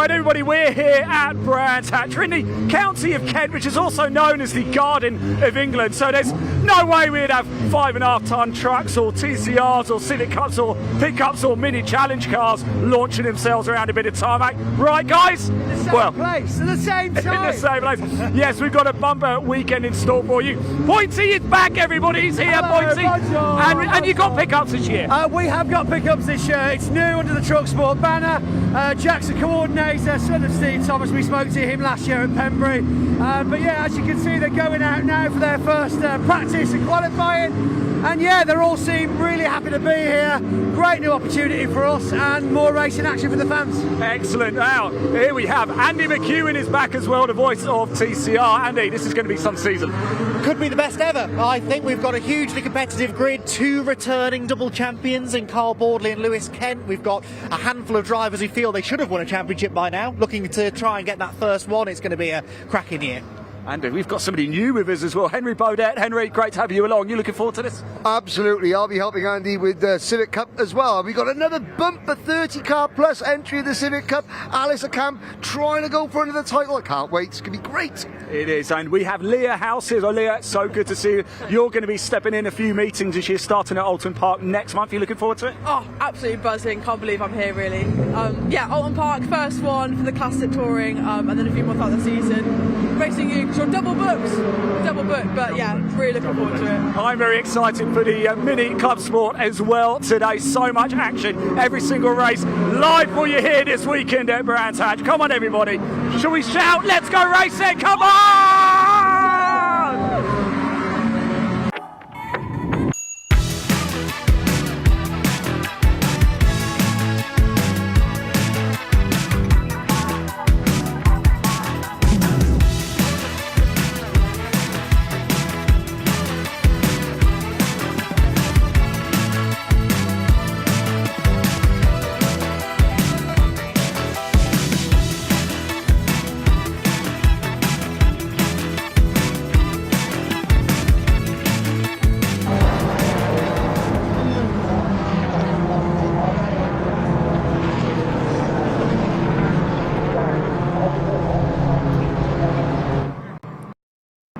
Right, everybody, we're here at Brands Hatch. We're in the county of Kent, which is also known as the Garden of England. So there's no way we'd have 5.5 ton trucks or TCRs or Civic Cups or pickups or mini challenge cars launching themselves around a bit of tarmac. Right, guys? In the same place, at the same time. In the same place. Yes, we've got a bumper weekend in store for you. Pointy is back, everybody. He's here, Pointy. And you got pickups this year? We have got pickups this year. It's new under the Truck Sport banner. Jack's a coordinator, son of Steve Thomas. We spoke to him last year at Pembury. But yeah, as you can see, they're going out now for their first practice and qualifying. And yeah, they're all seem really happy to be here. Great new opportunity for us and more racing action for the fans. Excellent. Now, here we have Andy McEwen is back as well, the voice of TCR. Andy, this is going to be some season. Could be the best ever. I think we've got a hugely competitive grid, 2 returning double champions in Carl Boardley and Lewis Kent. We've got a handful of drivers who feel they should have won a championship by now, looking to try and get that first one. It's going to be a cracking year. Andy, we've got somebody new with us as well, Henry Baudet. Henry, great to have you along. You looking forward to this? Absolutely. I'll be helping Andy with the Civic Cup as well. We've got another bumper 30 car plus entry of the Civic Cup. Alistair Camp trying to go for another title. I can't wait. It's going to be great. It is. And we have Leah House here. Oh, Leah, it's so good to see you. You're going to be stepping in a few meetings this year, starting at Alton Park next month. Are you looking forward to it? Oh, absolutely buzzing. Can't believe I'm here, really. Yeah, Alton Park, first one for the Classic Touring, and then a few more throughout the season. Racing you, because you're double booked, but yeah, really looking forward to it. I'm very excited for the Mini Club Sport as well today. So much action, every single race live for you here this weekend at Brands Hatch. Come on, everybody. Shall we shout? Let's go racing. Come on!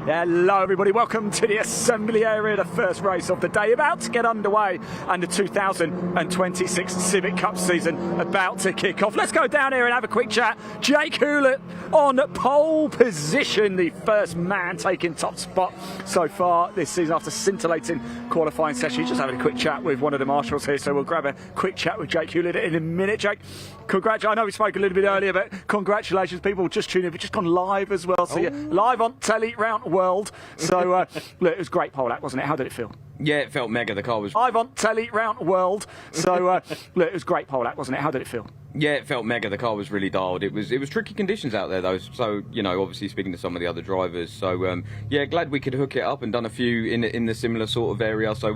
Hello everybody, welcome to the assembly area, the first race of the day about to get underway and the 2026 Civic Cup season about to kick off. Let's go down here and have a quick chat. Jake Hewlett on pole position, the first man taking top spot so far this season after scintillating qualifying session. Just having a quick chat with one of the marshals here, so we'll grab a quick chat with Jake Hewlett in a minute. Jake, congratulations. I know we spoke a little bit earlier, but congratulations, people just tuning in. We've just gone live as well, so you're live on telly round the world. So look, it was a great pole, that wasn't it? How did it feel? Yeah, it felt mega. The car was live on telly round the world. So look, it was a great pole, that wasn't it? How did it feel? Yeah, it felt mega. The car was really dialed. It was tricky conditions out there though. So you know, obviously speaking to some of the other drivers. So yeah, glad we could hook it up and done a few in the similar sort of area. So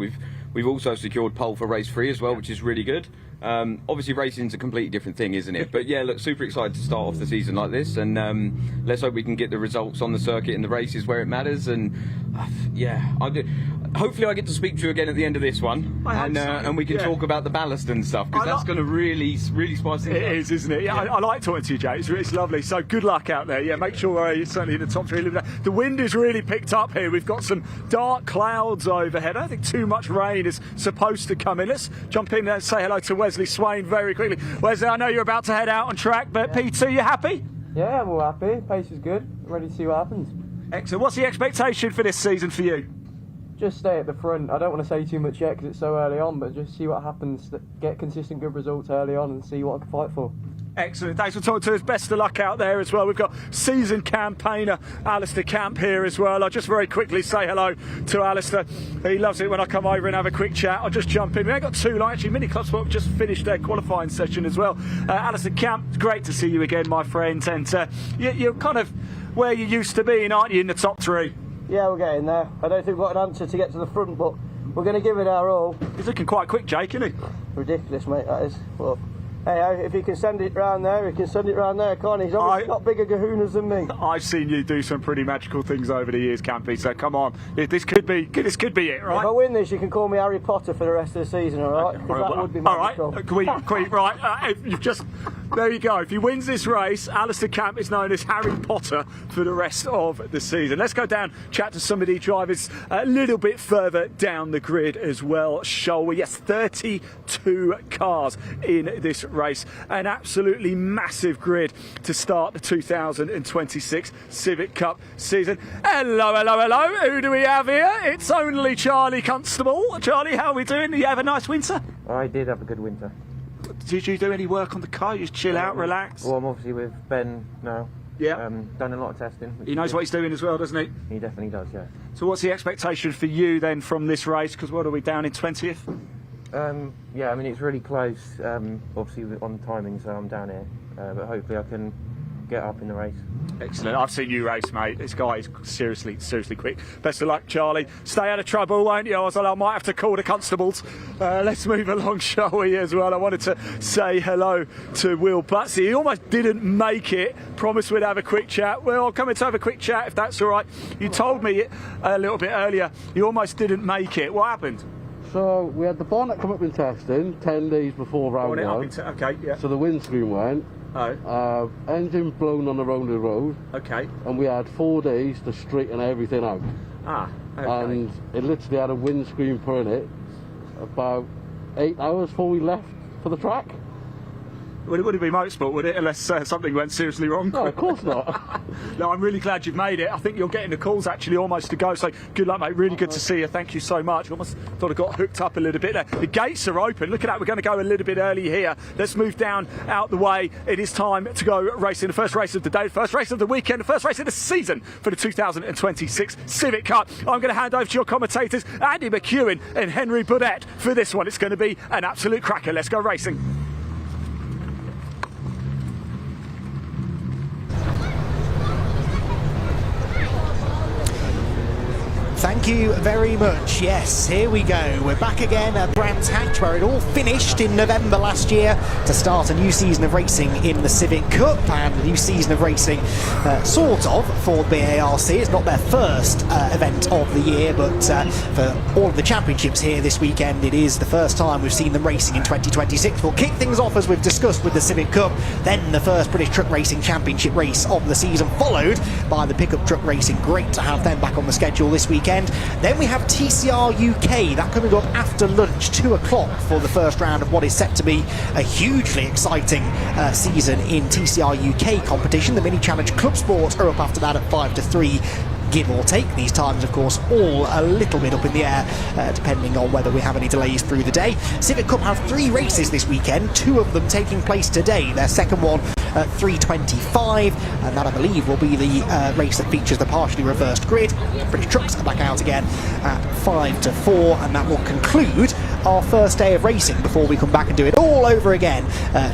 we've also secured pole for race 3 as well, which is really good. Obviously racing's a completely different thing, isn't it? But yeah, look, super excited to start off the season like this, and let's hope we can get the results on the circuit and the races where it matters. And yeah, hopefully I get to speak to you again at the end of this one, and we can talk about the ballast and stuff, because that's going to really spice things up. It is, isn't it? Yeah, I like talking to you, Jay. It's lovely. So good luck out there. Yeah, make sure you're certainly in the top 3. The wind is really picked up here. We've got some dark clouds overhead. I don't think too much rain is supposed to come in. Let's jump in there and say hello to Wesley Swain very quickly. Wesley, I know you're about to head out on track, but PT, you happy? Yeah, I'm all happy. Pace is good. Ready to see what happens. Excellent. What's the expectation for this season for you? Just stay at the front. I don't want to say too much yet because it's so early on, but just see what happens, get consistent good results early on and see what I can fight for. Excellent. Thanks for talking to us. Best of luck out there as well. We've got season campaigner Alistair Camp here as well. I'll just very quickly say hello to Alistair. He loves it when I come over and have a quick chat. I'll just jump in. We ain't got too long. Actually, Mini Club Sport just finished their qualifying session as well. Alistair Camp, it's great to see you again, my friend. And you're kind of where you used to be, aren't you, in the top 3? Yeah, we're getting there. I don't think we've got an answer to get to the front, but we're going to give it our all. He's looking quite quick, Jake, isn't he? Ridiculous, mate, that is. But hey, if he can send it round there, he can send it round there, can't he? He's obviously got bigger kahunas than me. I've seen you do some pretty magical things over the years, Campy, so come on. This could be it, right? If I win this, you can call me Harry Potter for the rest of the season, all right? Because that would be magical. All right, can we right, you've just There you go. If he wins this race, Alistair Camp is known as Harry Potter for the rest of the season. Let's go down, chat to some of the drivers a little bit further down the grid as well, shall we? Yes, 32 cars in this race. An absolutely massive grid to start the 2026 Civic Cup season. Hello, hello, hello. Who do we have here? It's only Charlie Constable. Charlie, how are we doing? Did you have a nice winter? I did have a good winter. Did you do any work on the car? You just chill out, relax? Well, I'm obviously with Ben now. Yeah. Done a lot of testing. He knows what he's doing as well, doesn't he? He definitely does, yeah. So what's the expectation for you then from this race? Because what are we down in 20th? Yeah, I mean, it's really close, obviously on timing, so I'm down here. But hopefully I can get up in the race. Excellent. I've seen you race, mate. This guy is seriously quick. Best of luck, Charlie. Stay out of trouble, won't you? I might have to call the constables. Let's move along, shall we, as well? I wanted to say hello to Will Butsey. He almost didn't make it. Promised we'd have a quick chat. Well, I'll come in to have a quick chat if that's all right. You told me a little bit earlier you almost didn't make it. What happened? So we had the bonnet come up in testing 10 days before round one. Okay, yeah. So the windscreen went. Oh. Engine blown on the road. Okay. And we had 4 days to straighten everything out. Ah. Okay. And it literally had a windscreen put in it about 8 hours before we left for the track. Well, it wouldn't be motorsport, would it, unless something went seriously wrong? No, of course not. No, I'm really glad you've made it. I think you're getting the calls actually almost to go, so good luck, mate. Really good to see you. Thank you so much. Almost thought I got hooked up a little bit there. The gates are open. Look at that. We're going to go a little bit early here. Let's move down out the way. It is time to go racing. The first race of the day, the first race of the weekend, the first race of the season for the 2026 Civic Cup. I'm going to hand over to your commentators, Andy McEwen and Henry Burdett, for this one. It's going to be an absolute cracker. Let's go racing. Thank you very much. Yes, here we go. We're back again at Brands Hatch, where it all finished in November last year to start a new season of racing in the Civic Cup, and a new season of racing sort of for BARC. It's not their first event of the year, but for all of the championships here this weekend, it is the first time we've seen them racing in 2026. We'll kick things off, as we've discussed, with the Civic Cup, then the first British Truck Racing Championship race of the season, followed by the Pickup Truck Racing. Great to have them back on the schedule this weekend. Then we have TCR UK, that coming up after lunch, 2 o'clock, for the first round of what is set to be a hugely exciting season in TCR UK competition. The Mini Challenge Club Sport are up after that at 5 to 3. Give or take. These times, of course, all a little bit up in the air, depending on whether we have any delays through the day. Civic Cup have 3 races this weekend, 2 of them taking place today. Their second one at 3:25, and that, I believe, will be the race that features the partially reversed grid. British Trucks are back out again at 5 to 4, and that will conclude our first day of racing before we come back and do it all over again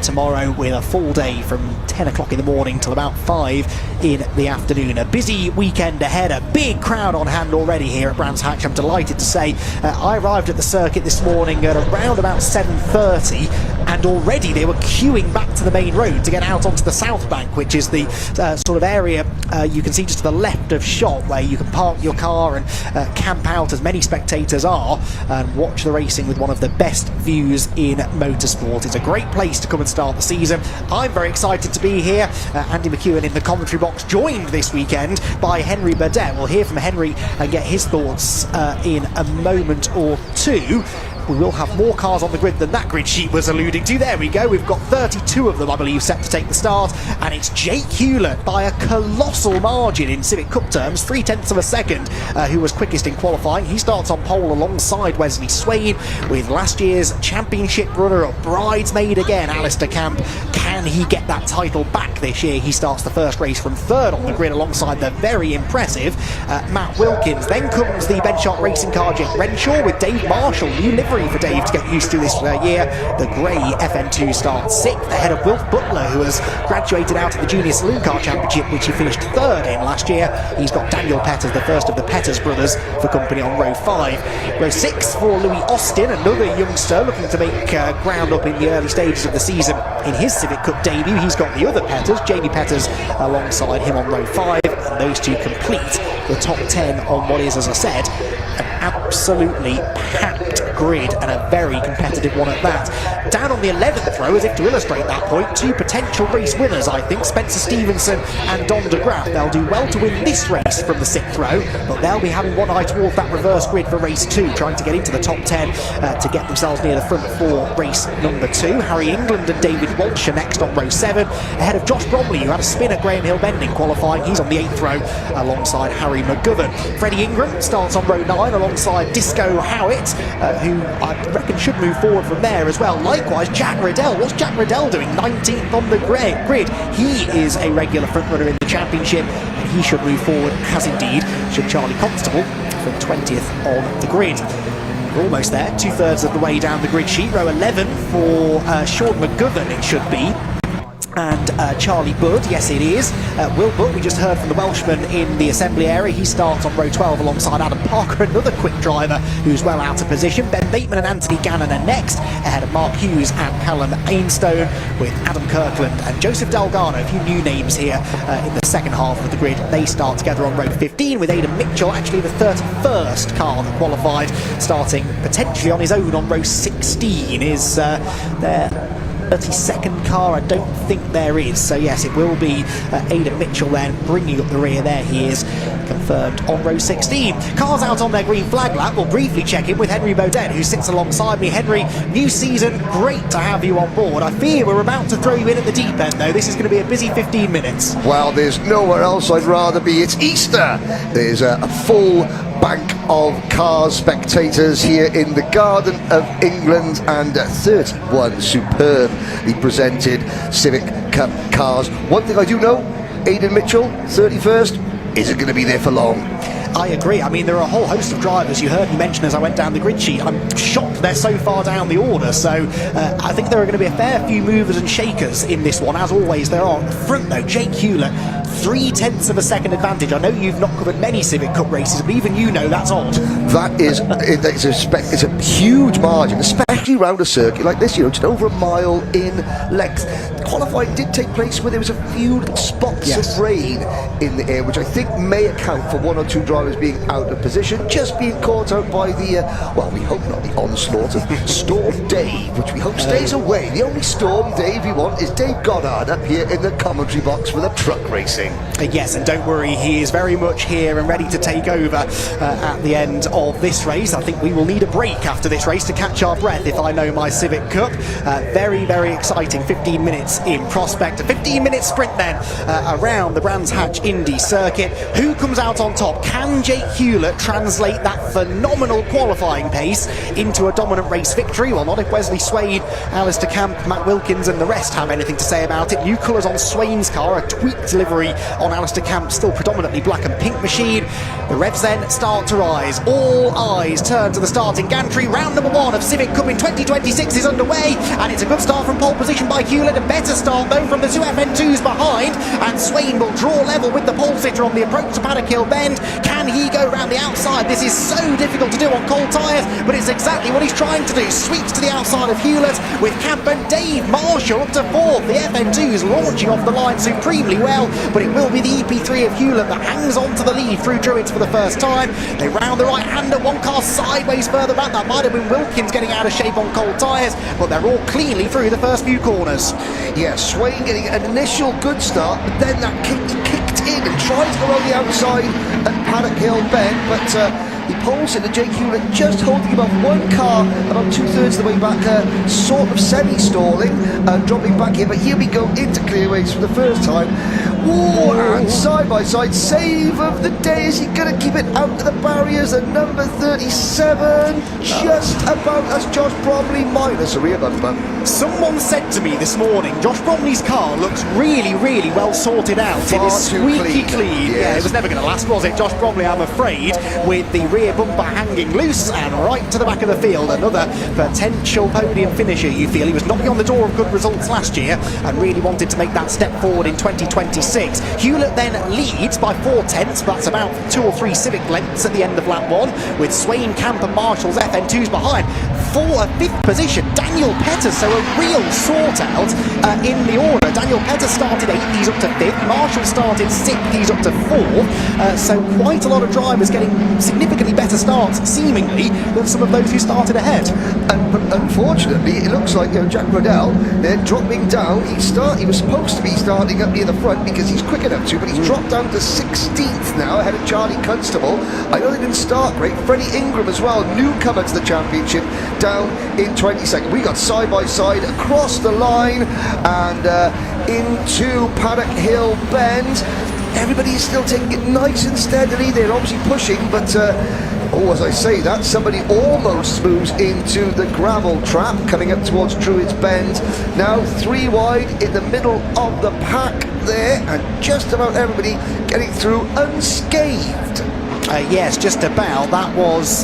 tomorrow, with a full day from 10 o'clock in the morning till about 5 in the afternoon. A busy weekend ahead, a big crowd on hand already here at Brands Hatch. I'm delighted to say I arrived at the circuit this morning at around about 7:30, and already they were queuing back to the main road to get out onto the South Bank, which is the sort of area you can see just to the left of shot, where you can park your car and camp out, as many spectators are, and watch the racing with one of the best views in motorsport. It's a great place to come and start the season. I'm very excited to be here. Andy McEwen in the commentary box, joined this weekend by Henry Burdett. We'll hear from Henry and get his thoughts in a moment or two. We will have more cars on the grid than that grid sheet was alluding to. There we go. We've got 32 of them, I believe, set to take the start. And it's Jake Hewlett by a colossal margin in Civic Cup terms, 0.3 of a second, who was quickest in qualifying. He starts on pole alongside Wesley Swain, with last year's championship runner-up, bridesmaid again, Alistair Camp. Can he get that title back this year? He starts the first race from 3rd on the grid alongside the very impressive Matt Wilkins. Then comes the Benchmark Racing car, Jake Renshaw, with Dave Marshall, new livery for Dave to get used to this year. The grey FN2 starts 6th, ahead of Wilf Butler, who has graduated out of the Junior Saloon Car Championship, which he finished 3rd in last year. He's got Daniel Petters, the first of the Petters brothers, for company on row 5. Row 6 for Louis Austin, another youngster looking to make ground up in the early stages of the season in his Civic Cup debut. He's got the other Petters, Jamie Petters, alongside him on row 5, and those two complete the top 10 on what is, as I said, an absolutely packed grid, and a very competitive one at that. Down on the 11th row, as if to illustrate that point, two potential race winners, I think, Spencer Stevenson and Don de Graaf. They'll do well to win this race from the 6th row, but they'll be having one eye towards that reverse grid for race 2, trying to get into the top 10 to get themselves near the front for race number 2. Harry England and David Walsh are next on row 7, ahead of Josh Bromley, who had a spin at Graham Hill Bending qualifying. He's on the 8th row alongside Harry McGovern. Freddie Ingram starts on row 9 alongside Disco Howitt, who I reckon should move forward from there as well. Likewise, Jack Riddell. What's Jack Riddell doing? 19th on the grid. He is a regular frontrunner in the championship, and he should move forward, as indeed should Charlie Constable from 20th on the grid. We're almost there, 2/3 of the way down the grid sheet. Row 11 for Sean McGovern, it should be. And Charlie Budd, yes it is. Will Budd, we just heard from the Welshman in the assembly area. He starts on row 12 alongside Adam Parker, another quick driver who's well out of position. Ben Bateman and Anthony Gannon are next, ahead of Mark Hughes and Callum Ainstone, with Adam Kirkland and Joseph Delgado, a few new names here in the second half of the grid. They start together on row 15 with Aidan Mitchell, actually the 31st car that qualified, starting potentially on his own on row 16. Is there 32nd car? I don't think there is. So yes, it will be Aidan Mitchell then bringing up the rear. There he is, confirmed on row 16. Cars out on their green flag lap. We'll briefly check in with Henry Baudet, who sits alongside me. Henry, new season, great to have you on board. I fear we're about to throw you in at the deep end though. This is going to be a busy 15 minutes. Well, there's nowhere else I'd rather be. It's Easter. There's a full bank of cars, spectators here in the Garden of England, and 31 superbly presented Civic Cup cars. One thing I do know, Aidan Mitchell, 31st, isn't going to be there for long. I agree. I mean, there are a whole host of drivers you heard me mention as I went down the grid sheet. I'm shocked they're so far down the order. So I think there are going to be a fair few movers and shakers in this one. As always, there are. Front though, Jake Hewlett, 0.3 of a second advantage. I know you've not covered many Civic Cup races, but even you know that's odd. That is, it's a huge margin, especially around a circuit like this, you know, just over a mile in length. Qualifying did take place where there was a few little spots of rain in the air, which I think may account for one or two drivers being out of position, just being caught out by the, well, we hope not the onslaught of Storm Dave, which we hope stays away. The only Storm Dave we want is Dave Goddard up here in the commentary box for the truck racing. Yes, and don't worry, he is very much here and ready to take over at the end of this race. I think we will need a break after this race to catch our breath, if I know my Civic Cup. Very, very exciting 15 minutes in prospect. A 15-minute sprint then around the Brands Hatch Indy circuit. Who comes out on top? Can Jake Hewlett translate that phenomenal qualifying pace into a dominant race victory? Well, not if Wesley Swain, Alistair Camp, Matt Wilkins and the rest have anything to say about it. New colours on Swain's car, a tweaked livery on Alistair Camp's still predominantly black and pink machine. The revs then start to rise. All eyes turn to the starting gantry. Round number 1 of Civic Cup in 2026 is underway, and it's a good start from pole position by Hewlett. A better start though from the two FN2s behind, and Swain will draw level with the pole sitter on the approach to Paddock Hill Bend. Can he go round the outside? This is so difficult to do on cold tyres, but it's exactly what he's trying to do. Sweeps to the outside of Hewlett with Camp and Dave Marshall up to 4th. The FN2s launching off the line supremely well, but it will be the EP3 of Hewlett that hangs on to the lead through Druids for the first time. They round the right-hander, one car sideways further back. That might have been Wilkins getting out of shape on cold tyres, but they're all cleanly through the first few corners. Yeah, Swain getting an initial good start, but then that kicked in and tried to go on the outside at Paddock Hill Bend, but he pulls in, and Jake Hewlett just holding him off one car about 2/3 of the way back, sort of semi-stalling and dropping back here. But here we go into clearways for the first time. Whoa, and side by side save of the day. Is he going to keep it out of the barriers at number 37? Just about as Josh Bromley minus a rear bumper. Someone said to me this morning, Josh Bromley's car looks really, really well sorted out. It is squeaky clean. Yes. Yeah, it was never going to last, was it? Josh Bromley, I'm afraid, with the rear bumper hanging loose and right to the back of the field. Another potential podium finisher, you feel. He was knocking on the door of good results last year and really wanted to make that step forward in 2026. Hewlett then leads by 4/10, but that's about 2 or 3 Civic lengths at the end of lap 1, with Swain, Camp and Marshall's FN2s behind. For a 5th position, Daniel Peters, so a real sort out in the order. Daniel Pettis started 8th, he's up to 5th. Marshall started 6th, he's up to 4th. So quite a lot of drivers getting significantly better starts, seemingly, than some of those who started ahead. But unfortunately, it looks like Jack Riddell, they're dropping down. He was supposed to be starting up near the front because he's quick enough to, but he's dropped down to 16th now, ahead of Charlie Constable. I know they didn't start great. Freddie Ingram as well, newcomer to the championship, down in 22nd. We got side by side across the line and into Paddock Hill Bend. Everybody's still taking it nice and steadily. They're obviously pushing, but as I say that, somebody almost moves into the gravel trap coming up towards Druids Bend. Now 3 wide in the middle of the pack there, and just about everybody getting through unscathed. Yes, just about. That was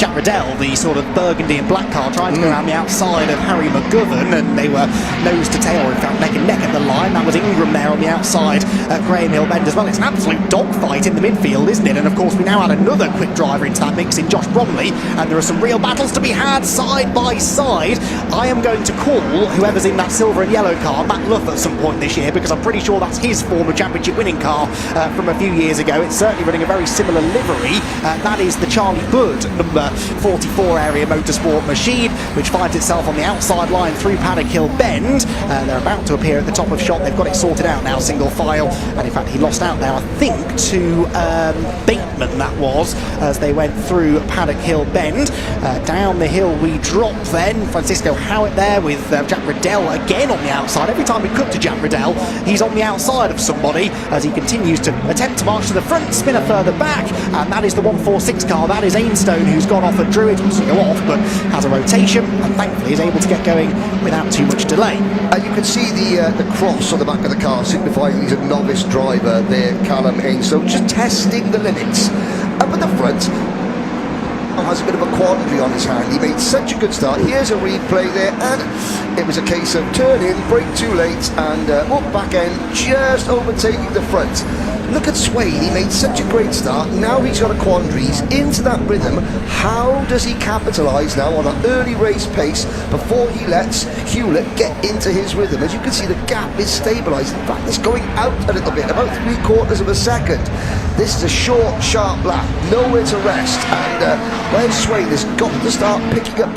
Jack Riddell, the sort of burgundy and black car, trying to go around the outside of Harry McGovern, and they were nose to tail, or in fact neck and neck at the line. That was Ingram there on the outside at Graham Hill Bend as well. It's an absolute dogfight in the midfield, isn't it? And of course we now had another quick driver into that mix in Josh Bromley, and there are some real battles to be had side by side. I am going to call whoever's in that silver and yellow car Matt Luff at some point this year, because I'm pretty sure that's his former championship winning car from a few years ago. It's certainly running a very similar livery. That is the Charlie Budd number 44 area motorsport machine, which finds itself on the outside line through Paddock Hill Bend. They're about to appear at the top of shot. They've got it sorted out now, single file, and in fact he lost out there, I think, to Bateman, that was, as they went through Paddock Hill Bend. Down the hill we drop then. Francisco Howitt there with Jack Riddell again on the outside. Every time we cut to Jack Riddell, he's on the outside of somebody as he continues to attempt to march to the front, spinner further back, and that is the 146 car. That is Ainstone, who's gone off at Druid. Doesn't go off, but has a rotation, and thankfully is able to get going without too much delay. And you can see the cross on the back of the car signifying he's a novice driver there, Callum Ainstone, just testing the limits. Up at the front, has a bit of a quandary on his hand. He made such a good start. Here's a replay there, and it was a case of turn in, brake too late, and back end just overtaking the front. Look at Swain, he made such a great start. Now he's got a quandary, he's into that rhythm. How does he capitalise now on an early race pace before he lets Hewlett get into his rhythm? As you can see, the gap is stabilised. In fact, it's going out a little bit, about 3/4 of a second. This is a short, sharp lap, nowhere to rest, and Wes Swain has got to start picking up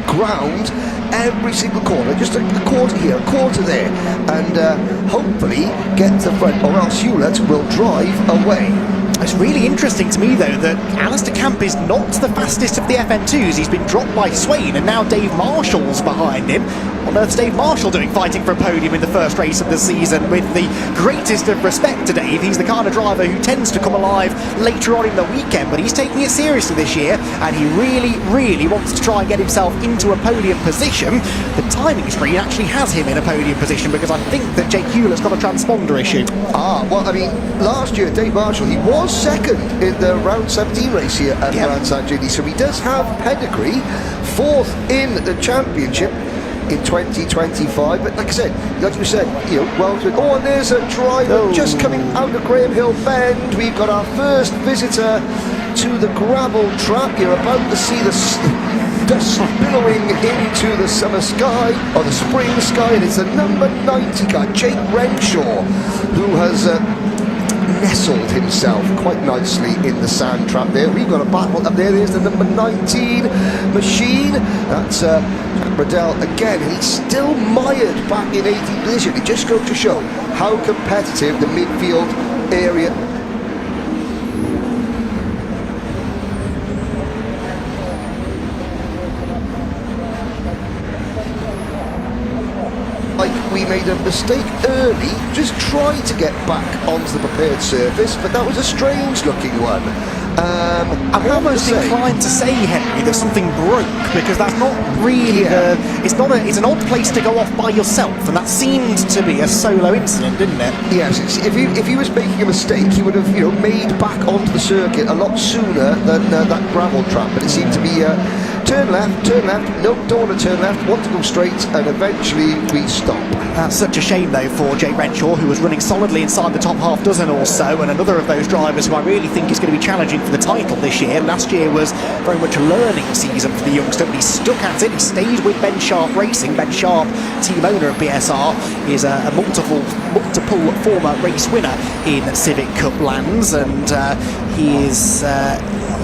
ground every single corner, just a quarter here, a quarter there, and hopefully get to the front, or else Hewlett will drive away. It's really interesting to me, though, that Alistair Camp is not the fastest of the FN2s. He's been dropped by Swain, and now Dave Marshall's behind him. What on earth's Dave Marshall doing fighting for a podium in the first race of the season? With the greatest of respect to Dave, he's the kind of driver who tends to come alive later on in the weekend, but he's taking it seriously this year, and he really, really wants to try and get himself into a podium position. The timing screen actually has him in a podium position, because I think that Jake Hewlett's got a transponder issue. Well, I mean, last year Dave Marshall, he was second in the round 17 race here at Grand San Gini, so he does have pedigree. 4th in the championship in 2025, but like I said, like you said, well, and there's a driver just coming out of Graham Hill Bend. We've got our first visitor to the gravel trap. You're about to see the dust billowing into the summer sky, or the spring sky, and it's the number 90 car, Jake Renshaw, who has nestled himself quite nicely in the sand trap there. We've got a battle up there. There's the number 19 machine. That's Jack Riddell again, and he's still mired back in 18th position. It just goes to show how competitive the midfield area we made a mistake early, just tried to get back onto the prepared surface, but that was a strange looking one. I'm almost inclined to say, Henry, that something broke, because that's not really it's an odd place to go off by yourself, and that seemed to be a solo incident, didn't it? Yes, if he was making a mistake, he would have made back onto the circuit a lot sooner than that gravel trap, but it seemed to be turn left, no, don't want to turn left, want to go straight, and eventually we stop. That's such a shame though for Jake Renshaw, who was running solidly inside the top half dozen or so, and another of those drivers who I really think is going to be challenging for the title this year. Last year was very much a learning season for the youngster, but he stuck at it. He stayed with Ben Sharp Racing. Ben Sharp, team owner of BSR, is a multiple former race winner in Civic Cup lands, and he is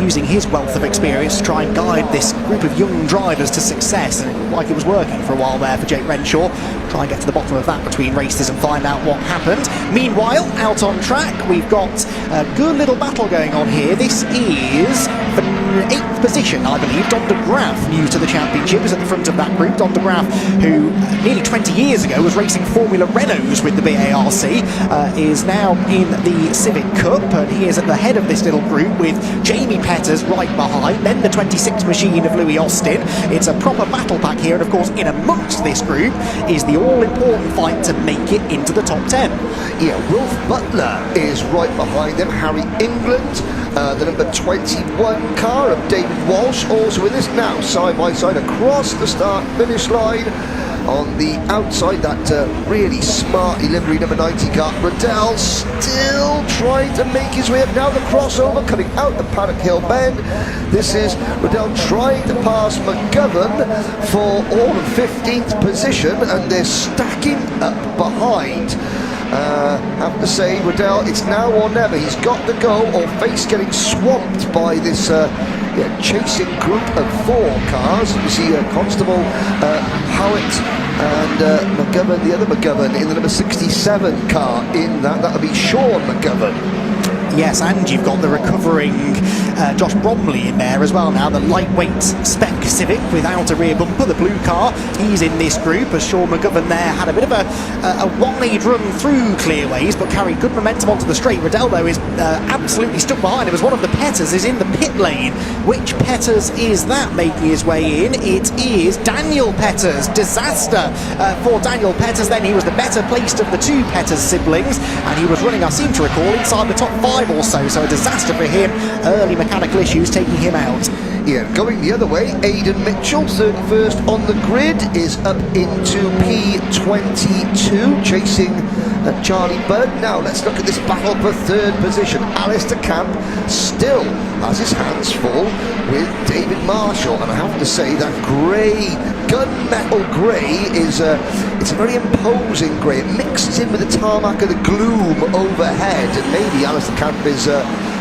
using his wealth of experience to try and guide this group of young drivers to success, and it looked like it was working for a while there for Jake Renshaw. Try and get to the bottom of that between races and find out what happened. Meanwhile, out on track, we've got a good little battle going on here. This is for 8th position, I believe. Don de Graaf, new to the championship, is at the front of that group. Don de Graaf, who nearly 20 years ago was racing Formula Renaults with the BARC, is now in the Civic Cup, and he is at the head of this little group with Jamie Petters right behind, then the 26 machine of Louis Austin. It's a proper battle pack here, and of course in amongst this group is the all-important fight to make it into the top 10. Yeah, Wolf Butler is right behind them. Harry England, the number 21 car of David Walsh, also in this now, side by side across the start-finish line. On the outside, that really smartly livery number 90 car. Riddell still trying to make his way up. Now the crossover coming out of Paddock Hill Bend. This is Riddell trying to pass McGovern for all of 15th position, and they're stacking up behind. Have to say, Riddell, it's now or never. He's got to go or face getting swamped by this chasing group of 4 cars. You see Constable, Howitt, and McGovern, the other McGovern, in the number 67 car in that. That'll be Sean McGovern. Yes, and you've got the recovering Josh Bromley in there as well now, the lightweight spec Civic without a rear bumper, the blue car. He's in this group, as Sean McGovern there had a bit of a wide run through clearways, but carried good momentum onto the straight. Riddell, though, is absolutely stuck behind him as one of the Petters is in the pit lane. Which Petters is that making his way in? It is Daniel Petters. Disaster for Daniel Petters then. He was the better placed of the 2 Petters siblings, and he was running, I seem to recall, inside the top 5 or so a disaster for him. Early mechanical issues taking him out. Yeah, going the other way, Aidan Mitchell, 31st on the grid, is up into P22, chasing Charlie Budd. Now let's look at this battle for 3rd position. Alistair Camp still has his hands full with David Marshall, and I have to say that grey, gunmetal grey, is it's a very imposing grey. It mixes in with the tarmac and the gloom overhead, and maybe Alistair Camp is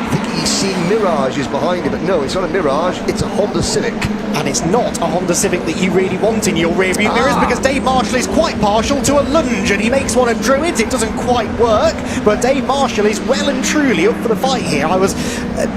thinking he's seeing mirages behind him, but no, it's not a mirage, it's a Honda Civic. And it's not a Honda Civic that you really want in your rearview mirrors, because Dave Marshall is quite partial to a lunge, and he makes one of Druids. It doesn't quite work, but Dave Marshall is well and truly up for the fight here. I was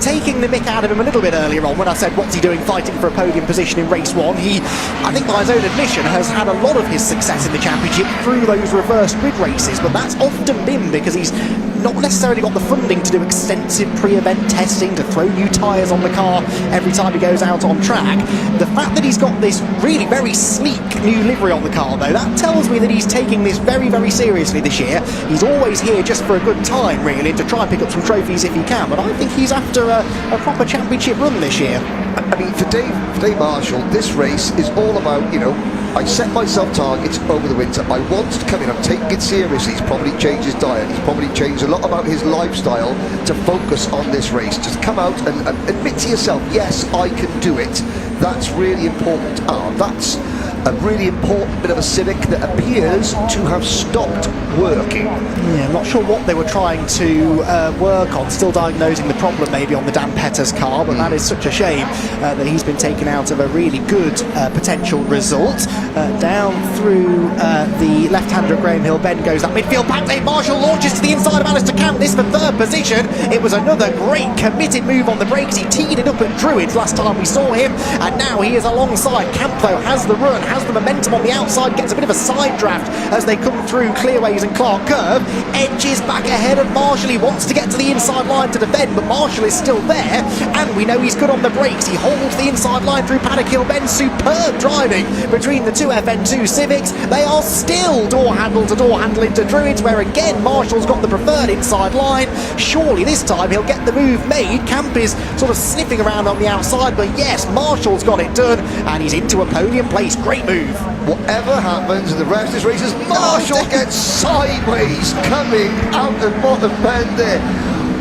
taking the mick out of him a little bit earlier on when I said, what's he doing fighting for a podium position in race 1? He, I think by his own admission, has had a lot of his success in the championship through those reverse grid races, but that's often been because he's not necessarily got the funding to do extensive pre-event testing, to throw new tyres on the car every time he goes out on track. The fact that he's got this really very sleek new livery on the car, though, that tells me that he's taking this very, very seriously this year. He's always here just for a good time, really, to try and pick up some trophies if he can, but I think he's after a proper championship run this year. I mean, for Dave Marshall, this race is all about, I set myself targets over the winter. I wanted to come in, I'm taking it seriously. He's probably changed his diet, he's probably changed a lot about his lifestyle to focus on this race. Just come out and admit to yourself, yes, I can do it. That's really important. That's a really important bit of a Civic that appears to have stopped working. Yeah, I'm not sure what they were trying to work on, still diagnosing the problem maybe on the Dan Petters car, but that is such a shame that he's been taken out of a really good potential result. Down through the left-hander at Graham Hill Bend goes that midfield pack. Dave Marshall launches to the inside of Alistair Camp, this for 3rd position. It was another great committed move on the brakes. He teed it up at Druids last time we saw him, and now he is alongside. Camp, though, has the run, has the momentum on the outside, gets a bit of a side draft as they come through Clearways and Clark Curve, edges back ahead of Marshall. He wants to get to the inside line to defend, but Marshall is still there, and we know he's good on the brakes. He holds the inside line through Paddock Hill Bend. Superb driving between the two FN2 Civics. They are still door handle to door handle into Druids, where again Marshall's got the preferred inside line. Surely this time he'll get the move made. Camp is sort of sniffing around on the outside, but yes, Marshall's got it done, and he's into a podium place. Great move. Whatever happens in the rest of this race, Marshall gets sideways coming out the bottom bend there.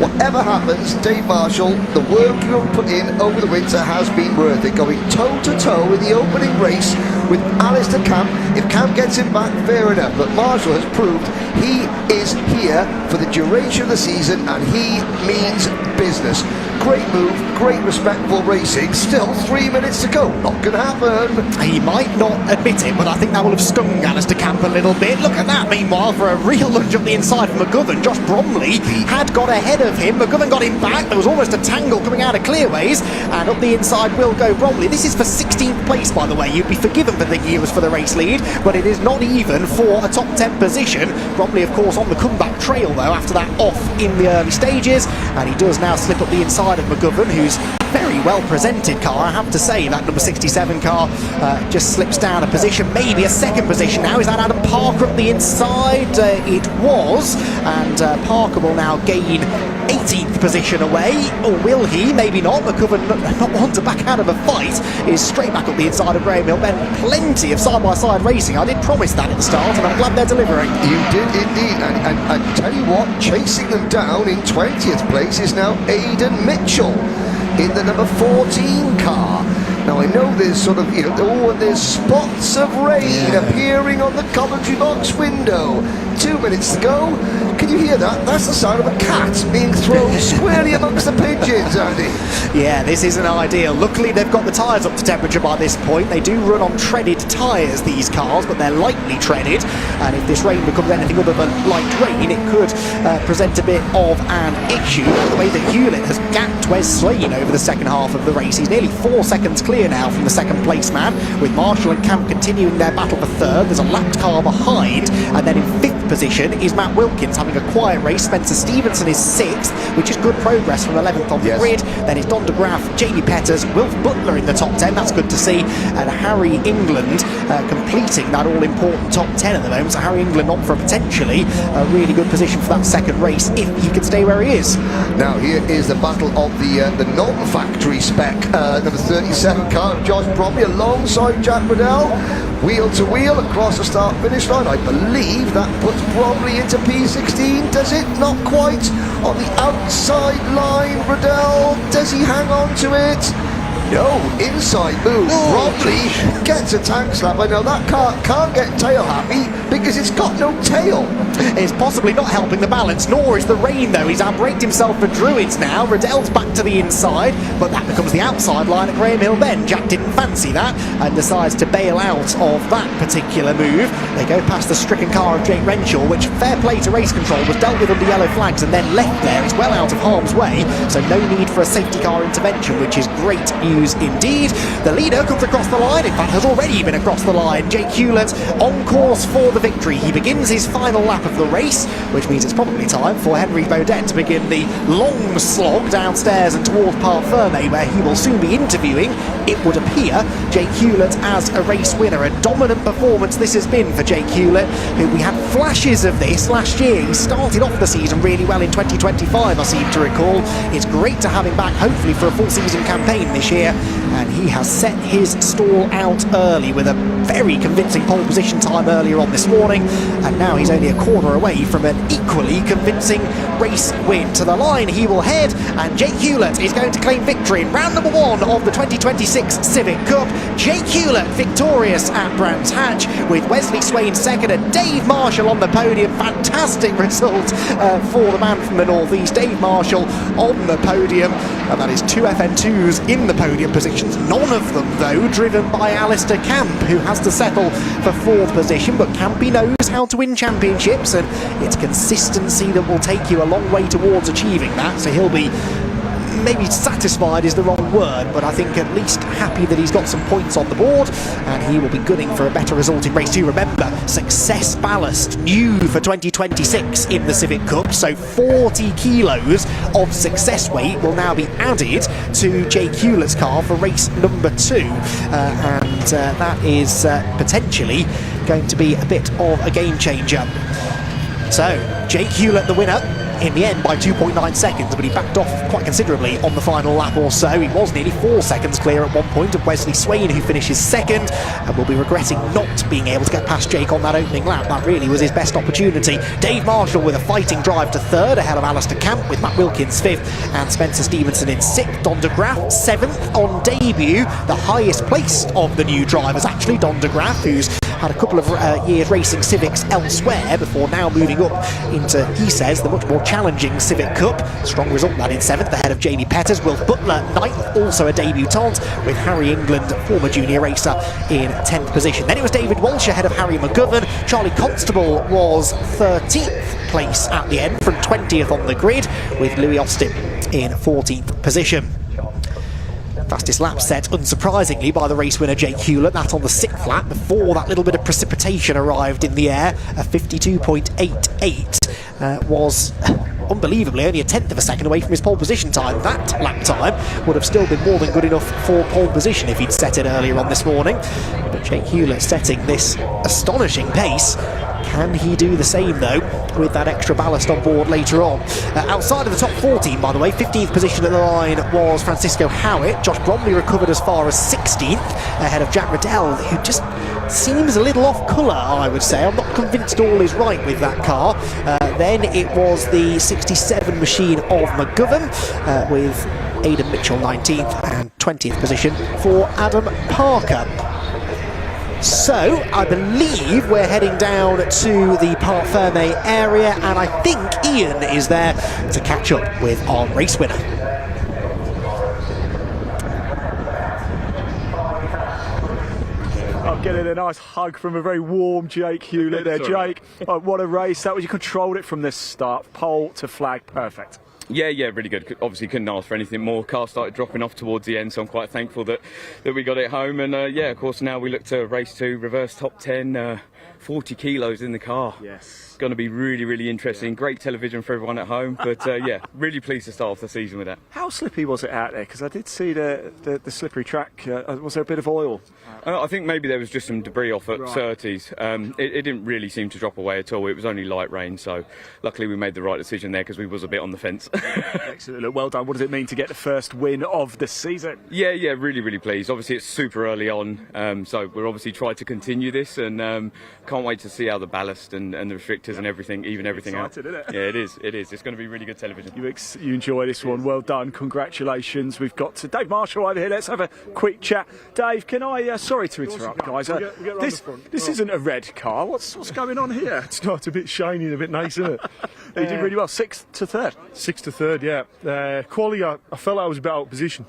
Whatever happens, Dave Marshall, the work you have put in over the winter has been worth it. Going toe-to-toe in the opening race with Alistair Camp. If Camp gets him back, fair enough. But Marshall has proved he is here for the duration of the season, and he means business. Great move, great respectful racing. Still 3 minutes to go. Not going to happen. He might not admit it, but I think that will have stung Alistair Camp a little bit. Look at that, meanwhile, for a real lunge up the inside from McGovern. Josh Bromley had got ahead of him. McGovern got him back. There was almost a tangle coming out of Clearways, and up the inside will go Bromley. This is for 16th place, by the way. You'd be forgiven for thinking it was for the race lead, but it is not even for a top 10 position. Bromley, of course, on the comeback trail, though, after that off in the early stages, and he does now slip up the inside of McGovern, who's very well presented car, I have to say. That number 67 car just slips down a position, maybe a second position now. Is that Adam Parker up the inside? It was, and Parker will now gain 18th position away, or will he? Maybe not. McGovern, not one to back out of a fight, is straight back up the inside of Graham Hill. Then plenty of side-by-side racing. I did promise that at the start, and I'm glad they're delivering. You did indeed, and tell you what, chasing them down in 20th place is now Aidan Mitchell in the number 14 car. Now I know there's sort of, there's spots of rain appearing on the commentary box window. 2 minutes to go. Can you hear that? That's the sound of a cat being thrown squarely amongst the pigeons, Andy. Yeah, this isn't ideal. Luckily, they've got the tyres up to temperature by this point. They do run on treaded tyres, these cars, but they're lightly treaded. And if this rain becomes anything other than light rain, it could present a bit of an issue. The way that Hewlett has gapped Wes Slane over the second half of the race. He's nearly 4 seconds clear now from the second place man, with Marshall and Camp continuing their battle for third. There's a lapped car behind, and then in 5th position is Matt Wilkins having a quiet race. Spencer Stevenson is 6th, which is good progress from 11th on the grid. Then it's Don de Graaf, Jamie Petters, Wilf Butler in the top 10. That's good to see. And Harry England completing that all-important top 10 at the moment. So Harry England on for potentially a really good position for that second race if he can stay where he is. Now here is the battle of the non-factory spec number 37 car, Josh Bromley alongside Jack Riddell, wheel to wheel across the start-finish line. I believe that puts Bromley into P16, does it? Not quite. On the outside line, Riddell, does he hang on to it? No, inside move. Bromley gets a tank slap. I know that car can't get tail happy because it's got no tail. It's possibly not helping the balance, nor is the rain though. He's outbraked himself for Druids now. Riddell's back to the inside, but that becomes the outside line at Graham Hill Bend. Jack didn't fancy that and decides to bail out of that particular move. They go past the stricken car of Jake Renshaw, which, fair play to race control, was dealt with under yellow flags and then left there. It's well out of harm's way, so no need for a safety car intervention, which is great news indeed. The leader comes across the line, in fact has already been across the line. Jake Hewlett on course for the victory. He begins his final lap of the race, which means it's probably time for Henry Baudet to begin the long slog downstairs and towards Parc Ferme, where he will soon be interviewing, it would appear, Jake Hewlett as a race winner. A dominant performance this has been for Jake Hewlett, who we had flashes of this last year. He started off the season really well in 2025, I seem to recall. It's great to have him back, hopefully for a full season campaign this year, and he has set his stall out early with a very convincing pole position time earlier on this morning, and now he's only a corner away from an equally convincing race win. To the line he will head, and Jake Hewlett is going to claim victory in round number 1 of the 2026 Civic Cup. Jake Hewlett victorious at Brands Hatch, with Wesley Swain second and Dave Marshall on the podium. Fantastic result for the man from the North East, Dave Marshall on the podium, and that is 2 FN2s in the podium positions, none of them though driven by Alistair Camp, who has to settle for 4th position. But Campy knows how to win championships, and it's consistency that will take you a long way towards achieving that, so he'll be maybe satisfied is the wrong word, but I think at least happy that he's got some points on the board, and he will be gunning for a better result in race 2. Remember, success ballast new for 2026 in the Civic Cup, so 40 kilos of success weight will now be added to Jake Hewlett's car for race number 2, and that is potentially going to be a bit of a game changer. So, Jake Hewlett the winner in the end by 2.9 seconds, but he backed off quite considerably on the final lap or so. He was nearly 4 seconds clear at one point of Wesley Swain, who finishes second, and will be regretting not being able to get past Jake on that opening lap. That really was his best opportunity. Dave Marshall with a fighting drive to third, ahead of Alistair Camp, with Matt Wilkins fifth and Spencer Stevenson in sixth. Don de Graaf seventh on debut, the highest placed of the new drivers actually. Don de Graaf, who's had a couple of years racing Civics elsewhere before now moving up into, he says, the much more challenging Civic Cup. Strong result that in 7th, ahead of Jamie Petters. Wilf Butler 9th, also a debutant, with Harry England, former junior racer, in 10th position. Then it was David Walsh ahead of Harry McGovern. Charlie Constable was 13th place at the end, from 20th on the grid, with Louis Austin in 14th position. Fastest lap set, unsurprisingly, by the race winner Jake Hewlett, that on the 6th lap, before that little bit of precipitation arrived in the air. A 52.88 was unbelievably only a 1/10 of a second away from his pole position time. That lap time would have still been more than good enough for pole position if he'd set it earlier on this morning. But Jake Hewlett setting this astonishing pace. Can he do the same, though, with that extra ballast on board later on? Outside of the top 14, by the way, 15th position at the line was Francisco Howitt. Josh Bromley recovered as far as 16th, ahead of Jack Riddell, who just seems a little off colour, I would say. I'm not convinced all is right with that car. Then it was the 67 machine of McGovern, with Aidan Mitchell 19th, and 20th position for Adam Parker. So, I believe we're heading down to the Parc Fermé area, and I think Ian is there to catch up with our race winner. I'm getting a nice hug from a very warm Jake Hewlett there. Jake, what a race that was. You controlled it from the start, pole to flag, perfect. Yeah, really good. Obviously couldn't ask for anything more. Car started dropping off towards the end, so I'm quite thankful that we got it home. And yeah, of course, now we look to race 2, reverse top 10, 40 kilos in the car. Yes. Going to be really interesting. Great television for everyone at home, but yeah, really pleased to start off the season with that. How slippy was it out there? Because I did see the slippery track. Was there a bit of oil? I think maybe there was just some debris off at Surtees. It didn't really seem to drop away at all. It was only light rain, so luckily we made the right decision there, because we was a bit on the fence. Excellent. Look, well done. What does it mean to get the first win of the season? Yeah, really pleased. Obviously it's super early on, so we're obviously trying to continue this, and can't wait to see how the ballast and the restrictors and everything out. Isn't it? Yeah, it is. It's going to be really good television. You enjoy this one. Well done. Congratulations. We've got Dave Marshall over here. Let's have a quick chat. Dave, can I sorry to interrupt, guys. This isn't a red car. What's going on here? It's not. It's a bit shiny and a bit nice, isn't it? You did really well. 6th to 3rd. 6th to 3rd, yeah. Quali, I felt I was a bit out of position.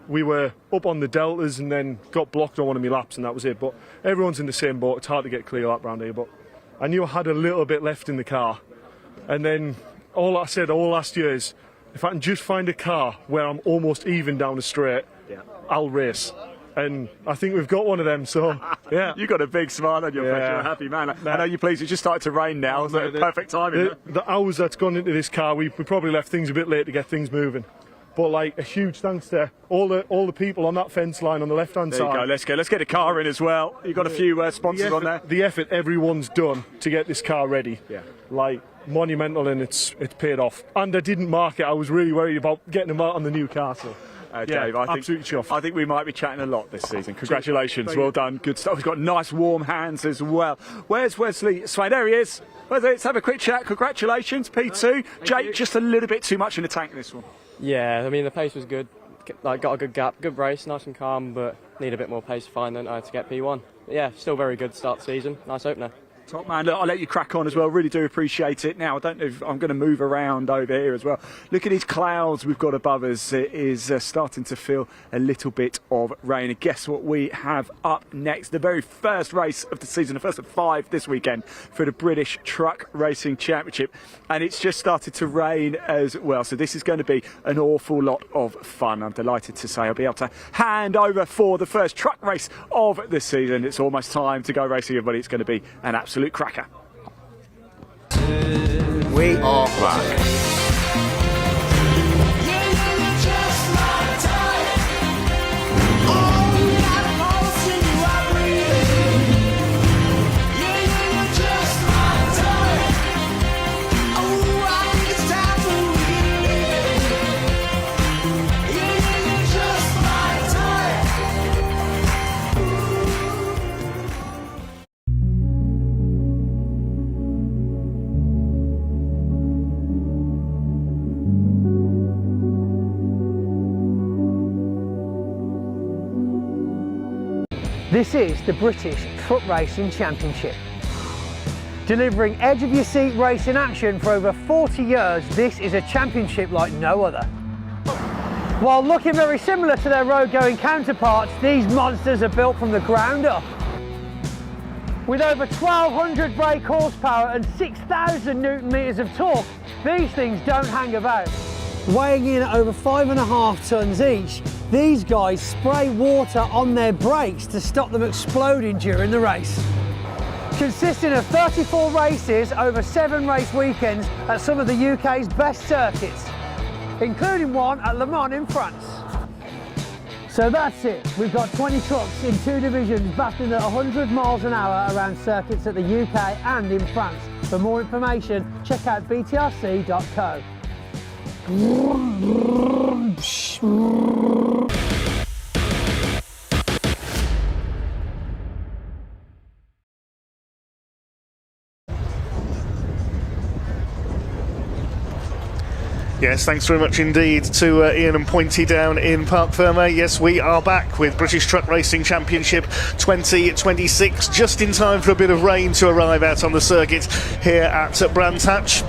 We were up on the deltas and then got blocked on one of my laps, and that was it. But everyone's in the same boat. It's hard to get clear lap round here, but I knew I had a little bit left in the car. And then all I said all last year is, if I can just find a car where I'm almost even down the straight, I'll race. And I think we've got one of them, so yeah. You got a big smile on your face. You're a happy man. I know you're pleased. It's just started to rain now. So perfect timing. The hours that's gone into this car, we probably left things a bit late to get things moving. But like, a huge thanks to all the people on that fence line on the left-hand side. There you go. Let's get a car in as well. You've got a few sponsors on there. The effort everyone's done to get this car ready, like, monumental, and it's paid off. And I didn't mark it. I was really worried about getting them out on the new car. So. Dave, absolutely chuffed. I think we might be chatting a lot this season. Congratulations, well done, good stuff. He's got nice warm hands as well. Where's Wesley Swain? There he is. Let's have a quick chat. Congratulations, P2. Jake, just a little bit too much in the tank this one. Yeah, I mean the pace was good. Like, got a good gap, good race, nice and calm, but need a bit more pace to find than I had to get P1. But yeah, still very good start to season. Nice opener. Top man, look, I'll let you crack on as well. Really do appreciate it. Now, I don't know if I'm going to move around over here as well. Look at these clouds we've got above us. It is starting to feel a little bit of rain. And guess what we have up next? The very first race of the season, the first of 5 this weekend for the British Truck Racing Championship. And it's just started to rain as well. So this is going to be an awful lot of fun. I'm delighted to say I'll be able to hand over for the first truck race of the season. It's almost time to go racing, everybody. It's going to be an absolute cracker. We are back. This is the British Truck Racing Championship. Delivering edge-of-your-seat racing action for over 40 years, this is a championship like no other. While looking very similar to their road-going counterparts, these monsters are built from the ground up. With over 1,200 brake horsepower and 6,000 Newton meters of torque, these things don't hang about. Weighing in at over 5.5 tons each, these guys spray water on their brakes to stop them exploding during the race. Consisting of 34 races over 7 race weekends at some of the UK's best circuits, including one at Le Mans in France. So that's it, we've got 20 trucks in 2 divisions battling at 100 miles an hour around circuits at the UK and in France. For more information, check out BTRC.co. Yes, thanks very much indeed to Ian and Pointy down in Parc Fermé. Yes, we are back with British Truck Racing Championship 2026, just in time for a bit of rain to arrive out on the circuit here at Brands Hatch.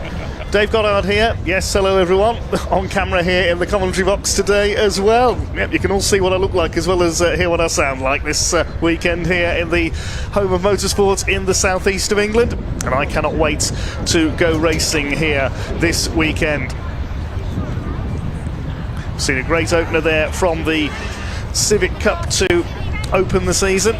Dave Goddard here. Yes, hello everyone. On camera here in the commentary box today as well. Yep, you can all see what I look like as well as hear what I sound like this weekend here in the home of motorsport in the southeast of England. And I cannot wait to go racing here this weekend. Seen a great opener there from the Civic Cup to open the season.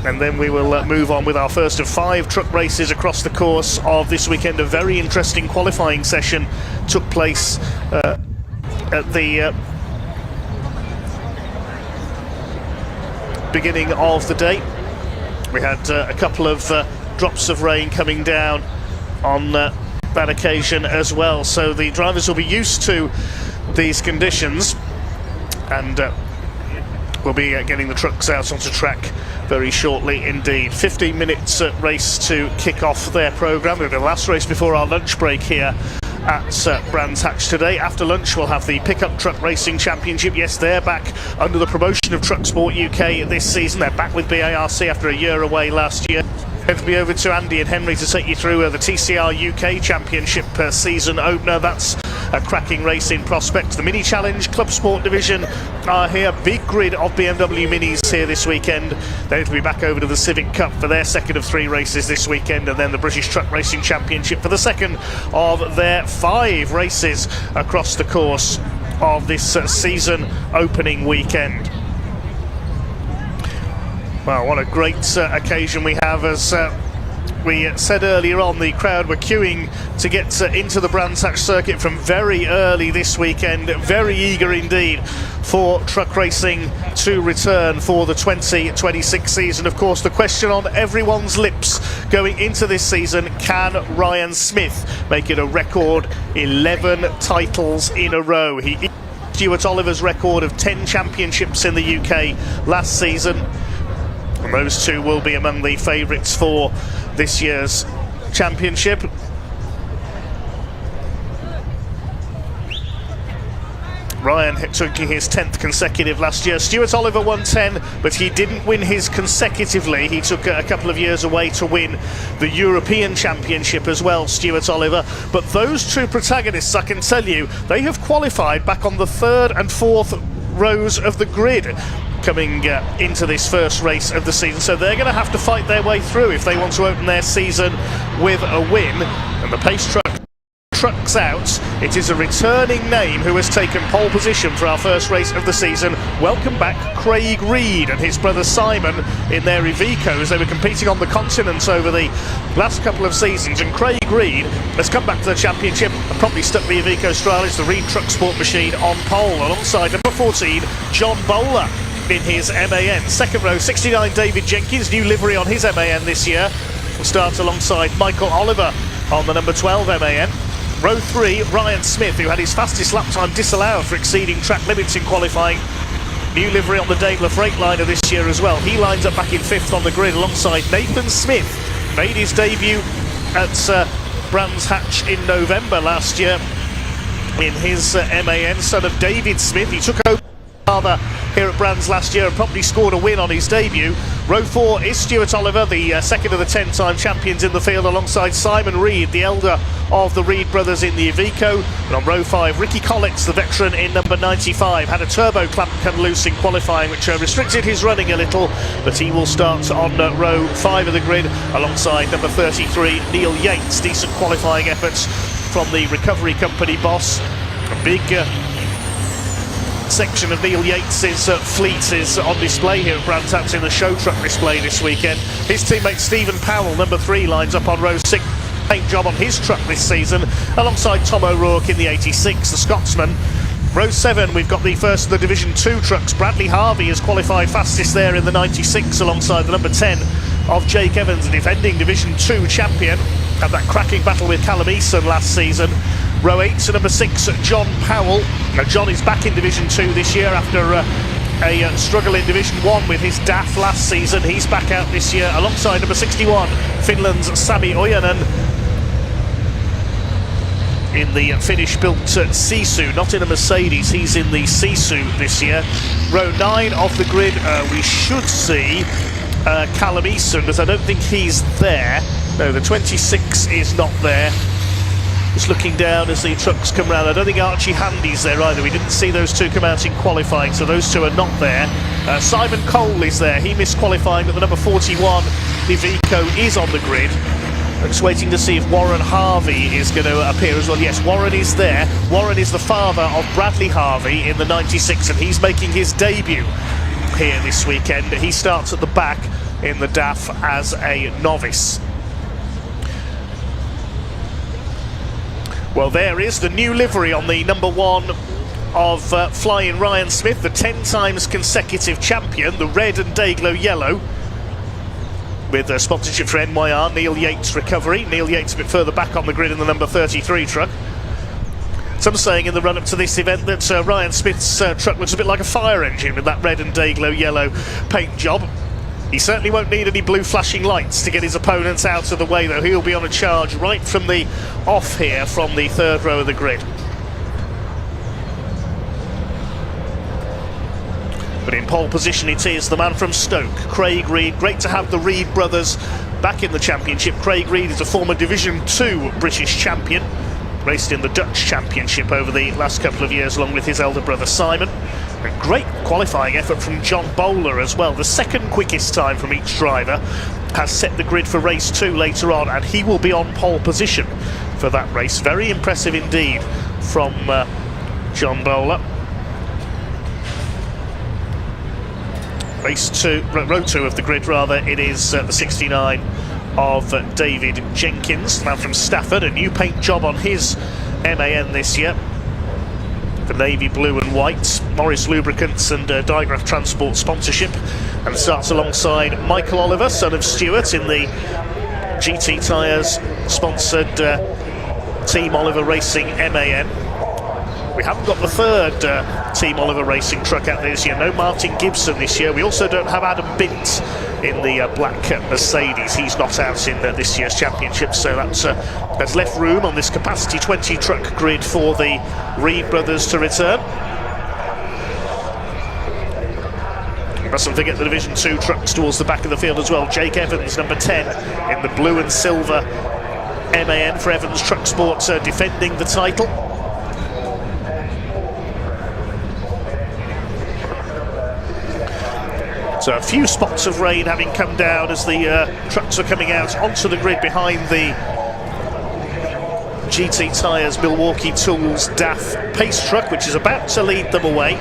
And then we will move on with our first of 5 truck races across the course of this weekend. A very interesting qualifying session took place at the beginning of the day. We had a couple of drops of rain coming down on that occasion as well. So the drivers will be used to these conditions, and we'll be getting the trucks out onto track very shortly indeed. 15 minutes race to kick off their programme. It'll be the last race before our lunch break here at Brands Hatch today. After lunch we'll have the Pickup Truck Racing Championship. Yes, they're back under the promotion of Truck Sport UK this season. They're back with BARC after a year away last year. It'll be over to Andy and Henry to take you through the TCR UK Championship season opener. That's a cracking racing prospect. The Mini Challenge Club Sport division are here. Big grid of BMW Minis here this weekend. They'll be back over to the Civic Cup for their second of 3 races this weekend, and then the British Truck Racing Championship for the second of their 5 races across the course of this season opening weekend. Well, what a great occasion we have. As we said earlier on, the crowd were queuing to get into the Brands Hatch circuit from very early this weekend. Very eager indeed for truck racing to return for the 2026 season. Of course, the question on everyone's lips going into this season: can Ryan Smith make it a record 11 titles in a row? He Stuart Oliver's record of 10 championships in the UK last season. And those two will be among the favourites for this year's championship. Ryan took his 10th consecutive last year. Stuart Oliver won 10, but he didn't win his consecutively. He took a couple of years away to win the European Championship as well, Stuart Oliver. But those two protagonists, I can tell you, they have qualified back on the 3rd and 4th rows of the grid coming into this first race of the season. So they're going to have to fight their way through if they want to open their season with a win. And the pace truck's out. It is a returning name who has taken pole position for our first race of the season. Welcome back Craig Reed and his brother Simon in their Ivicos. They were competing on the continent over the last couple of seasons, and Craig Reed has come back to the championship and probably stuck the Iveco Stralis, the Reed Truck Sport machine, on pole alongside number 14 John Bowler in his MAN. Second row 69 David Jenkins, new livery on his MAN this year, will start alongside Michael Oliver on the number 12 MAN. Row 3, Ryan Smith, who had his fastest lap time disallowed for exceeding track limits in qualifying. New livery on the Daimler Freightliner this year as well. He lines up back in 5th on the grid alongside Nathan Smith. Made his debut at Brands Hatch in November last year in his MAN, son of David Smith. He took over father here at Brands last year and probably scored a win on his debut. Row 4 is Stuart Oliver, the second of the 10-time champions in the field, alongside Simon Reed, the elder of the Reed brothers in the Iveco. And on row 5, Ricky Collins, the veteran in number 95, had a turbo clamp come loose in qualifying, which restricted his running a little, but he will start on row 5 of the grid alongside number 33, Neil Yates. Decent qualifying efforts from the recovery company boss. A big section of Neil Yates's fleet is on display here at Brands Hatch in the show truck display this weekend. His teammate Stephen Powell, number 3, lines up on row 6. Paint job on his truck this season alongside Tom O'Rourke in the 86, the Scotsman. Row 7, we've got the first of the Division 2 trucks. Bradley Harvey has qualified fastest there in the 96 alongside the number 10 of Jake Evans, the defending Division 2 champion. Had that cracking battle with Callum Eason last season. Row 8 to number 6, John Powell. Now John is back in Division 2 this year after a struggle in Division 1 with his DAF last season. He's back out this year alongside number 61, Finland's Sami Ojanen, in the Finnish-built Sisu, not in a Mercedes. He's in the Sisu this year. Row 9 of the grid, we should see Callum Eason, but I don't think he's there. No, the 26 is not there. Just looking down as the trucks come round. I don't think Archie Handy's there either. We didn't see those two come out in qualifying, so those two are not there. Simon Cole is there. He missed qualifying, but the number 41 Iveco is on the grid. I'm just waiting to see if Warren Harvey is going to appear as well. Yes, Warren is there. Warren is the father of Bradley Harvey in the 96, and he's making his debut here this weekend. He starts at the back in the DAF as a novice. Well, there is the new livery on the number 1 of Flying Ryan Smith, the 10 times consecutive champion, the red and Dayglow yellow, with sponsorship for NYR, Neil Yates Recovery. Neil Yates a bit further back on the grid in the number 33 truck. Some saying in the run-up to this event that Ryan Smith's truck looks a bit like a fire engine with that red and Dayglow yellow paint job. He certainly won't need any blue flashing lights to get his opponents out of the way, though. He'll be on a charge right from the off here from the 3rd row of the grid. But in pole position it is the man from Stoke, Craig Reed. Great to have the Reed brothers back in the championship. Craig Reed is a former Division 2 British champion. Raced in the Dutch Championship over the last couple of years along with his elder brother Simon. A great qualifying effort from John Bowler as well. The second quickest time from each driver has set the grid for race 2 later on, and he will be on pole position for that race. Very impressive indeed from John Bowler. Race 2, row 2 of the grid rather, it is the 69 of David Jenkins, man from Stafford. A new paint job on his MAN this year. The navy blue and white, Morris Lubricants and Digraph Transport sponsorship, and starts alongside Michael Oliver, son of Stuart, in the GT Tyres sponsored Team Oliver Racing MAN. We haven't got the 3rd Team Oliver Racing truck out there this year. No Martin Gibson this year. We also don't have Adam Bint in the black Mercedes. He's not out in this year's championship, so that's left room on this capacity 20 truck grid for the Reed brothers to return. Mustn't forget the Division 2 trucks towards the back of the field as well. Jake Evans, number 10, in the blue and silver MAN for Evans Truck Sports, defending the title. So a few spots of rain having come down as the trucks are coming out onto the grid behind the GT Tyres Milwaukee Tools DAF pace truck, which is about to lead them away.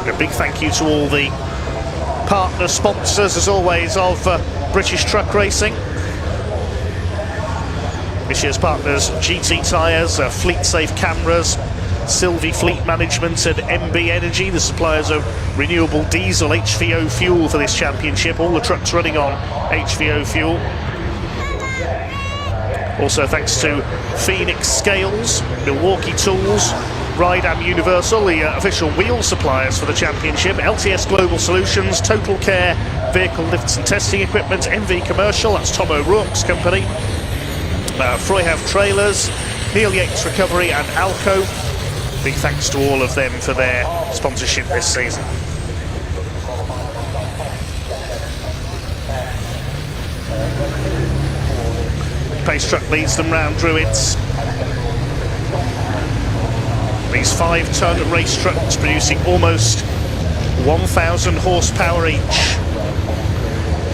A big thank you to all the partner sponsors, as always, of British Truck Racing. This year's partners: GT Tyres, Fleet Safe Cameras, Sylvie Fleet Management and MB Energy, the suppliers of renewable diesel HVO fuel for this championship. All the trucks running on HVO fuel. Also thanks to Phoenix Scales, Milwaukee Tools, Ride-Am Universal, the official wheel suppliers for the championship, LTS Global Solutions, Total Care Vehicle Lifts and Testing Equipment, MV Commercial, that's Tom O'Rourke's company, Freuhav Trailers, Neil Yates Recovery and Alco. Big thanks to all of them for their sponsorship this season. Pace truck leads them round Druids. These 5-ton race trucks producing almost 1,000 horsepower each.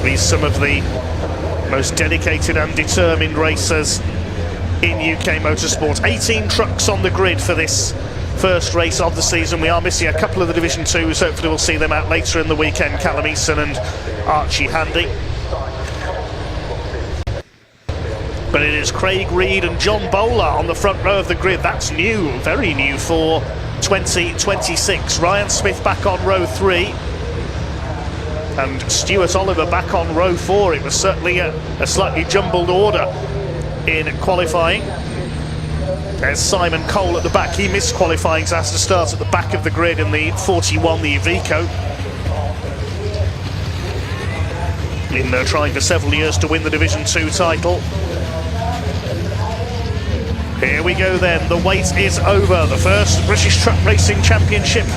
These some of the most dedicated and determined racers in UK motorsport. 18 trucks on the grid for this first race of the season. We are missing a couple of the Division 2s. Hopefully we'll see them out later in the weekend. Callum Eason and Archie Handy. But it is Craig Reed and John Bowler on the front row of the grid. That's new, very new for 2026. Ryan Smith back on row 3. And Stuart Oliver back on row 4. It was certainly a slightly jumbled order in qualifying. There's Simon Cole at the back. He missed qualifying, so has to start at the back of the grid in the 41, the Iveco. Been trying for several years to win the Division 2 title. Here we go then, the wait is over. The first British Truck Racing Championship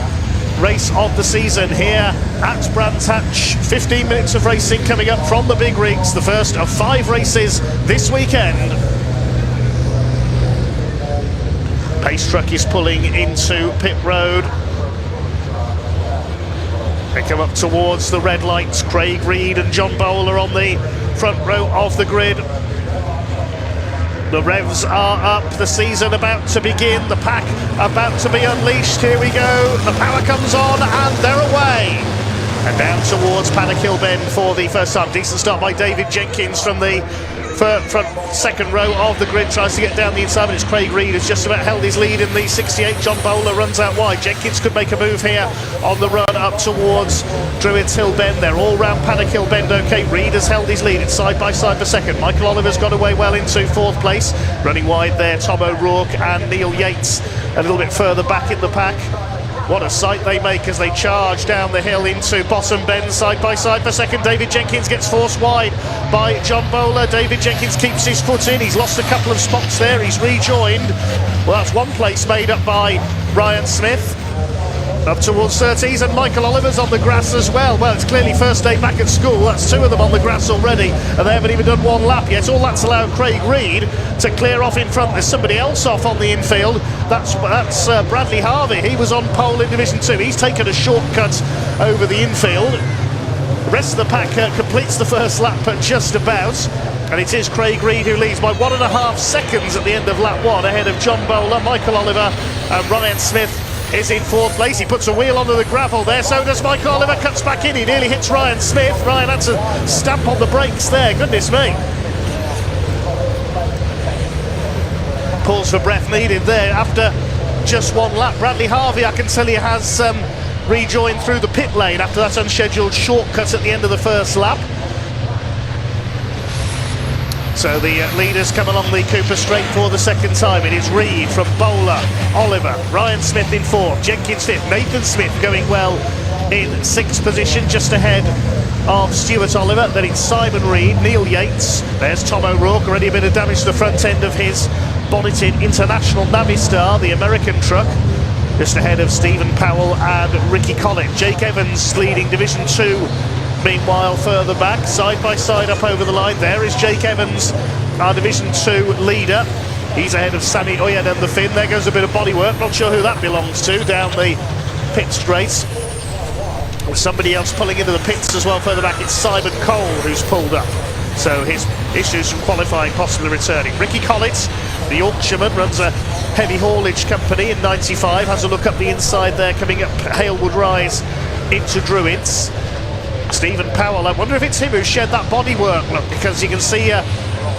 race of the season here at Brands Hatch. 15 minutes of racing coming up from the big rigs. The first of 5 races this weekend. Pace truck is pulling into pit road. They come up towards the red lights. Craig Reed and John Bowler on the front row of the grid. The revs are up, the season about to begin, the pack about to be unleashed. Here we go, the power comes on and they're away. And down towards Paddock Hill Bend for the first time. Decent start by David Jenkins from the front second row of the grid, tries to get down the inside, but it's Craig Reed who's just about held his lead in the 68. John Bowler runs out wide. Jenkins could make a move here on the run up towards Druids Hill Bend. They're all round Paddock Hill Bend okay. Reed has held his lead. It's side by side for second. Michael Oliver's got away well into 4th place. Running wide there, Tom O'Rourke and Neil Yates a little bit further back in the pack. What a sight they make as they charge down the hill into Bottom Bend, side by side for second. David Jenkins gets forced wide by John Bowler. David Jenkins keeps his foot in. He's lost a couple of spots there. He's rejoined. Well, that's one place made up by Ryan Smith. Up towards 30s, and Michael Oliver's on the grass as well. Well, it's clearly first day back at school. That's 2 of them on the grass already, and they haven't even done 1 lap yet. All that's allowed Craig Reed to clear off in front. There's somebody else off on the infield. That's Bradley Harvey. He was on pole in Division 2. He's taken a shortcut over the infield. The rest of the pack completes the first lap just about. And it is Craig Reed who leads by 1.5 seconds at the end of lap 1, ahead of John Bowler, Michael Oliver and Ryan Smith is in 4th place. He puts a wheel onto the gravel there, so does Michael Oliver, cuts back in. He nearly hits Ryan Smith. Ryan had to stamp on the brakes there, goodness me. Pause for breath needed there after just 1 lap. Bradley Harvey, I can tell you, has rejoined through the pit lane after that unscheduled shortcut at the end of the first lap. So the leaders come along the Cooper Straight for the second time. It is Reed from Bowler, Oliver, Ryan Smith in 4th, Jenkins 5th, Nathan Smith going well in 6th position, just ahead of Stuart Oliver. Then it's Simon Reed, Neil Yates. There's Tom O'Rourke, already a bit of damage to the front end of his bonneted International Navistar, the American truck, just ahead of Stephen Powell and Ricky Collett. Jake Evans leading Division 2, meanwhile further back, side by side up over the line. There is Jake Evans, our Division 2 leader. He's ahead of Sammy Oyen and the Finn. There goes a bit of bodywork, not sure who that belongs to, down the pit straight. Somebody else pulling into the pits as well further back. It's Simon Cole who's pulled up, so his issues from qualifying possibly returning. Ricky Collett, the Yorkshireman, runs a heavy haulage company in 95, has a look up the inside there, coming up Halewood Rise into Druids. Stephen Powell, I wonder if it's him who shed that bodywork look, because you can see a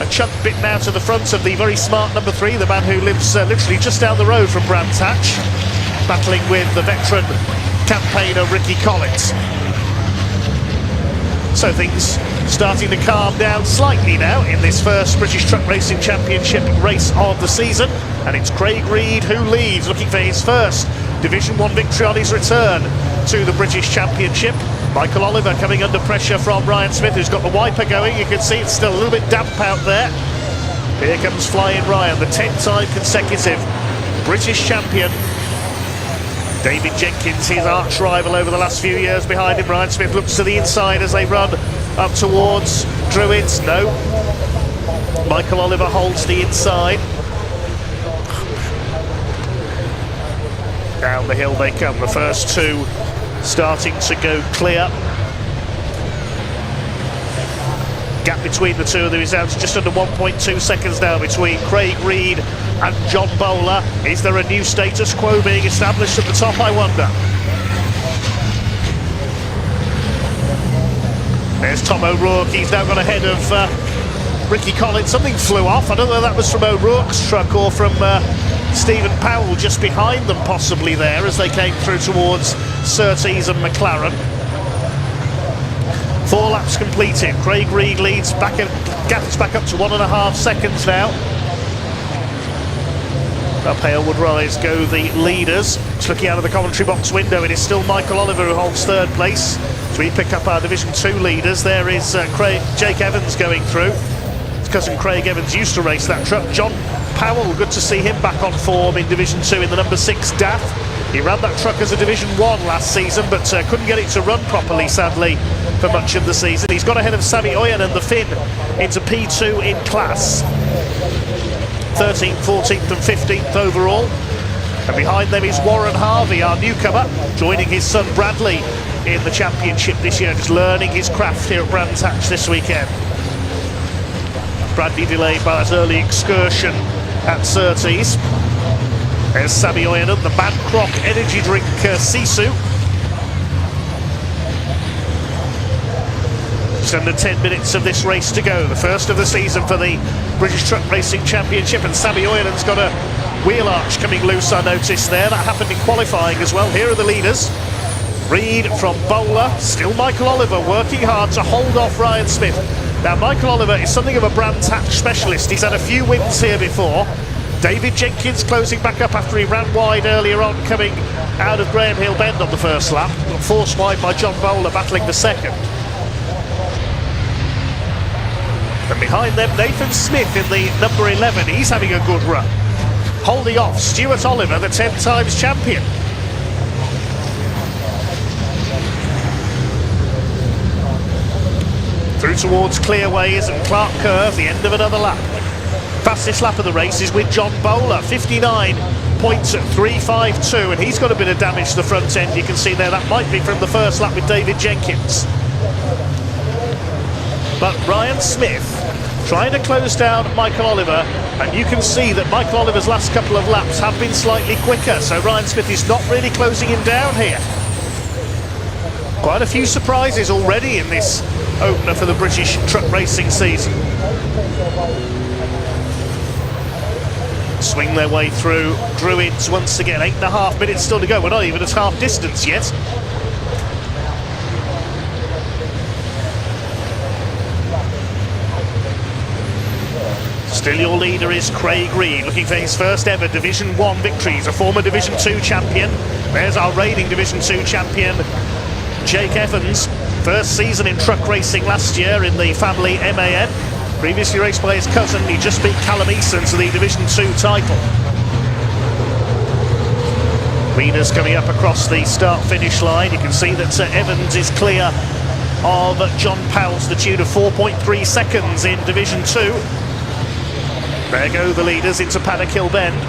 chunk bitten out of the front of the very smart number 3, the man who lives literally just down the road from Brands Hatch, battling with the veteran campaigner Ricky Collett. So things starting to calm down slightly now in this first British Truck Racing Championship race of the season, and it's Craig Reed who leads, looking for his first Division 1 victory on his return to the British Championship. Michael Oliver coming under pressure from Ryan Smith, who's got the wiper going. You can see it's still a little bit damp out there. Here comes Flying Ryan, the 10-time consecutive British champion. David Jenkins, his arch rival over the last few years, behind him. Ryan Smith looks to the inside as they run up towards Druids. No. Michael Oliver holds the inside. Down the hill they come, the first two starting to go clear. Gap between the two of them is down to just under 1.2 seconds now between Craig Reed and John Bowler. Is there a new status quo being established at the top, I wonder? There's Tom O'Rourke, he's now got ahead of Ricky Collett. Something flew off, I don't know if that was from O'Rourke's truck or from Stephen Powell just behind them possibly there as they came through towards Surtees and McLaren. 4 laps completed. Craig Reed leads back, gaps back up to 1.5 seconds now. Up Halewood Rise go the leaders. Just looking out of the commentary box window, it is still Michael Oliver who holds 3rd place. So we pick up our Division 2 leaders. There is Jake Evans going through. His cousin Craig Evans used to race that truck. John Powell, good to see him back on form in Division 2 in the number 6 DAF. He ran that truck as a Division 1 last season, but couldn't get it to run properly, sadly, for much of the season. He's got ahead of Sammy Oyen and the Finn into P2 in class. 13th, 14th and 15th overall. And behind them is Warren Harvey, our newcomer, joining his son Bradley in the championship this year, just learning his craft here at Brands Hatch this weekend. Bradley delayed by that early excursion at Surtees. There's Sammy Oyen and the Man Croc energy drink Sisu. Just under 10 minutes of this race to go, the first of the season for the British Truck Racing Championship, and Sammy Oyen's got a wheel arch coming loose, I noticed there. That happened in qualifying as well. Here are the leaders. Reed from Bowler, still Michael Oliver working hard to hold off Ryan Smith. Now Michael Oliver is something of a Brands Hatch specialist. He's had a few wins here before. David Jenkins closing back up after he ran wide earlier on, coming out of Graham Hill Bend on the first lap. Forced wide by John Bowler, battling the second. And behind them, Nathan Smith in the number 11. He's having a good run. Holding off Stuart Oliver, the 10 times champion. Through towards Clearways and Clark Curve, the end of another lap. Fastest lap of the race is with John Bowler, 59.352, and he's got a bit of damage to the front end. You can see there, that might be from the first lap with David Jenkins. But Ryan Smith trying to close down Michael Oliver, and you can see that Michael Oliver's last couple of laps have been slightly quicker, so Ryan Smith is not really closing him down here. Quite a few surprises already in this opener for the British truck racing season. Swing their way through Druids once again. 8.5 minutes still to go. We're not even at half distance yet. Still your leader is Craig Reed, looking for his first ever Division 1 victory. He's a former Division 2 champion. There's our reigning Division 2 champion, Jake Evans. First season in truck racing last year in the family MAN. Previously raced by his cousin, he just beat Callum Eason to the Division 2 title. Leaders coming up across the start-finish line. You can see that Evans is clear of John Powell's the tune of 4.3 seconds in Division 2. There go the leaders into Paddock Hill Bend.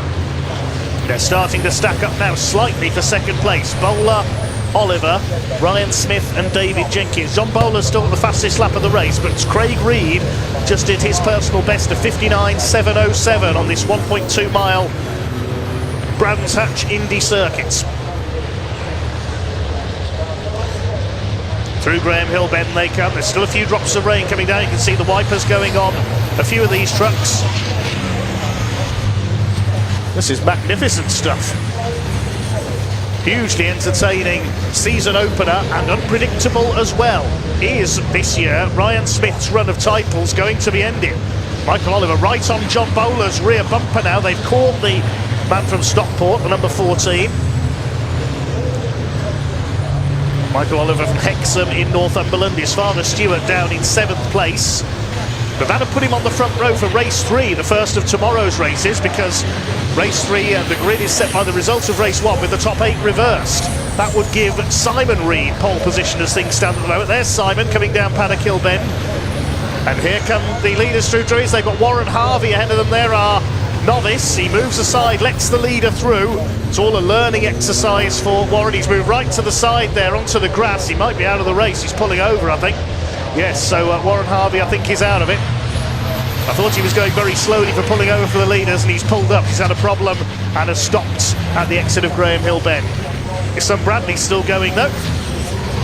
They're starting to stack up now slightly for second place. Bowler, Oliver, Ryan Smith and David Jenkins. John Bowler's still the fastest lap of the race, but Craig Reed just did his personal best of 59.707 on this 1.2 mile Brands Hatch Indy circuits. Through Graham Hill Bend they come. There's still a few drops of rain coming down. You can see the wipers going on a few of these trucks. This is magnificent stuff. Hugely entertaining season opener and unpredictable as well. Is this year Ryan Smith's run of titles going to be ending? Michael Oliver right on John Bowler's rear bumper now. They've caught the man from Stockport, the number 14. Michael Oliver from Hexham in Northumberland. His father Stuart down in 7th place. But that'll put him on the front row for race 3, the first of tomorrow's races, because race 3 and the grid is set by the results of race 1 with the top 8 reversed. That would give Simon Reed pole position as things stand at the moment. There's Simon coming down Paddock Hill Bend. And here come the leaders through trees. They've got Warren Harvey ahead of them. There are Novice. He moves aside, lets the leader through. It's all a learning exercise for Warren. He's moved right to the side there onto the grass. He might be out of the race. He's pulling over, I think. Yes, so Warren Harvey, I think, is out of it. I thought he was going very slowly for pulling over for the leaders, and he's pulled up. He's had a problem and has stopped at the exit of Graham Hill Bend. His son Bradley's still going, though.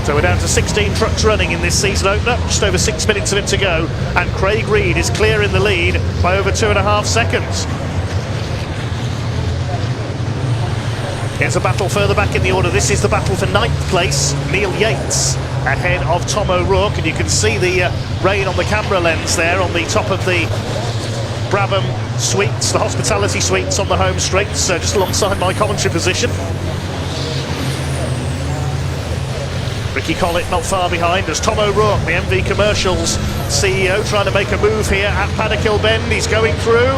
So we're down to 16 trucks running in this season opener, just over 6 minutes of it to go, and Craig Reed is clear in the lead by over 2.5 seconds. Here's a battle further back in the order. This is the battle for 9th place. Neil Yates ahead of Tom O'Rourke, and you can see the rain on the camera lens there on the top of the Brabham Suites, the hospitality suites on the home straights, just alongside my commentary position. Ricky Collett not far behind as Tom O'Rourke, the MV Commercials CEO, trying to make a move here at Paddock Hill Bend. He's going through,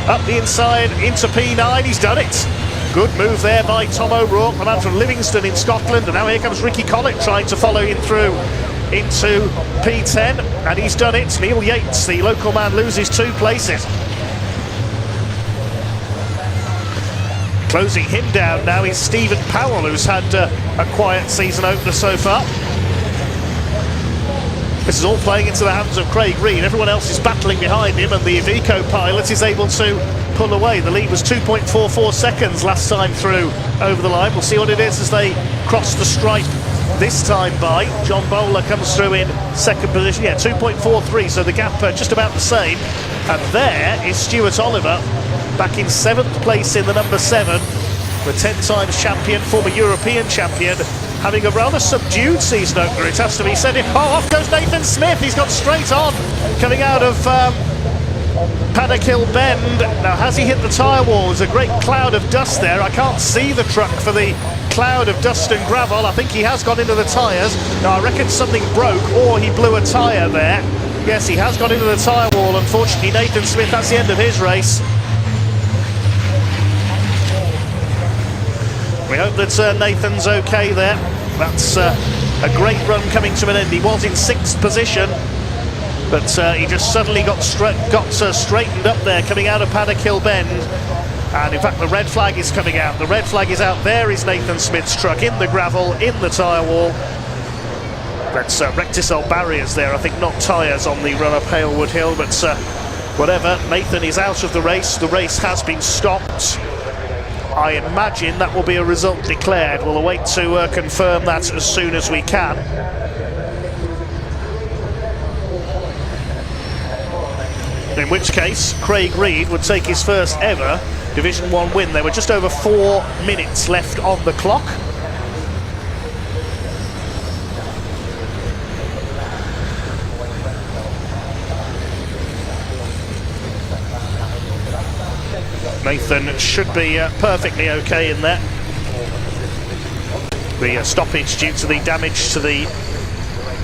up the inside into P9, he's done it. Good move there by Tom O'Rourke, the man from Livingston in Scotland, and now here comes Ricky Collett trying to follow him through into P10, and he's done it. Neil Yates, the local man, loses 2 places. Closing him down now is Stephen Powell, who's had a quiet season opener so far. This is all playing into the hands of Craig Reed. Everyone else is battling behind him, and the Iveco pilot is able to pull away. The lead was 2.44 seconds last time through over the line. We'll see what it is as they cross the stripe this time by. John Bowler comes through in 2nd position. Yeah, 2.43, so the gap just about the same. And there is Stuart Oliver, back in 7th place in the number 7. The 10 times champion, former European champion, having a rather subdued season opener, it has to be said. Oh, off goes Nathan Smith. He's got straight on, coming out of Paddock Hill Bend. Now, has he hit the tyre wall? There's a great cloud of dust there. I can't see the truck for the cloud of dust and gravel. I think he has gone into the tyres. Now, I reckon something broke, or he blew a tyre there. Yes, he has gone into the tyre wall. Unfortunately, Nathan Smith, that's the end of his race. We hope that Nathan's okay there. That's a great run coming to an end. He was in 6th position, but he just suddenly got straightened up there coming out of Paddock Hill Bend. And in fact, the red flag is coming out. The red flag is out. There is Nathan Smith's truck in the gravel, in the tyre wall. That's Rectisol barriers there, I think, not tyres on the run up Halewood Hill, but whatever. Nathan is out of the race. The race has been stopped. I imagine that will be a result declared. We'll await to confirm that as soon as we can. In which case, Craig Reed would take his first ever Division 1 win. There were just over 4 minutes left on the clock. Nathan should be perfectly okay in there. The stoppage due to the damage to the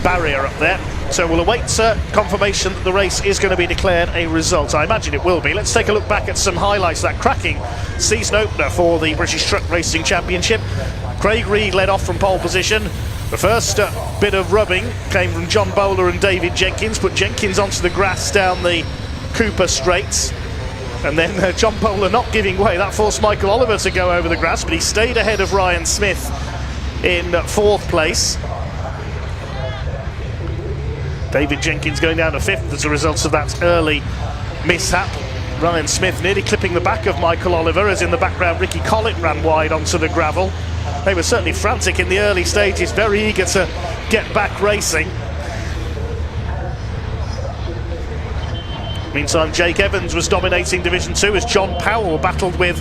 barrier up there. So we'll await confirmation that the race is going to be declared a result. I imagine it will be. Let's take a look back at some highlights of that cracking season opener for the British Truck Racing Championship. Craig Reed led off from pole position. The first bit of rubbing came from John Bowler and David Jenkins, put Jenkins onto the grass down the Cooper straights. And then John Bowler not giving way. That forced Michael Oliver to go over the grass, but he stayed ahead of Ryan Smith in fourth place. David Jenkins going down to fifth as a result of that early mishap. Ryan Smith nearly clipping the back of Michael Oliver, as in the background Ricky Collett ran wide onto the gravel. They were certainly frantic in the early stages, very eager to get back racing. Meantime, Jake Evans was dominating Division 2 as John Powell battled with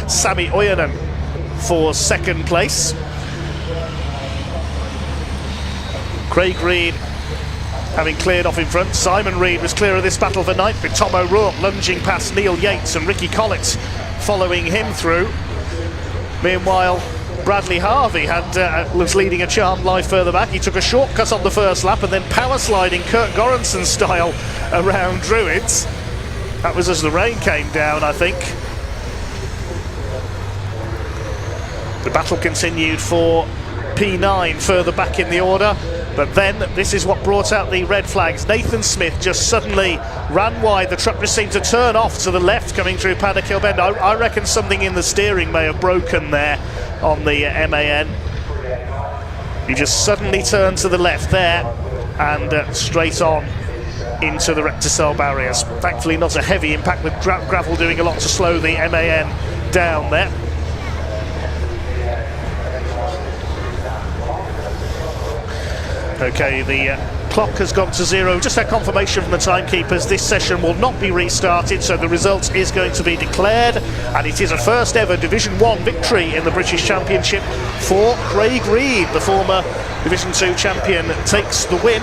Sami Ojanen for second place. Craig Reed having cleared off in front. Simon Reed was clear of this battle for ninth, with Tom O'Rourke lunging past Neil Yates and Ricky Collett following him through. Meanwhile, Bradley Harvey was leading a charmed life further back. He took a shortcut on the first lap and then power sliding Kurt Goranson style around Druids. That was as the rain came down, I think. The battle continued for P9 further back in the order, but then this is what brought out the red flags. Nathan Smith just suddenly ran wide. The truck just seemed to turn off to the left coming through Paddock Hill Bend. I reckon something in the steering may have broken there on the MAN. He just suddenly turned to the left there and straight on into the recticel barriers. Thankfully not a heavy impact, with gravel doing a lot to slow the MAN down there. Okay, the clock has gone to zero. Just had confirmation from the timekeepers this session will not be restarted, so the result is going to be declared, and it is a first ever Division 1 victory in the British Championship for Craig Reed. The former Division 2 champion takes the win.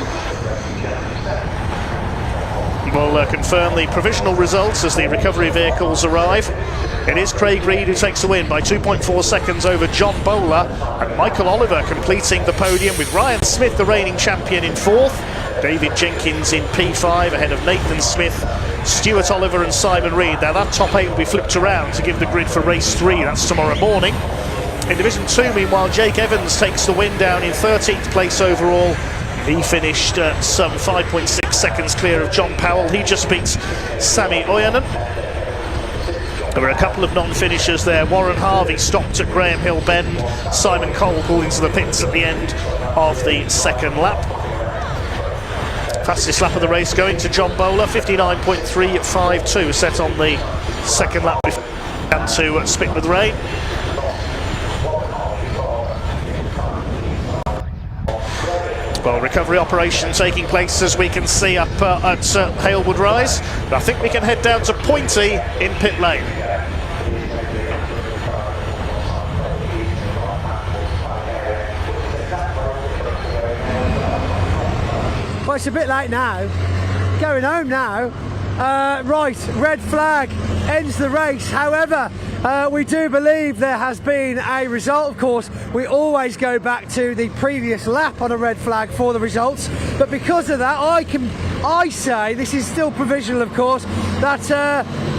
We'll confirm the provisional results as the recovery vehicles arrive. It is Craig Reed who takes the win by 2.4 seconds over John Bowler, and Michael Oliver completing the podium, with Ryan Smith, the reigning champion, in fourth. David Jenkins in P5 ahead of Nathan Smith, Stuart Oliver and Simon Reed. Now that top 8 will be flipped around to give the grid for race 3. That's tomorrow morning. In Division 2, meanwhile, Jake Evans takes the win down in 13th place overall. He finished some 5.6 seconds clear of John Powell. He just beats Sami Ojanen. There were a couple of non-finishers there. Warren Harvey stopped at Graham Hill Bend. Simon Cole pulled into the pits at the end of the second lap. Fastest lap of the race going to John Bowler, 59.352, set on the second lap before and to spit with rain. Well, recovery operation taking place, as we can see, up at Halewood Rise. But I think we can head down to Pointy in pit lane. Well, it's a bit late now. Going home now. Right, red flag ends the race. However, we do believe there has been a result. Of course, we always go back to the previous lap on a red flag for the results, but because of that, I say, this is still provisional of course, that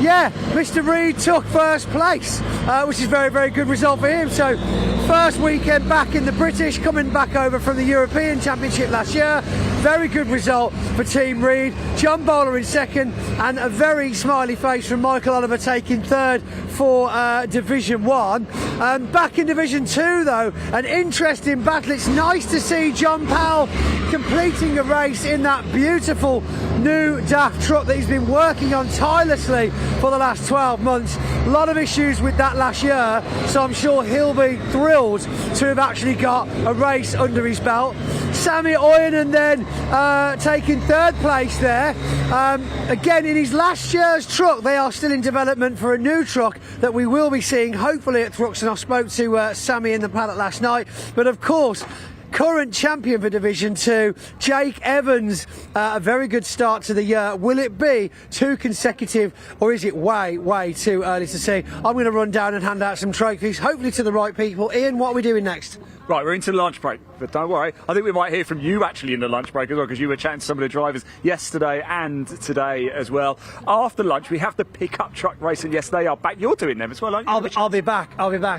yeah, Mr. Reed took first place, which is very, very good result for him. So first weekend back in the British, coming back over from the European Championship last year. Very good result for Team Reed. John Bowler in second, and a very smiley face from Michael Oliver taking third for Division 1. Back in Division 2 though, an interesting battle. It's nice to see John Powell completing a race in that beautiful new DAF truck that he's been working on tirelessly for the last 12 months. A lot of issues with that last year, so I'm sure he'll be thrilled to have actually got a race under his belt. Sami Ojanen then taking third place there. Again, in his last year's truck, they are still in development for a new truck that we will be seeing hopefully at Thruxton. I spoke to Sammy in the paddock last night, but of course, current champion for Division 2, Jake Evans, a very good start to the year. Will it be 2 consecutive, or is it way too early to say? I'm going to run down and hand out some trophies, hopefully to the right people. Ian, what are we doing next? Right, we're into the lunch break, but don't worry. I think we might hear from you actually in the lunch break as well, because you were chatting to some of the drivers yesterday and today as well. After lunch, we have the pickup truck race, and yes, they are back. You're doing them as well, aren't you? I'll be back.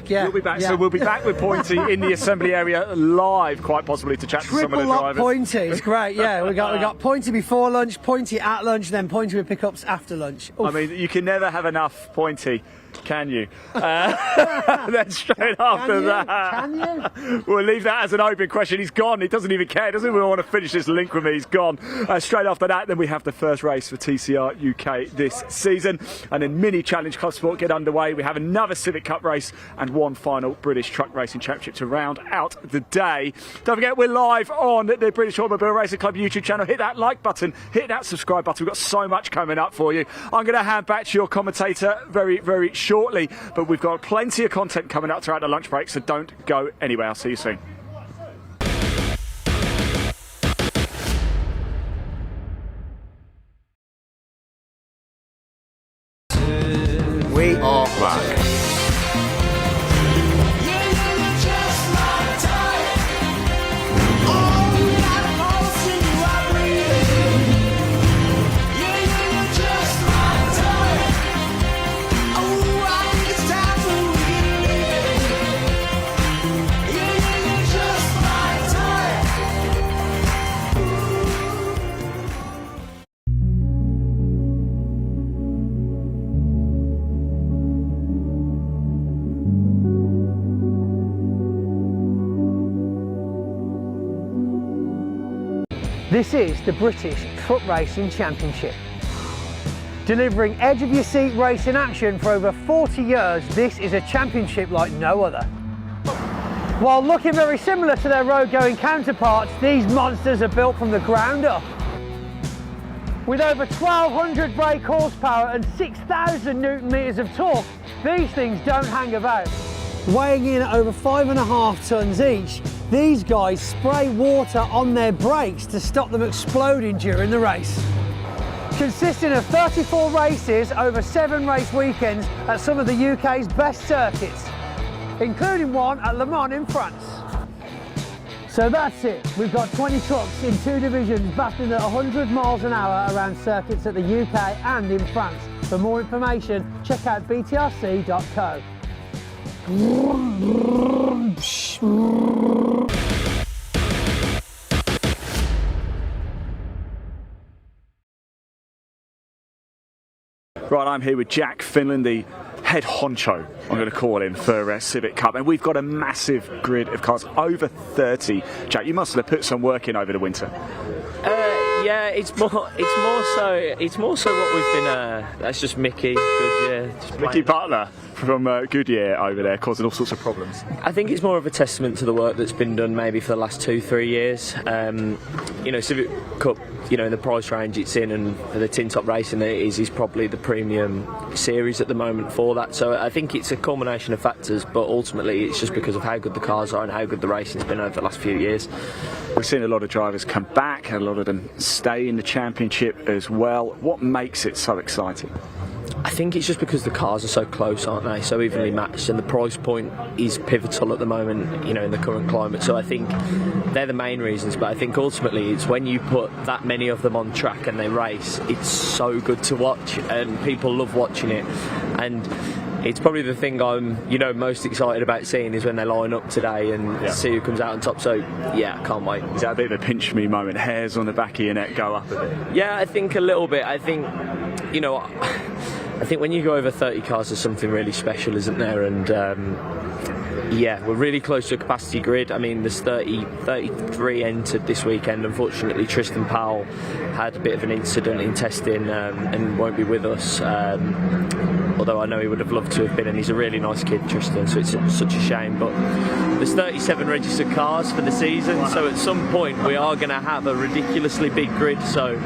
Yeah. You'll be back. Yeah. So we'll be back with Pointy in the assembly area live, quite possibly, to chat to some of the Triple lock drivers. Pointy, it's great. Yeah, we got Pointy before lunch, Pointy at lunch, then Pointy with pickups after lunch. Oof. I mean, you can never have enough Pointy, can you? Then straight after that, Can you? we'll leave that as an open question. He's gone. He doesn't even care. He doesn't even want to finish this link with me. He's gone. Straight after that, then we have the first race for TCR UK this season, and then Mini Challenge Club Sport get underway. We have another Civic Cup race and one final British Truck Racing Championship to round out the day. Don't forget, we're live on the British Automobile Racing Club YouTube channel. Hit that like button, hit that subscribe button. We've got so much coming up for you. I'm going to hand back to your commentator very, very shortly, but we've got plenty of content coming up throughout the lunch break, so don't go anywhere. I'll see you soon. We are back. This is the British Truck Racing Championship. Delivering edge-of-your-seat racing action for over 40 years, this is a championship like no other. While looking very similar to their road-going counterparts, these monsters are built from the ground up. With over 1,200 brake horsepower and 6,000 Newton meters of torque, these things don't hang about. Weighing in at over 5.5 tons each, these guys spray water on their brakes to stop them exploding during the race. Consisting of 34 races over 7 race weekends at some of the UK's best circuits, including one at Le Mans in France. So that's it, we've got 20 trucks in 2 divisions battling at 100 miles an hour around circuits at the UK and in France. For more information, check out BTRC.co. Right, I'm here with Jack Finland, the head honcho, I'm going to call him, for Civic Cup, and we've got a massive grid of cars, over 30. Jack, you must have put some work in over the winter. Yeah, it's more so what we've been. That's just Mickey Goodyear. Mickey Butler from Goodyear over there, causing all sorts of problems. I think it's more of a testament to the work that's been done maybe for the last 2-3 years. You know, Civic Cup, you know, in the price range it's in, and for the tin top racing that it is probably the premium series at the moment for that. So I think it's a culmination of factors, but ultimately it's just because of how good the cars are and how good the racing's been over the last few years. We've seen a lot of drivers come back, a lot of them stay in the championship as well. What makes it so exciting? I think it's just because the cars are so close, aren't they? So evenly matched, and the price point is pivotal at the moment, you know, in the current climate. So I think they're the main reasons, but I think ultimately it's when you put that many of them on track and they race, it's so good to watch, and people love watching it. And it's probably the thing I'm, you know, most excited about seeing is when they line up today and see who comes out on top. So yeah, I can't wait. Is that a bit of a pinch me moment? Hairs on the back of your neck go up a bit? Yeah, I think a little bit. I think, you know, I think when you go over 30 cars, there's something really special, isn't there? And yeah, we're really close to a capacity grid. I mean, there's 33 entered this weekend. Unfortunately, Tristan Powell had a bit of an incident in testing and won't be with us. Although I know he would have loved to have been, and he's a really nice kid, Tristan, so it's such a shame. But there's 37 registered cars for the season, so at some point we are going to have a ridiculously big grid. So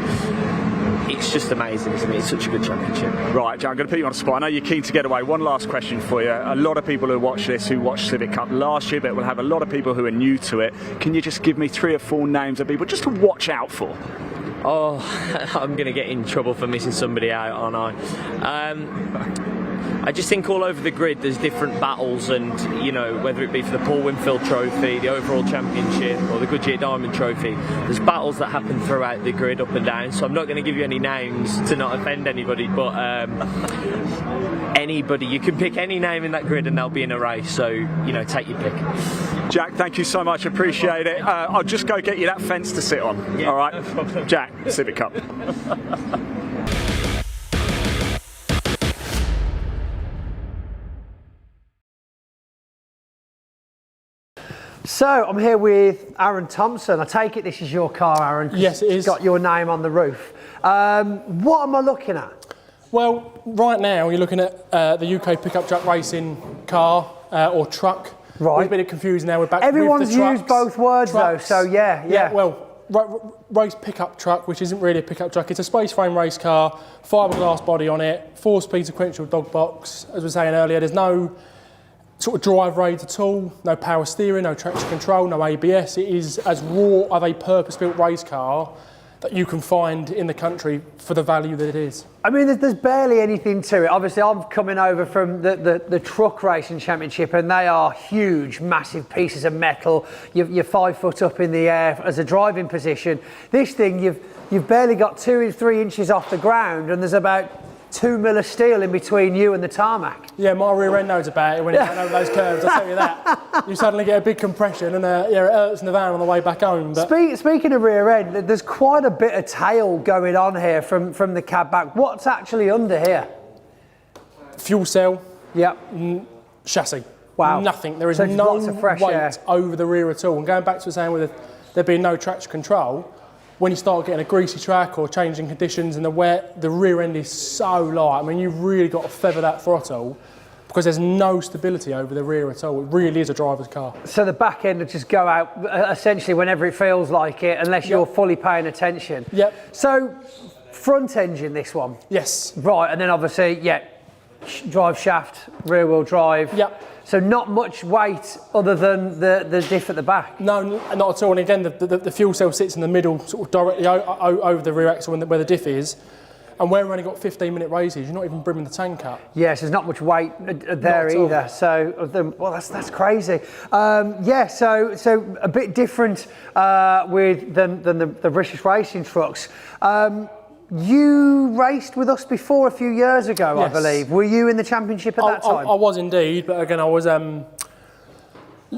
it's just amazing, isn't it? It's such a good championship. Right, Jack, I'm going to put you on a spot. I know you're keen to get away. One last question for you. A lot of people who watch this, who watched Civic Cup last year, but we'll have a lot of people who are new to it. Can you just give me 3 or 4 names of people just to watch out for? Oh, I'm going to get in trouble for missing somebody out, aren't I? I just think all over the grid there's different battles, and you know, whether it be for the Paul Winfield Trophy, the overall championship, or the Goodyear Diamond Trophy, there's battles that happen throughout the grid up and down. So I'm not going to give you any names to not offend anybody, but anybody, you can pick any name in that grid and they'll be in a race. So you know, take your pick. Jack, thank you so much. Appreciate it. I'll just go get you that fence to sit on. Yeah, all right, no problem. Jack, Civic Cup. So I'm here with Aaron Thompson. I take it this is your car, Aaron? Yes, it is. It's got your name on the roof. What am I looking at? Well, right now you're looking at the UK pickup truck racing car or truck. Right. It's a bit confusing now. We're back Everyone's with the trucks, used both words trucks. though, so yeah. Well, race pickup truck, which isn't really a pickup truck. It's a space frame race car, fiberglass body on it, 4-speed sequential dog box. As we were saying earlier, there's no sort of drive rails at all, no power steering, no traction control, no ABS. It is as raw of a purpose-built race car that you can find in the country for the value that it is. I mean, there's barely anything to it. Obviously, I'm coming over from the truck racing championship, and they are huge, massive pieces of metal. You're 5 foot up in the air as a driving position. This thing, you've barely got 2 or 3 inches off the ground, and there's about 2 mil of steel in between you and the tarmac. Yeah, my rear end knows about it when it's over those curves, I'll tell you that. You suddenly get a big compression and it hurts in the van on the way back home. But Speaking of rear end, there's quite a bit of tail going on here from the cab back. What's actually under here? Fuel cell. Yep. Chassis. Wow. Nothing. There is So no lots of fresh weight air. over the rear at all. And going back to saying with there being no traction control, when you start getting a greasy track or changing conditions in the wet, the rear end is so light. I mean, you've really got to feather that throttle because there's no stability over the rear at all. It really is a driver's car. So the back end will just go out essentially whenever it feels like it, unless you're fully paying attention. Yep. So front engine, this one? Yes. Right, and then obviously, drive shaft, rear wheel drive. Yep. So not much weight other than the diff at the back? No, not at all. And again, the fuel cell sits in the middle, sort of directly over the rear axle where the diff is. And where we've only got 15-minute races, you're not even brimming the tank up. Yes, there's not much weight there either. So, well, that's crazy. So a bit different than the British racing trucks. You raced with us before a few years ago, yes. I believe. Were you in the championship at that time? I was indeed, but again, I was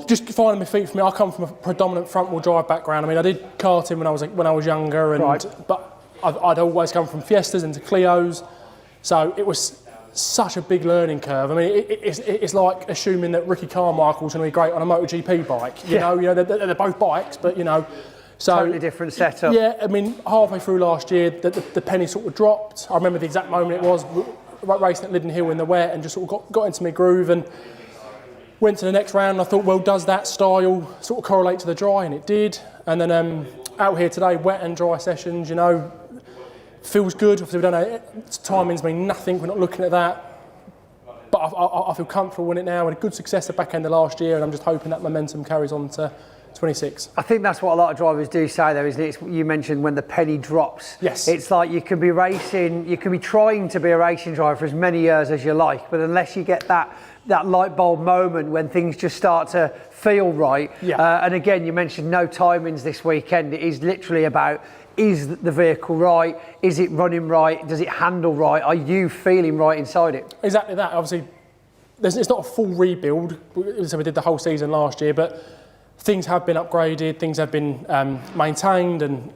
just finding my feet for me. I come from a predominant front-wheel drive background. I mean, I did karting when I was younger, but I'd always come from Fiestas into Clios, so it was such a big learning curve. I mean, it's like assuming that Ricky Carmichael's going to be great on a MotoGP bike. You know, they're both bikes, but you know. So, totally different setup. Yeah, I mean, halfway through last year, the penny sort of dropped. I remember the exact moment it was, racing at Lyddon Hill in the wet, and just sort of got into my groove and went to the next round. And I thought, well, does that style sort of correlate to the dry? And it did. And then out here today, wet and dry sessions, you know, feels good. Obviously, we don't know, timings mean nothing. We're not looking at that. But I feel comfortable in it now. We had a good success at the back end of last year, and I'm just hoping that momentum carries on to 26. I think that's what a lot of drivers do say though, isn't it? You mentioned when the penny drops. Yes. It's like you can be racing, you can be trying to be a racing driver for as many years as you like, but unless you get that light bulb moment when things just start to feel right. Yeah. And again, you mentioned no timings this weekend. It is literally about, is the vehicle right? Is it running right? Does it handle right? Are you feeling right inside it? Exactly that. Obviously, it's not a full rebuild. So we did the whole season last year, but things have been upgraded, things have been maintained, and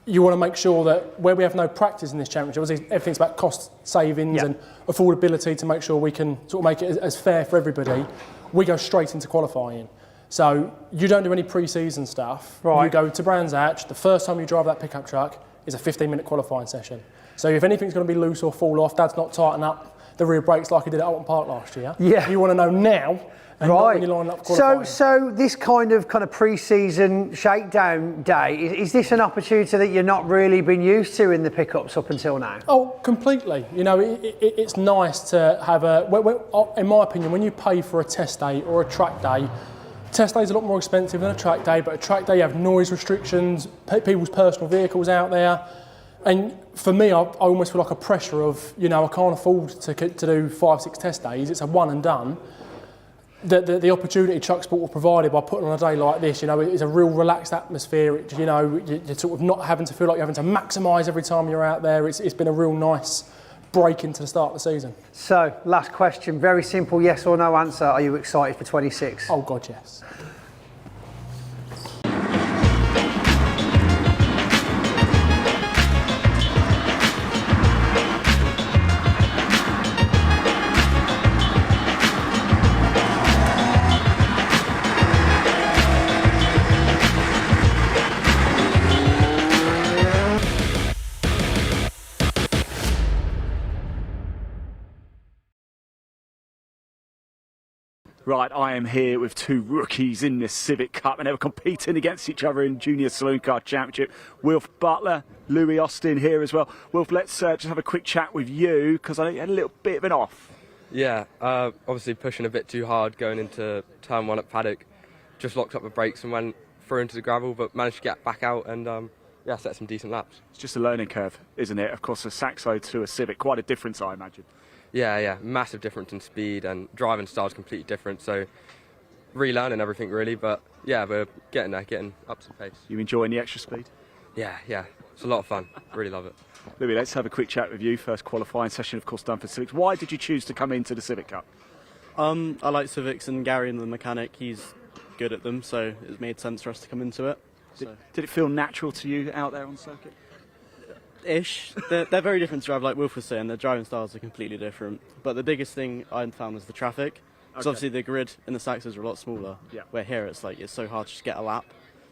you want to make sure that where we have no practice in this championship, obviously everything's about cost savings and affordability to make sure we can sort of make it as fair for everybody. We go straight into qualifying. So you don't do any pre-season stuff. Right. You go to Brands Hatch, the first time you drive that pickup truck is a 15-minute qualifying session. So if anything's going to be loose or fall off, Dad's not tighten up the rear brakes like he did at Alton Park last year. Yeah. You want to know now. And not when you line up qualifying. So this kind of pre-season shakedown day, is this an opportunity that you're not really been used to in the pickups up until now? Oh, completely. You know, it's nice to have in my opinion, when you pay for a test day or a track day, test day is a lot more expensive than a track day, but a track day you have noise restrictions, people's personal vehicles out there, and for me, I almost feel like a pressure of, you know, I can't afford to do 5-6 test days. It's a one and done. The opportunity Truck Sport will provide by putting on a day like this, you know, it's a real relaxed atmosphere. You know, you're sort of not having to feel like you're having to maximise every time you're out there. It's been a real nice break into the start of the season. So, last question, very simple, yes or no answer. Are you excited for 26? Oh God, yes. Right, I am here with two rookies in this Civic Cup, and they were competing against each other in Junior Saloon Car Championship. Wilf Butler, Louis Austin here as well. Wilf, let's just have a quick chat with you, because I know you had a little bit of an off. Yeah, obviously pushing a bit too hard going into turn 1 at Paddock. Just locked up the brakes and went through into the gravel, but managed to get back out and yeah, set some decent laps. It's just a learning curve, isn't it? Of course, a Saxo to a Civic, quite a difference, I imagine. Yeah, massive difference in speed and driving style is completely different. So relearning everything really, but yeah, we're getting there, getting up to the pace. You enjoying the extra speed? Yeah, it's a lot of fun. Really love it. Louis, let's have a quick chat with you. First qualifying session, of course, done for Civics. Why did you choose to come into the Civic Cup? I like Civics, and Gary, the mechanic, he's good at them, so it made sense for us to come into it. Did it feel natural to you out there on circuit? Ish. They're very different to drive, like Wilf was saying. Their driving styles are completely different. But the biggest thing I found was the traffic. Because obviously the grid in the Saxos are a lot smaller. Yeah. Where here it's so hard to just get a lap.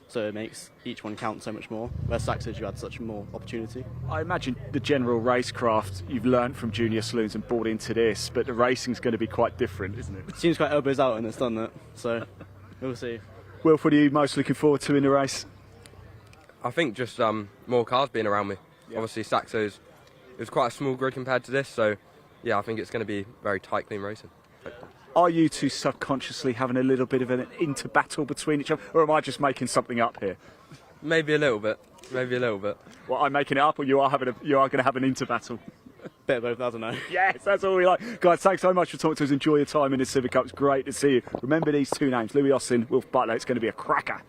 So it makes each one count so much more. Where Saxos you had such more opportunity. I imagine the general racecraft you've learnt from junior saloons and brought into this, but the racing's going to be quite different, isn't it? It seems quite elbows out and it's done that. So we'll see. Wilf, what are you most looking forward to in the race? I think just more cars being around me. Yeah. Obviously Saxos, it was quite a small grid compared to this, so yeah, I think it's going to be very tight, clean racing. Are you two subconsciously having a little bit of an inter-battle between each other, or am I just making something up here? Maybe a little bit. Well, I'm making it up, or you are going to have an inter-battle? Bit of both, I don't know. Yes, that's all we like. Guys, thanks so much for talking to us. Enjoy your time in the Civic Cup. It's great to see you. Remember these two names, Louis Austin, Wilf Butler. It's going to be a cracker.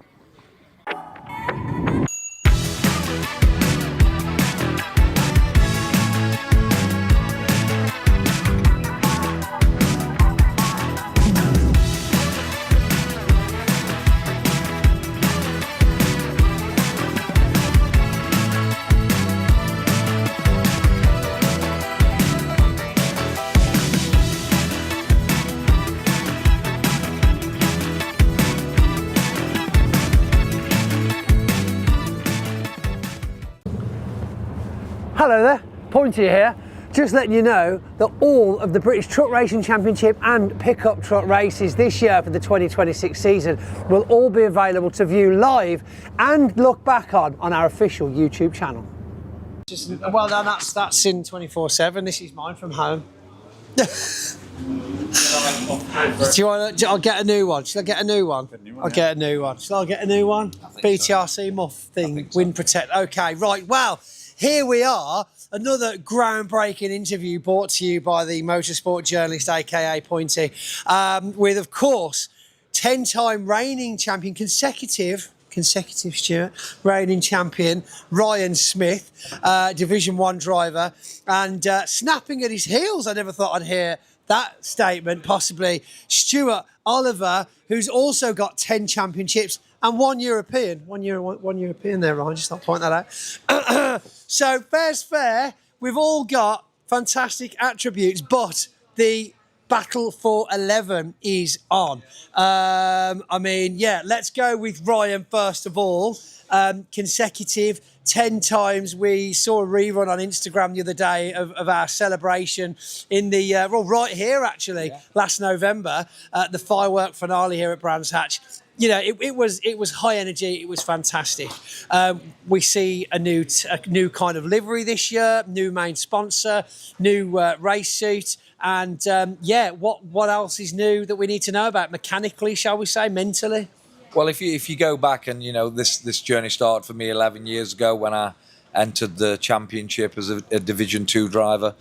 Hello there, Pointy here. Just letting you know that all of the British Truck Racing Championship and pickup truck races this year for the 2026 season will all be available to view live and look back on our official YouTube channel. Well done, that's in 24/7. This is mine from home. Do you want to? I'll get a new one. Shall I get a new one? I'll get a new one. Shall I get a new one? BTRC muff thing, wind protect. Okay, right. Well, here we are. Another groundbreaking interview brought to you by the motorsport journalist, aka Pointy, with, of course, 10-time reigning champion, consecutive Stuart, reigning champion Ryan Smith, Division 1 driver, and snapping at his heels. I never thought I'd hear that statement. Possibly Stuart Oliver, who's also got 10 championships and one European. One European there, Ryan, just not point that out. So fair's fair. We've all got fantastic attributes, but the battle for 11 is on. I mean, yeah, let's go with Ryan first of all. Consecutive 10 times. We saw a rerun on Instagram the other day of our celebration in the, right here actually, last November, the firework finale here at Brands Hatch. You know, it was high energy. It was fantastic. We see a new kind of livery this year, new main sponsor, new race suit, and what else is new that we need to know about mechanically, shall we say, mentally? Well, if you go back and, you know, this journey started for me 11 years ago when I entered the championship as a Division 2 driver.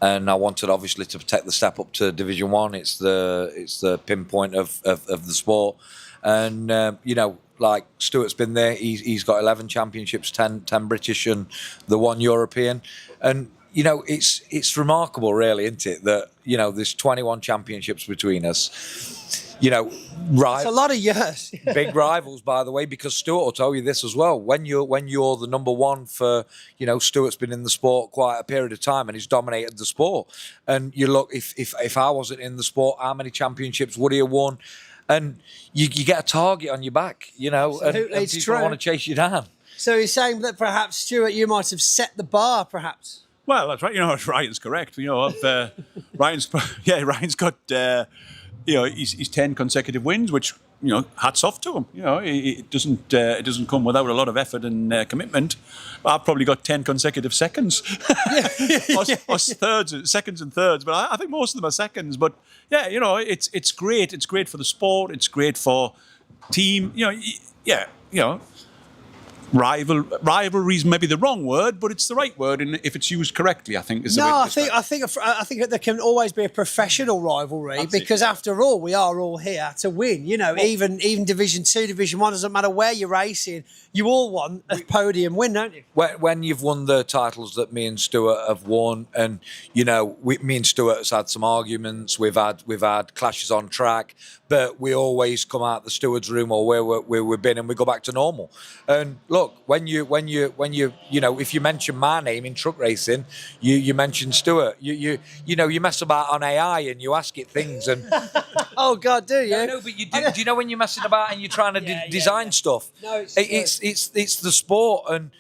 And I wanted, obviously, to take the step up to Division 1. It's the pinpoint of the sport. And, like Stuart's been there, he's got 11 championships, 10 British and the 1 European. And, it's remarkable, really, isn't it, that, there's 21 championships between us. It's a lot of years. Big rivals, by the way, because Stuart will tell you this as well. When you're the number one for, Stuart's been in the sport quite a period of time and he's dominated the sport. And you look, if I wasn't in the sport, how many championships would he have won? And you get a target on your back, Absolutely, and it's people true. want to chase you down. So he's saying that perhaps, Stuart, you might have set the bar, perhaps. Well, that's right. Ryan's correct. Ryan's got he's 10 consecutive wins, which hats off to him. It doesn't come without a lot of effort and commitment. I've probably got 10 consecutive seconds, us thirds, seconds and thirds. But I think most of them are seconds. But yeah, it's great. It's great for the sport. It's great for team. Rivalry is maybe the wrong word, but it's the right word, and if it's used correctly, I think is the way to describe it. I think there can always be a professional rivalry because, after all, we are all here to win. Even Division 2, Division 1, doesn't matter where you're racing, you all want a podium win, don't you? When you've won the titles that me and Stuart have won, and me and Stuart has had some arguments, we've had clashes on track, but we always come out the steward's room or where we've been, and we go back to normal. And look, when you if you mention my name in truck racing, you mention Stuart. You mess about on AI and you ask it things and oh God, do you? No, but you do. Do you know when you're messing about and you're trying to design stuff? No, it's the sport, and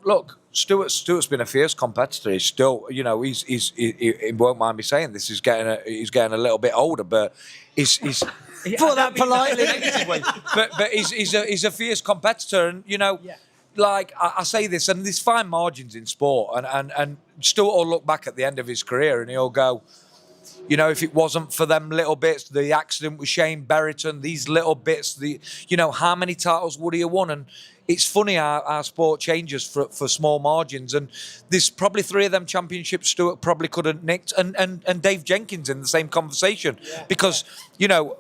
look, Stuart's been a fierce competitor. He's still, he won't mind me saying this. He's getting a little bit older, but he's put that politely. but he's a fierce competitor, and like I say this, and there's fine margins in sport, and Stuart will look back at the end of his career and he'll go, if it wasn't for them little bits, the accident with Shane Berriton, these little bits, how many titles would he have won? And it's funny how our sport changes for small margins, and there's probably 3 of them championships Stuart probably could have nicked, and Dave Jenkins in the same conversation, because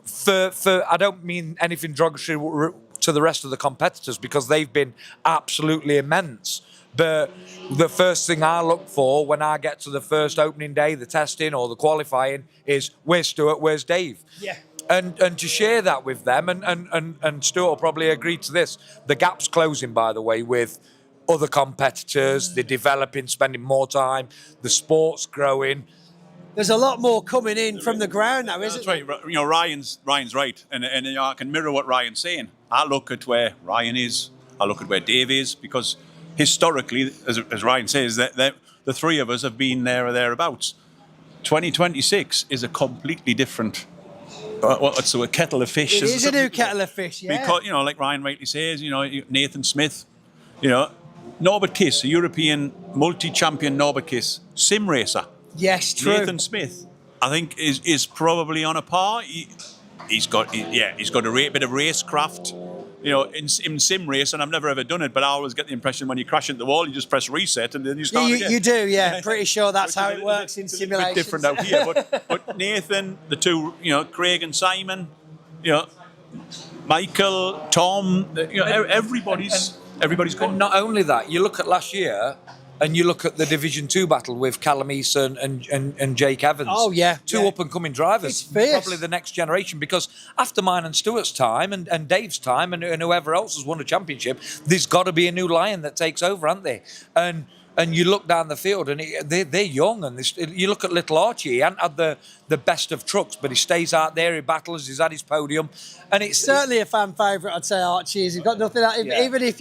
for I don't mean anything derogatory to the rest of the competitors, because they've been absolutely immense. But the first thing I look for when I get to the first opening day, the testing or the qualifying, is where's Stuart, where's Dave? Yeah. And to share that with them, and Stuart will probably agree to this, the gap's closing, by the way, with other competitors. They're developing, spending more time, the sport's growing. There's a lot more coming in from the ground now, isn't there? That's right. Ryan's right, and I can mirror what Ryan's saying. I look at where Ryan is, I look at where Dave is, because historically, as Ryan says, that the 3 of us have been there or thereabouts. 2026 is a completely different. What's a kettle of fish? It is a new kettle of fish, yeah. Because like Ryan rightly says, Nathan Smith, Norbert Kiss, a European multi-champion Norbert Kiss, sim racer. Yes, true. Nathan Smith, I think, is probably on a par. He's got a bit of racecraft, in sim race, and I've never ever done it, but I always get the impression when you crash into the wall, you just press reset and then you start again. You do, yeah. Pretty sure that's how it works in simulations. It's a bit different out here, but Nathan, the 2, Craig and Simon, Michael, Tom, everybody's good. And not only that, you look at last year, and you look at the Division 2 battle with Callum Eason and Jake Evans. Oh, yeah. 2 up-and-coming drivers. It's fierce. Probably the next generation, because after mine and Stuart's time and Dave's time and whoever else has won a championship, there's got to be a new lion that takes over, aren't they? And you look down the field and they're young. And you look at little Archie, he hasn't had the best of trucks, but he stays out there, he battles, he's had his podium. And it's certainly a fan favourite, I'd say, Archie is. He's got nothing out. Yeah. Even if,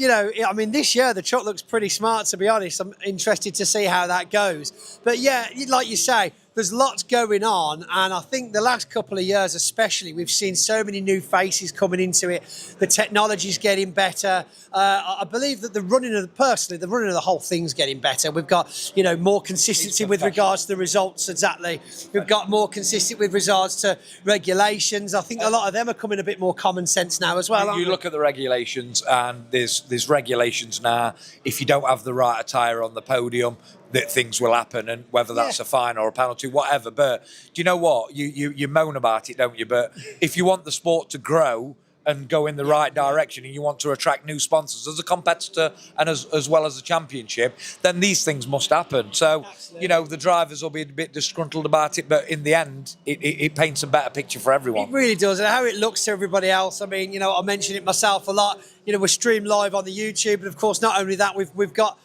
this year the truck looks pretty smart, to be honest. I'm interested to see how that goes. But yeah, like you say, there's lots going on, and I think the last couple of years especially, we've seen so many new faces coming into it. The technology's getting better. I believe that the running of the whole thing's getting better. We've got, you know, more consistency with regards to the results. Exactly. We've got more consistent with regards to regulations. I think a lot of them are coming a bit more common sense now as well. You look at the regulations, and there's regulations now. If you don't have the right attire on the podium, that things will happen, and whether that's a fine or a penalty, whatever. But do you know what? You moan about it, don't you? But if you want the sport to grow and go in the right direction, and you want to attract new sponsors as a competitor and as well as a championship, then these things must happen. So, you know, the drivers will be a bit disgruntled about it, but in the end, it paints a better picture for everyone. It really does. And how it looks to everybody else. I mean, you know, I mention it myself a lot. You know, we're streamed live on the YouTube, and of course, not only that, we've got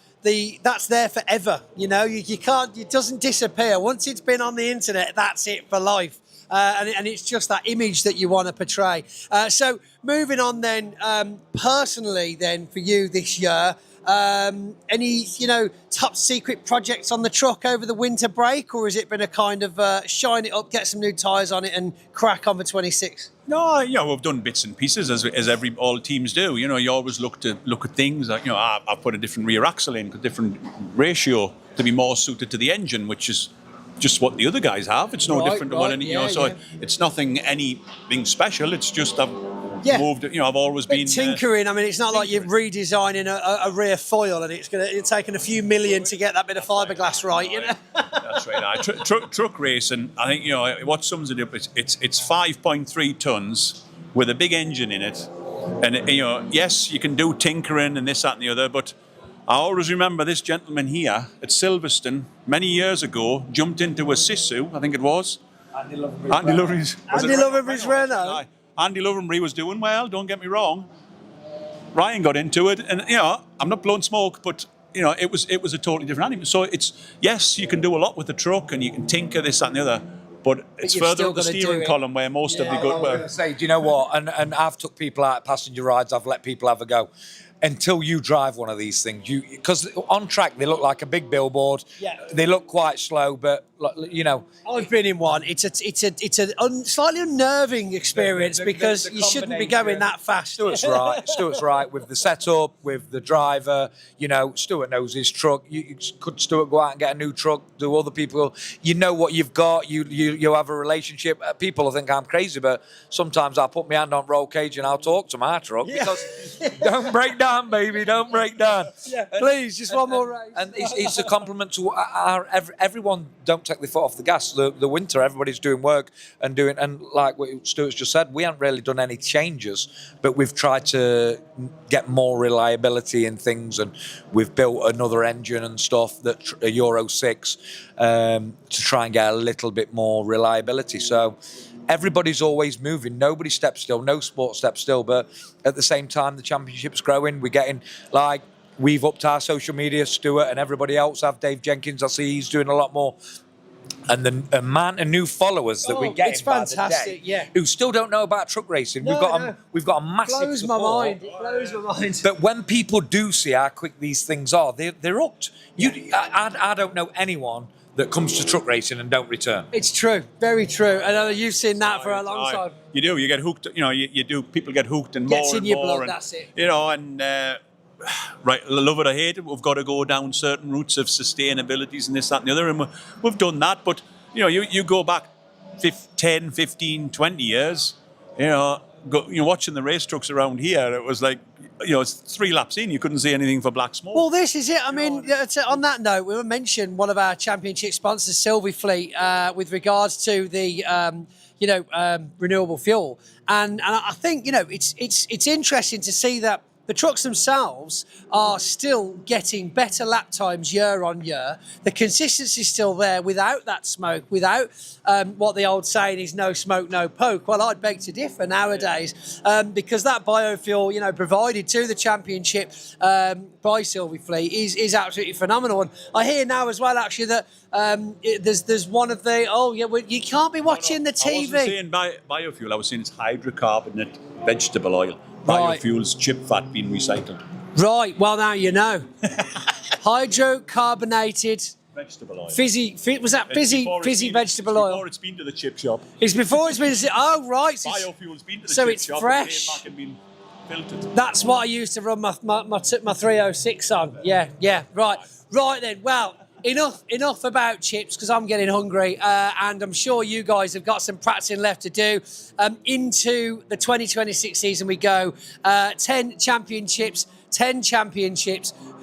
that's there forever. You know, you can't, it doesn't disappear. Once it's been on the internet, that's it for life. And it's just that image that you want to portray. So moving on then, personally then for you this year, any, you know, top secret projects on the truck over the winter break, or has it been a kind of shine it up, get some new tyres on it and crack on for 26? No, you know, we've done bits and pieces as all teams do. You know, you always look at things like, you know, I've put a different rear axle in, a different ratio to be more suited to the engine, which is just what the other guys have. It's no different to what any, you know, so it's nothing anything special. It's just I've moved, you know, I've always been tinkering. I mean, it's not like you're redesigning a rear foil and it's taken a few million to get that bit of fiberglass right, you know. That's right. Truck racing, I think, you know, what sums it up, it's 5.3 tons with a big engine in it. And, you know, yes, you can do tinkering and this, that and the other, but I always remember this gentleman here at Silverstone many years ago jumped into a Sisu, I think it was. Andy Loveridge's Renault. Andy Loveridge was doing well, don't get me wrong. Ryan got into it, and, you know, I'm not blowing smoke, but, you know, it was a totally different animal. So it's, yes, you can do a lot with the truck and you can tinker this, that and the other, but it's further up the steering column where most of the good work. Say, do you know what? And I've took people out passenger rides, I've let people have a go. Until you drive one of these things, because on track they look like a big billboard. Yeah. They look quite slow, but you know, I've been in one. It's a slightly unnerving experience because you shouldn't be going that fast. Stuart's right. Stuart's right with the setup, with the driver. You know, Stuart knows his truck. Could Stuart go out and get a new truck? Do other people? You know what you've got. You have a relationship. People think I'm crazy, but sometimes I'll put my hand on roll cage and I'll talk to my truck because don't break down, baby, don't break down. Yeah, please, just one more race. And it's a compliment to everyone. Don't take the foot off the gas. The winter, everybody's doing work and like what Stuart's just said, we haven't really done any changes, but we've tried to get more reliability in things, and we've built another engine and stuff, that a Euro 6, to try and get a little bit more reliability. So everybody's always moving. Nobody steps still. No sport steps still. But at the same time, the championship's growing. We're getting, like, we've upped our social media. Stuart and everybody else have. Dave Jenkins, I see he's doing a lot more. And the amount of new followers that we're getting, it's fantastic, yeah. Who still don't know about truck racing. We've got a massive blows support. It blows my mind. But when people do see how quick these things are, they're hooked. I don't know anyone that comes to truck racing and don't return. It's true, very true. I know you've seen that for a long time. You do. You get hooked. You know, you do. People get hooked and more and more. Gets in your blood. That's it. You know, and right, love it or hate it, we've got to go down certain routes of sustainabilities and this, that, and the other, and we've done that. But you know, you go back 10, 15, 20 years. You know, watching the race trucks around here, it was like, you know, it's 3 laps in, you couldn't see anything for black smoke. Well, this is it. I mean, on that note, we mentioned one of our championship sponsors, Civic Fleet, with regards to the renewable fuel, and I think, you know, it's interesting to see that the trucks themselves are still getting better lap times year on year. The consistency is still there without that smoke, without what the old saying is no smoke, no poke. Well, I'd beg to differ nowadays, because that biofuel, you know, provided to the championship by Civic Fleet is absolutely phenomenal. And I hear now as well, actually, that there's one of the, you can't be watching the TV. I wasn't saying biofuel, I was saying it's hydrocarbonate vegetable oil. Biofuels, chip fat being recycled. Right, well, now you know. Hydrocarbonated Vegetable oil. Was that fizzy vegetable oil? Before it's been to the chip shop. It's before it's been. Oh right. Biofuel's been to the so chip it's shop. fresh. And came back and been filtered. That's what I used to run my 306 on. Yeah. Right then. Well, enough about chips because I'm getting hungry, and I'm sure you guys have got some practicing left to do. Into the 2026 season we go. 10 championships.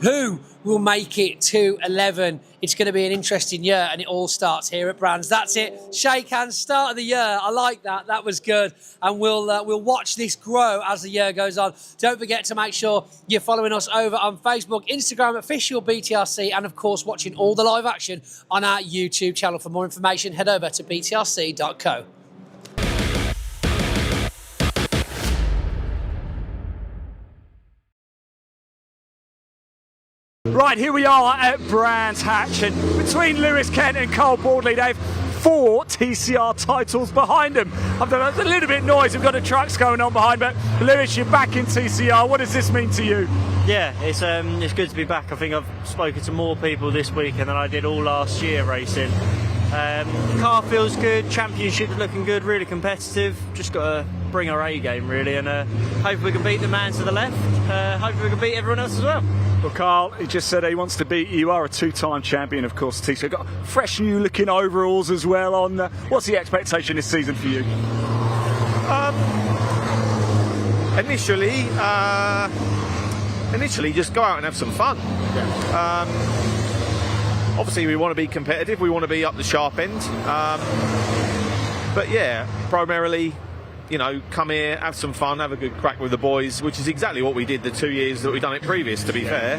Who will make it to 11? It's going to be an interesting year, and it all starts here at Brands. That's it. Shake hands. Start of the year. I like that. That was good. And we'll watch this grow as the year goes on. Don't forget to make sure you're following us over on Facebook, Instagram, official BTRC, and of course watching all the live action on our YouTube channel. For more information, head over to btrc.co. Right, here we are at Brands Hatch, and between Lewis Kent and Carl Boardley, they've 4 TCR titles behind them. I've done a little bit noise, we've got the trucks going on behind, but Lewis, you're back in TCR. What does this mean to you? Yeah, it's good to be back. I think I've spoken to more people this weekend than I did all last year racing. Car feels good, championship's looking good, really competitive. Just got to bring our A game really, and hope we can beat the man to the left. Hopefully we can beat everyone else as well. Well, Carl, he just said he wants to beat you. You are a 2-time champion, of course, TCR. You've got fresh new looking overalls as well on. What's the expectation this season for you? Initially, just go out and have some fun. Obviously, we want to be competitive. We want to be up the sharp end. But yeah, primarily, come here, have some fun, have a good crack with the boys, which is exactly what we did the 2 years that we've done it previous, to be fair.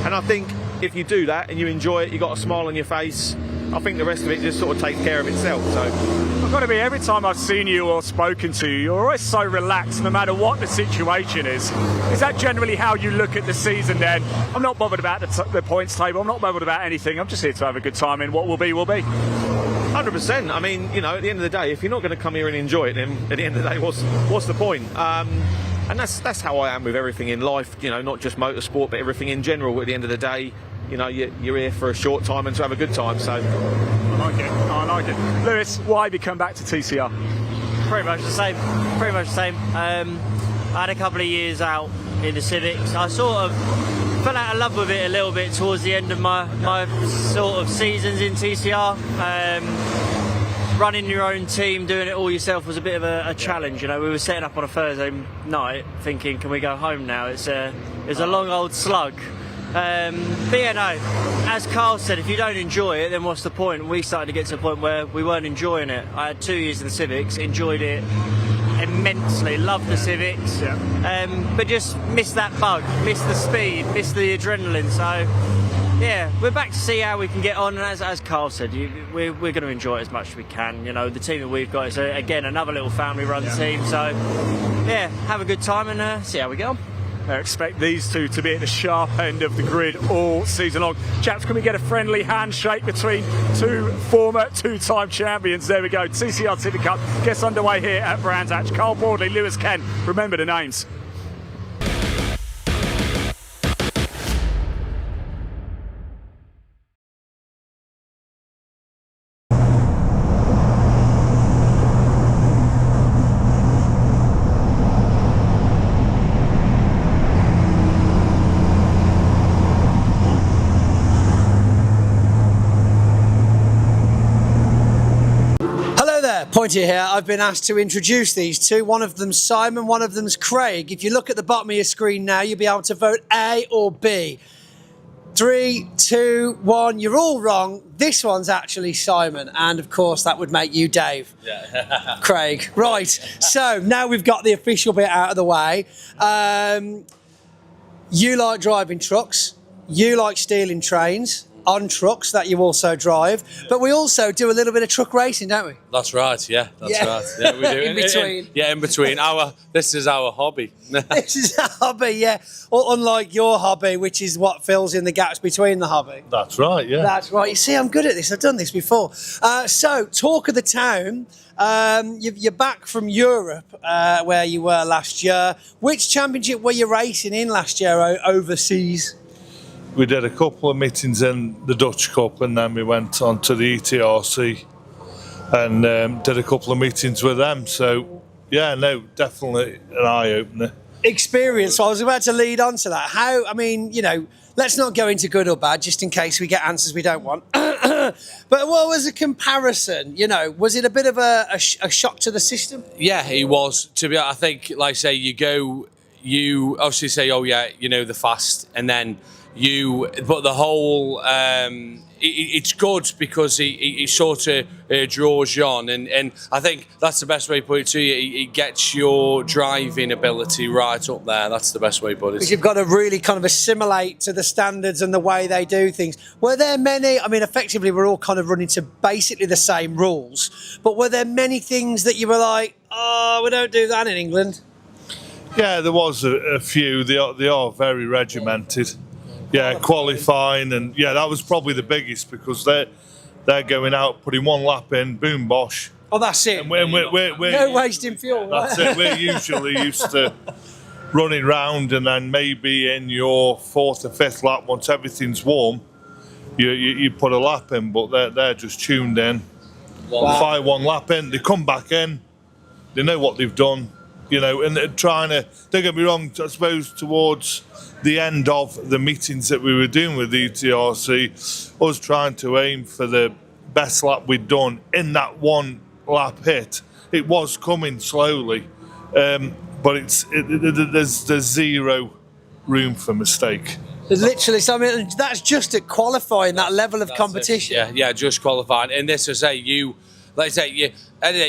And I think if you do that and you enjoy it, you've got a smile on your face, I think the rest of it just sort of takes care of itself. So I've got to be, every time I've seen you or spoken to you, you're always so relaxed no matter what the situation is. Is that generally how you look at the season then? I'm not bothered about the points table, I'm not bothered about anything, I'm just here to have a good time, and what will be, will be. 100%. I mean, at the end of the day, if you're not going to come here and enjoy it, then at the end of the day, what's the point? And that's how I am with everything in life, not just motorsport, but everything in general. At the end of the day, you're here for a short time and to have a good time. So I like it. Lewis, why have you come back to TCR? Pretty much the same. I had a couple of years out in the Civics. I sort of fell out of love with it a little bit towards the end of my sort of seasons in TCR. Running your own team, doing it all yourself was a bit of a challenge. We were setting up on a Thursday night thinking, can we go home now? It's a long old slug. But yeah, no, as Carl said, if you don't enjoy it, then what's the point? We started to get to a point where we weren't enjoying it. I had 2 years in the Civics, enjoyed it immensely, loved the Civics, but just missed that bug, missed the speed, missed the adrenaline. So yeah, we're back to see how we can get on, and as Carl said, we're going to enjoy it as much as we can. The team that we've got is again another little family-run team, so yeah, have a good time and see how we get on. I expect these two to be at the sharp end of the grid all season long. Chaps, can we get a friendly handshake between 2 former 2-time champions? There we go. TCR Civic Cup gets underway here at Brands Hatch. Carl Boardley, Lewis Kent. Remember the names. Pointy here. I've been asked to introduce these two. One of them's Simon, one of them's Craig. If you look at the bottom of your screen now, you'll be able to vote A or B. 3, 2, 1. You're all wrong. This one's actually Simon, and of course that would make you Dave. Yeah. Craig. Right. So now we've got the official bit out of the way. You like driving trucks. You like stealing trains on trucks that you also drive, but we also do a little bit of truck racing, don't we? That's right, yeah, that's right. Yeah, we do. In between. In between. This is our hobby. This is our hobby, yeah. Well, unlike your hobby, which is what fills in the gaps between the hobby. That's right, yeah. That's right. You see, I'm good at this. I've done this before. So, talk of the town. You're back from Europe, where you were last year. Which championship were you racing in last year overseas? we did a couple of meetings in the Dutch Cup, and then we went on to the ETRC and did a couple of meetings with them. So, yeah, no, definitely an eye-opener. Experience. So I was about to lead on to that. How, I mean, you know, let's not go into good or bad, just in case we get answers we don't want. But what was a comparison? You know, was it a bit of a shock to the system? Yeah, it was. To be honest, I think, like I say, you obviously say, oh yeah, you know, the fast, and then but the whole, it's good because it sort of draws you on, and I think that's the best way to put it to you. It gets your driving ability right up there. That's the best way to put it. Because you've got to really kind of assimilate to the standards and the way they do things. Were there many, I mean, effectively we're all kind of running to basically the same rules, but were there many things that you were like, oh, we don't do that in England? Yeah, there was a few. They are very regimented. Yeah, qualifying, and yeah, that was probably the biggest, because they're going out, putting one lap in, boom, bosh. Oh, that's it. And we're no wasting fuel. That's it. We're usually used to running round, and then maybe in your fourth or fifth lap, once everything's warm, you put a lap in. But they're just tuned in. Wow. Fire one lap in, they come back in, they know what they've done, you know, and they're trying to. Don't get me wrong. I suppose towards the end of the meetings that we were doing with ETRC, us trying to aim for the best lap we'd done in that one lap hit. It was coming slowly, but there's zero room for mistake. There's literally something that's just at qualifying, that level of competition. Yeah, just qualifying. And this, as I say, like I say,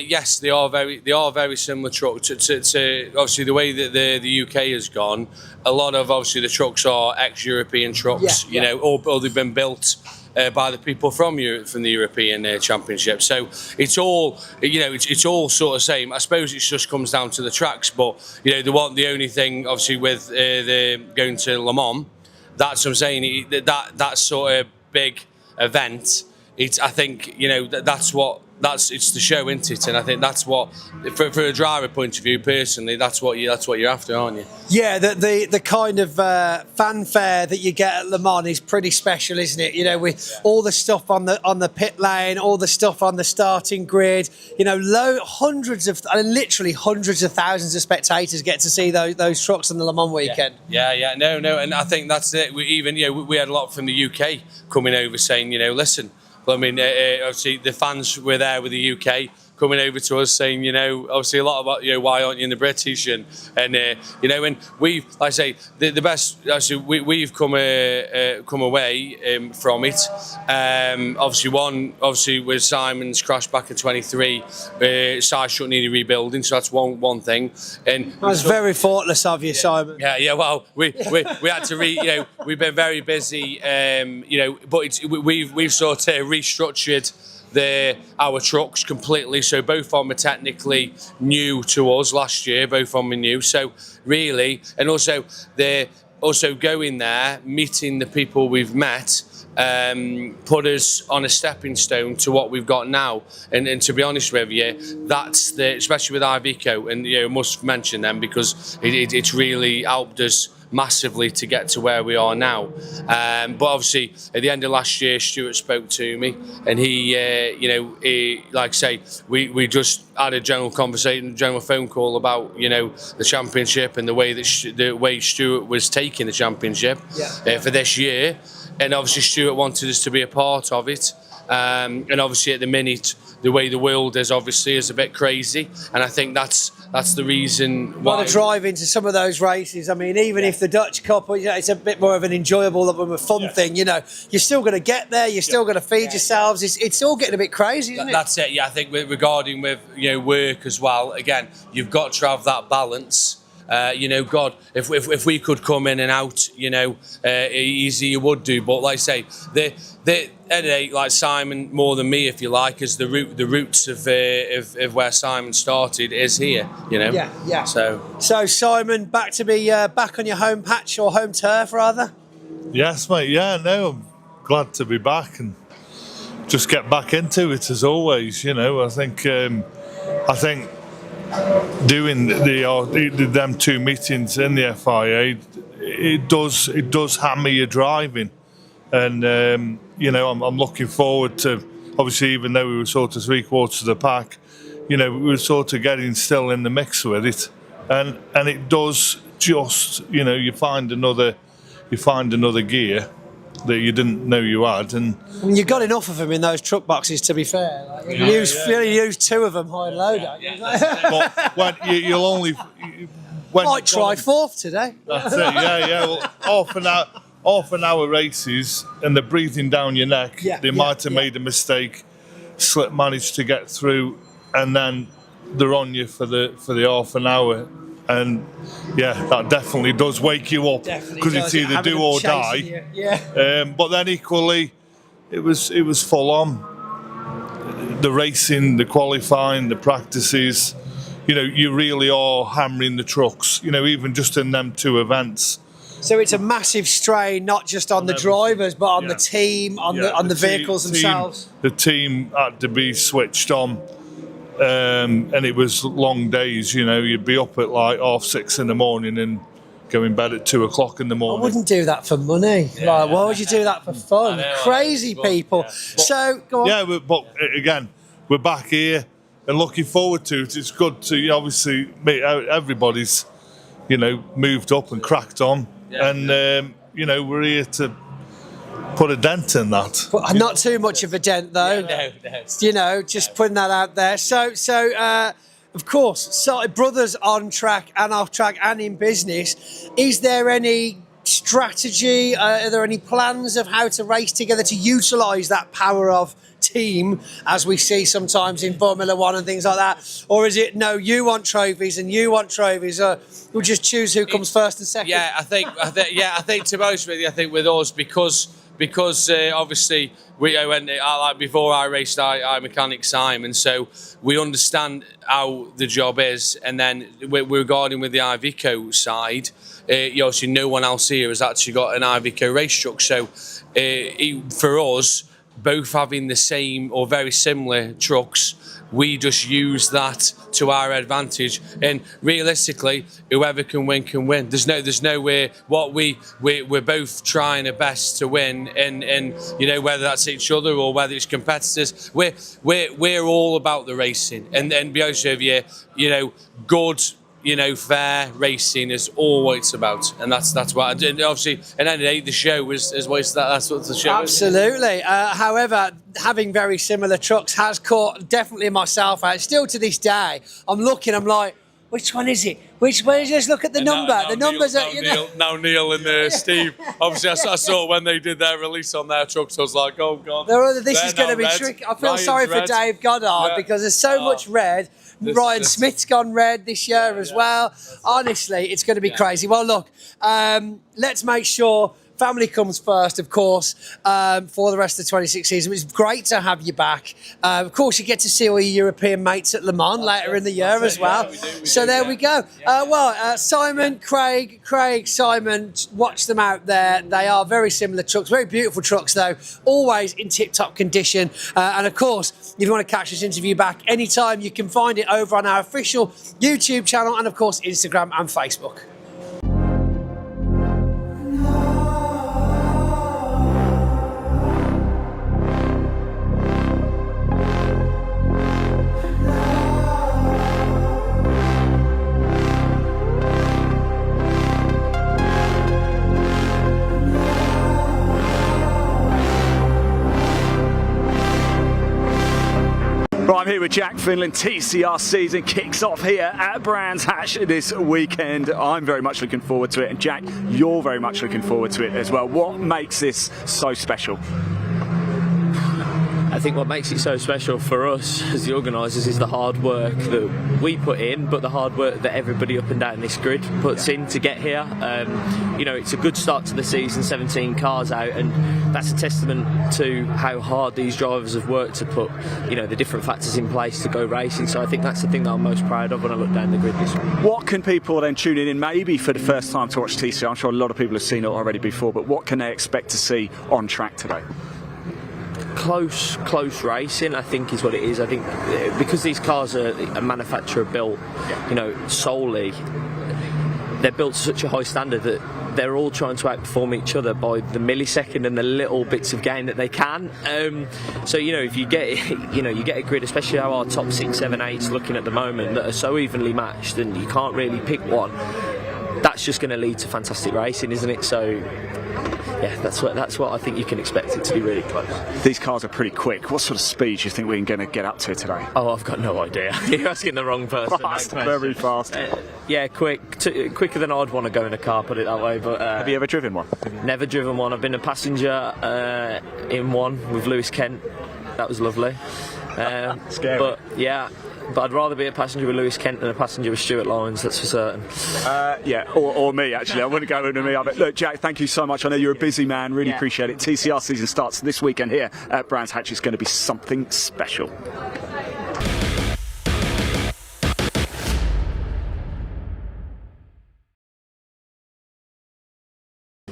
yes, they are very similar trucks to obviously the way that the UK has gone. A lot of obviously the trucks are ex-European trucks, you know, or they've been built by the people from the European Championship. So it's all, you know, it's all sort of same. I suppose it just comes down to the tracks, but you know, the only thing obviously with the going to Le Mans, that's what I'm saying. That sort of big event. I think, you know, it's the show, isn't it? And I think that's what, for a driver point of view, personally, that's what you're after, aren't you? Yeah, the kind of fanfare that you get at Le Mans is pretty special, isn't it? You know, with all the stuff on the pit lane, all the stuff on the starting grid. You know, literally hundreds of thousands of spectators get to see those trucks on the Le Mans weekend. Yeah, no, and I think that's it. We had a lot from the UK coming over saying, you know, listen. I mean, obviously the fans were there with the UK coming over to us saying, you know, obviously a lot about, you know, why aren't you in the British, and you know, and we've, like I say, the best. Actually, we've come away from it. Obviously with Simon's crash back in 23, side strut needed rebuilding, so that's one thing. And that was very thoughtless of you, Simon. Yeah. Well, we had to you know, we've been very busy, you know, but we've sort of restructured our trucks completely, so both of them are technically new to us last year, both of them are new, so really, and also they're also going there, meeting the people we've met, put us on a stepping stone to what we've got now, and to be honest with you, that's especially with Iveco, and you know, must mention them because it's really helped us massively to get to where we are now. But obviously at the end of last year, Stuart spoke to me, and he like I say, we just had a general conversation, general phone call about, you know, the championship and the way Stuart was taking the championship for this year, and obviously Stuart wanted us to be a part of it, and obviously at the minute the way the world is obviously is a bit crazy, and I think that's the reason why. To drive into some of those races, I mean, even if the Dutch Cup, you know, it's a bit more of an enjoyable, fun thing, you know, you're still going to get there, you're still going to feed yourselves. It's all getting a bit crazy, isn't it? That's it. Yeah, I think regarding with, you know, work as well. Again, you've got to have that balance. You know, God, if we could come in and out, you know, easy, you would do. But like I say, anyway, like Simon more than me, if you like, is the roots of where Simon started is here, you know. Yeah. So Simon, back to be back on your home patch or home turf rather. Yes, mate. Yeah, no, I'm glad to be back and just get back into it as always. You know, I think doing them two meetings in the FIA, it does hammer your driving. And you know, I'm looking forward to, obviously, even though we were sort of 3/4 of the pack, you know, we were sort of getting still in the mix with it, and it does just, you know, you find another gear that you didn't know you had, and I mean, you've got enough of them in those truck boxes, to be fair. Like, you only use 2 of them high and low, don't you? but when you'll only might try 4th today. That's it. Yeah. Well, half an hour races, and they're breathing down your neck. They might have made a mistake, managed to get through, and then they're on you for the half an hour. And that definitely does wake you up, because it's either do or die. But then equally, it was full on. The racing, the qualifying, the practices. You know, you really are hammering the trucks. You know, even just in them 2 events. So it's a massive strain, not just on the drivers, but on the team, on the vehicles themselves. The team had to be switched on. And it was long days, you know, you'd be up at like 6:30 in the morning and going bed at 2 o'clock in the morning. I wouldn't do that for money. Like, why would you do that for fun? Crazy people. So, go on. Yeah, but again, we're back here and looking forward to it. It's good to obviously meet out. Everybody's, you know, moved up and cracked on. And, you know, we're here to put a dent in that. But not too much of a dent, though. No. You know, just putting that out there. So, of course, brothers on track and off track and in business. Is there any strategy? Are there any plans of how to race together to utilise that power of team, as we see sometimes in Formula One and things like that? Or is it, no, you want trophies and you want trophies? We'll just choose who comes first and second? I think to be honest with you, I think with us, because obviously before I raced, I mechanic Simon, so we understand how the job is. And then regarding with the Iveco side, obviously no one else here has actually got an Iveco race truck. So for us, both having the same or very similar trucks, we just use that to our advantage. And realistically, whoever can win. There's no way. We're both trying our best to win, and you know, whether that's each other or whether it's competitors, we're all about the racing. And be honest with you, you know, good, you know, fair racing is all what it's about, and that's what. And obviously, at the end of the day, the show is that's what the show Absolutely. However, having very similar trucks has caught definitely myself out. Still to this day, I'm like, which one is it? Which one is it? Just look at the number. The numbers are, you know. Now Neil and Steve. Obviously, I saw when they did their release on their trucks, I was like, oh God. This is going to be tricky. I feel sorry for Dave Goddard because there's so much red. Ryan Smith's gone red this year as well. Honestly, it's going to be crazy. Well, look, let's make sure family comes first, of course, for the rest of the 26 season. It's great to have you back. Of course, you get to see all your European mates at Le Mans later in the year as well. There we go. Simon, Craig, Simon, watch them out there. They are very similar trucks, very beautiful trucks though, always in tip-top condition. And of course, if you want to catch this interview back anytime, you can find it over on our official YouTube channel and of course, Instagram and Facebook. Right, I'm here with Jack Finland. TCR season kicks off here at Brands Hatch this weekend. I'm very much looking forward to it, and Jack, you're very much looking forward to it as well. What makes this so special? I think what makes it so special for us as the organisers is the hard work that we put in, but the hard work that everybody up and down this grid puts in to get here. You know, it's a good start to the season, 17 cars out, and that's a testament to how hard these drivers have worked to put, you know, the different factors in place to go racing. So I think that's the thing that I'm most proud of when I look down the grid this week. What can people then tuning in maybe for the first time to watch TCR? I'm sure a lot of people have seen it already before, but what can they expect to see on track today? Close racing, I think, is what it is. I think because these cars are manufacturer built, you know, solely, they're built to such a high standard that they're all trying to outperform each other by the millisecond and the little bits of game that they can. So if you get a grid, especially how our top 6, 7, 8's looking at the moment, that are so evenly matched, and you can't really pick one. That's just going to lead to fantastic racing, isn't it? So yeah, that's what I think you can expect it to be really close. These cars are pretty quick. What sort of speed do you think we're going to get up to today? Oh, I've got no idea. You're asking the wrong person. Fast, very fast. Yeah, quicker than I'd want to go in a car, put it that way. But have you ever driven one? Never driven one. I've been a passenger in one with Lewis Kent. That was lovely. Scary. But yeah. But I'd rather be a passenger with Lewis Kent than a passenger with Stuart Lyons, that's for certain. Or me, actually. I wouldn't go into me. But look, Jack, thank you so much. I know you're a busy man. Really appreciate it. TCR season starts this weekend here at Brands Hatch. It's going to be something special.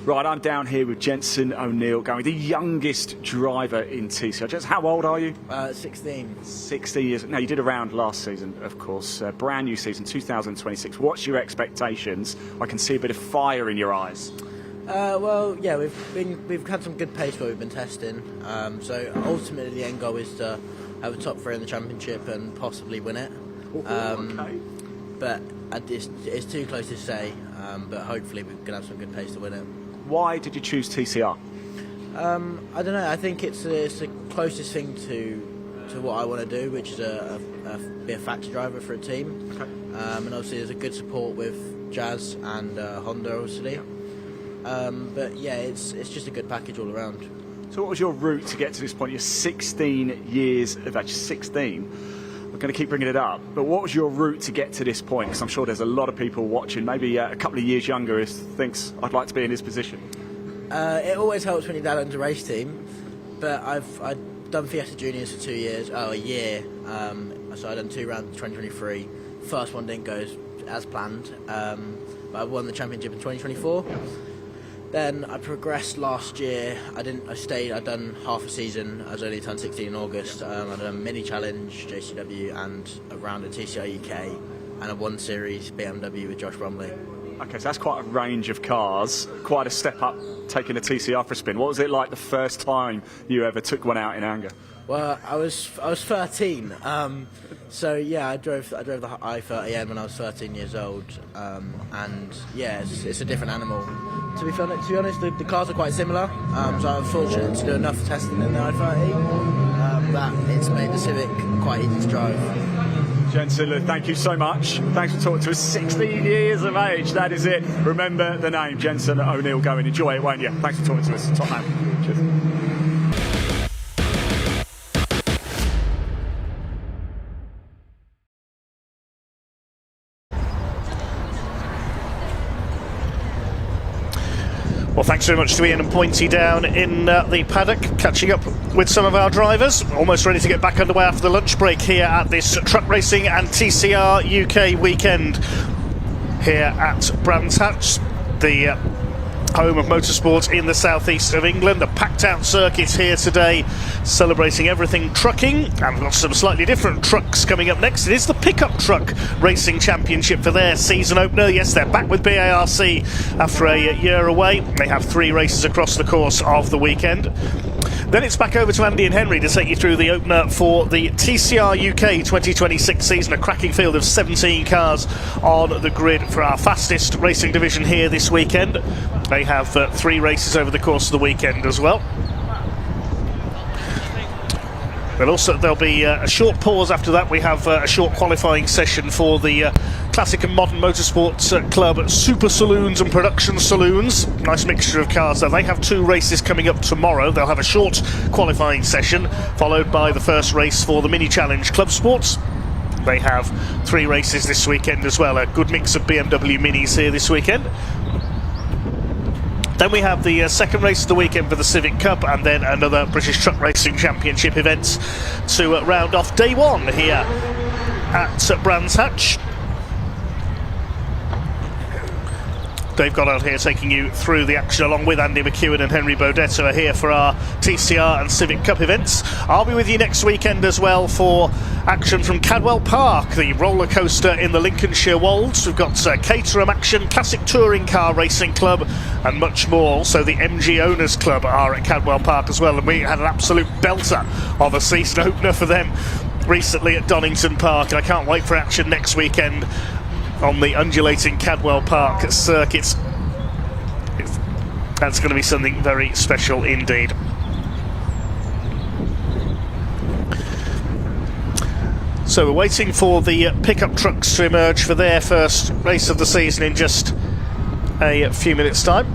Right, I'm down here with Jensen O'Neill, the youngest driver in TCR. Jensen, how old are you? 16. 16 years. Now, you did a round last season, of course. Brand new season, 2026. What's your expectations? I can see a bit of fire in your eyes. Well, yeah, we've had some good pace where we've been testing. So ultimately, the end goal is to have a top 3 in the championship and possibly win it. Okay. But it's too close to say. But hopefully, we're going to have some good pace to win it. Why did you choose TCR? I don't know. I think it's the closest thing to what I want to do, which is be a factory driver for a team. Okay. And obviously, there's a good support with Jazz and Honda, obviously. But yeah, it's just a good package all around. So, what was your route to get to this point? You're 16 years of age. 16. I'm going to keep bringing it up, but what was your route to get to this point? Because I'm sure there's a lot of people watching, maybe a couple of years younger, who thinks I'd like to be in his position. It always helps when your dad owns a race team, but I've done Fiesta Juniors for a year. So I done 2 rounds in 2023. First one didn't go as planned, but I won the championship in 2024. Then I progressed last year. I'd done half a season. I was only turned 16 in August. I done a mini challenge, JCW, and a round at TCR UK, and a 1 Series BMW with Josh Bromley. Okay, so that's quite a range of cars. Quite a step up taking a TCR for a spin. What was it like the first time you ever took one out in anger? Well, I was 13. So yeah, I drove the i30M when I was 13 years old, and yeah, it's a different animal. To be honest, the cars are quite similar. So I was fortunate to do enough testing in the i30 that it's made the Civic quite easy to drive. Jensen, thank you so much. Thanks for talking to us. 16 years of age, that is it. Remember the name, Jensen O'Neill. Go and enjoy it, won't you? Thanks for talking to us. Top man. Cheers. Well, thanks very much to Ian and Pointy down in the paddock, catching up with some of our drivers. Almost ready to get back underway after the lunch break here at this Truck Racing and TCR UK weekend here at Brands Hatch, the home of motorsports in the southeast of England. A packed out circuit here today, celebrating everything trucking, and we've got some slightly different trucks coming up next. It is the Pickup Truck Racing Championship for their season opener. Yes, they're back with BARC after a year away. They have 3 races across the course of the weekend. Then it's back over to Andy and Henry to take you through the opener for the TCR UK 2026 season. A cracking field of 17 cars on the grid for our fastest racing division here this weekend. They have 3 races over the course of the weekend as well. But also there'll be a short pause after that. We have a short qualifying session for the Classic and Modern Motorsports Club Super Saloons and Production Saloons. Nice mixture of cars there. They have 2 races coming up tomorrow. They'll have a short qualifying session, followed by the first race for the Mini Challenge Club Sports. They have 3 races this weekend as well. A good mix of BMW Minis here this weekend. Then we have the second race of the weekend for the Civic Cup, and then another British Truck Racing Championship event to round off day 1 here at Brands Hatch. Dave Goddard here taking you through the action along with Andy McEwen and Henry Baudet, who are here for our TCR and Civic Cup events. I'll be with you next weekend as well for action from Cadwell Park, the roller coaster in the Lincolnshire Wolds. We've got Caterham action, Classic Touring Car Racing Club and much more. Also the MG Owners Club are at Cadwell Park as well, and we had an absolute belter of a season opener for them recently at Donington Park, and I can't wait for action next weekend on the undulating Cadwell Park circuit. That's going to be something very special indeed. So we're waiting for the pickup trucks to emerge for their first race of the season in just a few minutes' time.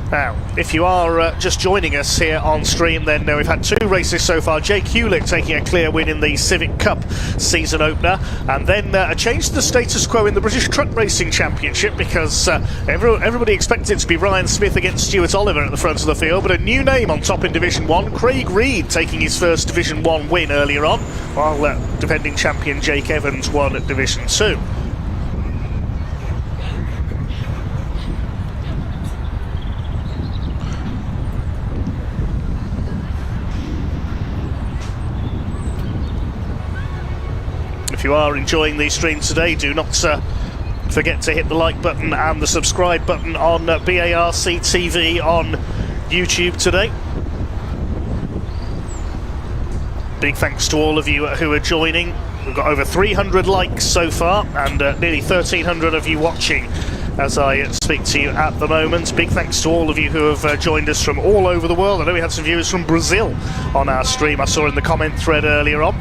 Now, if you are just joining us here on stream, then we've had 2 races so far. Jake Hewlett taking a clear win in the Civic Cup season opener, and then a change to the status quo in the British Truck Racing Championship, because everybody expected it to be Ryan Smith against Stuart Oliver at the front of the field, but a new name on top in Division 1, Craig Reed taking his first Division 1 win earlier on, while defending champion Jake Evans won at Division 2. If you are enjoying the stream today, do not forget to hit the like button and the subscribe button on BARC TV on YouTube today. Big thanks to all of you who are joining. We've got over 300 likes so far and nearly 1,300 of you watching as I speak to you at the moment. Big thanks to all of you who have joined us from all over the world. I know we had some viewers from Brazil on our stream, I saw in the comment thread earlier on.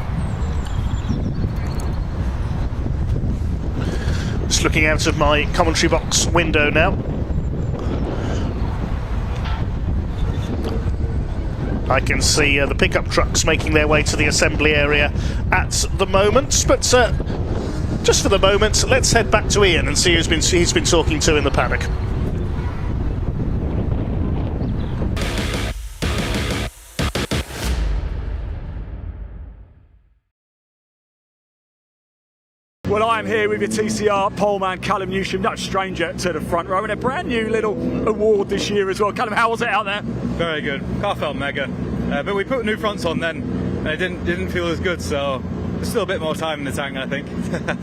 Just looking out of my commentary box window now. I can see the pickup trucks making their way to the assembly area at the moment, but just for the moment, let's head back to Ian and see who's been talking to in the paddock. Well, I'm here with your TCR poleman Callum Newsham, no stranger to the front row, and a brand new little award this year as well. Callum, how was it out there? Very good. Car felt mega, but we put new fronts on then, and it didn't feel as good. So there's still a bit more time in the tank, I think.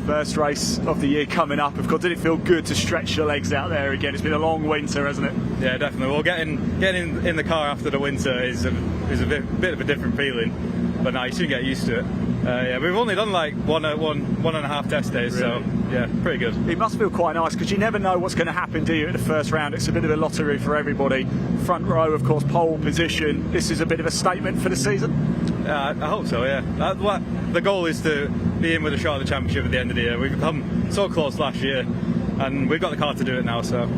First race of the year coming up. Of course, did it feel good to stretch your legs out there again? It's been a long winter, hasn't it? Yeah, definitely. Well, getting in the car after the winter is a bit of a different feeling, but now you soon get used to it. Yeah, we've only done like one and a half test days, really? So yeah, pretty good. It must feel quite nice because you never know what's going to happen, do you, at the first round? It's a bit of a lottery for everybody. Front row, of course, pole position. This is a bit of a statement for the season. I hope so. Yeah, the goal is to be in with a shot at the championship at the end of the year. We've come so close last year, and we've got the car to do it now. So.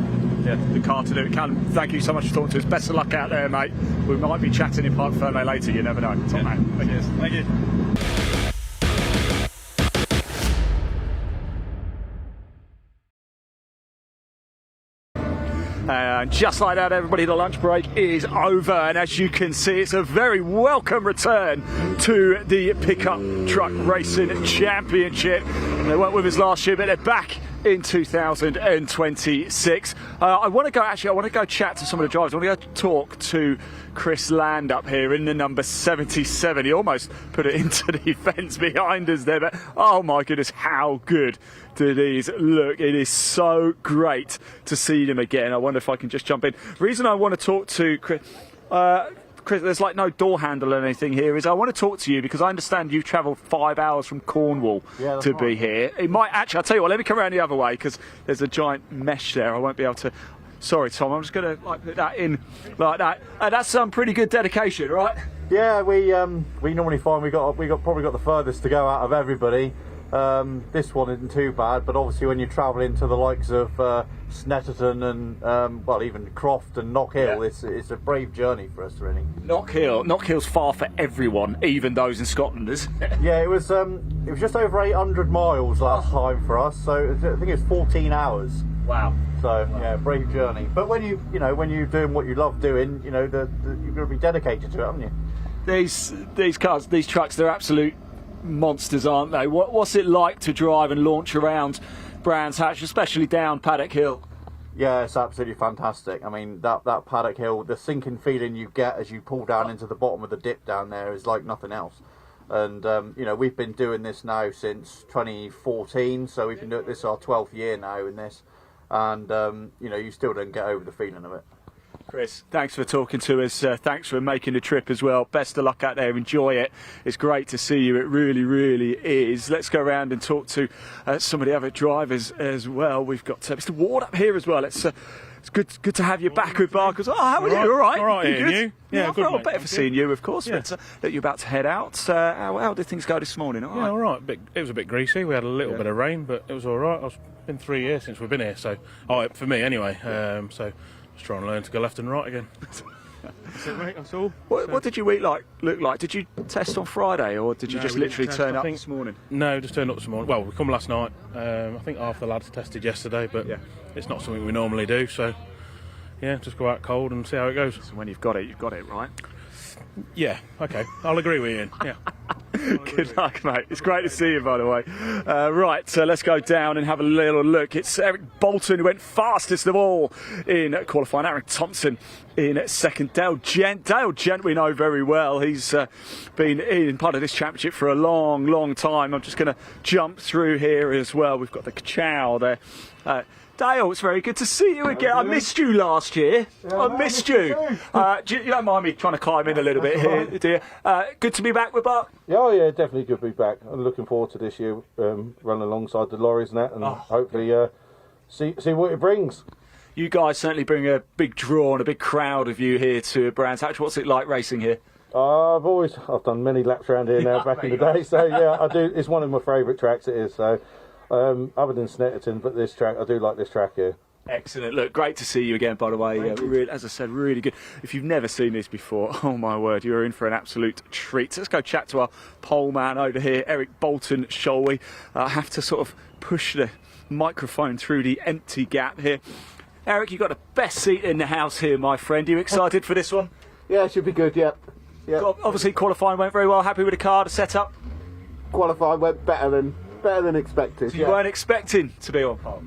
Yeah, the car to do it. Callum, thank you so much for talking to us. Best of luck out there, mate. We might be chatting in Park Fermé later, you never know. Top man. Thank you. Thank you. And just like that, everybody, the lunch break is over, and as you can see, it's a very welcome return to the Pickup Truck Racing Championship. They weren't with us last year, but they're back in 2026. I want to go chat to some of the drivers. I want to go talk to Chris Land up here in the number 77. He almost put it into the fence behind us there, but oh my goodness, how good do these look. It is so great to see them again. I wonder if I can just jump in. The reason I want to talk to Chris, there's like no door handle or anything here, is I want to talk to you because I understand you've travelled 5 hours from Cornwall to be here. It might actually, I'll tell you what, let me come around the other way because there's a giant mesh there. I won't be able to. Sorry, Tom, I'm just going to put that in like that. That's some pretty good dedication, right? Yeah, we normally find we probably got the furthest to go out of everybody. This one isn't too bad, but obviously when you travel into the likes of Snetterton and well, even Croft and Knockhill, yeah. It's a brave journey for us, really. Knockhill's far for everyone, even those in Scotland, isn't it? Yeah, it was just over 800 miles last time for us, so I think it was 14 hours. Wow. So yeah, brave journey. But when you're doing what you love doing, you've got to be dedicated to it, haven't you? These cars, these trucks, they're absolute monsters, aren't they? What's it like to drive and launch around Brands Hatch, especially down Paddock Hill? Yeah, it's absolutely fantastic. I mean, that Paddock Hill, the sinking feeling you get as you pull down into the bottom of the dip down there is like nothing else. And, you know, we've been doing this now since 2014, so we've been doing this our 12th year now in this. And, you know, you still don't get over the feeling of it. Chris, thanks for talking to us. Thanks for making the trip as well. Best of luck out there. Enjoy it. It's great to see you. It really, really is. Let's go around and talk to some of the other drivers as well. We've got Mr. Ward up here as well. It's good to have you back with Barkers. Oh, how are you? All right. All right, You you? Yeah, good, well, mate. better for seeing you, of course. Yeah. But that you're about to head out. How did things go this morning? All right. Yeah, all right. It was a bit greasy. We had a little bit of rain, but it was all right. It's been 3 years since we've been here, so for me anyway. So just trying to learn to go left and right again. That's it, mate. That's all. What did your week look like? Did you test on Friday, or did you just literally turn up this morning? No, just turned up this morning. Well, we come last night. I think half the lads tested yesterday, but it's not something we normally do. So yeah, just go out cold and see how it goes. So when you've got it, right? Yeah. Okay. I'll agree with Ian. Yeah. Good luck, mate. It's great to see you, by the way. Right, so let's go down and have a little look. It's Eric Bolton who went fastest of all in qualifying. Aaron Thompson in second. Dale Gent we know very well. He's been in part of this championship for a long, long time. I'm just going to jump through here as well. We've got the Chow there. Dale, it's very good to see you again. I missed you last year. I missed you. You don't mind me trying to climb in a little bit here, dear. Good to be back with Buck. Oh yeah, definitely good to be back. I'm looking forward to this year, running alongside the lorries and that, and hopefully see what it brings. You guys certainly bring a big draw and a big crowd of you here to Brands Hatch. What's it like racing here? I've done many laps around here now back in the day, so yeah, I do. It's one of my favourite tracks. It is so. Other than Snetterton, but this track, I do like this track here. Excellent. Look, great to see you again, by the way. Really, as I said, really good. If you've never seen this before, oh my word, you're in for an absolute treat. Let's go chat to our pole man over here, Eric Bolton, shall we? I have to sort of push the microphone through the empty gap here. Eric, you've got the best seat in the house here, my friend. Are you excited for this one? Yeah, it should be good, yeah. Obviously, qualifying went very well. Happy with the car, the setup? Qualifying went better than expected. So you weren't expecting to be on pole?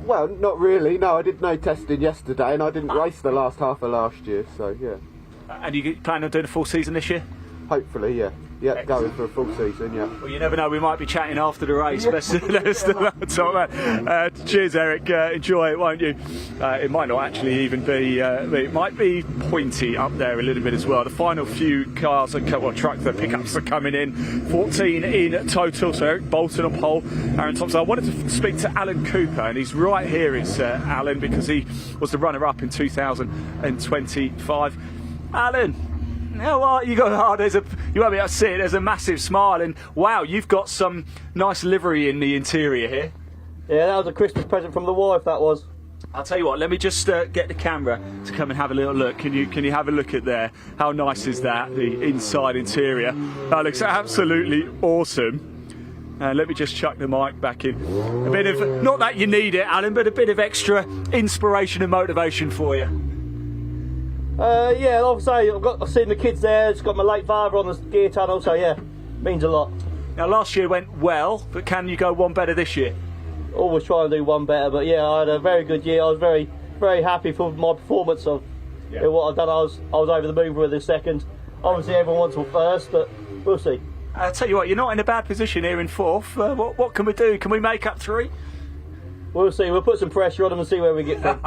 Well, not really. No, I did no testing yesterday, and I didn't race the last half of last year. So yeah. And you plan on doing a full season this year? Hopefully, yeah. Yeah, going for a full season, yeah. Well, you never know, we might be chatting after the race. Best of luck, man. Cheers, Eric. Enjoy it, won't you? It might not actually even be, it might be pointy up there a little bit as well. The final few cars, the pickups are coming in. 14 in total, so Eric Bolton on pole, Aaron Thompson. I wanted to speak to Alan Cooper, and he's right here, is Alan, because he was the runner-up in 2025. Alan, how are you? You won't be able to see it. There's a massive smile, and wow, you've got some nice livery in the interior here. Yeah, that was a Christmas present from the wife. That was. I'll tell you what. Let me just get the camera to come and have a little look. Can you have a look at there? How nice is that? The inside interior. That looks absolutely awesome. Let me just chuck the mic back in. A bit of, not that you need it, Alan, but a bit of extra inspiration and motivation for you. Yeah, like I say, I've seen the kids there. Just got my late father on the gear tunnel, so yeah, means a lot. Now, last year went well, but can you go one better this year? Always trying to do one better, but yeah, I had a very good year. I was very, very happy for my performance of what I've done. I was over the moon with the second. Obviously, everyone wants one first, but we'll see. I'll tell you what, you're not in a bad position here in fourth. What can we do? Can we make up 3? We'll see. We'll put some pressure on them and see where we get from.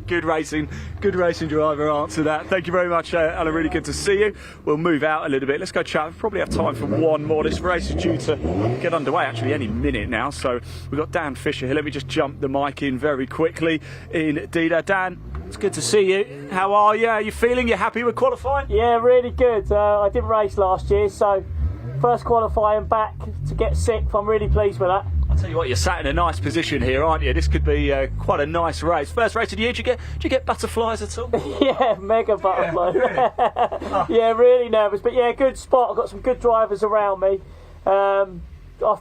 Good racing driver. Answer that. Thank you very much, Alan. Really good to see you. We'll move out a little bit. Let's go chat. We probably have time for one more. This race is due to get underway actually any minute now. So we've got Dan Fisher here. Let me just jump the mic in very quickly. Indeed, Dan. It's good to see you. How are you? Are you feeling? You happy with qualifying? Yeah, really good. I didn't race last year, so first qualifying back to get 6th. I'm really pleased with that. I'll tell you what, you're sat in a nice position here, aren't you? This could be quite a nice race. First race of the year, do you get butterflies at all? Yeah, mega butterflies. Yeah, really nervous, but yeah, good spot. I've got some good drivers around me. I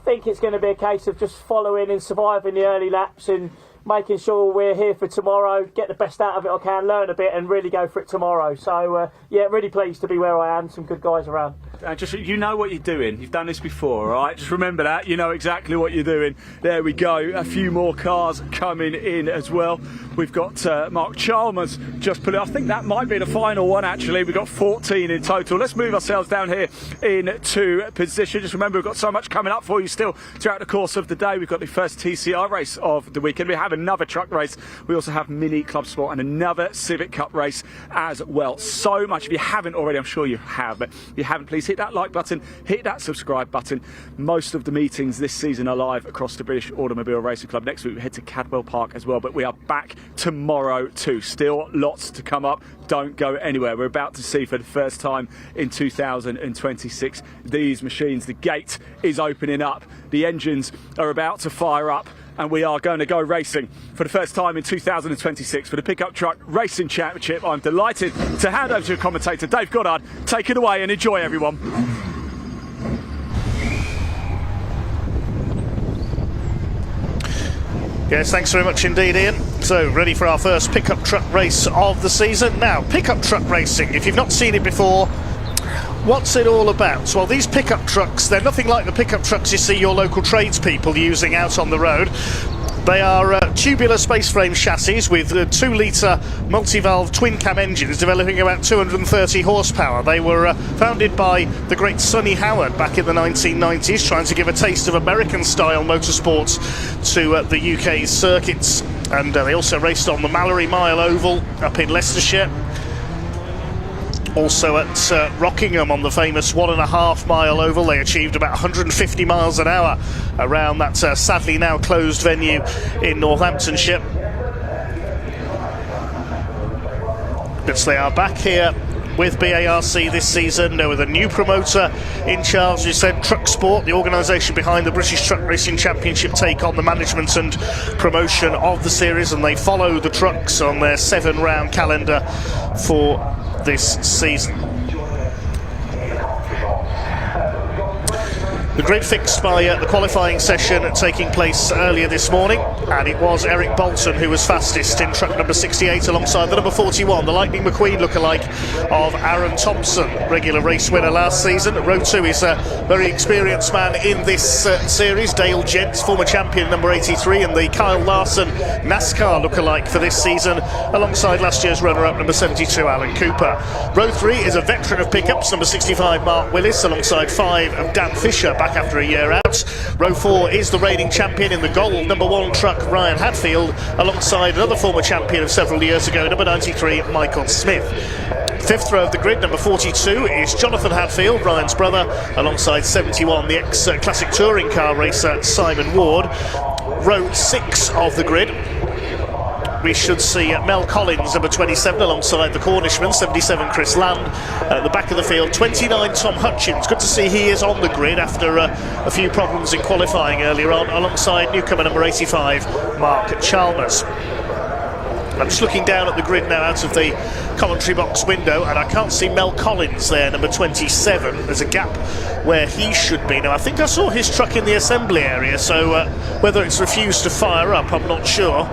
think it's going to be a case of just following and surviving the early laps and making sure we're here for tomorrow, get the best out of it I can, learn a bit and really go for it tomorrow. So yeah, really pleased to be where I am, some good guys around. Just, you know what you're doing. You've done this before, all right? Just remember that. You know exactly what you're doing. There we go. A few more cars coming in as well. We've got Mark Chalmers just put it. I think that might be the final one, actually. We've got 14 in total. Let's move ourselves down here into position. Just remember, we've got so much coming up for you still throughout the course of the day. We've got the first TCR race of the weekend. We have another truck race. We also have Mini Club Sport and another Civic Cup race as well. So much. If you haven't already, I'm sure you have, but if you haven't, please hit that like button, hit that subscribe button. Most of the meetings this season are live across the British Automobile Racing Club. Next week we head to Cadwell Park as well, but we are back tomorrow too. Still lots to come up. Don't go anywhere. We're about to see for the first time in 2026 these machines. The gate is opening up. The engines are about to fire up, and we are going to go racing for the first time in 2026 for the Pickup Truck Racing Championship. I'm delighted to hand over to commentator Dave Goddard. Take it away and enjoy, everyone. Yes, thanks very much indeed, Ian. So, ready for our first pickup truck race of the season. Now, pickup truck racing, if you've not seen it before, what's it all about? Well, these pickup trucks, they're nothing like the pickup trucks you see your local tradespeople using out on the road. They are tubular space frame chassis with 2-litre multi-valve twin-cam engines developing about 230 horsepower. They were founded by the great Sonny Howard back in the 1990s, trying to give a taste of American-style motorsports to the UK's circuits. And they also raced on the Mallory Mile Oval up in Leicestershire. Also at Rockingham on the famous 1.5 mile oval, they achieved about 150 miles an hour around that sadly now closed venue in Northamptonshire. But they are back here with BARC this season with a new promoter in charge. As you said, Truck Sport, the organisation behind the British Truck Racing Championship, take on the management and promotion of the series, and they follow the trucks on their 7-round calendar for this season. The grid fixed by the qualifying session taking place earlier this morning, and it was Eric Bolton who was fastest in truck number 68 alongside the number 41, the Lightning McQueen lookalike of Aaron Thompson, regular race winner last season. Row 2 is a very experienced man in this series, Dale Gents, former champion number 83, and the Kyle Larson NASCAR lookalike for this season alongside last year's runner-up number 72, Alan Cooper. Row 3 is a veteran of pickups, number 65, Mark Willis, alongside 5 of Dan Fisher, back after a year out. Row 4 is the reigning champion in the gold number 1 truck, Ryan Hadfield, alongside another former champion of several years ago, number 93, Michael Smith. Fifth row of the grid, number 42, is Jonathan Hadfield, Ryan's brother, alongside 71, the ex-classic touring car racer Simon Ward. Row 6 of the grid, we should see Mel Collins, number 27, alongside the Cornishman, 77, Chris Land. At the back of the field, 29, Tom Hutchins. Good to see he is on the grid after a few problems in qualifying earlier on, alongside newcomer number 85, Mark Chalmers. I'm just looking down at the grid now out of the commentary box window, and I can't see Mel Collins there, number 27. There's a gap where he should be. Now, I think I saw his truck in the assembly area, so whether it's refused to fire up, I'm not sure.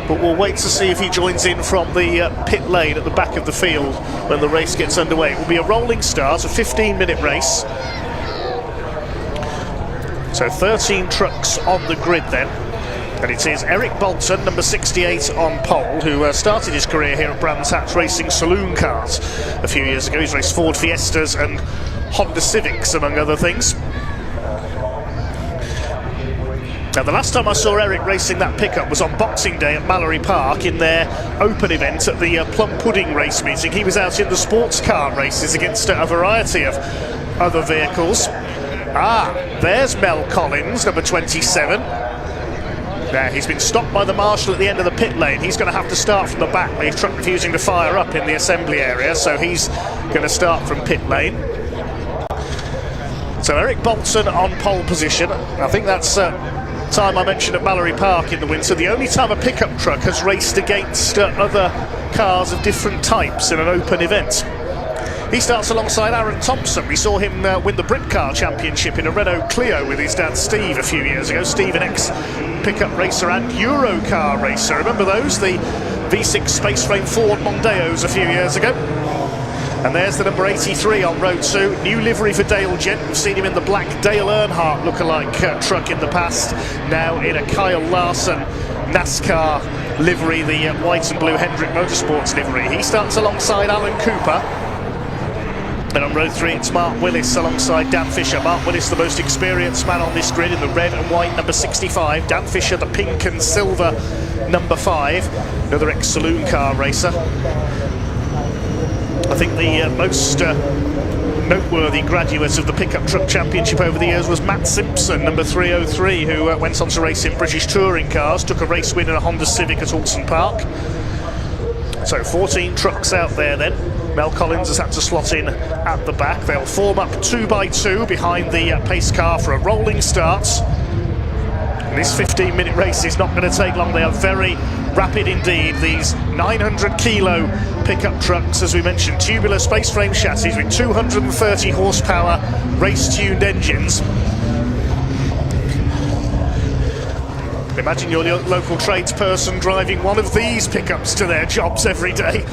But we'll wait to see if he joins in from the pit lane at the back of the field when the race gets underway. It will be a rolling start, a 15-minute race. So 13 trucks on the grid then. And it is Eric Bolton, number 68, on pole, who started his career here at Brands Hatch racing saloon cars a few years ago. He's raced Ford Fiestas and Honda Civics, among other things. Now, the last time I saw Eric racing that pickup was on Boxing Day at Mallory Park in their open event at the Plum Pudding race meeting. He was out in the sports car races against a variety of other vehicles. Ah, there's Mel Collins, number 27. Now, he's been stopped by the marshal at the end of the pit lane. He's going to have to start from the back. The truck refusing to fire up in the assembly area, so he's going to start from pit lane. So Eric Bolton on pole position. I think that's time I mentioned at Mallory Park in the winter, the only time a pickup truck has raced against other cars of different types in an open event. He starts alongside Aaron Thompson. We saw him win the Britcar Championship in a Renault Clio with his dad Steve a few years ago. Steve, an pickup racer and Eurocar racer. Remember those? The V6 space frame Ford Mondeos a few years ago. And there's the number 83 on Road 2. New livery for Dale Gent. We've seen him in the black Dale Earnhardt lookalike truck in the past. Now in a Kyle Larson NASCAR livery, the white and blue Hendrick Motorsports livery. He starts alongside Alan Cooper. And on Road 3 it's Mark Willis alongside Dan Fisher. Mark Willis, the most experienced man on this grid, in the red and white number 65. Dan Fisher, the pink and silver number 5. Another ex-saloon car racer. I think the most noteworthy graduate of the Pickup Truck Championship over the years was Matt Simpson, number 303, who went on to race in British touring cars, took a race win in a Honda Civic at Alton Park. So 14 trucks out there then. Mel Collins has had to slot in at the back. They'll form up 2 by 2 behind the pace car for a rolling start. And this 15-minute race is not going to take long. They are very rapid indeed. These 900 kilo pickup trucks, as we mentioned, tubular space frame chassis with 230 horsepower race-tuned engines. Imagine you're your local tradesperson driving one of these pickups to their jobs every day.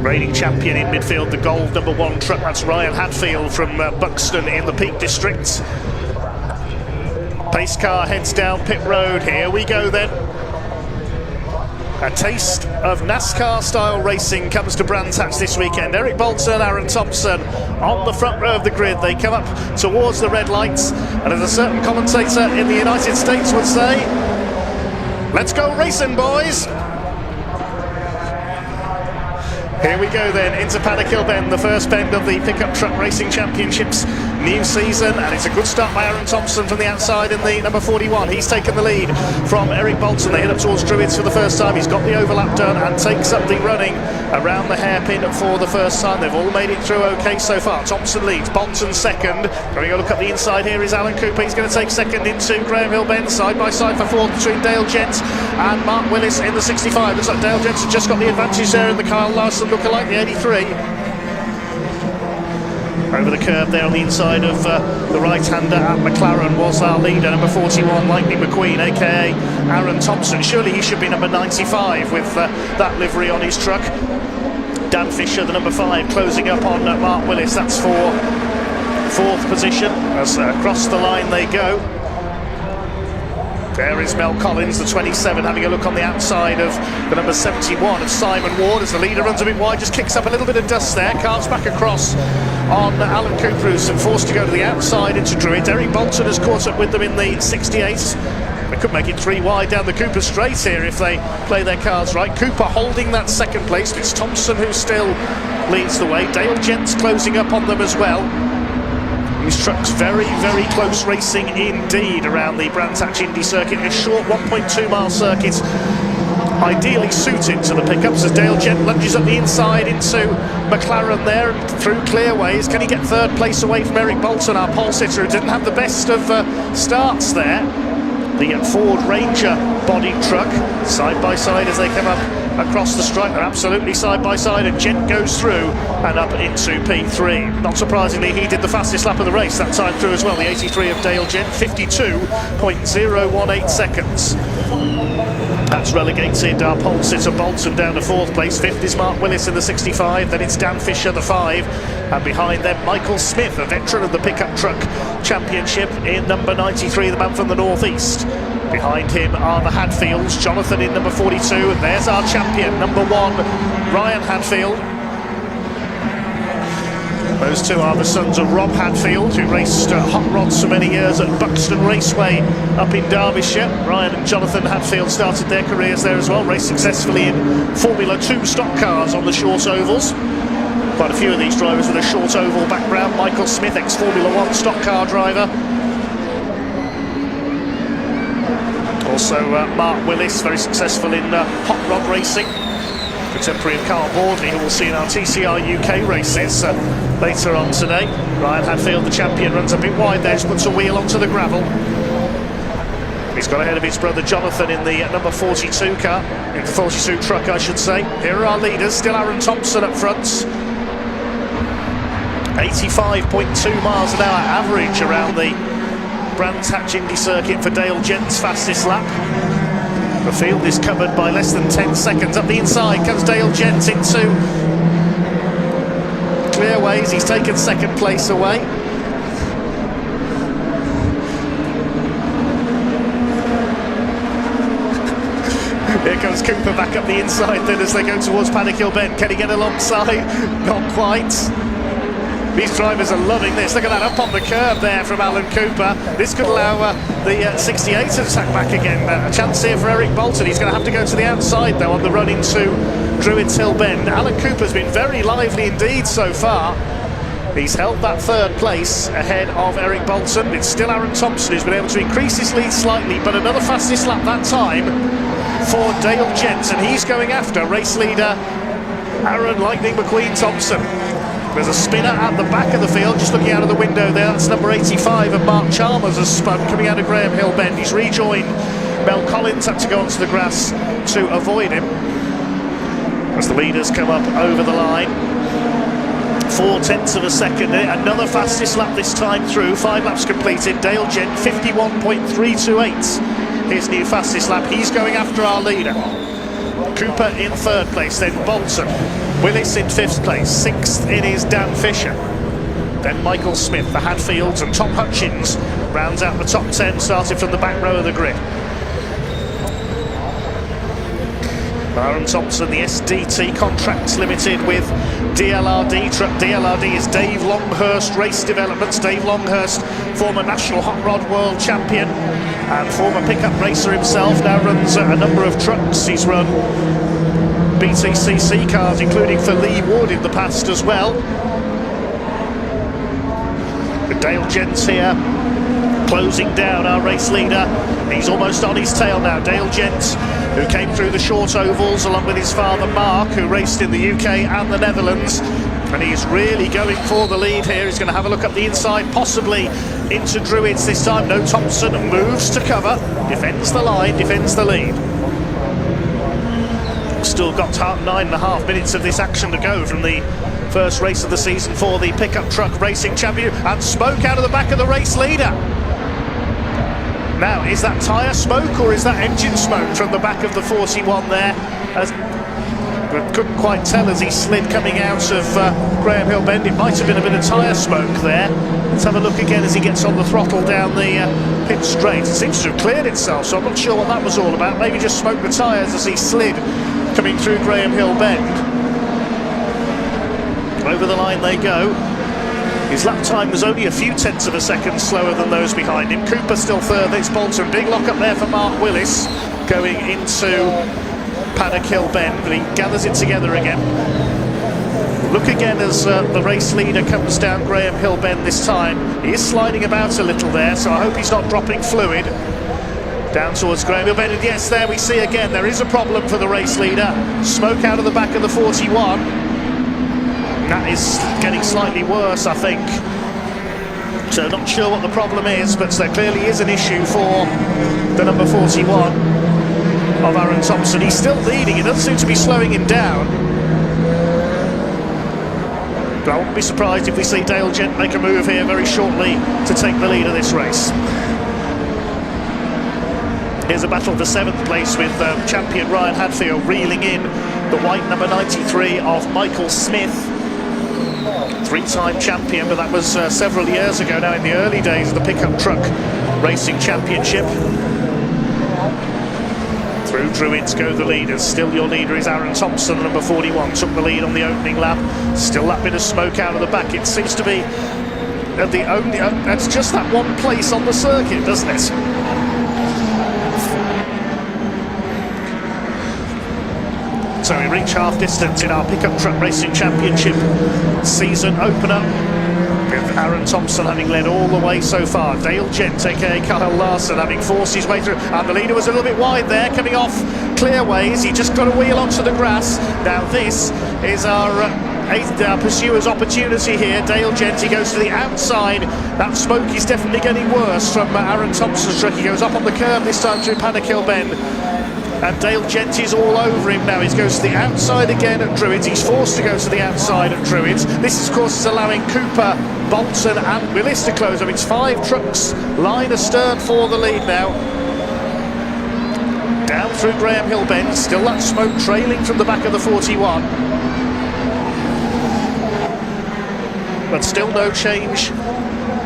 Reigning champion in midfield, the gold number 1 truck, that's Ryan Hadfield from Buxton in the Peak District. Pace car heads down pit road. Here we go then. A taste of NASCAR style racing comes to Brands Hatch this weekend. Eric Bolton and Aaron Thompson on the front row of the grid. They come up towards the red lights, and as a certain commentator in the United States would say, let's go racing, boys. Here we go then, into Paddock Hill Bend, the first bend of the Pickup Truck Racing Championships new season, and it's a good start by Aaron Thompson from the outside in the number 41. He's taken the lead from Eric Bolton. They head up towards Druids for the first time. He's got the overlap done and takes up the running around the hairpin for the first time. They've all made it through okay so far. Thompson leads, Bolton second. Going to look up the inside here is Alan Cooper. He's going to take second into Graham Hill Bend, side by side for fourth between Dale Gent and Mark Willis in the 65. Looks like Dale Gent's just got the advantage there in the Kyle Larson lookalike, the 83. Over the curb there on the inside of the right-hander at McLaren was our leader, number 41, Lightning McQueen, aka Aaron Thompson. Surely he should be number 95 with that livery on his truck. Dan Fisher, the number 5, closing up on Mark Willis. That's for 4th position as across the line they go. There is Mel Collins, the 27, having a look on the outside of the number 71 of Simon Ward as the leader runs a bit wide, just kicks up a little bit of dust there, carts back across on Alan Cooper, who's forced to go to the outside into Druids. Eric Bolton has caught up with them in the 68. They could make it 3 wide down the Cooper straight here if they play their cards right. Cooper holding that second place. It's Thompson who still leads the way. Dale Gent's closing up on them as well. These trucks very, very close racing indeed around the Brands Hatch Indy circuit. This short 1.2 mile circuit ideally suited to the pickups as Dale Gent lunges up the inside into McLaren there and through clearways. Can he get 3rd place away from Eric Bolton, our pole sitter, who didn't have the best of starts there? The Ford Ranger body truck side by side as they come up across the stripe. They're absolutely side by side, and Gent goes through and up into P3. Not surprisingly, he did the fastest lap of the race that time through as well. The 83 of Dale Gent, 52.018 seconds. That's relegated our pole sitter Bolton down to 4th place. 5th is Mark Willis in the 65. Then it's Dan Fisher, the 5. And behind them, Michael Smith, a veteran of the Pickup Truck Championship in number 93, the man from the northeast. Behind him are the Hadfields, Jonathan in number 42. And there's our champion, number 1, Ryan Hadfield. Those two are the sons of Rob Hadfield, who raced hot rods for many years at Buxton Raceway up in Derbyshire. Ryan and Jonathan Hadfield started their careers there as well, raced successfully in Formula 2 stock cars on the short ovals. Quite a few of these drivers with a short oval background. Michael Smith, ex-Formula 1 stock car driver. Also Mark Willis, very successful in hot rod racing. Contemporary of Carl Bordley, who we'll see in our TCR UK races later on today. Ryan Hadfield, the champion, runs a bit wide there, just puts a wheel onto the gravel. He's got ahead of his brother Jonathan in the number 42 car, in the 42 truck I should say. Here are our leaders, still Aaron Thompson up front. 85.2 miles an hour average around the Brands Hatch Indy circuit for Dale Gent's fastest lap. The field is covered by less than 10 seconds. Up the inside comes Dale Gent into clearways. He's taken second place away. Here comes Cooper back up the inside then as they go towards Paddock Hill Bend. Can he get alongside? Not quite. These drivers are loving this. Look at that, up on the curb there from Alan Cooper. This could allow the 68 to attack back again. A chance here for Eric Bolton. He's going to have to go to the outside though on the run into Druids Hill Bend. Alan Cooper's been very lively indeed so far. He's held that third place ahead of Eric Bolton. It's still Aaron Thompson who's been able to increase his lead slightly, but another fastest lap that time for Dale Gent, and he's going after race leader Aaron Lightning McQueen Thompson. There's a spinner at the back of the field, just looking out of the window there. That's number 85, and Mark Chalmers has spun coming out of Graham Hill Bend. He's rejoined. Mel Collins had to go onto the grass to avoid him as the leaders come up over the line. 0.4 of a second. Another fastest lap this time through. 5 laps completed. Dale Gent 51.328. His new fastest lap. He's going after our leader. Cooper in third place, then Bolton. Willis in fifth place. Sixth in is Dan Fisher. Then Michael Smith, the Hadfields, and Tom Hutchins rounds out the top 10, starting from the back row of the grid. Aaron Thompson, the SDT Contracts Limited with DLRD. DLRD is Dave Longhurst Race Developments. Dave Longhurst, former National Hot Rod World Champion and former pickup racer himself, now runs a number of trucks. He's run BTCC cars, including for Lee Wood in the past as well. Dale Gent here, closing down our race leader. He's almost on his tail now. Dale Gent, who came through the short ovals along with his father Mark, who raced in the UK and the Netherlands, and he's really going for the lead here. He's going to have a look up the inside, possibly into Druids this time. No, Thompson moves to cover, defends the line, defends the lead. Still got 9.5 minutes of this action to go from the first race of the season for the pickup truck racing champion, and smoke out of the back of the race leader. Now, is that tyre smoke or is that engine smoke from the back of the 41 there? As we couldn't quite tell as he slid coming out of Graham Hill Bend. It might have been a bit of tyre smoke there. Let's have a look again as he gets on the throttle down the pit straight. It seems to have cleared itself, so I'm not sure what that was all about. Maybe just smoked the tyres as he slid coming through Graham Hill Bend. Over the line they go. His lap time was only a few tenths of a second slower than those behind him. Cooper still third, it's Bolton. Big lock up there for Mark Willis going into Paddock Hill Bend, but he gathers it together again. Look again as the race leader comes down Graham Hill Bend this time. He is sliding about a little there, so I hope he's not dropping fluid. Down towards Graham Hill Bend, and yes, there we see again, there is a problem for the race leader. Smoke out of the back of the 41. That is getting slightly worse, I think. So not sure what the problem is, but there clearly is an issue for the number 41 of Aaron Thompson. He's still leading, it doesn't seem to be slowing him down. But I wouldn't be surprised if we see Dale Gent make a move here very shortly to take the lead of this race. Here's a battle for 7th place with champion Ryan Hadfield reeling in the white number 93 of Michael Smith. 3-time champion, but that was several years ago now, in the early days of the pickup truck racing championship. Through Druids go the leaders. Still your leader is Aaron Thompson, number 41, took the lead on the opening lap. Still that bit of smoke out of the back. It seems to be the only, it's just that one place on the circuit, doesn't it? So we reach half distance in our pickup truck racing championship season opener, with Aaron Thompson having led all the way so far. Dale Gent, aka Kyle Larson, having forced his way through, and the leader was a little bit wide there, coming off clearways. He just got a wheel onto the grass. Now this is our pursuer's opportunity here. Dale Gent, he goes to the outside. That smoke is definitely getting worse from Aaron Thompson's truck. He goes up on the curb this time through Paddock Hill Bend. and Dale Gent is all over him now. He goes to the outside again at Druids. He's forced to go to the outside at Druids. This, of course, is allowing Cooper, Bolton and Willis to close up. It's 5 trucks line astern for the lead now. Down through Graham Hill Bend, still that smoke trailing from the back of the 41. But still no change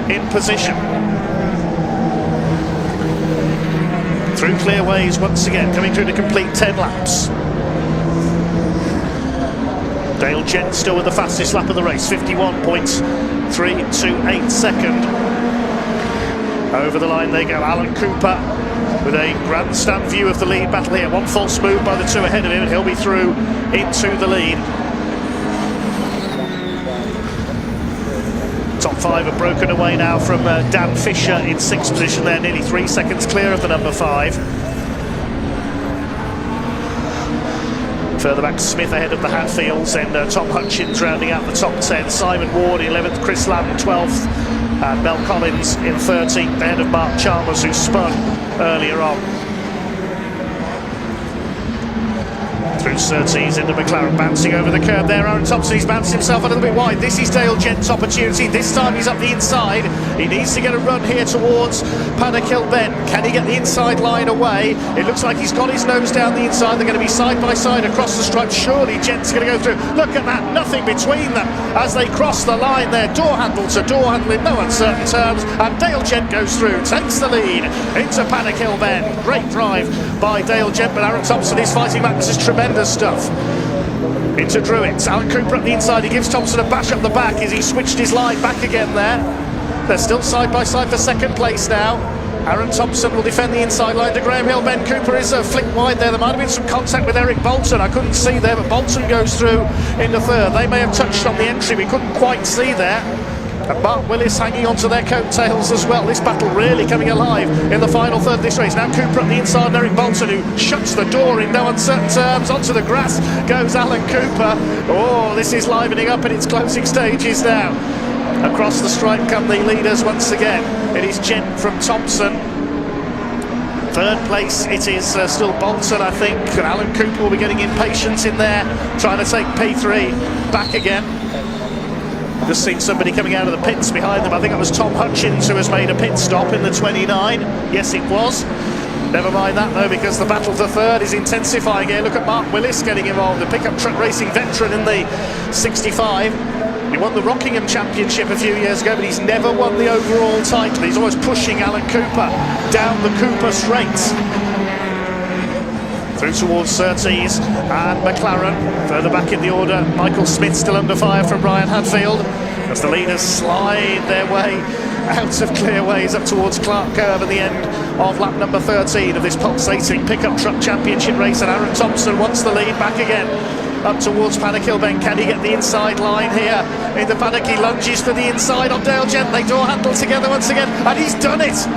in position. Through clear ways once again, coming through to complete 10 laps. Dale Gent still with the fastest lap of the race, 51.328 second. Over the line they go, Alan Cooper with a grandstand view of the lead battle here. One false move by the 2 ahead of him and he'll be through into the lead. Top 5 are broken away now from Dan Fisher in 6th position there, nearly 3 seconds clear of the number 5. Further back, Smith ahead of the Hadfields, and Tom Hutchins rounding out the top 10. Simon Ward 11th, Chris Lamb 12th, and Mel Collins in 13th, ahead of Mark Chalmers, who spun earlier on. Through Surtees into McLaren, bouncing over the curb there. Aaron Thompson, he's bounced himself a little bit wide. This is Dale Gent's opportunity. This time he's up the inside. He needs to get a run here towards Paddock Hill Bend. Can he get the inside line away? It looks like he's got his nose down the inside. They're going to be side by side across the stripe. Surely Gent's going to go through. Look at that, nothing between them as they cross the line there. Door handle to door handle in no uncertain terms. And Dale Gent goes through, takes the lead into Paddock Hill Bend. Great drive by Dale Gent, but Aaron Thompson is fighting back. This is tremendous stuff. Into Druids, Alan Cooper up the inside. He gives Thompson a bash up the back as he switched his line back again there. They're still side by side for 2nd place now. Aaron Thompson will defend the inside line to Graham Hill. Ben Cooper is flicked wide there. There might have been some contact with Eric Bolton. I couldn't see there, but Bolton goes through into 3rd. They may have touched on the entry. We couldn't quite see there. And Mark Willis hanging onto their coattails as well. This battle really coming alive in the final third of this race. Now Cooper up the inside and Eric Bolton, who shuts the door in no uncertain terms. Onto the grass goes Alan Cooper. Oh, this is livening up in its closing stages now. Across the stripe come the leaders once again. It is Gent from Thompson. 3rd place it is still Bolton, I think. Alan Cooper will be getting impatient in there, trying to take P3 back again. Just seen somebody coming out of the pits behind them. I think it was Tom Hutchins who has made a pit stop in the 29. Yes, it was. Never mind that though, because the battle for 3rd is intensifying here. Look at Mark Willis getting involved, the pickup truck racing veteran in the 65. He won the Rockingham Championship a few years ago, but he's never won the overall title. He's always pushing Alan Cooper down the Cooper straight. Through towards Surtees and McLaren. Further back in the order, Michael Smith still under fire from Brian Hadfield as the leaders slide their way out of clear ways up towards Clark Curve at the end of lap number 13 of this pulsating pickup truck championship race. And Aaron Thompson wants the lead back again up towards Paddock Hill Bend. Can he get the inside line here into Paddock? He lunges for the inside on Dale Gent. They door handle together once again, and he's done it.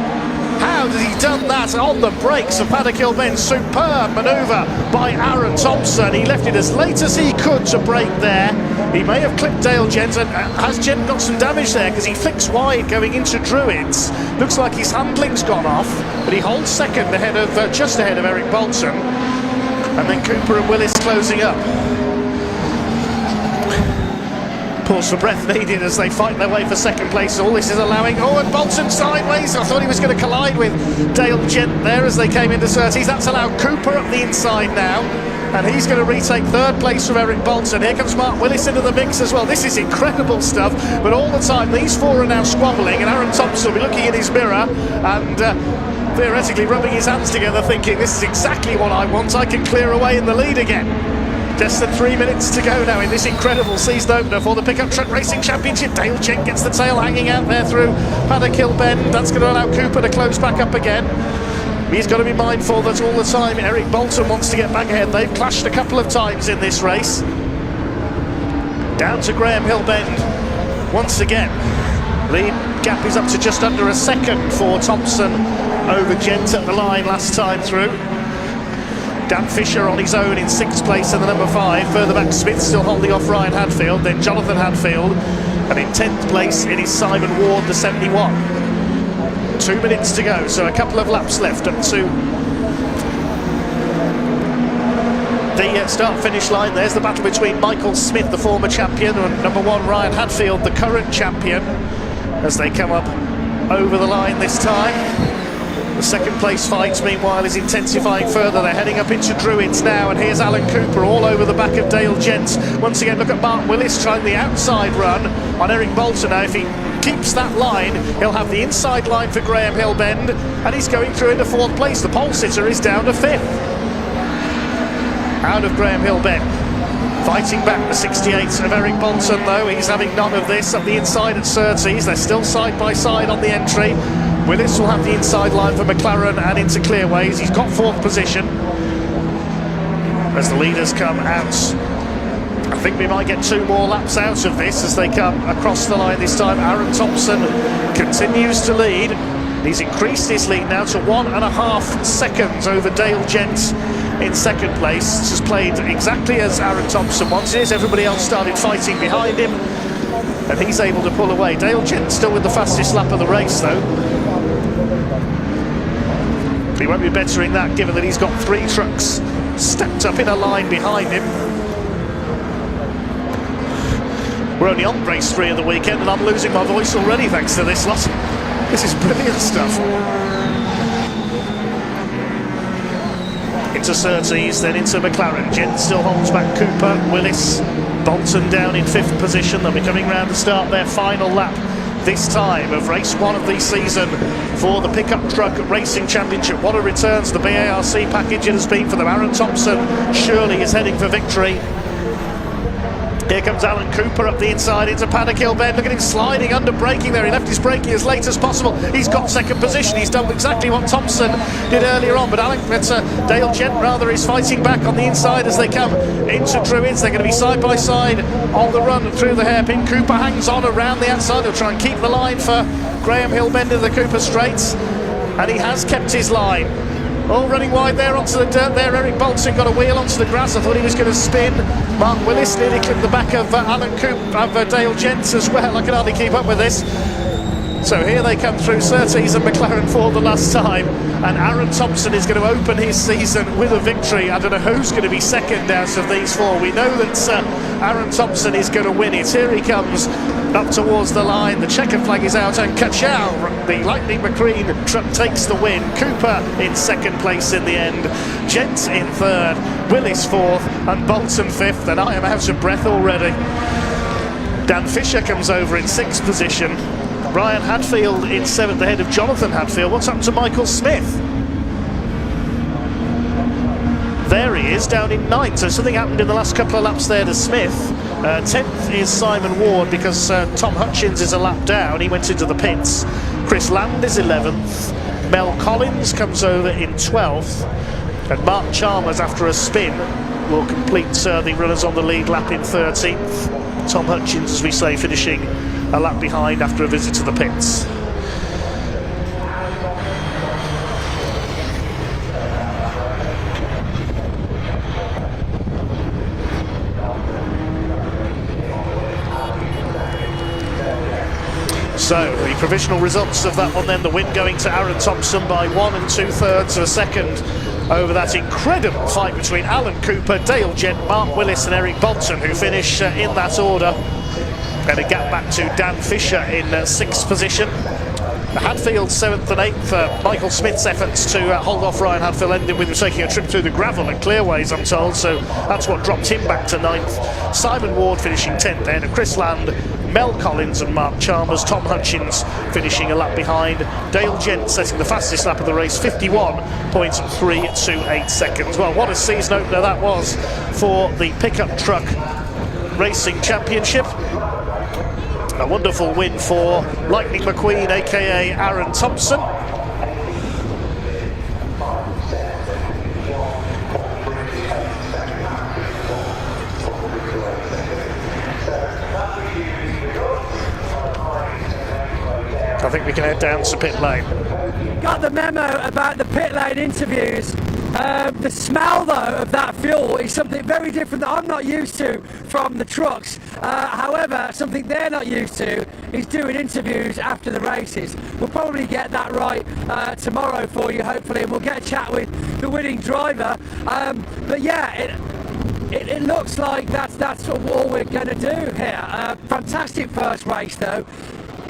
How has he done that on the brakes of Paddock Hill Bend? Superb manoeuvre by Aaron Thompson. He left it as late as he could to brake there. He may have clipped Dale Gent, and has Gent got some damage there because he flicks wide going into Druids. Looks like his handling's gone off, but he holds 2nd ahead of just ahead of Eric Bolton. And then Cooper and Willis closing up. Pause for breath needed as they fight their way for 2nd place. All this is allowing, and Bolton sideways. I thought he was going to collide with Dale Gent there as they came into Surtees. That's allowed Cooper up the inside now, and he's going to retake 3rd place from Eric Bolton. Here comes Mark Willis into the mix as well. This is incredible stuff, but all the time these 4 are now squabbling, and Aaron Thompson will be looking in his mirror and theoretically rubbing his hands together, thinking this is exactly what I want. I can clear away in the lead again. Less than 3 minutes to go now in this incredible season opener for the Pickup Truck Racing Championship. Dale Gent gets the tail hanging out there through Paddock Hill Bend. That's going to allow Cooper to close back up again. He's got to be mindful that all the time Eric Bolton wants to get back ahead. They've clashed a couple of times in this race. Down to Graham Hill Bend once again. Lead gap is up to just under a second for Thompson over Gent at the line last time through. Dan Fisher on his own in 6th place in the number 5. Further back, Smith still holding off Ryan Hadfield. Then Jonathan Hadfield. And in 10th place, it is Simon Ward, the 71. 2 minutes to go, so a couple of laps left up to the start-finish line. There's the battle between Michael Smith, the former champion, and number 1 Ryan Hadfield, the current champion, as they come up over the line this time. The second place fight, meanwhile, is intensifying further. They're heading up into Druids now, and here's Alan Cooper all over the back of Dale Gent. Once again, look at Mark Willis trying the outside run on Eric Bolton. Now, if he keeps that line, he'll have the inside line for Graham Hillbend, and he's going through into 4th place. The pole sitter is down to 5th. Out of Graham Hillbend. Fighting back the 68 of Eric Bolton, though. He's having none of this. Up the inside at Surtees. They're still side by side on the entry. Willis will have the inside line for McLaren and into Clearways. He's got 4th position. As the leaders come out, I think we might get 2 more laps out of this as they come across the line this time. Aaron Thompson continues to lead. He's increased his lead now to 1.5 seconds over Dale Gent in 2nd place. This has played exactly as Aaron Thompson wanted it. Everybody else started fighting behind him, and he's able to pull away. Dale Gent still with the fastest lap of the race, though. He won't be bettering that, given that he's got 3 trucks stacked up in a line behind him. We're only on race 3 of the weekend, and I'm losing my voice already thanks to this lot. This is brilliant stuff. Into Surtees, then into McLaren. Gent still holds back Cooper, Willis, Bolton down in 5th position. They'll be coming round to start their final lap this time of race 1 of the season for the Pickup Truck Racing Championship. What a return to the BARC package it has been for them. Aaron Thompson surely is heading for victory. Here comes Alan Cooper up the inside into Paddock Hill Bend. Look at him sliding under braking there. He left his braking as late as possible. He's got 2nd position. He's done exactly what Thompson did earlier on. But Dale Gent rather is fighting back on the inside as they come into Druids. They're going to be side by side on the run through the hairpin. Cooper hangs on around the outside. He'll try and keep the line for Graham Hillbend of the Cooper Straights. And he has kept his line. All running wide there onto the dirt there. Eric Bolton got a wheel onto the grass. I thought he was going to spin. Mark Willis nearly clipped the back of Alan Cooper, of Dale Gent as well. I can hardly keep up with this. So here they come through, Surtees and McLaren for the last time. And Aaron Thompson is going to open his season with a victory. I don't know who's going to be second out of these 4. We know that Aaron Thompson is going to win it. Here he comes up towards the line. The checker flag is out, and Kachow, the Lightning McQueen truck, takes the win. Cooper in 2nd place in the end. Gent in 3rd, Willis 4th, and Bolton 5th. And I am out of breath already. Dan Fisher comes over in 6th position. Ryan Hadfield in 7th, ahead of Jonathan Hadfield. What's up to Michael Smith? There he is, down in 9th. So something happened in the last couple of laps there to Smith. 10th is Simon Ward, because Tom Hutchins is a lap down. He went into the pits. Chris Land is 11th. Mel Collins comes over in 12th. And Mark Chalmers, after a spin, will complete the runners on the lead lap in 13th. Tom Hutchins, as we say, finishing a lap behind after a visit to the pits. So the provisional results of that one then, the win going to Aaron Thompson by 1 2/3 of a second over that incredible fight between Alan Cooper, Dale Gent, Mark Willis and Eric Bolton, who finish in that order. And a gap back to Dan Fisher in 6th position. Hadfield 7th and 8th. Michael Smith's efforts to hold off Ryan Hadfield ended with him taking a trip through the gravel and Clearways, I'm told, so that's what dropped him back to 9th. Simon Ward finishing 10th ahead of Chris Land, Mel Collins and Mark Chalmers. Tom Hutchins finishing a lap behind. Dale Gent setting the fastest lap of the race, 51.328 seconds. Well, what a season opener that was for the Pickup Truck Racing Championship. A wonderful win for Lightning McQueen, aka Aaron Thompson. I think we can head down to pit lane. Got the memo about the pit lane interviews. The smell, though, of that fuel is something very different that I'm not used to from the trucks. However, something they're not used to is doing interviews after the races. We'll probably get that right tomorrow for you, hopefully, and we'll get a chat with the winning driver. But yeah, It looks like that's all we're going to do here. Fantastic first race though.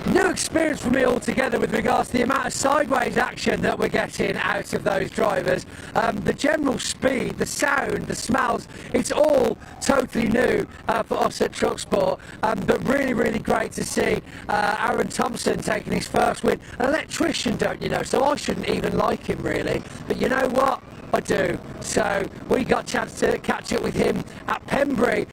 New experience for me altogether with regards to the amount of sideways action that we're getting out of those drivers. The general speed, the sound, the smells, it's all totally new for us at Truck Sport. But really, really great to see Aaron Thompson taking his first win. An electrician, don't you know, so I shouldn't even like him really. But you know what? I do. So we got a chance to catch up with him at Pembrey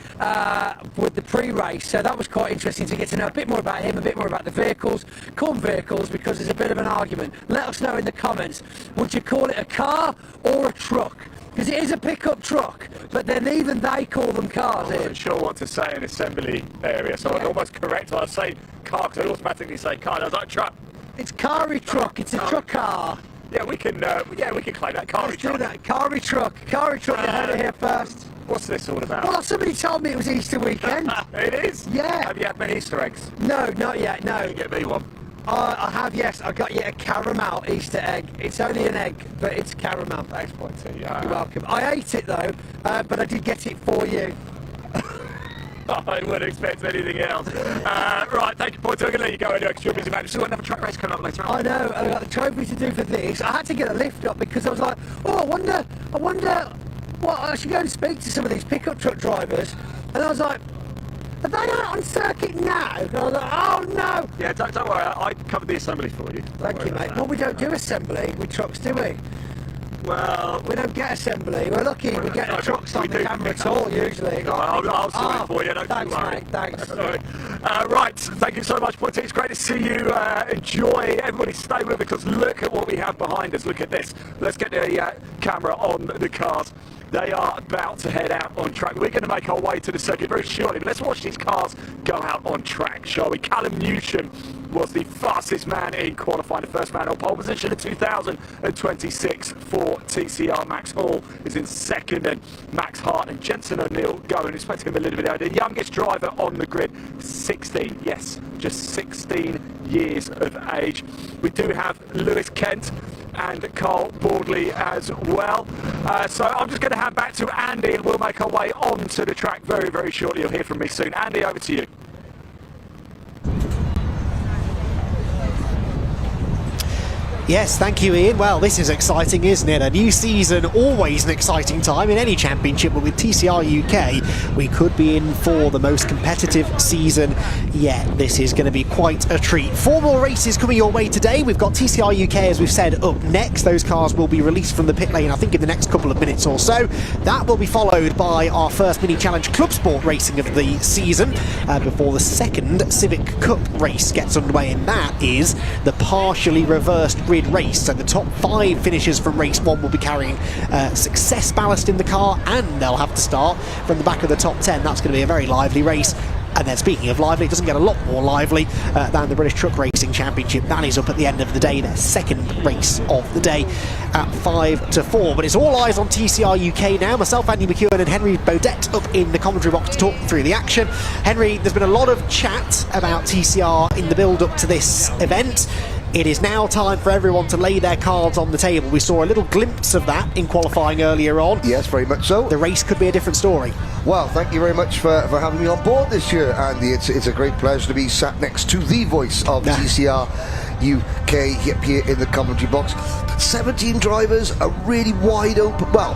with the pre-race. So that was quite interesting to get to know a bit more about him, a bit more about the vehicles. Call them vehicles because there's a bit of an argument. Let us know in the comments. Would you call it a car or a truck? Because it is a pickup truck, but then even they call them cars. I'm not sure what to say in assembly area, so I'd almost correct. I'd say car because I automatically say car. And I was like truck. It's carry truck. It's a truck car. Yeah, we can claim that carry truck. Carry truck. Carry truck. You heard it here first. What's this all about? Well, somebody told me it was Easter weekend. It is? Yeah. Have you had many Easter eggs? No, not yet, no. Can you get me one? I have, yes. I got you a caramel Easter egg. It's only an egg, but it's caramel. Thanks, Pointy. You're welcome. I ate it, though, but I did get it for you. I wouldn't expect anything else. Right, thank you, Pointy. I'm going to let you go anyway because you're busy, man. Still got another track race coming up later on. I know. I got the trophy to do for this. I had to get a lift up because I was like, oh, I wonder, what, I should go and speak to some of these pickup truck drivers. And I was like, are they out on circuit now? And I was like, oh, no. Yeah, don't worry. I covered the assembly for you. Thank you, mate. Well, we don't do assembly with trucks, do we? Well, we don't get assembly. We're lucky we get the trucks on the camera at all, usually. I'll sort it for you. Don't worry. Mate, thanks. Right, thank you so much, Pointy. It's great to see you enjoy. Everybody stay with it because look at what we have behind us. Look at this. Let's get the camera on the cars. They are about to head out on track. We're going to make our way to the circuit very shortly, but let's watch these cars go out on track, shall we? Callum Newsham was the fastest man in qualifying, the first man on pole position at 2026 for TCR. Max Hall is in second, and Max Hart and Jensen O'Neill going. Expecting him a little bit out. The youngest driver on the grid, 16, yes, just 16 years of age. We do have Lewis Kent and Carl Boardley as well. So I'm just going to hand back to Andy and we'll make our way onto the track very, very shortly. You'll hear from me soon. Andy, over to you. Yes, thank you, Ian. Well, this is exciting, isn't it? A new season, always an exciting time in any championship, but with TCR UK, we could be in for the most competitive season yet. This is going to be quite a treat. 4 more races coming your way today. We've got TCR UK, as we've said, up next. Those cars will be released from the pit lane, I think, in the next couple of minutes or so. That will be followed by our first mini challenge club sport racing of the season before the second Civic Cup race gets underway, and that is the partially reversed grid race. So the top 5 finishers from race 1 will be carrying success ballast in the car, and they'll have to start from the back of the top 10. That's going to be a very lively race. And then, speaking of lively, it doesn't get a lot more lively than the British Truck Racing Championship. That is up at the end of the day, their second race of the day at 5 to 4. But it's all eyes on TCR UK now. Myself, Andy McEwen, and Henry Baudet up in the commentary box to talk through the action. Henry, there's been a lot of chat about TCR in the build-up to this event. It is now time for everyone to lay their cards on the table. We saw a little glimpse of that in qualifying earlier on. Yes, very much so. The race could be a different story. Well, thank you very much for having me on board this year, Andy. It's a great pleasure to be sat next to the voice of TCR UK here in the commentary box. 17 drivers, a really wide open... Well,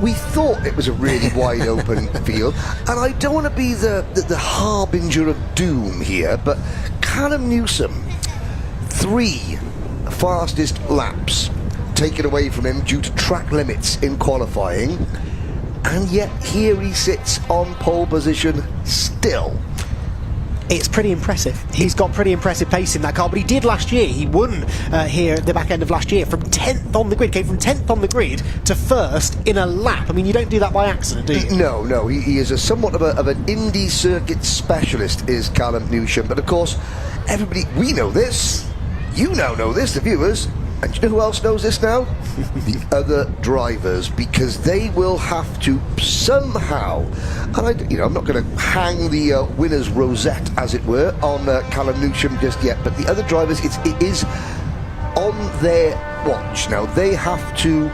we thought it was a really wide open field, and I don't want to be the harbinger of doom here, but Callum Newsham, 3 fastest laps taken away from him due to track limits in qualifying, and yet here he sits on pole position still. It's pretty impressive. He's got pretty impressive pace in that car, but he did last year. He won here at the back end of last year from 10th on the grid, came from 10th on the grid to 1st in a lap. I mean, you don't do that by accident, do you? No, he is somewhat of an Indy circuit specialist, is Callum Newsham. But of course, everybody, we know this, you now know this, the viewers, and do you know who else knows this now? The other drivers, because they will have to somehow, and I'm not going to hang the winner's rosette, as it were, on Callum Newsham just yet, but the other drivers, it is on their watch now. They have to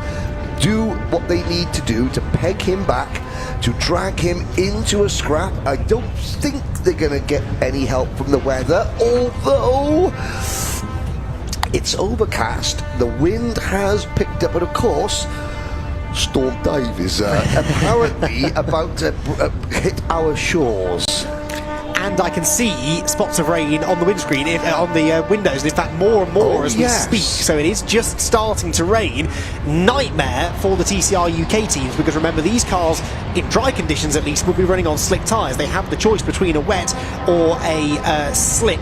do what they need to do to peg him back, to drag him into a scrap. I don't think they're going to get any help from the weather, although it's overcast. The wind has picked up, and of course, Storm Dave is apparently about to hit our shores. And I can see spots of rain on the windscreen, on the windows, in fact more and more as we speak. So it is just starting to rain. Nightmare for the TCR UK teams, because remember, these cars, in dry conditions at least, will be running on slick tyres. They have the choice between a wet or a slick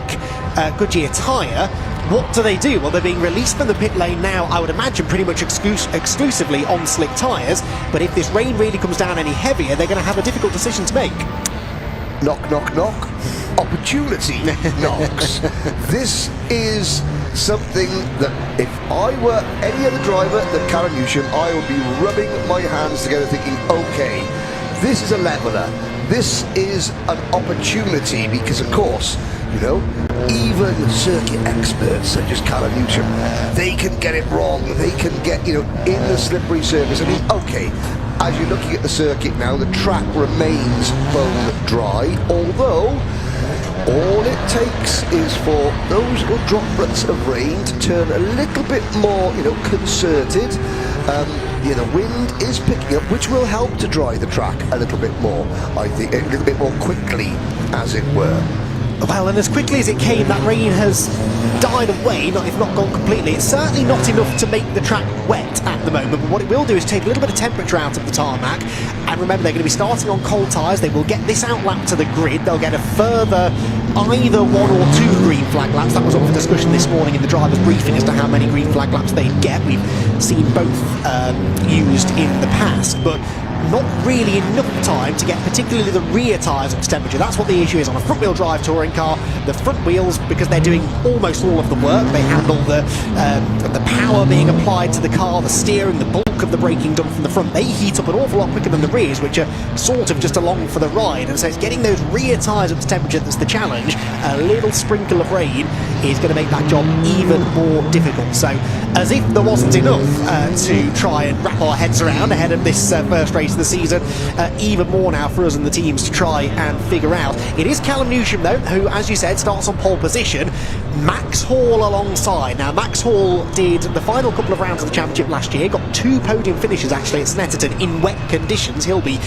Goodyear tyre. What do? Well, they're being released from the pit lane now, I would imagine pretty much exclusively on slick tyres. But if this rain really comes down any heavier, they're going to have a difficult decision to make. Knock, knock, knock. Opportunity knocks. This is something that if I were any other driver than Callum Newsham, I would be rubbing my hands together thinking, okay, this is a leveller. This is an opportunity, because of course, you know, even circuit experts such as Callum Newsham, they can get it wrong. They can get, you know, in the slippery surface. I mean, okay, as you're looking at the circuit now, the track remains bone dry, although all it takes is for those little droplets of rain to turn a little bit more, you know, concerted. Yeah, the wind is picking up, which will help to dry the track a little bit more, I think, a little bit more quickly, as it were. Well, and as quickly as it came, that rain has died away, if not gone completely. It's certainly not enough to make the track wet at the moment, but what it will do is take a little bit of temperature out of the tarmac. And remember, they're going to be starting on cold tyres. They will get this out lap to the grid. They'll get a further either 1 or 2 green flag laps. That was up for discussion this morning in the driver's briefing as to how many green flag laps they'd get. We've seen both used in the past, but not really enough time to get particularly the rear tyres up to temperature. That's what the issue is on a front-wheel drive touring car. The front wheels, because they're doing almost all of the work, they handle the power being applied to the car, the steering, the bulk of the braking done from the front. They heat up an awful lot quicker than the rears, which are sort of just along for the ride. And so it's getting those rear tyres up to temperature that's the challenge. A little sprinkle of rain is going to make that job even more difficult. So as if there wasn't enough to try and wrap our heads around ahead of this first race of the season, even more now for us and the teams to try and figure out. It is Callum Newsham, though, who, as you said, starts on pole position. Max Hall alongside. Now, Max Hall did the final couple of rounds of the championship last year, got 2 podium finishes actually at Snetterton in wet conditions. He'll be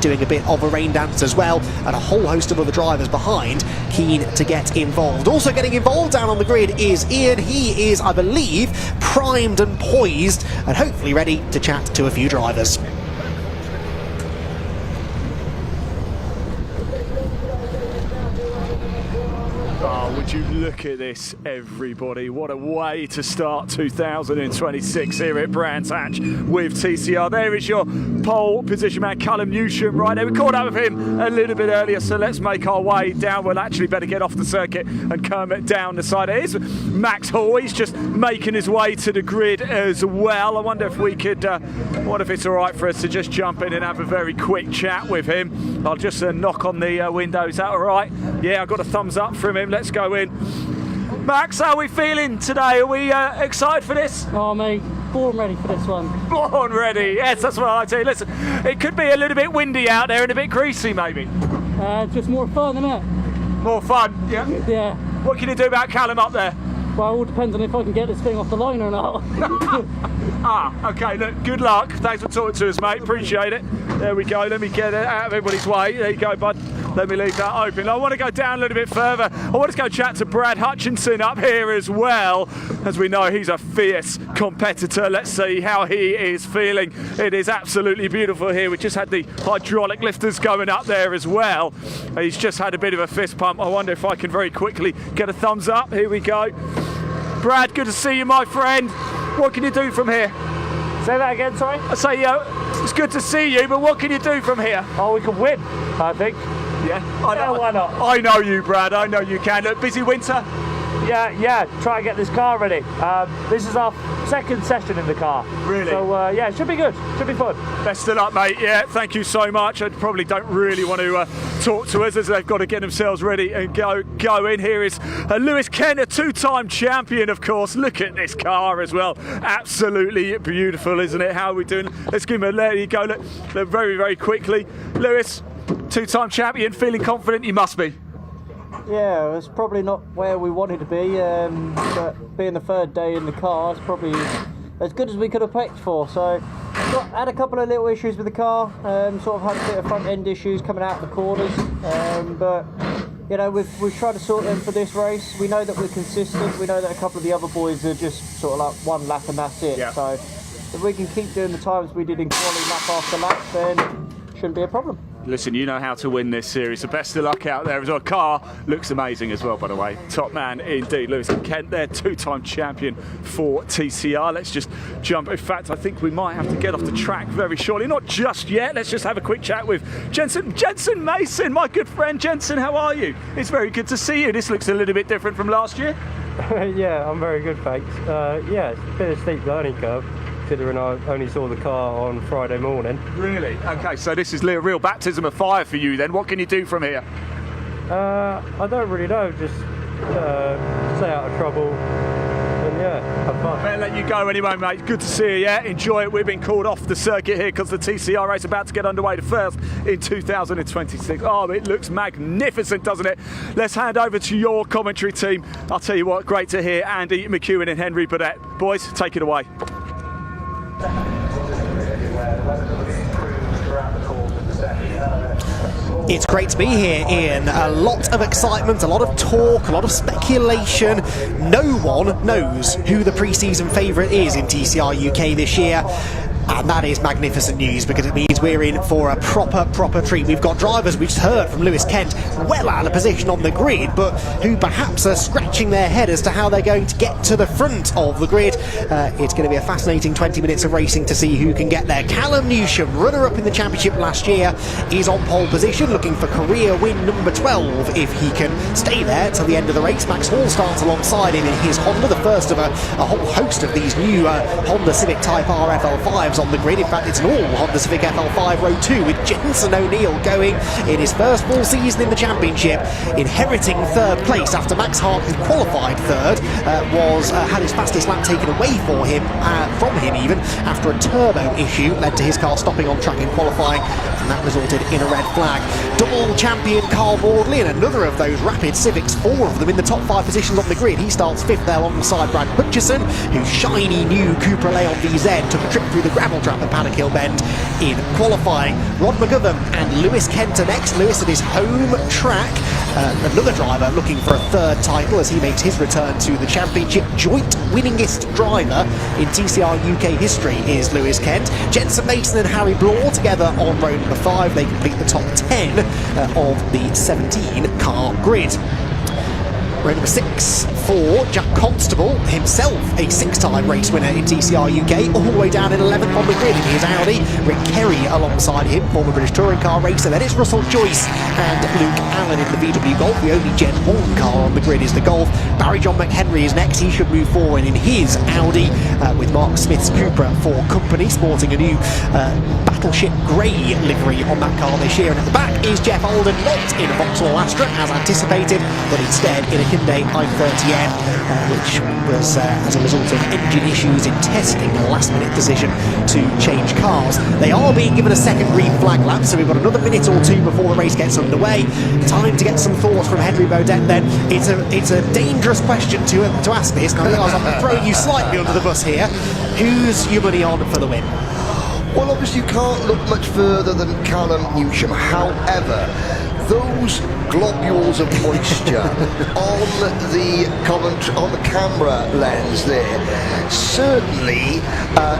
doing a bit of a rain dance as well, and a whole host of other drivers behind keen to get involved. Also getting involved down on the grid is Ian. He is, I believe, primed and poised and hopefully ready to chat to a few drivers. Would you look at this, everybody? What a way to start 2026 here at Brands Hatch with TCR. There is your pole position man, Callum Newsham, right there. We caught up with him a little bit earlier, so let's make our way down. We'll actually better get off the circuit and come down the side. It is Max Hall. He's just making his way to the grid as well. I wonder if we could, what if it's all right for us to just jump in and have a very quick chat with him? I'll just knock on the window. Is that all right? Yeah, I got a thumbs up from him. Let's go in. Max, how are we feeling today? Are we excited for this? Oh, mate, born ready for this one. Born ready, yes, that's what I like to do. Listen, it could be a little bit windy out there and a bit greasy, maybe. Just more fun, isn't it? More fun, yeah? Yeah. What can you do about Callum up there? Well, it all depends on if I can get this thing off the line or not. Okay, look, good luck. Thanks for talking to us, mate. Appreciate it. There we go. Let me get it out of everybody's way. There you go, bud. Let me leave that open. I want to go down a little bit further. I want to go chat to Brad Hutchinson up here as well. As we know, he's a fierce competitor. Let's see how he is feeling. It is absolutely beautiful here. We just had the hydraulic lifters going up there as well. He's just had a bit of a fist pump. I wonder if I can very quickly get a thumbs up. Here we go. Brad, good to see you, my friend. What can you do from here? Say that again, sorry? I say, it's good to see you, but what can you do from here? Oh, we can win, I think. Yeah, I know, why not? I know you, Brad. I know you can. Look, busy winter. Yeah, try and get this car ready. This is our second session in the car. Really? So yeah, it should be good. Should be fun. Best of luck, mate. Yeah, thank you so much. I probably don't really want to talk to us as they've got to get themselves ready and go in. Here is Lewis Kent, a two-time champion, of course. Look at this car as well. Absolutely beautiful, isn't it? How are we doing? Let's give him a let you go. Look very, very quickly. Lewis, two-time champion, feeling confident? You must be. Yeah, it's probably not where we wanted to be, but being the third day in the car, it's probably as good as we could have picked for. So, had a couple of little issues with the car, sort of had a bit of front end issues coming out of the corners, but you know, we've tried to sort them for this race. We know that we're consistent. We know that a couple of the other boys are just sort of like one lap and that's it. Yeah. So, if we can keep doing the times we did in quali lap after lap, then shouldn't be a problem. Listen, you know how to win this series. So best of luck out there as well. Car looks amazing as well, by the way. Top man indeed. Lewis Kent there, two-time champion for TCR. Let's just jump. In fact, I think we might have to get off the track very shortly. Not just yet. Let's just have a quick chat with Jensen Mason, my good friend. Jensen, how are you? It's very good to see you. This looks a little bit different from last year. Yeah, I'm very good, thanks. Yeah, it's a bit of a steep learning curve, considering I only saw the car on Friday morning. Really? Okay, so this is a real baptism of fire for you then. What can you do from here? I don't really know, just stay out of trouble and yeah, have fun. Better let you go anyway, mate. Good to see you, yeah? Enjoy it. We've been called off the circuit here because the TCR race is about to get underway, the first in 2026. Oh, it looks magnificent, doesn't it? Let's hand over to your commentary team. I'll tell you what, great to hear Andy McEwen and Henry Burdett. Boys, take it away. It's great to be here, Ian. A lot of excitement, a lot of talk, a lot of speculation. No one knows who the pre-season favourite is in TCR UK this year. And that is magnificent news because it means we're in for a proper treat. We've got drivers, we've just heard from Lewis Kent, well out of position on the grid, but who perhaps are scratching their head as to how they're going to get to the front of the grid. It's going to be a fascinating 20 minutes of racing to see who can get there. Callum Newsham, runner-up in the championship last year, is on pole position, looking for career win number 12 if he can stay there till the end of the race. Max Hall starts alongside him in his Honda, the first of a whole host of these new Honda Civic Type R FL5s on the grid. In fact, it's an all Honda Civic FL5 Row 2 with Jensen O'Neill going in his first full season in the championship, inheriting third place after Max Hart, who qualified third, had his fastest lap taken away from him even after a turbo issue led to his car stopping on track in qualifying, and that resulted in a red flag. Double champion Carl Maudley and another of those rapid Civics, 4 of them in the top 5 positions on the grid. He starts 5th there alongside Brad Hutchison, whose shiny new Cupra Leon VZ took a trip through the gravel trap at Paddock Hill Bend in qualifying. Rod McGovern and Lewis Kent are next. Lewis at his home track. Another driver looking for a third title as he makes his return to the championship. Joint winningest driver in TCR UK history is Lewis Kent. Jensen Mason and Harry Bloor together on row number 5. They complete the top 10 of the 17 car grid. Row number 6 for Jack Constable, himself a 6-time race winner in TCR UK, all the way down in 11th on the grid in his Audi. Rick Kerry alongside him, former British touring car racer. Then it's Russell Joyce and Luke Allen in the VW Golf. The only Gen 1 car on the grid is the Golf. Barry John McHenry is next. He should move forward in his Audi with Mark Smith's Cupra for company, sporting a new Battleship Grey livery on that car this year. And at the back is Jeff Alden, not in a Vauxhall Astra as anticipated, but instead in a Hyundai i30N, which was as a result of engine issues in testing, a last-minute decision to change cars. They are being given a second green flag lap, so we've got another minute or 2 before the race gets underway. Time to get some thoughts from Henry Burdett then. It's a dangerous question to ask this, and I realise I'm throwing you slightly under the bus here. Who's your money on for the win? Well, obviously you can't look much further than Callum Newsham. However, those globules of moisture on the camera lens there certainly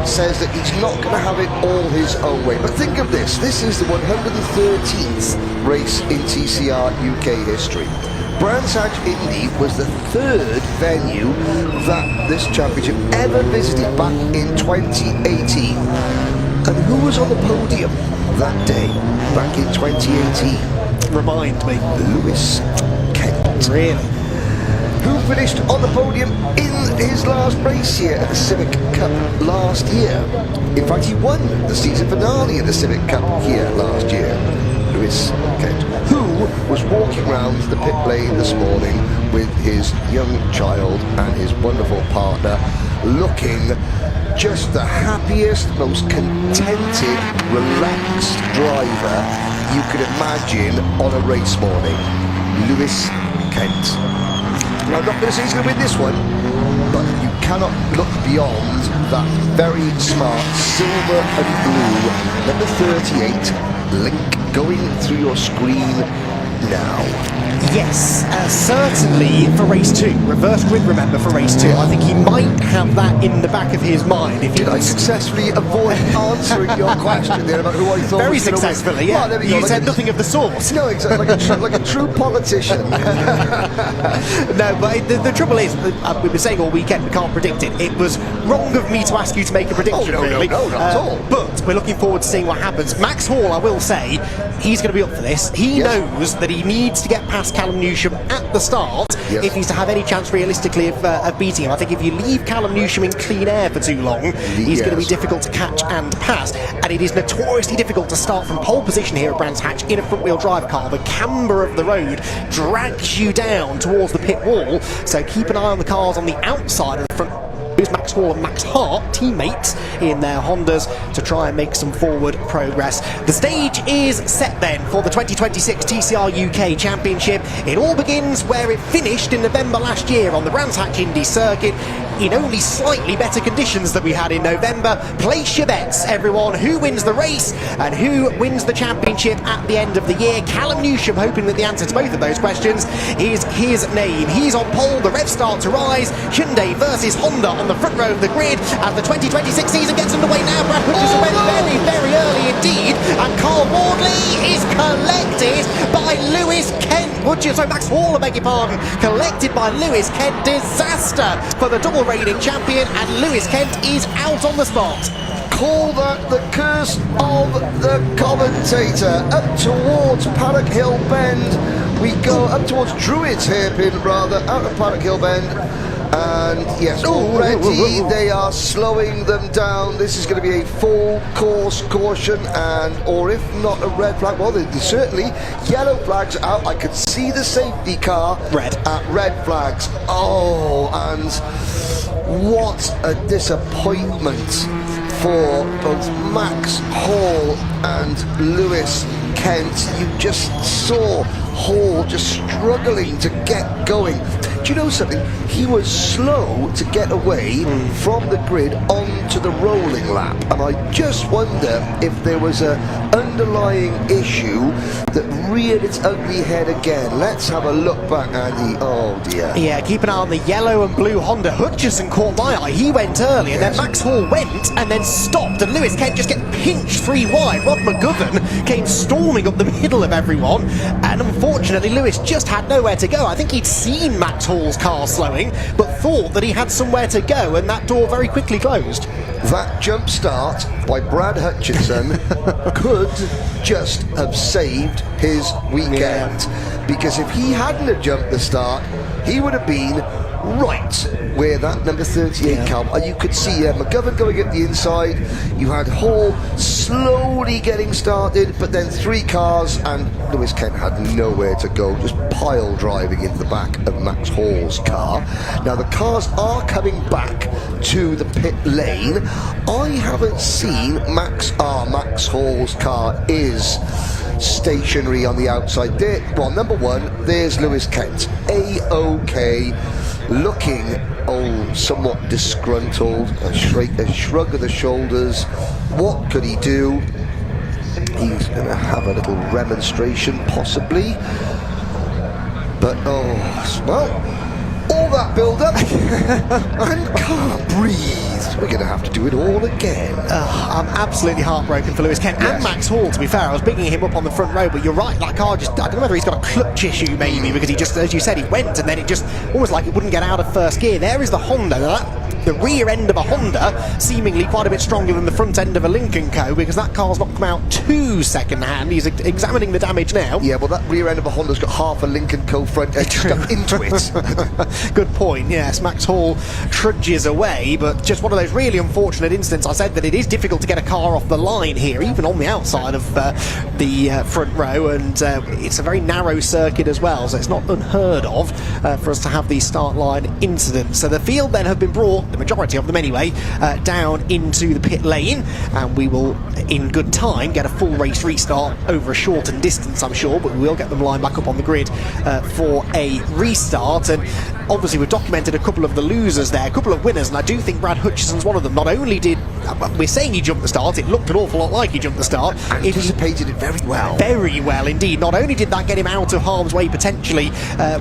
says that he's not going to have it all his own way. But think of this is the 113th race in TCR UK history. Brands Hatch Indy was the 3rd venue that this championship ever visited back in 2018. And who was on the podium that day back in 2018? Remind me. Lewis Kent. Really? who finished on the podium in his last race here at the Civic Cup last year. In fact, he won the season finale of the Civic Cup here last year. Lewis Kent, who was walking around the pit lane this morning with his young child and his wonderful partner, looking just the happiest, most contented, relaxed driver you could imagine on a race morning. Lewis Kent. Now, I'm not going to say he's going to win this one, but you cannot look beyond that very smart silver and blue number 38 link going through your screen now. Yes, certainly for race 2. Reverse grid, remember, for race 2. I think he might have that in the back of his mind. If Did I successfully avoid answering your question there about who I thought very was successfully, yeah. Well, you said nothing of the sort. No, exactly, like a true politician. No, but the trouble is, we've been saying all weekend, we can't predict it. It was wrong of me to ask you to make a prediction, really. No, not at all. But we're looking forward to seeing what happens. Max Hall, I will say, he's going to be up for this. He knows that he needs to get past Callum Newsham at the start if he's to have any chance realistically of beating him. I think if you leave Callum Newsham in clean air for too long, he's going to be difficult to catch and pass. And it is notoriously difficult to start from pole position here at Brands Hatch in a front-wheel drive car. The camber of the road drags you down towards the pit wall, so keep an eye on the cars on the outside of the front. Max Hall and Max Hart, teammates in their Hondas, to try and make some forward progress. The stage is set then for the 2026 TCR UK Championship. It all begins where it finished in November last year on the Brands Hatch Indy circuit, in only slightly better conditions than we had in November. Place your bets, everyone. Who wins the race and who wins the championship at the end of the year? Callum Newsham, hoping that the answer to both of those questions is his name. He's on pole, the revs start to rise. Hyundai versus Honda on the front row of the grid as the 2026 season gets underway now. Brad Hutchison went very, very early indeed, and Carl Wardley is collected by Lewis Kent. Max Hall, I beg your pardon, collected by Lewis Kent. Disaster for the double reigning champion, and Lewis Kent is out on the spot. Call that the curse of the commentator. Up towards Paddock Hill Bend we go, up towards Druids Hairpin rather, out of Paddock Hill Bend. And yes, already they are slowing them down. This is going to be a full course caution, and or if not a red flag, well, there's certainly yellow flags out. I could see the safety car at red flags. Oh, and what a disappointment for both Max Hall and Lewis Kent. You just saw Hall just struggling to get going. Do you know something? He was slow to get away from the grid onto the rolling lap, and I just wonder if there was an underlying issue that reared its ugly head again. Let's have a look back, Andy. Oh dear. Yeah, keep an eye on the yellow and blue Honda. Hutchison caught my eye. He went early, and then Max Hall went and then stopped, and Lewis Kent just get pinched 3 wide. Rod McGovern came storming up the middle of everyone, and unfortunately Lewis just had nowhere to go. I think he'd seen Max Hall's car slowing, but thought that he had somewhere to go, and that door very quickly closed. That jump start by Brad Hutchison could just have saved his weekend, because if he hadn't have jumped the start, he would have been right where that number 38 come. And you could see McGovern going up the inside. You had Hall slowly getting started, but then 3 cars, and Lewis Kent had nowhere to go, just pile driving into the back of Max Hall's car. Now the cars are coming back to the pit lane. I haven't seen Max Hall's car is stationary on the outside there. Well, number 1, there's Lewis Kent, A-OK, looking somewhat disgruntled, a shrug of the shoulders. What could he do? He's going to have a little remonstration possibly, but all that build-up and can't breathe. We're going to have to do it all again. I'm absolutely heartbroken for Lewis Kent and Max Hall, to be fair. I was bigging him up on the front row, but you're right, that car just, I don't know whether he's got a clutch issue maybe, because he just, as you said, he went and then it just almost like it wouldn't get out of first gear. There is the Honda. the rear end of a Honda seemingly quite a bit stronger than the front end of a Lincoln Co, because that car's not come out too second hand. He's examining the damage now. Yeah, well, that rear end of a Honda's got half a Lincoln Co front edge stuck into it. Good point, yes. Max Hall trudges away, but just one of those really unfortunate incidents. I said that it is difficult to get a car off the line here, even on the outside of the front row, and it's a very narrow circuit as well, so it's not unheard of for us to have these start line incidents. So the field then have been brought, the majority of them anyway, down into the pit lane, and we will in good time get a full race restart over a shortened distance, I'm sure, but we will get them lined back up on the grid for a restart. And obviously we've documented a couple of the losers there, a couple of winners, and I do think Brad Hutchison's one of them. Not only did, we're saying he jumped the start, it looked an awful lot like he jumped the start. Anticipated it very well. Very well indeed. Not only did that get him out of harm's way potentially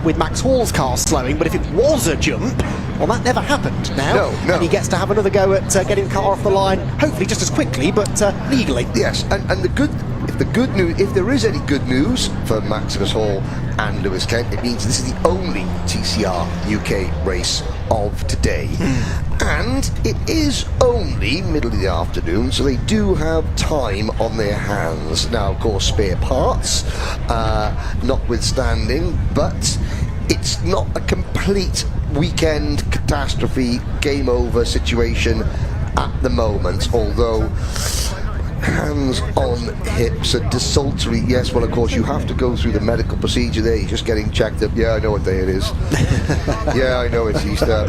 with Max Hall's car slowing, but if it was a jump, well, that never happened now. No. And he gets to have another go at getting the car off the line, hopefully just as quickly, but legally. Yes, and if there is any good news for Maximus Hall and Lewis Kent, it means this is the only TCR UK race of today. And it is only middle of the afternoon, so they do have time on their hands. Now, of course, spare parts notwithstanding, but it's not a complete weekend catastrophe, game over situation at the moment, although hands on hips and desultory. Yes, well, of course, you have to go through the medical procedure there. You're just getting checked up. Yeah, I know what day it is. Yeah, I know it's Easter.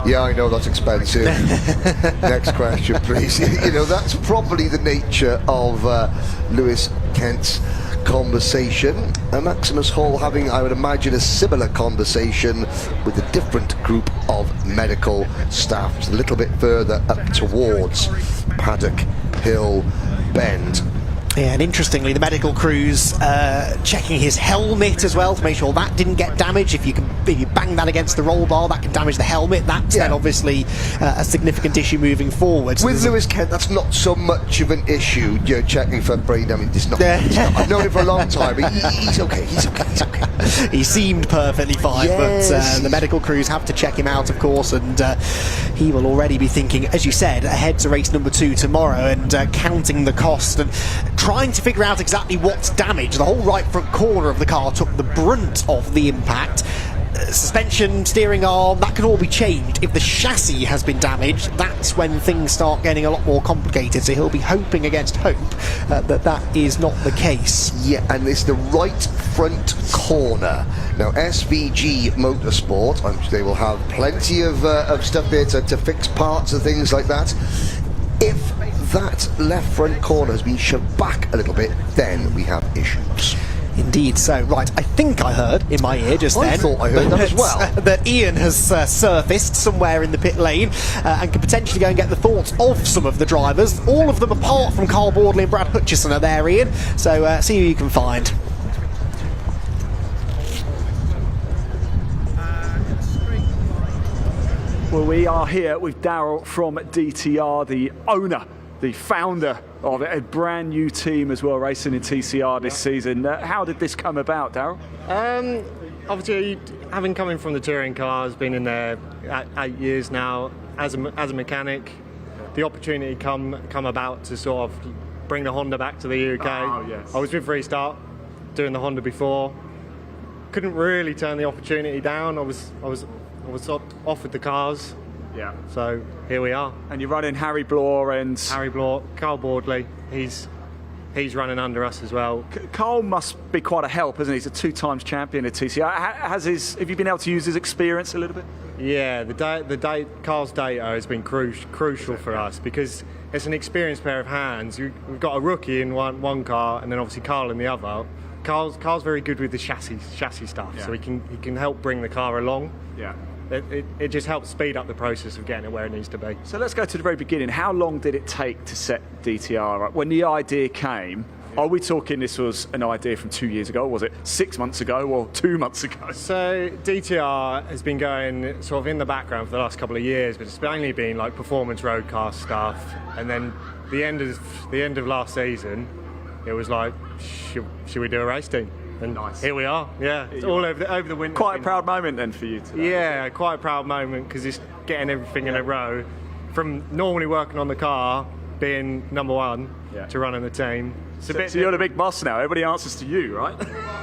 Yeah, I know that's expensive. Next question, please. You know, that's probably the nature of Lewis Kent's conversation. Maximus Hall having, I would imagine, a similar conversation with a different group of medical staff, a little bit further up towards Paddock Hill Bend. Yeah, and interestingly, the medical crew's checking his helmet as well to make sure that didn't get damaged. If you bang that against the roll bar, that can damage the helmet. That's then obviously a significant issue moving forward. So with Lewis Kent, that's not so much of an issue. You're checking for brain damage. It's not. I've known him for a long time. He's okay. He's okay. He seemed perfectly fine, but the medical crews have to check him out, of course, and he will already be thinking, as you said, ahead to race number 2 tomorrow, and counting the cost and trying to figure out exactly what's damaged. The whole right front corner of the car took the brunt of the impact. Suspension, steering arm, that can all be changed. If the chassis has been damaged, that's when things start getting a lot more complicated, so he'll be hoping against hope that is not the case. Yeah, and it's the right front corner. Now, SVG Motorsport, I'm sure they will have plenty of stuff there to fix parts and things like that. If that left front corner has been shoved back a little bit, then we have issues. Indeed so. Right, I think I heard in my ear just then. I thought I heard that as well. That Ian has surfaced somewhere in the pit lane and can potentially go and get the thoughts of some of the drivers. All of them apart from Carl Bordley and Brad Hutchison are there, Ian. So see who you can find. Well, we are here with Daryl from DTR, the owner, the founder of a brand new team as well, racing in TCR this season. How did this come about, Daryl? Obviously, having coming from the touring cars, been in there 8 years now, as a mechanic, the opportunity come about to sort of bring the Honda back to the UK. Oh, yes. I was with Restart, doing the Honda before. Couldn't really turn the opportunity down. I was offered the cars. Yeah. So here we are. And you're running Harry Blore and... Harry Blore, Carl Bordley, he's running under us as well. Carl must be quite a help, isn't he? He's a 2-times champion at TCR. Have you been able to use his experience a little bit? Yeah, Carl's data has been crucial for us because it's an experienced pair of hands. We've got a rookie in one car and then obviously Carl in the other. Carl's very good with the chassis stuff, so he can help bring the car along. Yeah. It just helps speed up the process of getting it where it needs to be. So let's go to the very beginning. How long did it take to set DTR up? When the idea came, are we talking this was an idea from 2 years ago? Was it 6 months ago or 2 months ago? So DTR has been going sort of in the background for the last couple of years, but it's mainly been like performance roadcast stuff. And then the end of last season, it was like, should we do a race team? And here we are. Yeah, it's all over the winter. Quite a proud moment then for you today. Yeah, quite a proud moment because getting everything in a row, from normally working on the car, being number one, to running the team. So you're the big boss now. Everybody answers to you, right?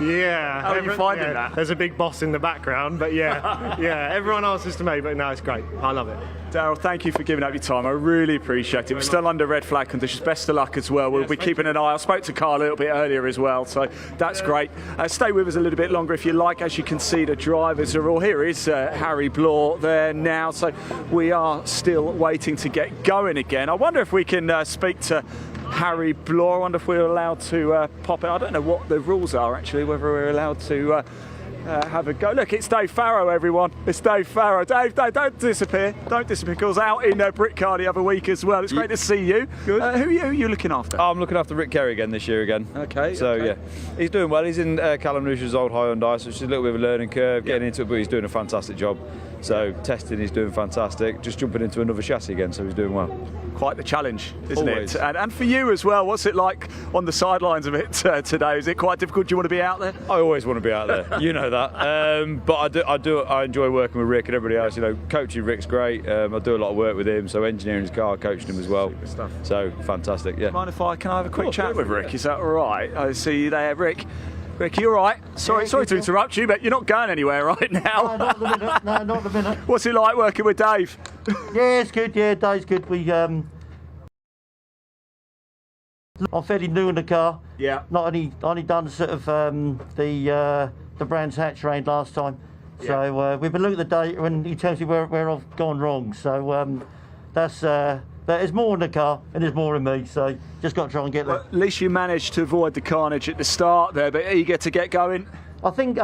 Yeah. How are you finding that? There's a big boss in the background, but yeah, everyone answers to me, but no, it's great. I love it. Daryl, thank you for giving up your time. I really appreciate it. We're still under red flag conditions. Best of luck as well. We'll be keeping an eye. I spoke to Carl a little bit earlier as well, so that's great. Stay with us a little bit longer if you like. As you can see, the drivers are all here. Is Harry Bloor there now? So we are still waiting to get going again. I wonder if we can speak to Harry Bloor. I wonder if we're allowed to pop out. I don't know what the rules are actually, whether we're allowed to have a go. Look, it's Dave Farrow, everyone. It's Dave Farrow. Dave, don't disappear. Don't disappear. I was out in Britcar the other week as well. It's great to see you. Good. Who are you looking after? I'm looking after Rick Kerry again this year again. Okay. So yeah, he's doing well. He's in Callum Lucia's old Hyundai, so it's just a little bit of a learning curve, getting into it, but he's doing a fantastic job. So testing, he's doing fantastic. Just jumping into another chassis again, so he's doing well. Quite the challenge, isn't Always. it? And for you as well, what's it like on the sidelines of it today? Is it quite difficult? Do you want to be out there? I always want to be out there, you know that. But I enjoy working with Rick and everybody else. You know, coaching Rick's great. I do a lot of work with him, so engineering his car, coaching him as well. Super stuff. So fantastic, yeah. Mind if can I have a quick chat with Rick? Is that all right? I see you there, Rick. Rick, you all right? Sorry to interrupt you, but you're not going anywhere right now. No, not at the minute. No, not at the minute. What's it like working with Dave? Yeah, it's good. Yeah, Dave's good. I'm fairly new in the car. Yeah. Not only done sort of the Brands Hatch range last time. So we've been looking at the data and he tells you where I've gone wrong. So there's more in the car and there's more in me. So just got to try and get there. Well, at least you managed to avoid the carnage at the start there, but eager to get going. I think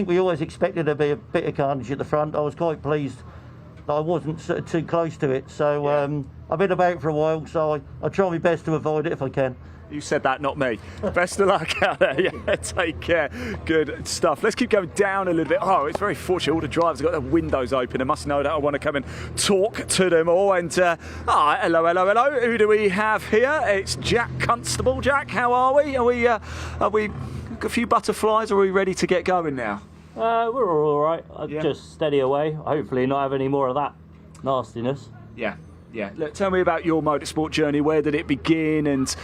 we always expected there to be a bit of carnage at the front. I was quite pleased that I wasn't sort of too close to it. So I've been about for a while, so I try my best to avoid it if I can. You said that, not me. Best of luck out there. Yeah, take care. Good stuff. Let's keep going down a little bit. Oh, it's very fortunate all the drivers have got their windows open. I must know that. I want to come and talk to them all. And hello. Who do we have here? It's Jack Constable. Jack, how are we? Are we a few butterflies, or are we ready to get going now? We're all right. Just steady away. Hopefully not have any more of that nastiness. Yeah. Look, tell me about your motorsport journey. Where did it begin? And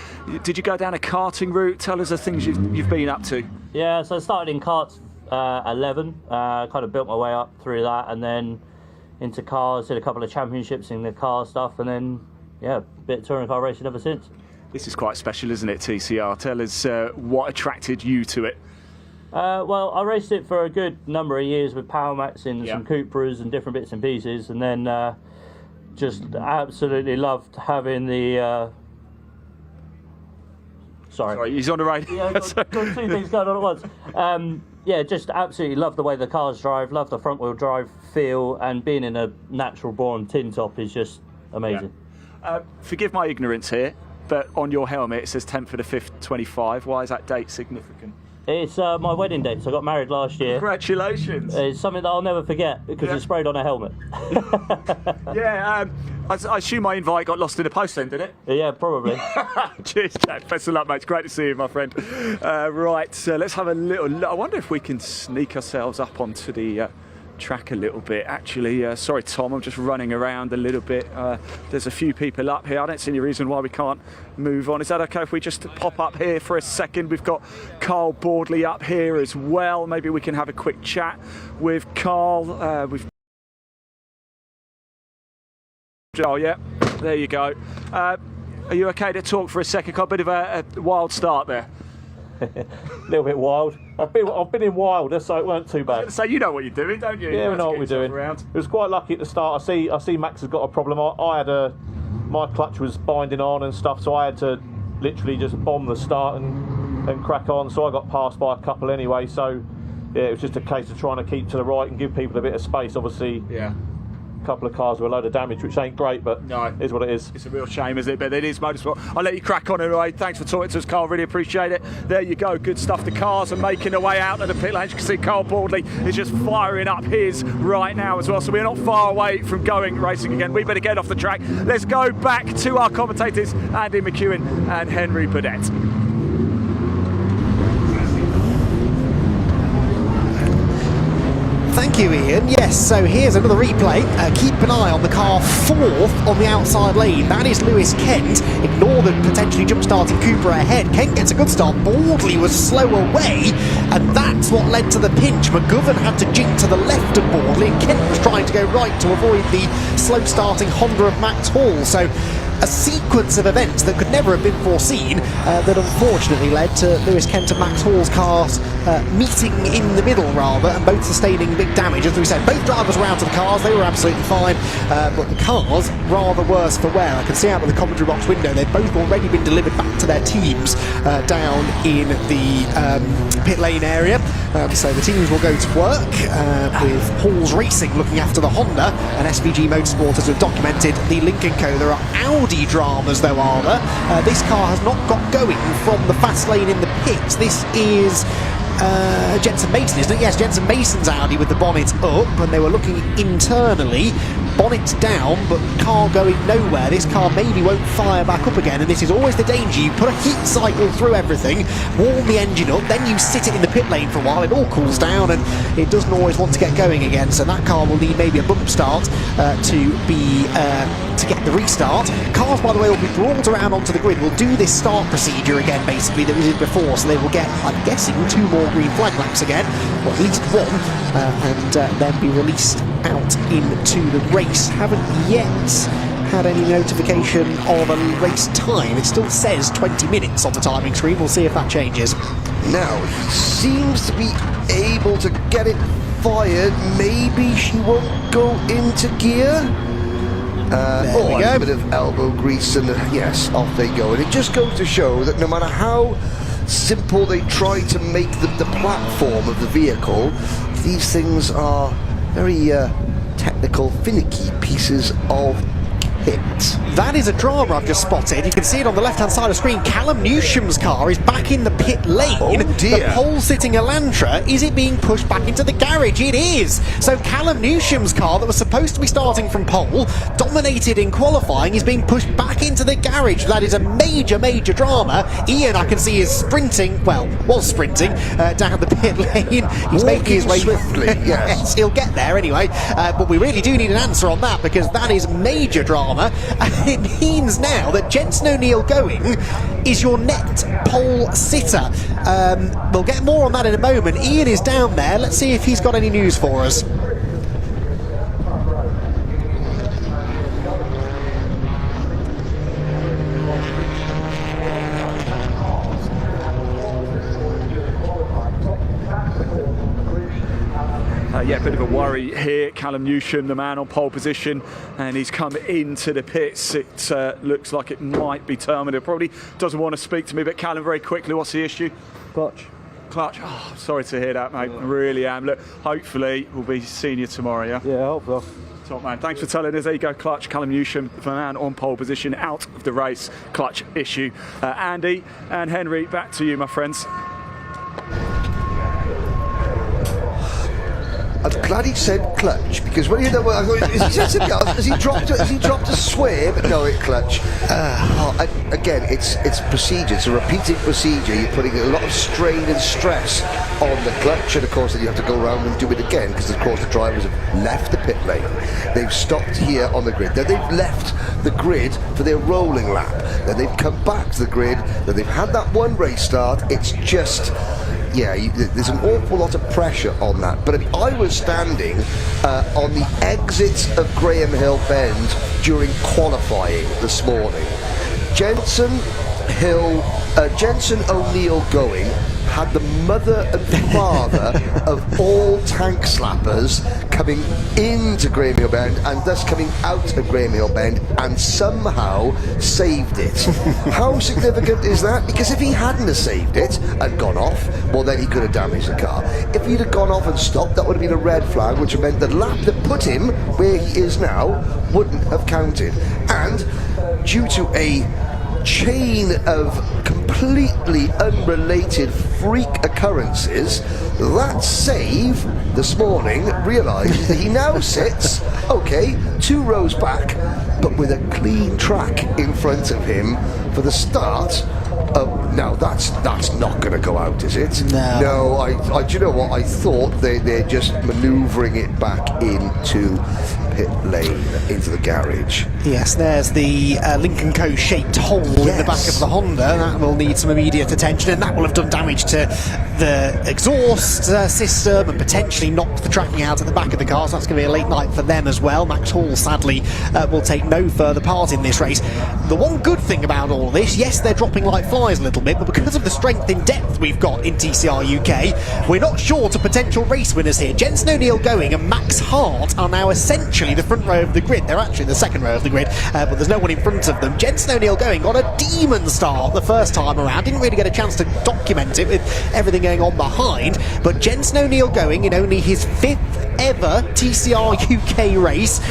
did you go down a karting route? Tell us the things you've been up to. Yeah, so I started in karts 11. Kind of built my way up through that, and then into cars. Did a couple of championships in the car stuff, and then a bit of touring car racing ever since. This is quite special, isn't it, TCR? Tell us what attracted you to it. Well, I raced it for a good number of years with Power Max in some Cupras and different bits and pieces, and then just absolutely loved having the. Sorry, he's on the radio. Yeah, got two things going on at once. Just absolutely love the way the cars drive, love the front wheel drive feel, and being in a natural born tin top is just amazing. Yeah. Forgive my ignorance here, but on your helmet it says 10th of the 5th, 25. Why is that date significant? It's my wedding date, so I got married last year. Congratulations. It's something that I'll never forget because it's sprayed on a helmet. I assume my invite got lost in the post then, did it? Yeah, probably. Cheers, Jack. Best of luck, mate. It's great to see you, my friend. Right, so let's have a little... I wonder if we can sneak ourselves up onto the track a little bit. Actually, sorry, Tom, I'm just running around a little bit. There's a few people up here. I don't see any reason why we can't move on. Is that okay if we just pop up here for a second? We've got Carl Boardley up here as well. Maybe we can have a quick chat with Carl. Oh, yeah, there you go. Are you okay to talk for a second? Got a bit of a wild start there. A little bit wild. I've been in wilder, so it weren't too bad. So you know what you're doing, don't you? Yeah, we know what we're doing. It was quite lucky at the start. I see Max has got a problem. I had my clutch was binding on and stuff, so I had to literally just bomb the start and crack on. So I got passed by a couple anyway. So yeah, it was just a case of trying to keep to the right and give people a bit of space. Obviously, a couple of cars with a load of damage, which ain't great, but it is what it is. It's a real shame, isn't it? But it is motorsport. I'll let you crack on anyway. Thanks for talking to us, Carl. Really appreciate it. There you go. Good stuff. The cars are making their way out of the pit lane. As you can see, Carl Boardley is just firing up his right now as well. So we're not far away from going racing again. We better get off the track. Let's go back to our commentators, Andy McEwen and Henry Burdett. Thank you, Ian. Yes, so here's another replay. Keep an eye on the car fourth on the outside lane. That is Lewis Kent. Ignore the potentially jump-starting Cooper ahead. Kent gets a good start. Baldley was slow away, and that's what led to the pinch. McGovern had to jink to the left of Baldley, and Kent was trying to go right to avoid the slow-starting Honda of Max Hall. So a sequence of events that could never have been foreseen that unfortunately led to Lewis Kent and Max Hall's cars meeting in the middle rather, and both sustaining big damage. As we said, both drivers were out of the cars, they were absolutely fine, but the cars rather worse for wear. I can see out of the commentary box window they've both already been delivered back to their teams down in the pit lane area. So the teams will go to work with Hall's Racing looking after the Honda, and SVG Motorsport has documented the Lincoln Co. There are Audi dramas though, are there? This car has not got going from the fast lane in the pits. This is Jensen Mason, isn't it? Yes, Jensen Mason's Audi with the bonnet up, and they were looking internally. Bonnet down, but car going nowhere. This car maybe won't fire back up again, and this is always the danger. You put a heat cycle through everything, warm the engine up, then you sit it in the pit lane for a while, it all cools down, and it doesn't always want to get going again. So that car will need maybe a bump start to get the restart. Cars, by the way, will be brought around onto the grid. Will do this start procedure again, basically, that we did before. So they will get, I'm guessing, 2 more green flag laps again, or at least 1, and then be released out into the race. Haven't yet had any notification of a race time. It still says 20 minutes on the timing screen. We'll see if that changes. Now, he seems to be able to get it fired. Maybe she won't go into gear. There we go. A bit of elbow grease, and yes, off they go. And it just goes to show that no matter how simple they try to make the platform of the vehicle, these things are very technical, finicky pieces of kit. That is a drama I've just spotted. You can see it on the left-hand side of the screen. Callum Newsham's car is back in the pit lane. Oh dear. The pole-sitting Elantra, is it being pushed back into the garage? It is. So Callum Newsham's car that was supposed to be starting from pole, dominated in qualifying, is being pushed back into the garage. That is a major, major drama. Ian, I can see, is sprinting, well, was sprinting down the pit lane. He's making his way swiftly, yes. He'll get there anyway. But we really do need an answer on that, because that is major drama. And it means now that Jensen O'Neill going is your net pole sitter. We'll get more on that in a moment. Ian is down there. Let's see if he's got any news for us. Yeah, a bit of a worry here. Callum Newsham, the man on pole position, and he's come into the pits. It looks like it might be terminal. Probably doesn't want to speak to me, but Callum, very quickly, what's the issue? Clutch. Oh, sorry to hear that, mate. I really am. Look, hopefully we'll be seeing you tomorrow, yeah? Yeah, I hope so. Top man, thanks for telling us. There you go, clutch. Callum Newsham, the man on pole position, out of the race. Clutch issue. Andy and Henry, back to you, my friends. I'm glad he said clutch, because when you know, I thought, is he said something else? Has he dropped a swear? But no, it clutch. Again, it's procedure. It's a repeated procedure. You're putting a lot of strain and stress on the clutch, and of course then you have to go around and do it again, because of course the drivers have left the pit lane. They've stopped here on the grid. Then they've left the grid for their rolling lap. Then they've come back to the grid. Then they've had that one race start. It's just... yeah, there's an awful lot of pressure on that. But I was standing on the exit of Graham Hill Bend during qualifying this morning. Jensen O'Neill going had the mother and father of all tank slappers coming into Graham Hill Bend and thus coming out of Graham Hill Bend, and somehow saved it. How significant is that? Because if he hadn't have saved it and gone off, well then he could have damaged the car. If he'd have gone off and stopped, that would have been a red flag, which meant the lap that put him where he is now wouldn't have counted. And due to a chain of completely unrelated freak occurrences, that save this morning realised that he now sits, okay, 2 rows back, but with a clean track in front of him for the start. No, that's not going to go out, is it? No. I do you know what? I thought they're just manoeuvring it back into pit lane, into the garage. Yes, there's the Lincoln Co. shaped hole in the back of the Honda. That will need some immediate attention, and that will have done damage to the exhaust system and potentially knocked the tracking out at the back of the car. So that's going to be a late night for them as well. Max Hall, sadly, will take no further part in this race. The one good thing about all this, yes, they're dropping like flies a little bit, but because of the strength in depth we've got in TCR UK, we're not short of potential race winners here. Jensen O'Neill Going and Max Hart are now essentially the front row of the grid. They're actually the second row of the grid, but there's no one in front of them. Jensen O'Neill Going got a demon start the first time around, didn't really get a chance to document it with everything going on behind, but Jensen O'Neill Going, in only his 5th ever TCR UK race,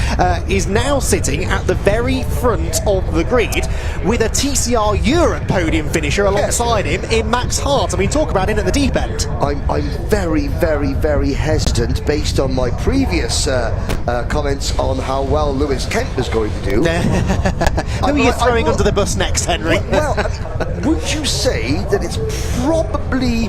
is now sitting at the very front of the grid with a TCR Europe podium finisher alongside him in Max Hart. I mean, talk about in at the deep end. I'm very, very, very hesitant based on my previous comments on how well Lewis Kent was going to do. Who are you throwing under the bus next, Henry? Well, I mean, would you say that it's probably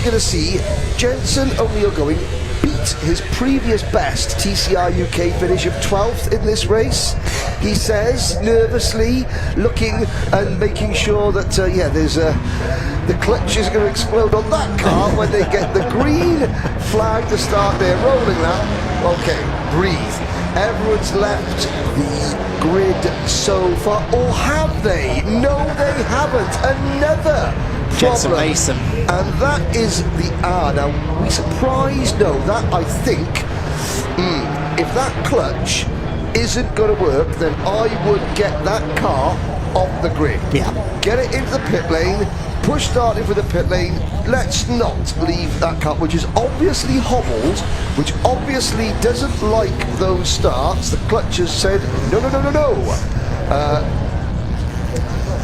going to see Jensen O'Neill Going beat his previous best TCR UK finish of 12th in this race? He says, nervously looking and making sure that there's the clutch is going to explode on that car when they get the green flag to start their rolling lap. Okay, breathe. Everyone's left the grid so far, or have they? No, they haven't. Another Jensen problem. Mason. And that is the now, we surprised? No, that I think, if that clutch isn't going to work, then I would get that car off the grid. Yeah. Get it into the pit lane, push starting for the pit lane. Let's not leave that car, which is obviously hobbled, which obviously doesn't like those starts. The clutch has said, no.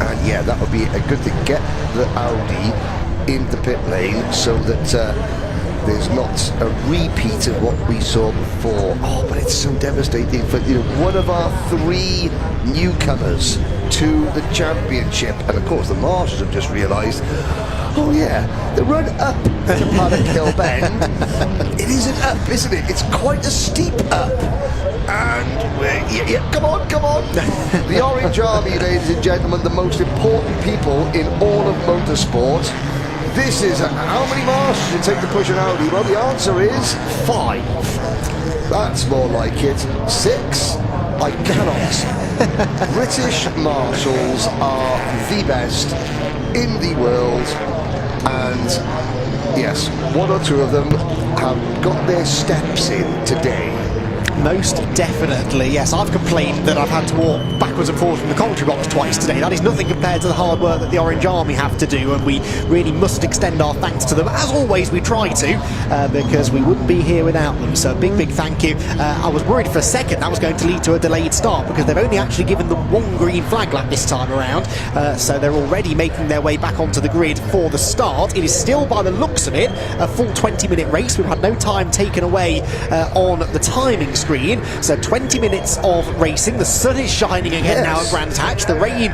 And yeah, that would be a good thing. Get the Audi in the pit lane so that there's not a repeat of what we saw before. Oh, but it's so devastating for one of our 3 newcomers to the championship. And of course, the marshals have just realised, oh yeah, the run up to Paddock Hill Bend, it is an up, isn't it? It's quite a steep up. And come on. The Orange Army, ladies and gentlemen, the most important people in all of motorsport. This is how many marshals should it take to push an Audi? Well, the answer is 5. That's more like it. 6? I cannot. British marshals are the best in the world, and yes, 1 or 2 of them have got their steps in today. Most definitely, yes. I've complained that I've had to walk backwards and forwards from the commentary box twice today. That is nothing compared to the hard work that the Orange Army have to do, and we really must extend our thanks to them. As always, we try to, because we wouldn't be here without them. So big thank you. I was worried for a second that was going to lead to a delayed start, because they've only actually given them 1 green flag lap this time around. So they're already making their way back onto the grid for the start. It is still, by the looks of it, a full 20-minute race. We've had no time taken away on the timing screen. So 20 minutes of racing. The sun is shining again now at Brands Hatch. The rain,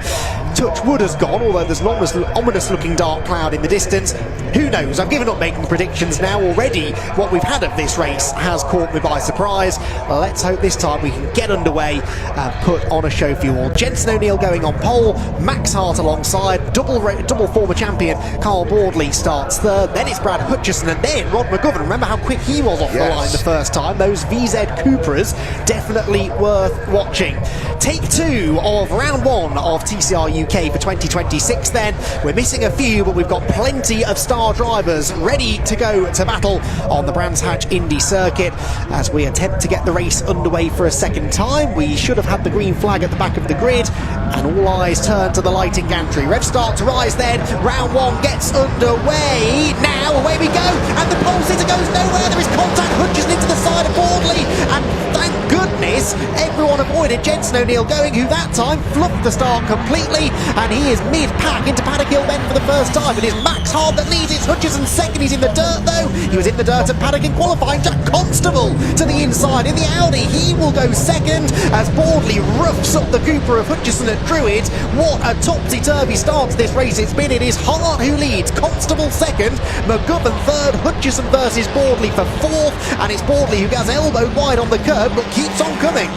touch wood, has gone, although there's an ominous looking dark cloud in the distance. Who knows? I've given up making predictions now already. What we've had of this race has caught me by surprise. Let's hope this time we can get underway and put on a show for you all. Jensen O'Neill going on pole, Max Hart alongside, double former champion Carl Boardley starts third, then it's Brad Hutchison, and then Rod McGovern. Remember how quick he was off the line the first time? Those VZ Cupras, definitely worth watching. Take 2 of round 1 of TCR UK for 2026 then. We're missing a few, but we've got plenty of star drivers ready to go to battle on the Brands Hatch Indy circuit as we attempt to get the race underway for a second time. We should have had the green flag at the back of the grid, and all eyes turn to the lighting gantry. Rev start to rise then. Round 1 gets underway. Now away we go, and the pole sitter goes nowhere. There is contact. Hutchison into the side of Boardley, and thank goodness everyone avoided Jensen O'Neill Going, who that time fluffed the start completely. and he is mid-pack into Paddock Hill Bend for the first time. It is Max Hart that leads. It's Hutchison second. He's in the dirt though. He was in the dirt at Paddock in qualifying. Jack Constable to the inside in the Audi. He will go second as Boardley roughs up the Cooper of Hutchison at Druid. What a topsy-turvy start to this race it's been. It is Hart who leads, Constable second, McGovern third, Hutchison versus Boardley for fourth, and it's Boardley who gets elbowed wide on the curb but keeps on coming.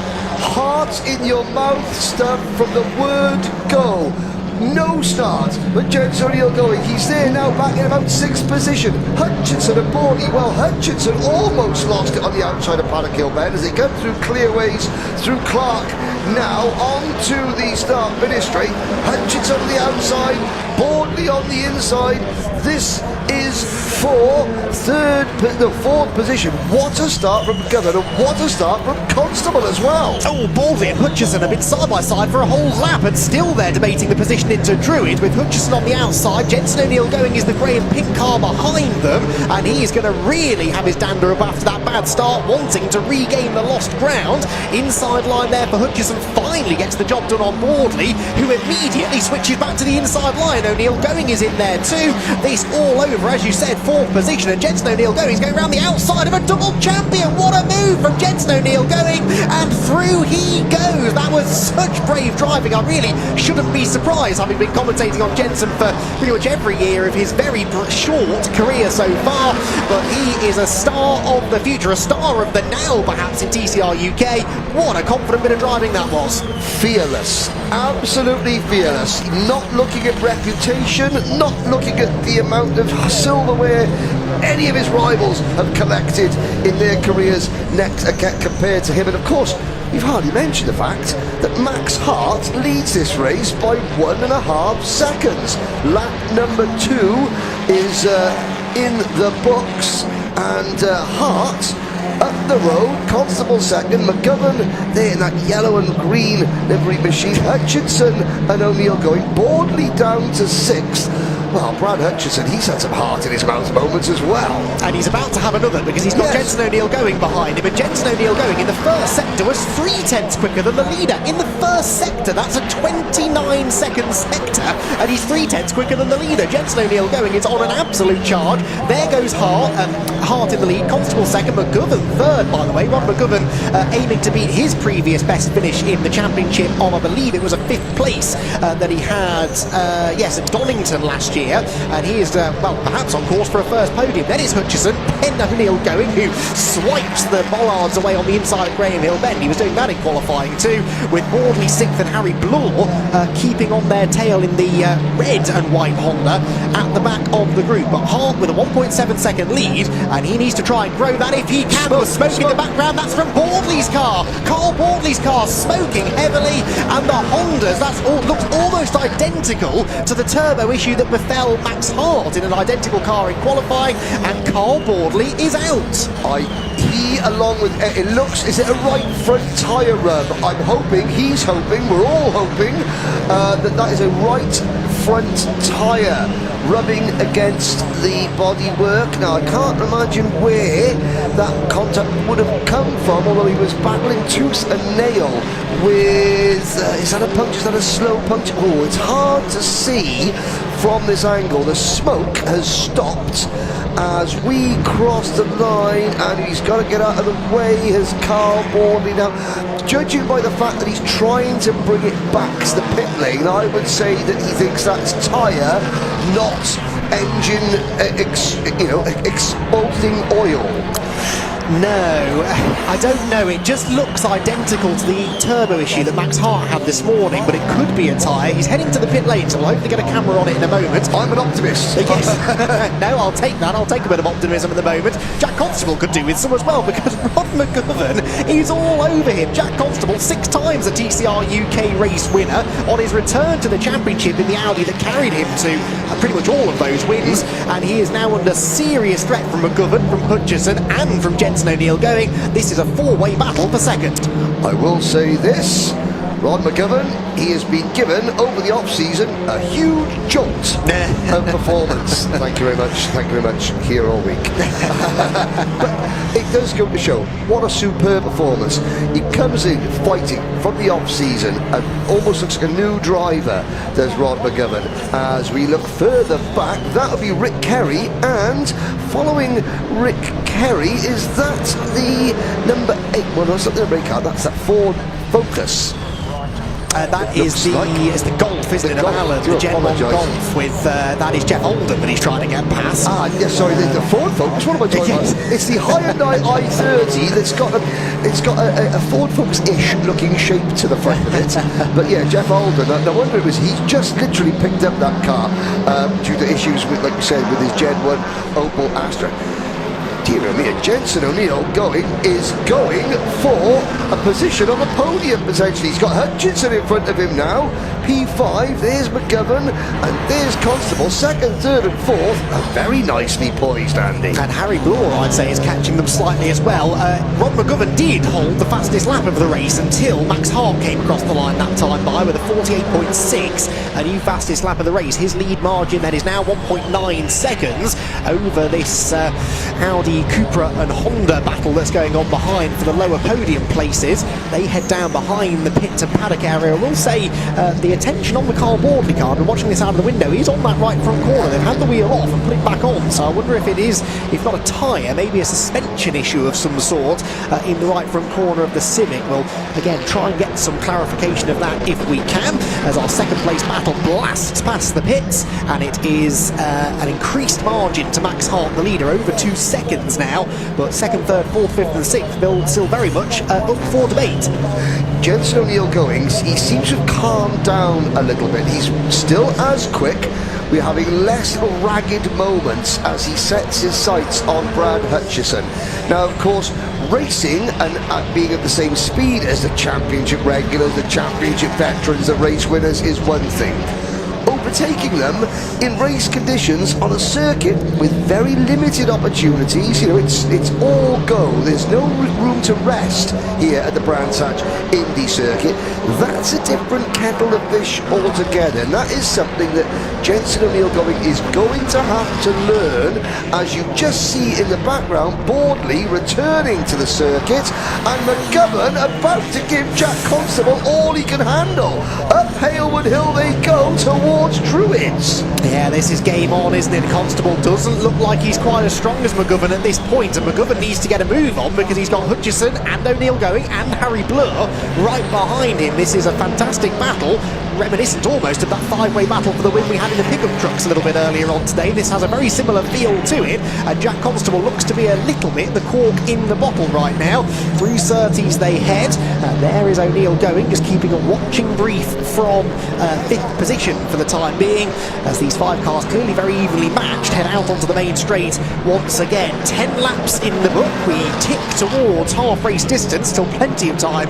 Heart in your mouth stuff from the word go. No start, but Jensen O'Neill going. He's there now, back in about 6th position. Hutchinson and Boardley. Well, Hutchinson almost lost it on the outside of Paddock Hill Bend as they come through Clearways, through Clark. Now on to the start-finish straight. Hutchinson on the outside, Boardley on the inside. This is for the 4th position. What a start from McGovern, and what a start from Constable as well. Oh, Boardley and Hutchison have been side by side for a whole lap, and still they're debating the position into Druid with Hutchison on the outside. Jensen O'Neill going is the grey and pink car behind them, and he's going to really have his dander up after that bad start, wanting to regain the lost ground. Inside line there for Hutchison, finally gets the job done on Boardley, who immediately switches back to the inside line. O'Neill going is in there too. This all over, as you said, 4th position, and Jensen O'Neill going is going around the outside of a double champion. What a move from Jensen O'Neill going, and through he goes. That was such brave driving. I really shouldn't be surprised, having been commentating on Jensen for pretty much every year of his very short career so far, but he is a star of the future, a star of the now perhaps in TCR UK. What a confident bit of driving that was. Fearless, absolutely fearless. Not looking at reputation, not looking at the amount of silverware any of his rivals have collected in their careers next compared to him. And of course, we've hardly mentioned the fact that Max Hart leads this race by 1.5 seconds. Lap number 2 is in the books, and Hart up the road, Constable second, McGovern there in that yellow and green livery machine, Hutchinson and O'Neill going, Boardley down to 6th. Well, Brad Hutchinson, he's had some heart in his mouth moments as well. And he's about to have another because he's got Jensen O'Neill going behind him. And Jensen O'Neill going in the first sector was 3/10 quicker than the leader. In the first sector, that's a 29-second sector, and he's 3/10 quicker than the leader. Jensen O'Neill going is on an absolute charge. There goes Hart, Hart in the lead, Constable second, McGovern third, by the way. Ron McGovern aiming to beat his previous best finish in the championship on, I believe it was a 5th place that he had, at Donington last year. And he is, well, perhaps on course for a first podium. Then it's Hutchison, then O'Neill going, who swipes the bollards away on the inside of Graham Hill Bend. He was doing that in qualifying too, with Boardley 6th and Harry Bloor keeping on their tail in the red and white Honda at the back of the group. But Hart with a 1.7 second lead, and he needs to try and grow that if he can. The smoke in the background, that's from Boardley's car. Carl Boardley's car smoking heavily, and the Hondas, looks almost identical to the turbo issue that befell Max Hart in an identical car in qualifying, and Carl Boardley is out. He, along with, it looks, is it a right front tyre rub? I'm hoping, he's hoping, we're all hoping that is a right front tyre rubbing against the bodywork. Now, I can't imagine where that contact would have come from, although he was battling tooth and nail with, is that a puncture, is that a slow puncture? Oh, it's hard to see from this angle. The smoke has stopped as we cross the line, and he's got to get out of the way, has Carl Boardley. Now, judging by the fact that he's trying to bring it back to the pit lane, I would say that he thinks that's tyre, not engine, exposing oil. No, I don't know. It just looks identical to the turbo issue that Max Hart had this morning, but it could be a tyre. He's heading to the pit lane, so we'll hopefully get a camera on it in a moment. I'm an optimist. Yes. No, I'll take that. I'll take a bit of optimism at the moment. Jack Constable could do with some as well, because Rod McGovern is all over him. Jack Constable, 6 times a TCR UK race winner, on his return to the championship in the Audi that carried him to pretty much all of those wins, and he is now under serious threat from McGovern, from Hutchison, and from Jensen O'Neill going. This is a 4-way battle for second. I will say this, Rod McGovern, he has been given over the off-season a huge jolt of performance. Thank you very much, here all week. But it does go to show, what a superb performance. He comes in fighting from the off-season and almost looks like a new driver, does Rod McGovern. As we look further back, that'll be Rick Kerry, and following Rick Kerry, is that the number 8? Well, no, it's not the number 8 car, that's that Ford Focus. That is the Golf, isn't it? A Ballard, the Gen 1 Golf with, that is Jeff Oldham that he's trying to get past. Yes, sorry, the Ford Focus, what am I talking about? It's the Hyundai i30 that's got a Ford Focus-ish looking shape to the front of it. But yeah, Jeff Oldham, no wonder it was, he just literally picked up that car due to issues with, like we said, with his Gen 1 Opel Astra. Dear me, Jensen O'Neill is going for a position on the podium potentially. He's got Hutchinson in front of him now. P5, there's McGovern, and there's Constable, second, third and fourth. Very nicely poised, Andy. And Harry Bloor, I'd say, is catching them slightly as well. Rod McGovern did hold the fastest lap of the race until Max Hart came across the line that time by with a 48.6, a new fastest lap of the race. His lead margin then is now 1.9 seconds over this Audi, Cupra and Honda battle that's going on behind for the lower podium places. They head down behind the pit and paddock area. I will say the attention on the Carl Bordley car, I've been watching this out of the window, he's on that right front corner. They've had the wheel off and put it back on, so I wonder if it is, if not a tyre, maybe a suspension issue of some sort in the right front corner of the Civic. We'll again try and get some clarification of that if we can, as our second place battle blasts past the pits, and it is an increased margin to Max Hart, the leader, over 2 seconds now, but second, third, fourth, fifth and sixth still very much up for debate. Jensen O'Neill Goings, he seems to have calmed down a little bit. He's still as quick. We're having less ragged moments as he sets his sights on Brad Hutchison. Now, of course, racing and being at the same speed as the championship regulars, the championship veterans, the race winners is one thing. Overtaking them in race conditions on a circuit with very limited opportunities, you know, it's all go. There's no room to rest here at the Brands Hatch Indy circuit. That's a different kettle of fish altogether, and that is something that Jensen O'Neill is going to have to learn, as you just see in the background Bordley returning to the circuit and McGovern about to give Jack Constable all he can handle. Up Halewood Hill they go towards Druids. Yeah, this is game on, isn't it? Constable doesn't look like he's quite as strong as McGovern at this point, and McGovern needs to get a move on because he's got Hutchison and O'Neill going and Harry Bloor right behind him. This is a fantastic battle, reminiscent almost of that five-way battle for the win we had in the pickup trucks a little bit earlier on today. This has a very similar feel to it, and Jack Constable looks to be a little bit the cork in the bottle right now. Through Surtees they head, and there is O'Neill going, just keeping a watching brief from fifth position for the time being, as these five cars, clearly very evenly matched, head out onto the main straight once again. 10 laps in the book, we tick towards half race distance, still plenty of time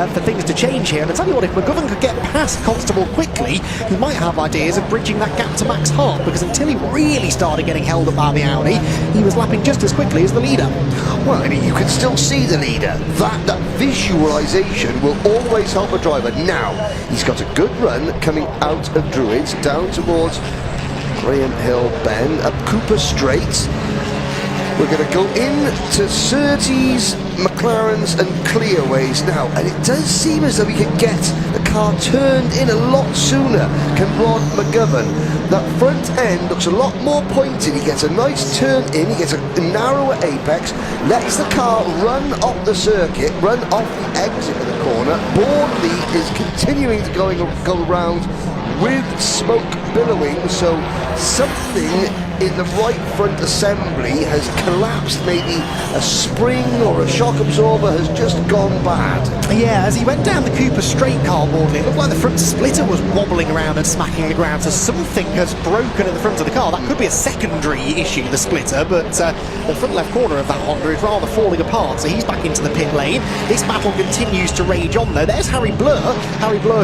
for things to change here. And I tell you what, if McGovern could get past Constable quickly, he might have ideas of bridging that gap to Max Hart, because until he really started getting held up by the Audi, he was lapping just as quickly as the leader. Well, I mean, you can still see the leader. That visualisation will always help a driver. Now, he's got a good run coming out of Druids, down towards Graham Hill Bend, up Cooper Straight. We're going to go into Surtees, McLarens and Clearways now, and it does seem as though we can get the car turned in a lot sooner. Can Rod McGovern? That front end looks a lot more pointed. He gets a nice turn in, he gets a narrower apex, lets the car run off the circuit, run off the exit of the corner. Bordley is continuing to go around with smoke billowing, so something in the right front assembly has collapsed. Maybe a spring or a shock absorber has just gone bad. Yeah, as he went down the Cooper straight, car Bordley, it looked like the front splitter was wobbling around and smacking the ground, so something has broken at the front of the car. That could be a secondary issue, the splitter, but the front left corner of that Honda is rather falling apart, so he's back into the pit lane. This battle continues to rage on though. There's Harry Bloor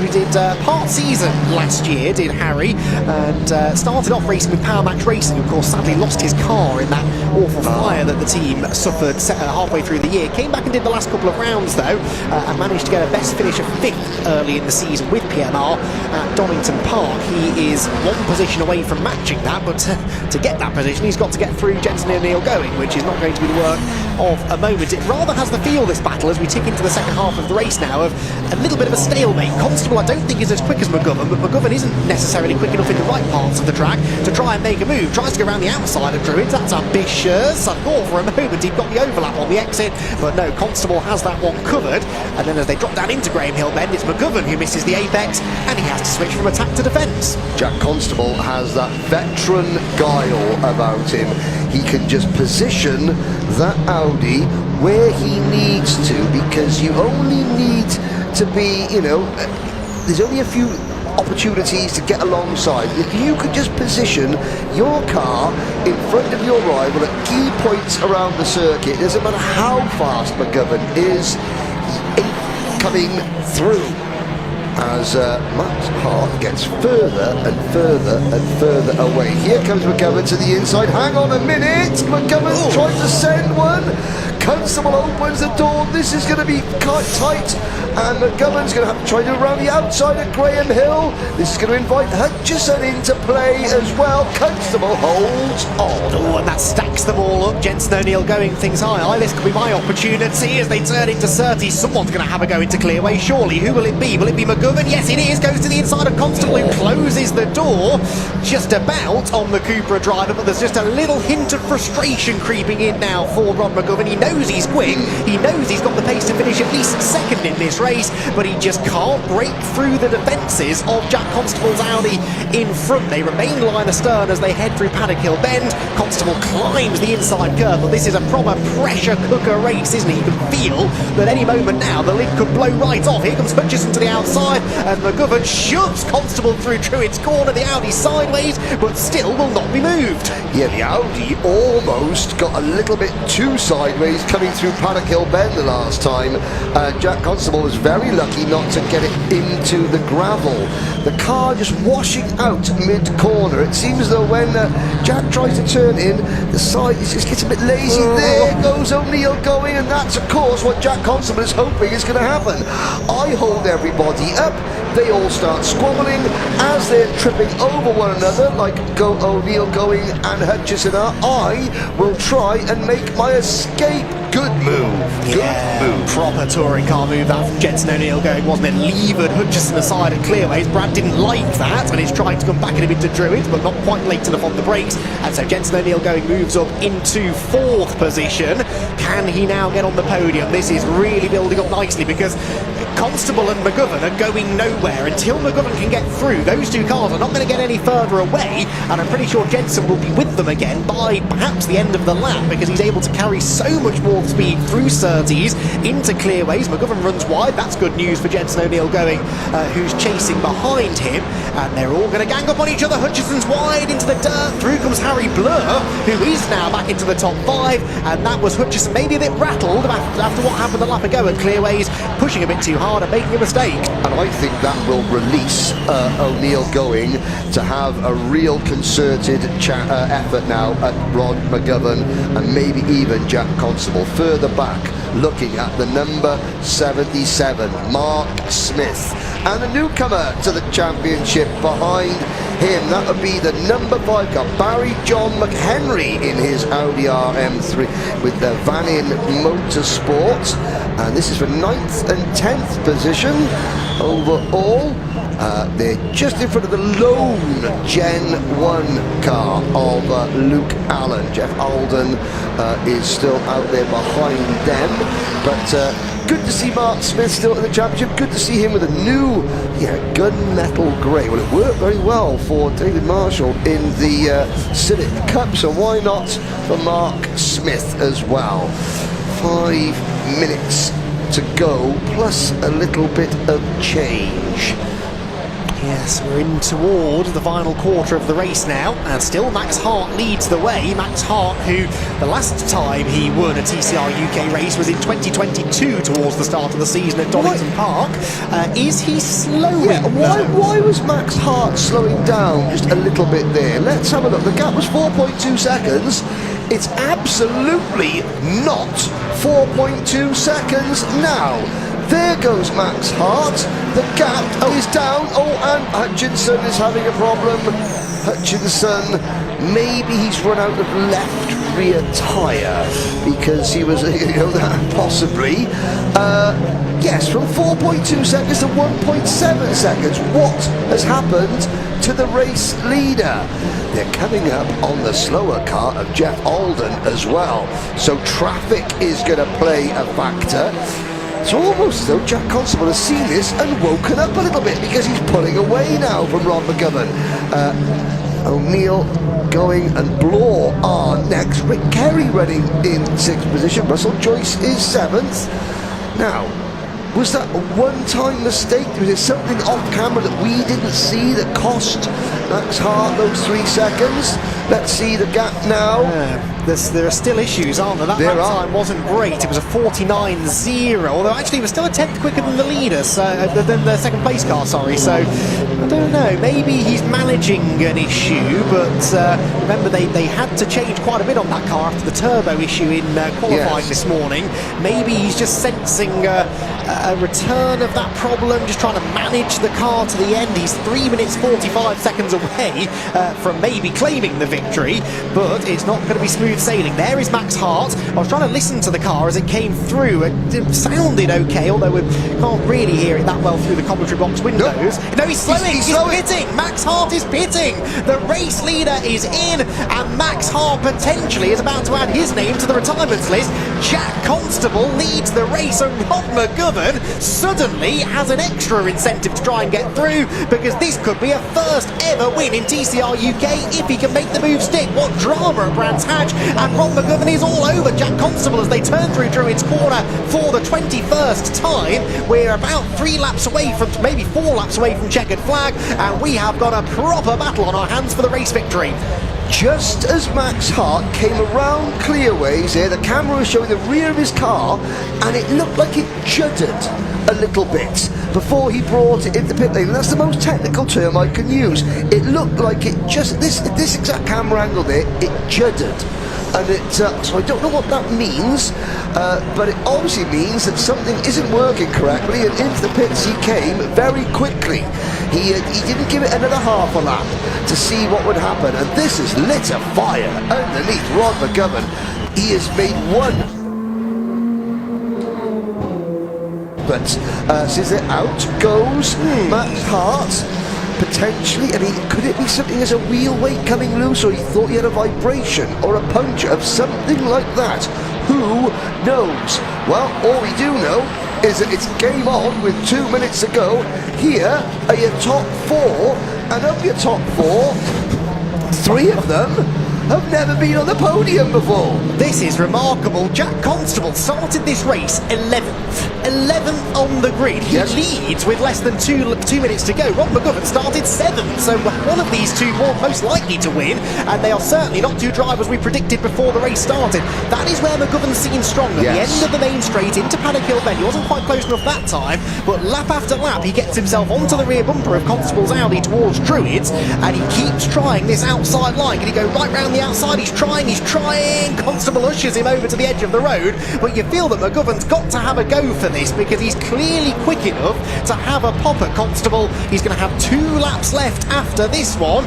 who did part season last year, did Harry, and started off racing with Power Max Racing, of course, sadly lost his car in that awful fire that the team suffered halfway through the year. Came back and did the last couple of rounds, though, and managed to get a best finish of 5th early in the season with PMR at Donington Park. He is one position away from matching that, but to get that position, he's got to get through Jensen O'Neill going, which is not going to be the work of a moment. It rather has the feel, this battle, as we tick into the second half of the race now, of a little bit of a stalemate. Constable, I don't think, is as quick as McGovern, but McGovern isn't necessarily quick enough in the right parts of the track to try and make a move. Tries to go around the outside of Druids. That's ambitious. I thought for a moment he'd got the overlap on the exit, but no, Constable has that one covered. And then as they drop down into Graham Hill Bend, it's McGovern who misses the apex, and he has to switch from attack to defence. Jack Constable has that veteran guile about him. He can just position that Audi where he needs to, because you only need to be, you know, there's only a few opportunities to get alongside. If you could just position your car in front of your rival at key points around the circuit, it doesn't matter how fast McGovern is coming through. As Max Hart gets further and further and further away. Here comes McGovern to the inside. Hang on a minute! McGovern tries to send one. Constable opens the door. This is going to be quite tight, and McGovern's going to have to try to around the outside of Graham Hill. This is going to invite Hutchison into play as well. Constable holds on. Oh, and that stacks them all up. Jensen O'Neill going things high. This could be my opportunity as they turn into 30. Someone's going to have a go into Clearway, surely. Who will it be? Will it be McGovern? Yes, it is. Goes to the inside of Constable, who closes the door just about on the Cupra driver, but there's just a little hint of frustration creeping in now for Ron McGovern. He knows he's quick. He knows he's got the pace to finish at least second in this race, but he just can't break through the defences of Jack Constable's Audi in front. They remain line astern as they head through Paddock Hill Bend. Constable climbs the inside curve, but this is a proper pressure cooker race, isn't it? You can feel that any moment now the lid could blow right off. Here comes Hutchison to the outside, and McGovern shoves Constable through Druid's corner. The Audi sideways, but still will not be moved. Yeah, the Audi almost got a little bit too sideways coming through Paddock Hill Bend the last time. Jack Constable was very lucky not to get it into the gravel. The car just washing out mid-corner. It seems though when Jack tries to turn in, the side just gets a bit lazy. There goes O'Neill going, and that's of course what Jack Constable is hoping is going to happen. I hold everybody up. They all start squabbling as they're tripping over one another, like O'Neill going and Hutchison are. I will try and make my escape. Good move. Good move. Proper touring car move that from Jensen O'Neill going, wasn't it? Levered Hutchison aside at Clearways. Brad didn't like that and is trying to come back in a bit to Druids, but not quite late enough on the brakes. And so Jensen O'Neill going moves up into 4th position. Can he now get on the podium? This is really building up nicely because Constable and McGovern are going nowhere. Until McGovern can get through, those two cars are not going to get any further away, and I'm pretty sure Jensen will be with them again by perhaps the end of the lap, because he's able to carry so much more speed through Surtees into Clearways. McGovern runs wide. That's good news for Jensen O'Neill going, who's chasing behind him, and they're all going to gang up on each other. Hutchison's wide into the dirt. Through comes Harry Blur, who is now back into the top 5, and that was Hutchison maybe a bit rattled after what happened the lap ago at Clearways, pushing a bit too hard and making a mistake. And I think that will release O'Neill going to have a real concerted effort now at Ron McGovern and maybe even Jack Constable. Further back, looking at the number 77, Mark Smith. And the newcomer to the championship behind him, that would be the number 5 car, Barry John McHenry in his Audi RM3 with the Vanin Motorsport. And this is for 9th and 10th position overall. They're just in front of the lone Gen 1 car of Luke Allen. Jeff Alden is still out there behind them, but good to see Mark Smith still in the championship. Good to see him with a new gunmetal grey. Well, it worked very well for David Marshall in the Civic Cup, so why not for Mark Smith as well? 5 minutes to go, plus a little bit of change. Yes, we're in toward the final quarter of the race now, and still Max Hart leads the way. Max Hart, who the last time he won a TCR UK race was in 2022 towards the start of the season at Donington Park. Is he slowing? Yeah, why was Max Hart slowing down just a little bit there? Let's have a look. The gap was 4.2 seconds. It's absolutely not 4.2 seconds now. There goes Max Hart. The gap is down. Oh, and Hutchinson is having a problem. Hutchinson, maybe he's run out of left rear tyre because he was, possibly. Yes, from 4.2 seconds to 1.7 seconds. What has happened to the race leader? They're coming up on the slower car of Jeff Alden as well. So traffic is going to play a factor. It's almost as though Jack Constable has seen this and woken up a little bit because he's pulling away now from Ron McGovern. O'Neill going and Blore are next. Rick Kerry running in 6th position. Russell Joyce is 7th. Now, was that a one-time mistake? Was it something off camera that we didn't see that cost Max Hart those 3 seconds? Let's see the gap now. There are still issues, aren't there? That time wasn't great. It was a 49.0, although actually it was still a 10th quicker than the leader, than the second place car, sorry. So, I don't know, maybe he's managing an issue, but remember they had to change quite a bit on that car after the turbo issue in qualifying this morning. Maybe he's just sensing a return of that problem, just trying to manage the car to the end. He's 3 minutes 45 seconds away from maybe claiming the victory, but it's not going to be smooth sailing. There is Max Hart. I was trying to listen to the car as it came through. It sounded okay, although we can't really hear it that well through the commentary box windows. No, he's slowing. He's pitting. Max Hart is pitting. The race leader is in, and Max Hart potentially is about to add his name to the retirements list. Jack Constable leads the race, and Rob McGovern suddenly has an extra incentive to try and get through, because this could be a first ever win in TCR UK if he can make the move stick. What drama at Brands Hatch, and Rob McGovern is all over Jack Constable as they turn through Druids Corner for the 21st time. We're about 3 laps away from, maybe 4 laps away from checkered flag, and we have got a proper battle on our hands for the race victory. Just as Max Hart came around clearways here, the camera was showing the rear of his car, and it looked like it juddered a little bit before he brought it into pit lane, and that's the most technical term I can use. It looked like it just, this exact camera angle there, it juddered. And so I don't know what that means, but it obviously means that something isn't working correctly, and into the pits he came very quickly. He didn't give it another half a lap to see what would happen, and this has lit a fire underneath Rod McGovern. He has made one. But since it out goes Max Hart. Potentially, I mean, could it be something as a wheel weight coming loose, or he thought he had a vibration or a puncture of something like that? Who knows? Well, all we do know is that it's game on with 2 minutes to go. Here are your top 4, and of your top 4, 3 of them have never been on the podium before. This is remarkable. Jack Constable started this race 11th on the grid. He leads with less than 2 minutes to go. Rob McGovern started 7th, so one of these two more most likely to win, and they are certainly not 2 drivers we predicted before the race started. That is where McGovern seems strong. At the end of the main straight into Paddock Hill Bend, he wasn't quite close enough that time, but lap after lap he gets himself onto the rear bumper of Constable's Audi towards Druids, and he keeps trying this outside line. Can he go right round the outside? He's trying. Constable ushers him over to the edge of the road, but you feel that McGovern's got to have a go for this, because he's clearly quick enough to have a pop at Constable. He's going to have 2 laps left after this one.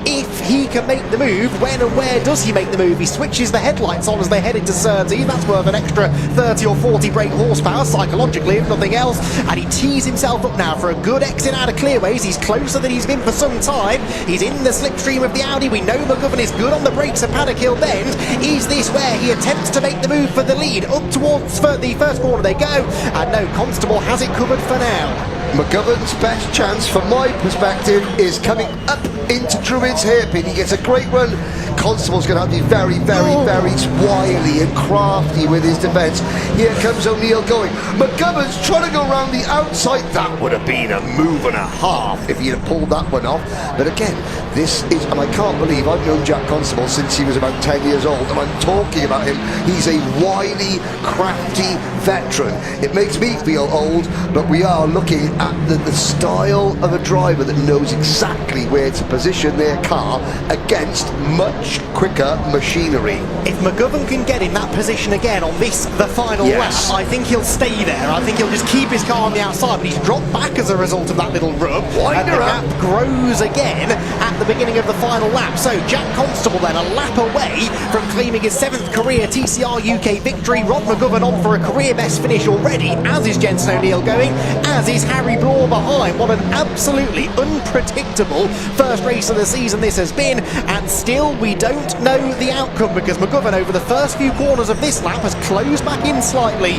If he can make the move, when and where does he make the move? He switches the headlights on as they head into Surtees. That's worth an extra 30 or 40 brake horsepower, psychologically, if nothing else. And he tees himself up now for a good exit out of clearways. He's closer than he's been for some time. He's in the slipstream of the Audi. We know McGovern is good on the brakes at Paddock Hill Bend. Is this where he attempts to make the move for the lead? Up towards the first corner they go. And no, Constable has it covered for now. McGovern's best chance, from my perspective, is coming up into Druids hairpin. He gets a great run. Constable's going to have to be very, very, very wily and crafty with his defence. Here comes O'Neill going. McGovern's trying to go around the outside. That would have been a move and a half if he'd have pulled that one off. But again, this is, and I can't believe I've known Jack Constable since he was about 10 years old, and I'm talking about him. He's a wily, crafty veteran. It makes me feel old, but we are looking at the style of a driver that knows exactly where to position their car against much quicker machinery. If McGovern can get in that position again on this, the final lap, I think he'll stay there. I think he'll just keep his car on the outside, but he's dropped back as a result of that little rub. And the gap grows again at the beginning of the final lap. So Jack Constable then a lap away from claiming his 7th career TCR UK victory. Rod McGovern on for a career best finish already, as is Jensen O'Neill going, as is Harry Bloor behind. What an absolutely unpredictable first race of the season this has been, and still we don't know the outcome, because McGovern over the first few corners of this lap has closed back in slightly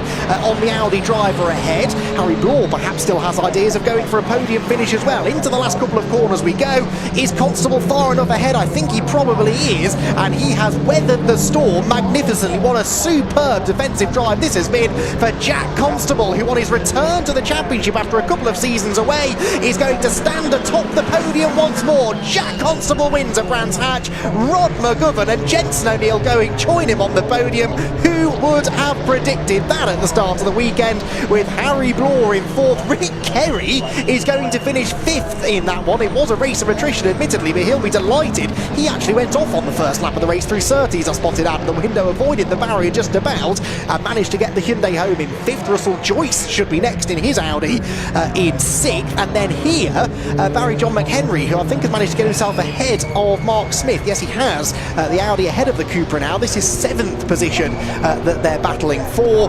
on the Audi driver ahead. Harry Bloor perhaps still has ideas of going for a podium finish as well. Into the last couple of corners we go. Is Constable far enough ahead? I think he probably is, and he has weathered the storm magnificently. What a superb defensive drive this has been for Jack Constable, who on his return to the championship after a couple of seasons away is going to stand atop the podium once more. Jack Constable wins at Brands Hatch. Rod McGovern and Jensen O'Neill going, join him on the podium. Who would have predicted that at the start of the weekend, with Harry Bloor in 4th. Rick Kerry is going to finish 5th in that one. It was a race of attrition admittedly, but he'll be delighted. He actually went off on the first lap of the race through Surtees. I spotted out of the window, avoided the barrier just about, and managed to get the Hyundai home in 5th. Russell Joyce should be next in his Audi in 6th. And then here, Barry John McHenry, who I think has managed to get himself ahead of Mark Smith. Yes, he has. The Audi ahead of the Cupra now. This is 7th position that they're battling for,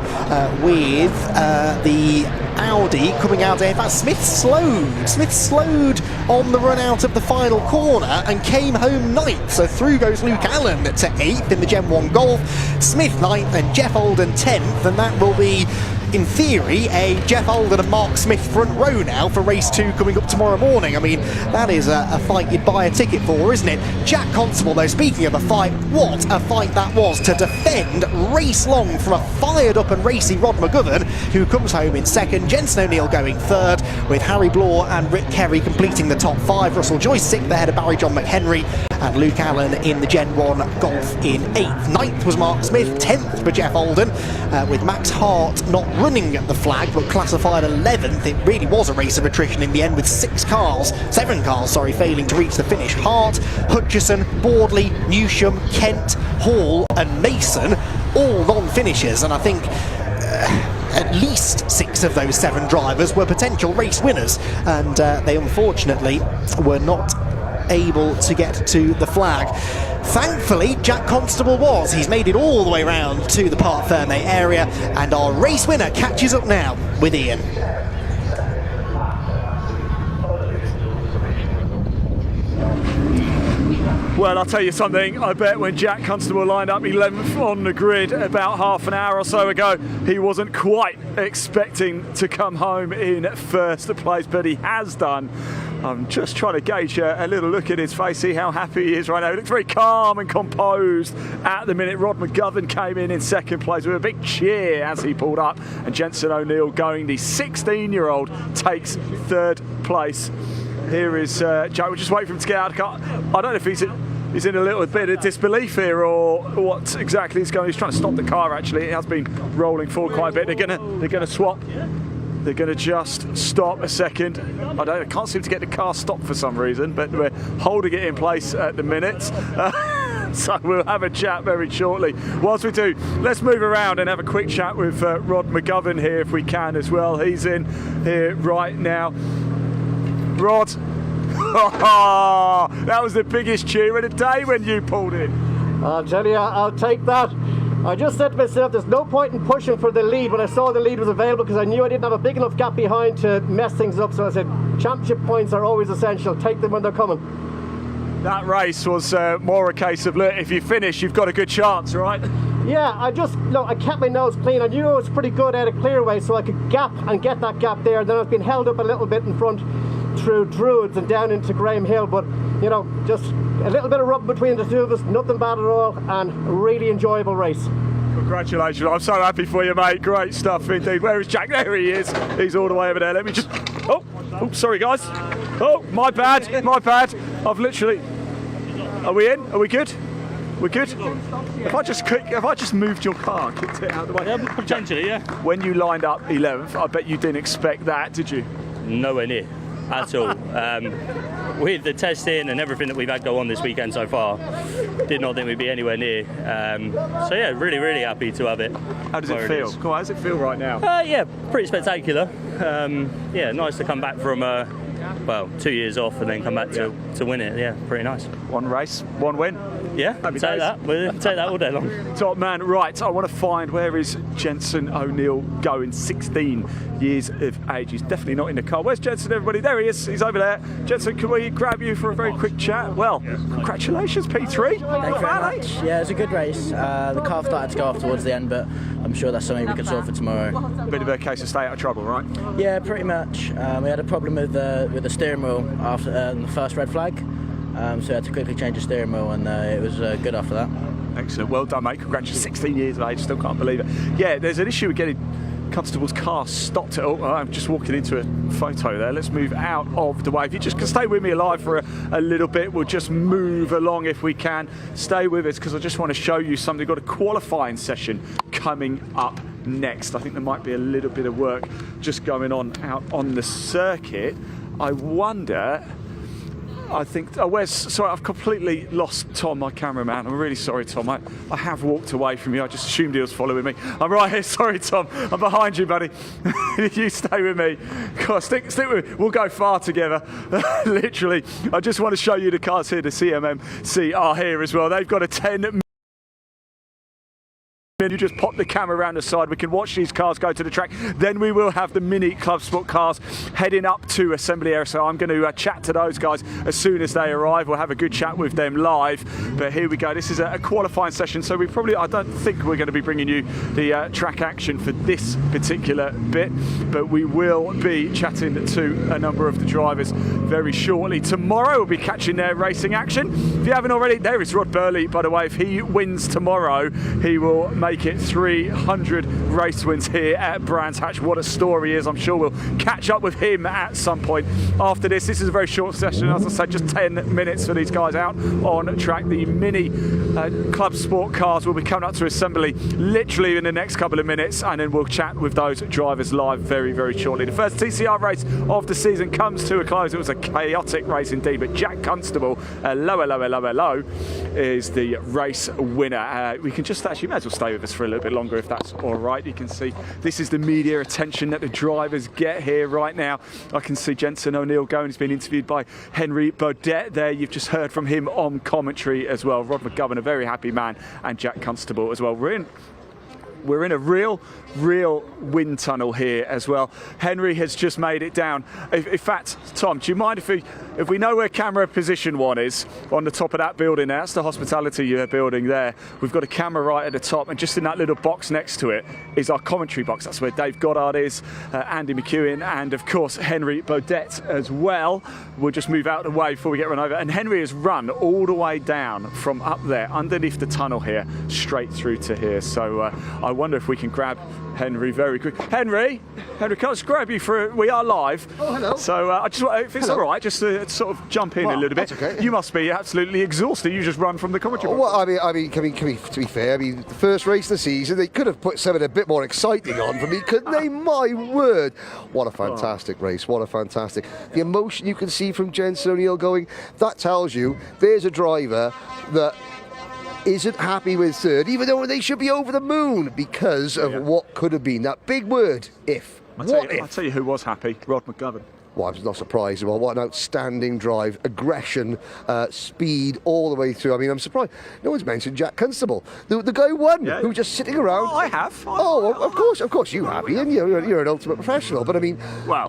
with the Audi coming out ahead. In fact, Smith slowed on the run out of the final corner and came home 9th. So through goes Luke Allen to 8th in the Gen 1 Golf. Smith 9th and Jeff Olden 10th, and that will be, in theory, a Jeff Olden and Mark Smith front row now for race 2 coming up tomorrow morning. I mean, that is a fight you'd buy a ticket for, isn't it? Jack Constable, though, speaking of a fight, what a fight that was to defend race long from a fired up and racy Rod McGovern, who comes home in 2nd. Jensen O'Neill going 3rd, with Harry Bloor and Rick Kerry completing the top 5. Russell Joyce 6th ahead of Barry John McHenry, and Luke Allen in the Gen 1 Golf in 8th. 9th was Mark Smith, 10th for Jeff Olden, with Max Hart not running the flag but classified 11th. It really was a race of attrition in the end, with 7 cars failing to reach the finish. Hart, Hutchison, Boardley, Newsham, Kent, Hall and Mason, all non-finishers, and I think at least 6 of those 7 drivers were potential race winners, and they unfortunately were not able to get to the flag. Thankfully, Jack Constable was. He's made it all the way round to the Parc Ferme area, and our race winner catches up now with Ian. Well, I'll tell you something, I bet when Jack Constable lined up 11th on the grid about half an hour or so ago, he wasn't quite expecting to come home in 1st place, but he has done. I'm just trying to gauge a little look at his face, see how happy he is right now. He looks very calm and composed at the minute. Rod McGovern came in 2nd place with a big cheer as he pulled up, and Jensen O'Neill going, the 16-year-old, takes 3rd place. Here is Jack. We'll just wait for him to get out of the car. I don't know if he's in a little bit of disbelief here or what exactly is going on. He's trying to stop the car, actually. It has been rolling forward quite a bit. They're gonna swap. They're going to just stop a second. I can't seem to get the car stopped for some reason, but we're holding it in place at the minute. So we'll have a chat very shortly. Whilst we do, let's move around and have a quick chat with Rod McGovern here if we can as well. He's in here right now. Rod, that was the biggest cheer of the day when you pulled in. I'll tell you, I'll take that. I just said to myself, there's no point in pushing for the lead when I saw the lead was available, because I knew I didn't have a big enough gap behind to mess things up. So I said, championship points are always essential. Take them when they're coming. That race was more a case of, look, if you finish, you've got a good chance, right? Yeah, I kept my nose clean. I knew I was pretty good at a clearway, so I could gap and get that gap there. Then I've been held up a little bit in front through Druids and down into Graham Hill, but you know, just a little bit of rub between the two of us, nothing bad at all, and a really enjoyable race. Congratulations, I'm so happy for you, mate. Great stuff indeed. Where is Jack? There he is. He's all the way over there. Let me just... Oh, sorry, guys. Oh, my bad, my bad. I've literally... Are we in? Are we good? We're good? If I just moved your car, kicked it out of the way. Yeah, potentially, yeah. When you lined up 11th, I bet you didn't expect that, did you? Nowhere near at all. With the testing and everything that we've had go on this weekend so far, did not think we'd be anywhere near. So yeah, really, really happy to have it. How does it feel? Cool. How does it feel right now? Yeah, pretty spectacular. Yeah, nice to come back from well, 2 years off and then come back to win it. Yeah, pretty nice. One race, one win. Yeah, take that. We'll take that all day long. Top man, right, I want to find where is Jensen O'Neill going, 16 years of age. He's definitely not in the car. Where's Jensen, everybody? There he is, he's over there. Jensen, can we grab you for a very quick chat? Well, congratulations, P3. Thank you very much. Yeah, it was a good race. The car started to go off towards the end, but I'm sure that's something we can solve for tomorrow. Bit of a case of stay out of trouble, right? Yeah, pretty much. We had a problem with the steering wheel after the first red flag. So we had to quickly change the steering wheel, and it was good after that. Excellent, well done, mate. Congratulations, 16 years of age, still can't believe it. Yeah, there's an issue with getting Constable's car stopped at all. I'm just walking into a photo there. Let's move out of the way. If you just can stay with me alive for a little bit, we'll just move along if we can. Stay with us because I just want to show you something. We've got a qualifying session coming up next. I think there might be a little bit of work just going on out on the circuit. I wonder... sorry, I've completely lost Tom, my cameraman. I'm really sorry, Tom. I have walked away from you. I just assumed he was following me. I'm right here. Sorry, Tom. I'm behind you, buddy. You stay with me. Come on, stick with me. We'll go far together. Literally. I just want to show you the cars here. The CMMC are here as well. They've got a 10. You just pop the camera around the side, we can watch these cars go to the track. Then we will have the mini Club Sport cars heading up to assembly area, so I'm going to chat to those guys as soon as they arrive. We'll have a good chat with them live. But here we go, this is a qualifying session, so I don't think we're going to be bringing you the track action for this particular bit, but we will be chatting to a number of the drivers very shortly. Tomorrow we'll be catching their racing action. If you haven't already, there is Rod Burley, by the way. If he wins tomorrow, he will make it 300 race wins here at Brands Hatch. What a story is. I'm sure we'll catch up with him at some point after this. This is a very short session, as I said, just 10 minutes for these guys out on track. The mini Club Sport cars will be coming up to assembly literally in the next couple of minutes, and then we'll chat with those drivers live very, very shortly. The first TCR race of the season comes to a close. It was a chaotic race indeed, but Jack Constable, low, is the race winner. We can just actually, may as well stay with us for a little bit longer if that's all right. You can see this is the media attention that the drivers get here right now. I can see Jensen O'Neill going. He's been interviewed by Henry Baudet there. You've just heard from him on commentary as well. Rod McGovern, a very happy man, and Jack Constable as well. We're in a real wind tunnel here as well. Henry has just made it down. In fact, Tom, do you mind if we know where camera position 1 is on the top of that building there? That's the hospitality building there. We've got a camera right at the top, and just in that little box next to it is our commentary box. That's where Dave Goddard is, Andy McEwen, and of course Henry Baudet as well. We'll just move out of the way before we get run over. And Henry has run all the way down from up there underneath the tunnel here straight through to here. So I wonder if we can grab Henry very quick. Henry, can I just grab you for? We are live. Oh, hello. So I just, if it's all right, just to sort of jump in a little bit. Okay. You must be absolutely exhausted. You just run from the commentary box. Well, I mean, to be fair, I mean, the first race of the season, they could have put something a bit more exciting on for me, couldn't they? My word, what a fantastic race! What a fantastic. The emotion you can see from Jensen O'Neill going. That tells you there's a driver that isn't happy with third, even though they should be over the moon because of what could have been. That big word, if. I'll tell you who was happy, Rod McGovern. Well, I was not surprised. Well, what an outstanding drive, aggression, speed all the way through. I mean, I'm surprised no one's mentioned Jack Constable, the guy who won, who was just sitting around. Oh, I have. Of course you have, Ian. You're an ultimate professional. But I mean,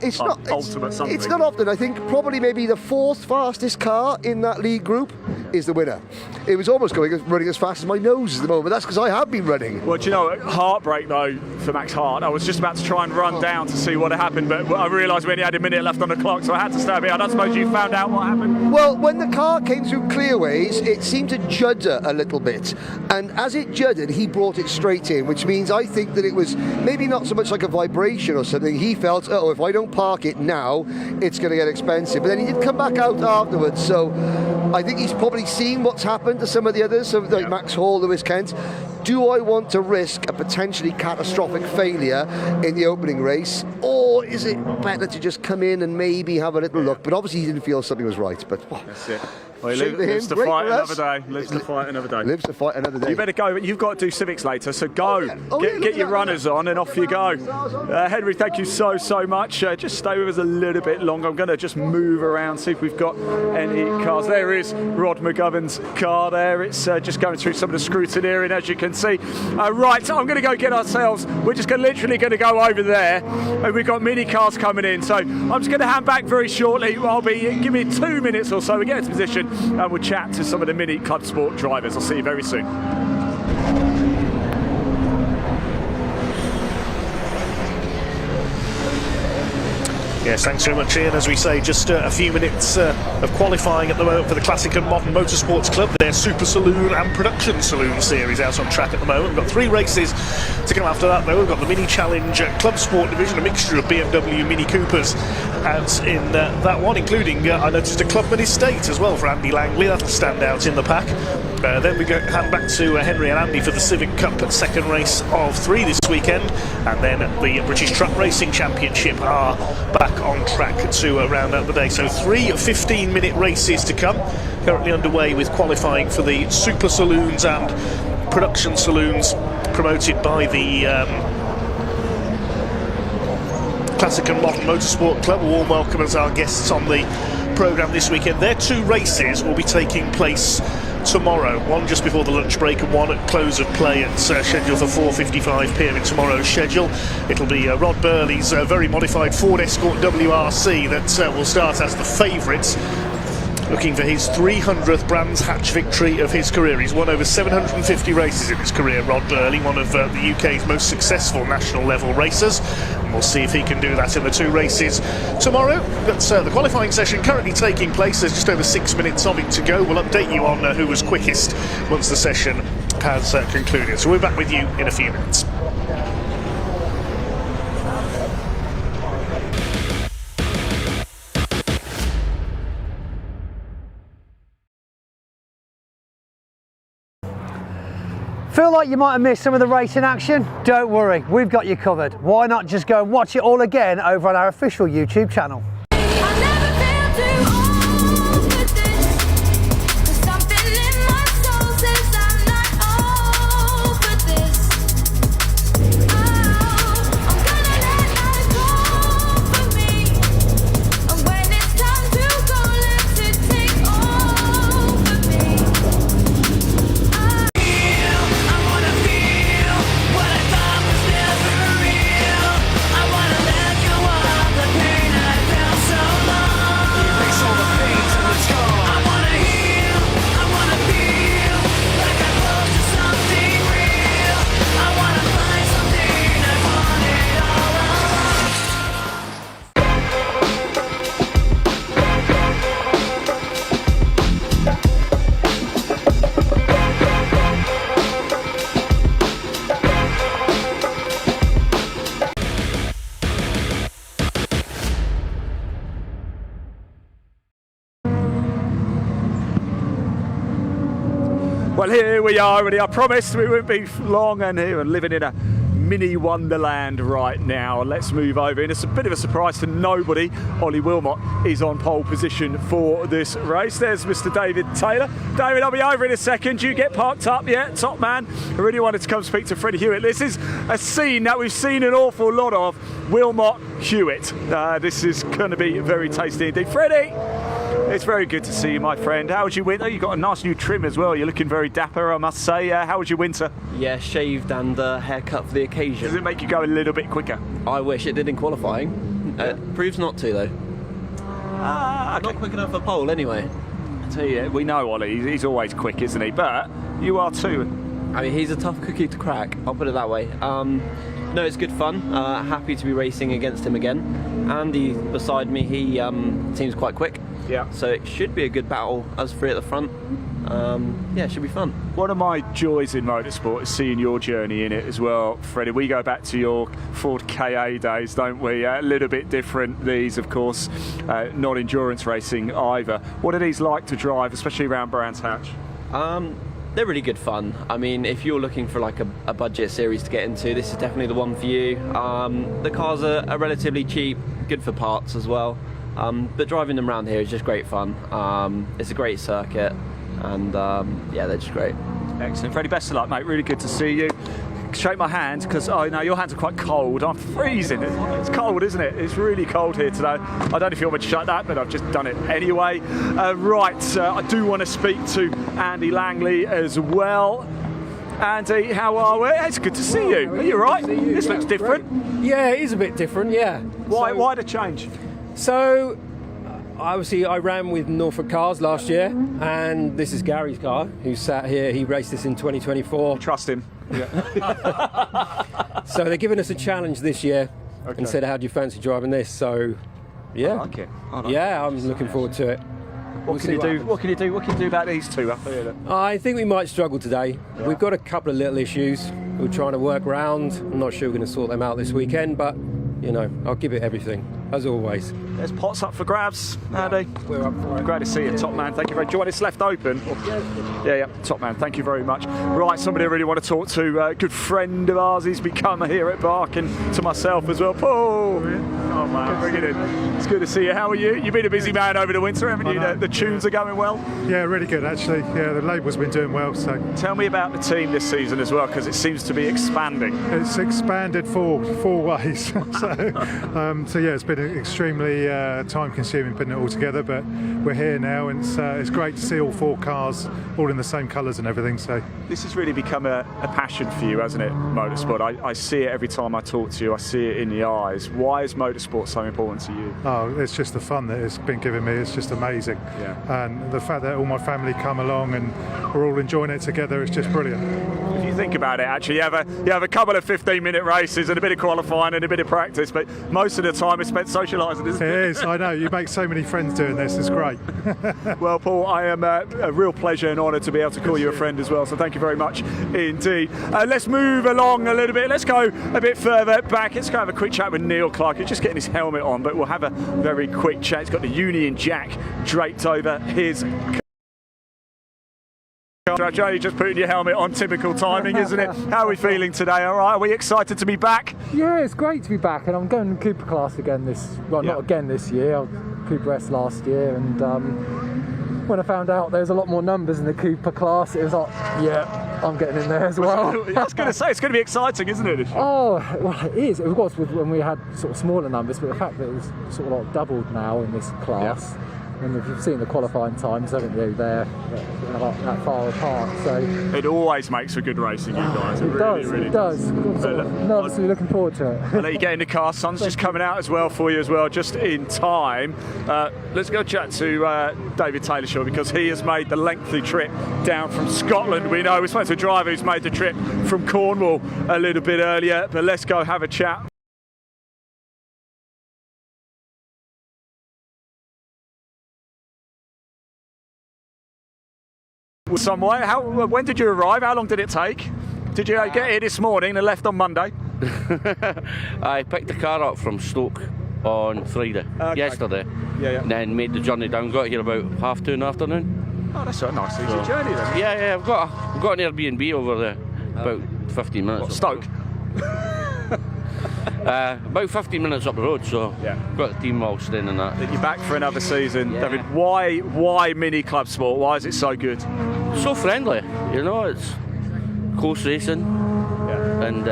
it's not ultimate something. It's not often. I think probably maybe the 4th fastest car in that lead group is the winner. It was almost running as fast as my nose at the moment. That's because I have been running. Well, do you know, heartbreak though for Max Hart. I was just about to try and run down to see what had happened, but I realised we only had a minute left left on the clock, so I had to stay behind. I suppose you found out what happened. Well, when the car came through clearways, it seemed to judder a little bit, and as it juddered, he brought it straight in, which means I think that it was maybe not so much like a vibration or something. He felt, oh, if I don't park it now, it's going to get expensive. But then he did come back out afterwards, so I think he's probably seen what's happened to some of the others, so like Max Hall, Lewis Kent. Do I want to risk a potentially catastrophic failure in the opening race, or is it better to just come in and maybe have a little look? But obviously he didn't feel something was right. But that's it. Well, he lives to fight another day. Lives to fight another day. Lives to fight another day. You better go. You've got to do civics later, so go. Get your runners on and off you go. Henry, thank you so much. Just stay with us a little bit longer. I'm going to just move around, see if we've got any cars. There is Rod McGovern's car there. It's just going through some of the scrutineering, as you can see. Right, I'm going to go get ourselves. We're just literally going to go over there, and we've got mini cars coming in. So I'm just going to hand back very shortly. Give me 2 minutes or so. We get into position. And we'll chat to some of the Mini Club Sport drivers. I'll see you very soon. Yes, thanks very much, Ian. As we say, just a few minutes of qualifying at the moment for the Classic and Modern Motorsports Club, their Super Saloon and Production Saloon series out on track at the moment. We've got 3 races to come after that, though. We've got the Mini Challenge Club Sport Division, a mixture of BMW Mini Coopers out in that one, including, I noticed, a Clubman Estate as well for Andy Langley. That'll stand out in the pack. Then we hand back to Henry and Andy for the Civic Cup, second race of 3 this weekend, and then the British Truck Racing Championship are back on track to round out the day. So 3 15-minute races to come, currently underway with qualifying for the Super Saloons and Production Saloons promoted by the Classic and Modern Motorsport Club. A warm welcome as our guests on the programme this weekend. Their 2 races will be taking place tomorrow, one just before the lunch break and one at close of play. It's scheduled for 4:55 p.m. in tomorrow's schedule. It'll be Rod Burley's very modified Ford Escort WRC that will start as the favourite, looking for his 300th Brands Hatch victory of his career. He's won over 750 races in his career, Rod Burley, one of the UK's most successful national level racers. And we'll see if he can do that in the 2 races tomorrow. But the qualifying session currently taking place. There's just over 6 minutes of it to go. We'll update you on who was quickest once the session has concluded. So we're back with you in a few minutes. Feel like you might have missed some of the racing action? Don't worry, we've got you covered. Why not just go and watch it all again over on our official YouTube channel? Well, here we are already. I promised we wouldn't be long, and here and living in a mini wonderland right now. Let's move over, and it's a bit of a surprise to nobody. Ollie Wilmot is on pole position for this race. There's Mr. David Taylor. David, I'll be over in a second. You get parked up yet? Top man. I really wanted to come speak to Freddie Hewitt. This is a scene that we've seen an awful lot of. Wilmot Hewitt. This is going to be very tasty indeed. Freddie! It's very good to see you, my friend. How was your winter? You've got a nice new trim as well. You're looking very dapper, I must say. How was your winter? Yeah, shaved and haircut for the occasion. Does it make you go a little bit quicker? I wish it did in qualifying. Proves not to, though. Okay. Not quick enough for pole, anyway. I tell you, we know Ollie. He's always quick, isn't he? But you are too. I mean, he's a tough cookie to crack, I'll put it that way. No, it's good fun. Happy to be racing against him again. Andy beside me, he seems quite quick. Yeah. So it should be a good battle, us three at the front. Yeah, it should be fun. One of my joys in motorsport is seeing your journey in it as well, Freddie. We go back to your Ford KA days, don't we? A little bit different, these, of course, not endurance racing either. What are these like to drive, especially around Brands Hatch? They're really good fun. I mean, if you're looking for like a budget series to get into, this is definitely the one for you. The cars are relatively cheap, good for parts as well. But driving them around here is just great fun. It's a great circuit, and yeah, they're just great. Excellent. Freddie, best of luck, mate. Really good to see you. Shake my hand, because I know your hands are quite cold. I'm freezing. It's cold, isn't it? It's really cold here today. I don't know if you want me to shut that, but I've just done it anyway. Right, I do want to speak to Andy Langley as well. Andy, how are we? It's good to see you. Are you all right? This looks different. Yeah, it is a bit different, yeah. Why the change? So, obviously I ran with Norfolk Cars last year, and this is Gary's car, who sat here. He raced this in 2024. You trust him? Yeah. So they're giving us a challenge this year, and said, how do you fancy driving this? So, yeah. I like it. Yeah, I'm looking forward to it. What can you do? What can you do? What can you do about these two up here? I think we might struggle today. Yeah. We've got a couple of little issues we're trying to work around. I'm not sure we're going to sort them out this weekend, but you know, I'll give it everything, as always. There's pots up for grabs, Andy. We're up for it. Great to see you, top man. Thank you very much. Do you want this left open? Yeah, top man. Thank you very much. Right, somebody I really want to talk to. A good friend of ours. He's become here at Bark, and to myself as well. Paul. Oh man, bring it in. It's good to see you. How are you? You've been a busy man over the winter, haven't you? The tunes are going well. Yeah, really good actually. Yeah, the label's been doing well. So tell me about the team this season as well, because it seems to be expanding. It's expanded four ways. So yeah, it's been extremely time-consuming putting it all together, but we're here now, and it's great to see all four cars all in the same colours and everything. So this has really become a passion for you, hasn't it, motorsport? I see it every time I talk to you. I see it in the eyes. Why is motorsport so important to you? Oh, it's just the fun that it's been giving me. It's just amazing. Yeah. And the fact that all my family come along and we're all enjoying it together is just brilliant. If you think about it, actually, you have a couple of 15-minute races and a bit of qualifying and a bit of practice, but most of the time is spent socialising, isn't it? It is, I know. You make so many friends doing this. It's great. Well, Paul, I am a real pleasure and honour to be able to call you a friend as well, so thank you very much indeed. Let's move along a little bit. Let's go a bit further back. Let's go have a quick chat with Neil Clark. He's just getting his helmet on, but we'll have a very quick chat. He's got the Union Jack draped over his Johnny, just putting your helmet on, typical timing, isn't it? How are we feeling today? All right, are we excited to be back? Yeah, it's great to be back, and I'm going Cooper class again not again this year. I was Cooper S last year, and when I found out there's a lot more numbers in the Cooper class, it was like, yeah, I'm getting in there as well. I was going to say, it's going to be exciting, isn't it? Oh, well, it is. It was when we had sort of smaller numbers, but the fact that it was sort of like doubled now in this class. Yeah. And if you've seen the qualifying times, haven't you, they're not that far apart. So it always makes for good racing, you guys. It does. Sort of nervously looking forward to it. I'll let you get in the car. Sun's just coming out as well for you as well, just in time. Let's go chat to David Taylorshaw, because he has made the lengthy trip down from Scotland. We know we're supposed to a driver who's made the trip from Cornwall a little bit earlier, but let's go have a chat. Some way. When did you arrive? How long did it take? Did you get here this morning and left on Monday? I picked the car up from Stoke on Friday, yesterday, and then made the journey down. Got here about 2:30 in the afternoon. Oh, that's a nice easy journey then. Yeah, I've got an Airbnb over there, about 15 minutes. What, Stoke? About 15 minutes up the road, so got the team all staying in that. You're back for another season, David. Why Mini Club Sport? Why is it so good? So friendly, you know. It's course racing, and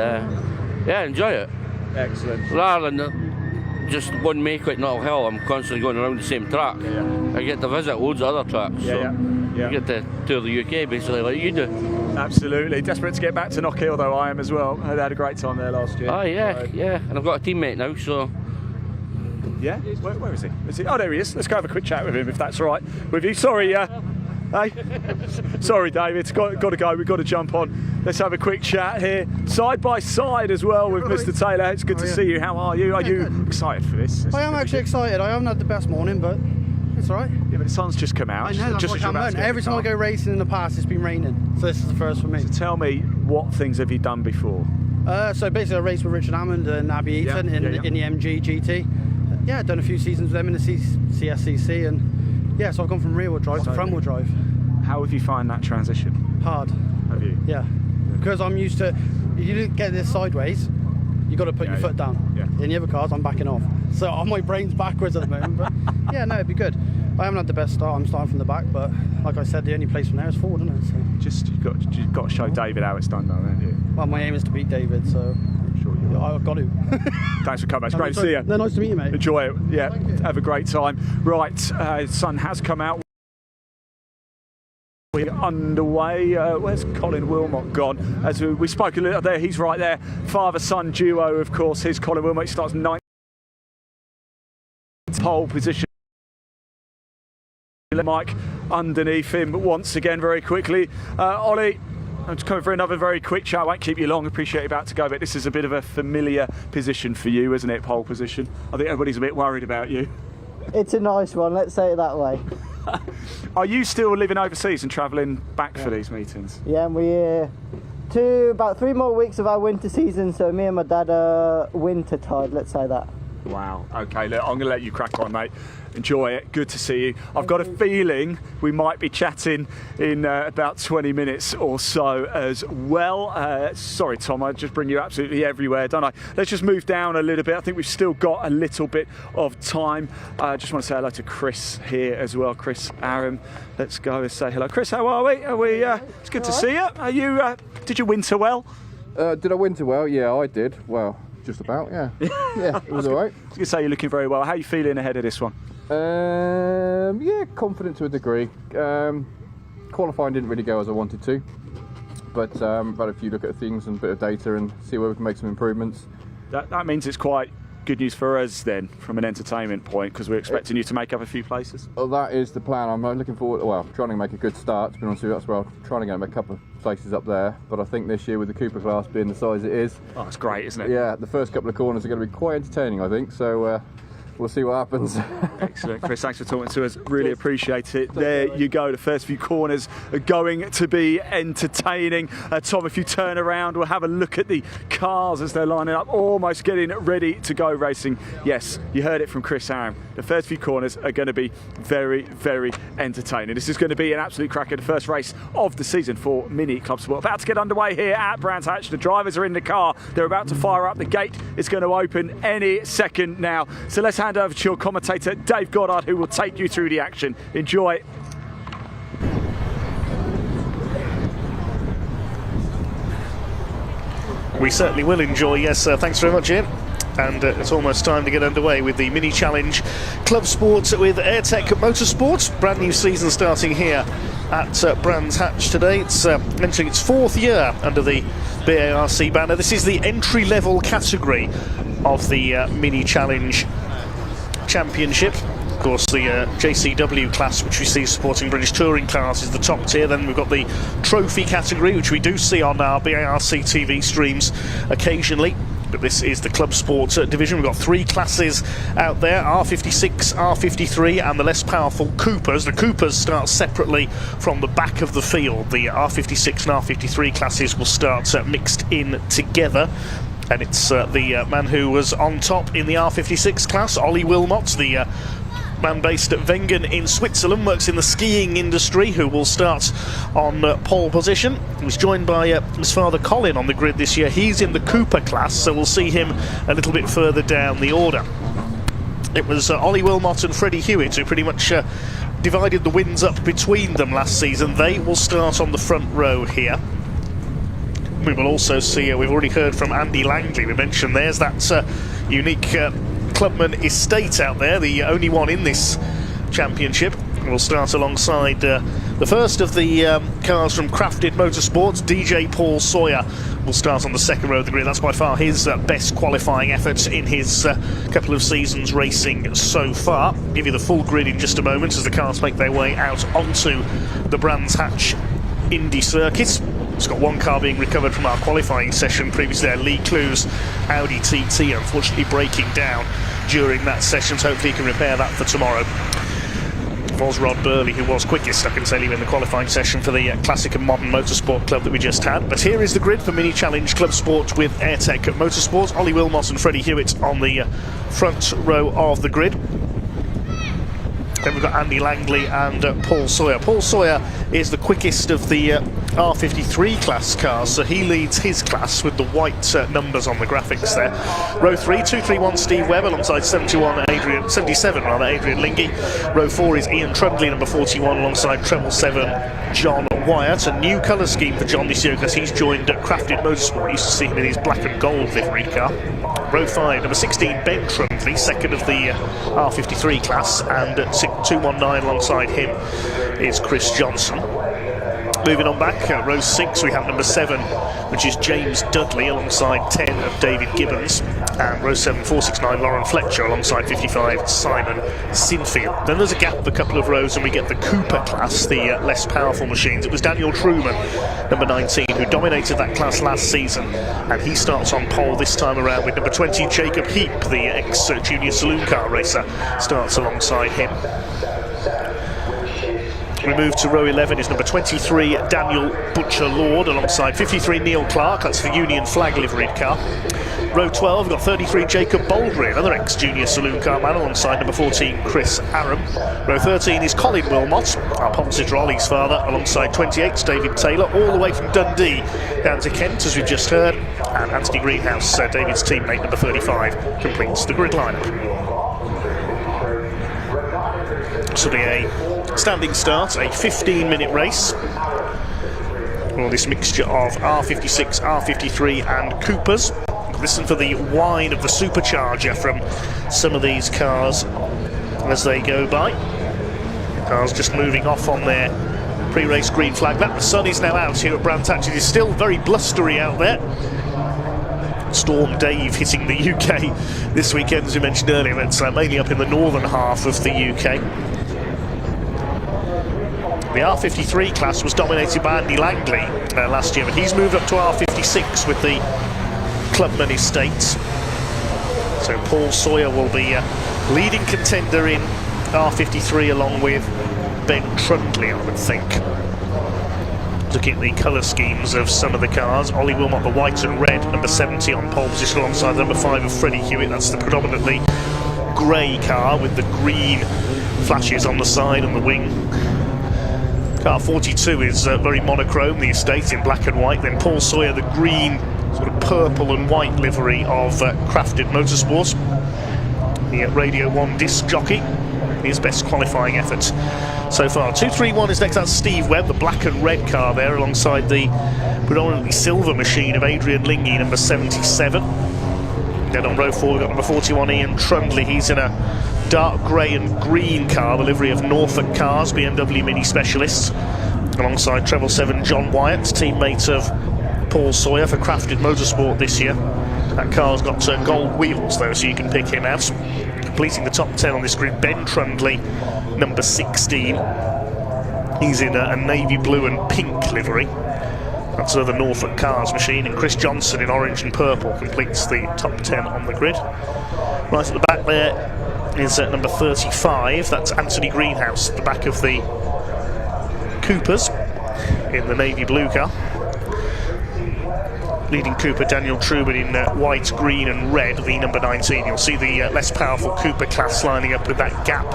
enjoy it. Excellent. Rather than just one make at Nuttall Hill, I'm constantly going around the same track. I get to visit loads of other tracks. You get to tour the UK basically, like you do. Absolutely. Desperate to get back to Knock Hill, though. I am as well. I had a great time there last year. Oh yeah. And I've got a teammate now, so. Yeah. Where is he? Oh, there he is. Let's go have a quick chat with him, if that's all right with you. Sorry. Hey. Sorry, David. Got to go. We've got to jump on. Let's have a quick chat here, side by side as well with Mr. Taylor. It's good to see you. How are you? Are you excited for this? I am actually excited. I haven't had the best morning, but it's all right. Yeah, but the sun's just come out. I know, that's what I'm learning. Every time I go racing in the past, it's been raining. So this is the first for me. So tell me, what things have you done before? So basically I raced with Richard Hammond and Abby Eaton in the MG GT. Yeah, done a few seasons with them in the CSCC, and yeah, so I've gone from rear wheel drive to front wheel drive. How have you found that transition? Hard. Have you? Yeah. Because I'm used to, you get this sideways, you got to put your foot down. Yeah. In the other cars, I'm backing off. So my brain's backwards at the moment, but yeah, no, it'd be good. I haven't had the best start. I'm starting from the back, but like I said, the only place from there is forward, isn't it? So. You've got to show David how it's done, though, haven't you? Well, my aim is to beat David, so I'm sure you. I've got to. Thanks for coming. It's great to see you. No, nice to meet you, mate. Enjoy it. Yeah, have a great time. Right, sun has come out. We're underway. Where's Colin Wilmot gone? As we spoke a little there, he's right there. Father-son duo, of course. Here's Colin Wilmot. He starts 9th pole position. Mike underneath him once again very quickly. Ollie, I'm just coming for another very quick chat. I won't keep you long. Appreciate you're about to go, but this is a bit of a familiar position for you, isn't it? Pole position. I think everybody's a bit worried about you. It's a nice one, let's say it that way. Are you still living overseas and travelling back for these meetings? Yeah, and we're about 3 more weeks of our winter season, so me and my dad are winter tied, let's say that. Wow. Okay, look, I'm going to let you crack on, mate. Enjoy it. Good to see you. I've got a feeling we might be chatting in about 20 minutes or so as well. Sorry, Tom, I just bring you absolutely everywhere, don't I? Let's just move down a little bit. I think we've still got a little bit of time. I just want to say hello to Chris here as well. Chris Aram. Let's go and say hello. Chris, how are we? It's good to see you. Are you? Did you winter well? Did I winter well? Yeah, I did. Well, just about, yeah. Yeah, it was all right. I was going to say you're looking very well. How are you feeling ahead of this one? Yeah, confident to a degree. Qualifying didn't really go as I wanted to, but if you look at things and a bit of data and see where we can make some improvements. That means it's quite good news for us then, from an entertainment point, because we're expecting you to make up a few places. Well, that is the plan. I'm looking forward. Well, trying to make a good start. To be honest with you, that's where I'm trying to get a couple of places up there. But I think this year, with the Cooper class being the size it is, oh, it's great, isn't it? Yeah, the first couple of corners are going to be quite entertaining, I think. So. We'll see what happens. Excellent. Chris, thanks for talking to us. Really appreciate it. There you go. The first few corners are going to be entertaining. Tom, if you turn around, we'll have a look at the cars as they're lining up, almost getting ready to go racing. Yes, you heard it from Chris Aram. The first few corners are going to be very, very entertaining. This is going to be an absolute cracker. The first race of the season for Mini Club Sport. About to get underway here at Brands Hatch. The drivers are in the car. They're about to fire up. The gate is going to open any second now. So let's hand over to your commentator, Dave Goddard, who will take you through the action. Enjoy. We certainly will enjoy, yes. Thanks very much, Ian. And it's almost time to get underway with the Mini Challenge Club Sports with AirTech Motorsports. Brand new season starting here at Brands Hatch today. It's entering its 4th year under the BARC banner. This is the entry-level category of the Mini Challenge Championship. Of course, the JCW class, which we see supporting British touring cars, is the top tier. Then we've got the trophy category, which we do see on our BARC TV streams occasionally. But this is the Club Sports division. We've got 3 classes out there, R56, R53 and the less powerful Coopers. The Coopers start separately from the back of the field. The R56 and R53 classes will start mixed in together. And it's the man who was on top in the R56 class, Ollie Wilmot, the man based at Wengen in Switzerland, works in the skiing industry, who will start on pole position. He was joined by his father Colin on the grid this year. He's in the Cooper class, so we'll see him a little bit further down the order. It was Ollie Wilmot and Freddie Hewitt who pretty much divided the wins up between them last season. They will start on the front row here. We will also see, we've already heard from Andy Langley. We mentioned there's that unique Clubman estate out there, the only one in this championship. We'll start alongside the first of the cars from Crafted Motorsports. DJ Paul Sawyer will start on the second row of the grid. That's by far his best qualifying effort in his couple of seasons racing so far. I'll give you the full grid in just a moment as the cars make their way out onto the Brands Hatch Indy circuit. It's got one car being recovered from our qualifying session previously there. Lee Clue's Audi TT unfortunately breaking down during that session, so hopefully he can repair that for tomorrow. It was Rod Burley who was quickest, I can tell you, in the qualifying session for the Classic and Modern Motorsport Club that we just had. But here is the grid for Mini Challenge Club Sport with Airtech Motorsports. Ollie Wilmot and Freddie Hewitt on the front row of the grid. Then we've got Andy Langley and Paul Sawyer. Paul Sawyer is the quickest of the R53 class cars, so he leads his class with the white numbers on the graphics there. Row 3, 231 Steve Webb alongside 77 Adrian Lingy. Row 4 is Ian Trundley, number 41, alongside treble 7 John Wyatt. A new colour scheme for John this year because he's joined Crafted Motorsport. You used to see him in his black and gold liveried car. Row 5, number 16 Ben Trundley, second of the R53 class, and 219 alongside him is Chris Johnson. Moving on back, row 6 we have number 7, which is James Dudley alongside 10 of David Gibbons, and row 7 469 Lauren Fletcher alongside 55 Simon Sinfield. Then there's a gap of a couple of rows and we get the Cooper class, the less powerful machines. It was Daniel Truman, number 19, who dominated that class last season, and he starts on pole this time around with number 20 Jacob Heap, the ex-junior saloon car racer, starts alongside him. We move to row 11 is number 23 Daniel Butcher-Lord alongside 53 Neil Clark, that's the Union flag liveried car. Row 12 we've got 33 Jacob Baldry, another ex-junior saloon car man, alongside number 14 Chris Aram. Row 13 is Colin Wilmot, our Ponsitter Ollie's father, alongside 28 David Taylor, all the way from Dundee down to Kent as we've just heard, and Anthony Greenhouse, David's teammate, number 35, completes the grid lineup. So a standing start, a 15-minute race. Well, this mixture of R56, R53 and Coopers. Listen for the whine of the supercharger from some of these cars as they go by. Cars just moving off on their pre-race green flag. The sun is now out here at Brands Hatch. It is still very blustery out there. Storm Dave hitting the UK this weekend, as we mentioned earlier. It's mainly up in the northern half of the UK. The R53 class was dominated by Andy Langley last year, but he's moved up to R56 with the Clubman Estates. So Paul Sawyer will be leading contender in R53 along with Ben Trundley, I would think. Looking at the colour schemes of some of the cars, Ollie Wilmot, the white and red, number 70 on pole position alongside number 5 of Freddie Hewitt. That's the predominantly grey car with the green flashes on the side and the wing. Car 42 is very monochrome, the estate in black and white. Then Paul Sawyer, the green sort of purple and white livery of Crafted Motorsports. The Radio 1 disc jockey, his best qualifying effort so far. 231 is next, that's Steve Webb, the black and red car there, alongside the predominantly silver machine of Adrian Lingy, number 77. Then on row 4 we've got number 41 Ian Trundley. He's in a dark grey and green car, the livery of Norfolk Cars, BMW Mini Specialists, alongside treble 7 John Wyatt, teammate of Paul Sawyer for Crafted Motorsport this year. That car's got gold wheels though, so you can pick him out. Completing the top 10 on this grid, Ben Trundley, number 16. He's in a navy blue and pink livery. That's the Norfolk Cars machine, and Chris Johnson in orange and purple completes the top 10 on the grid. Right at the back there is number 35, that's Anthony Greenhouse, at the back of the Coopers in the navy blue car. Leading Cooper Daniel Truman in white, green and red, the number 19. You'll see the less powerful Cooper class lining up with that gap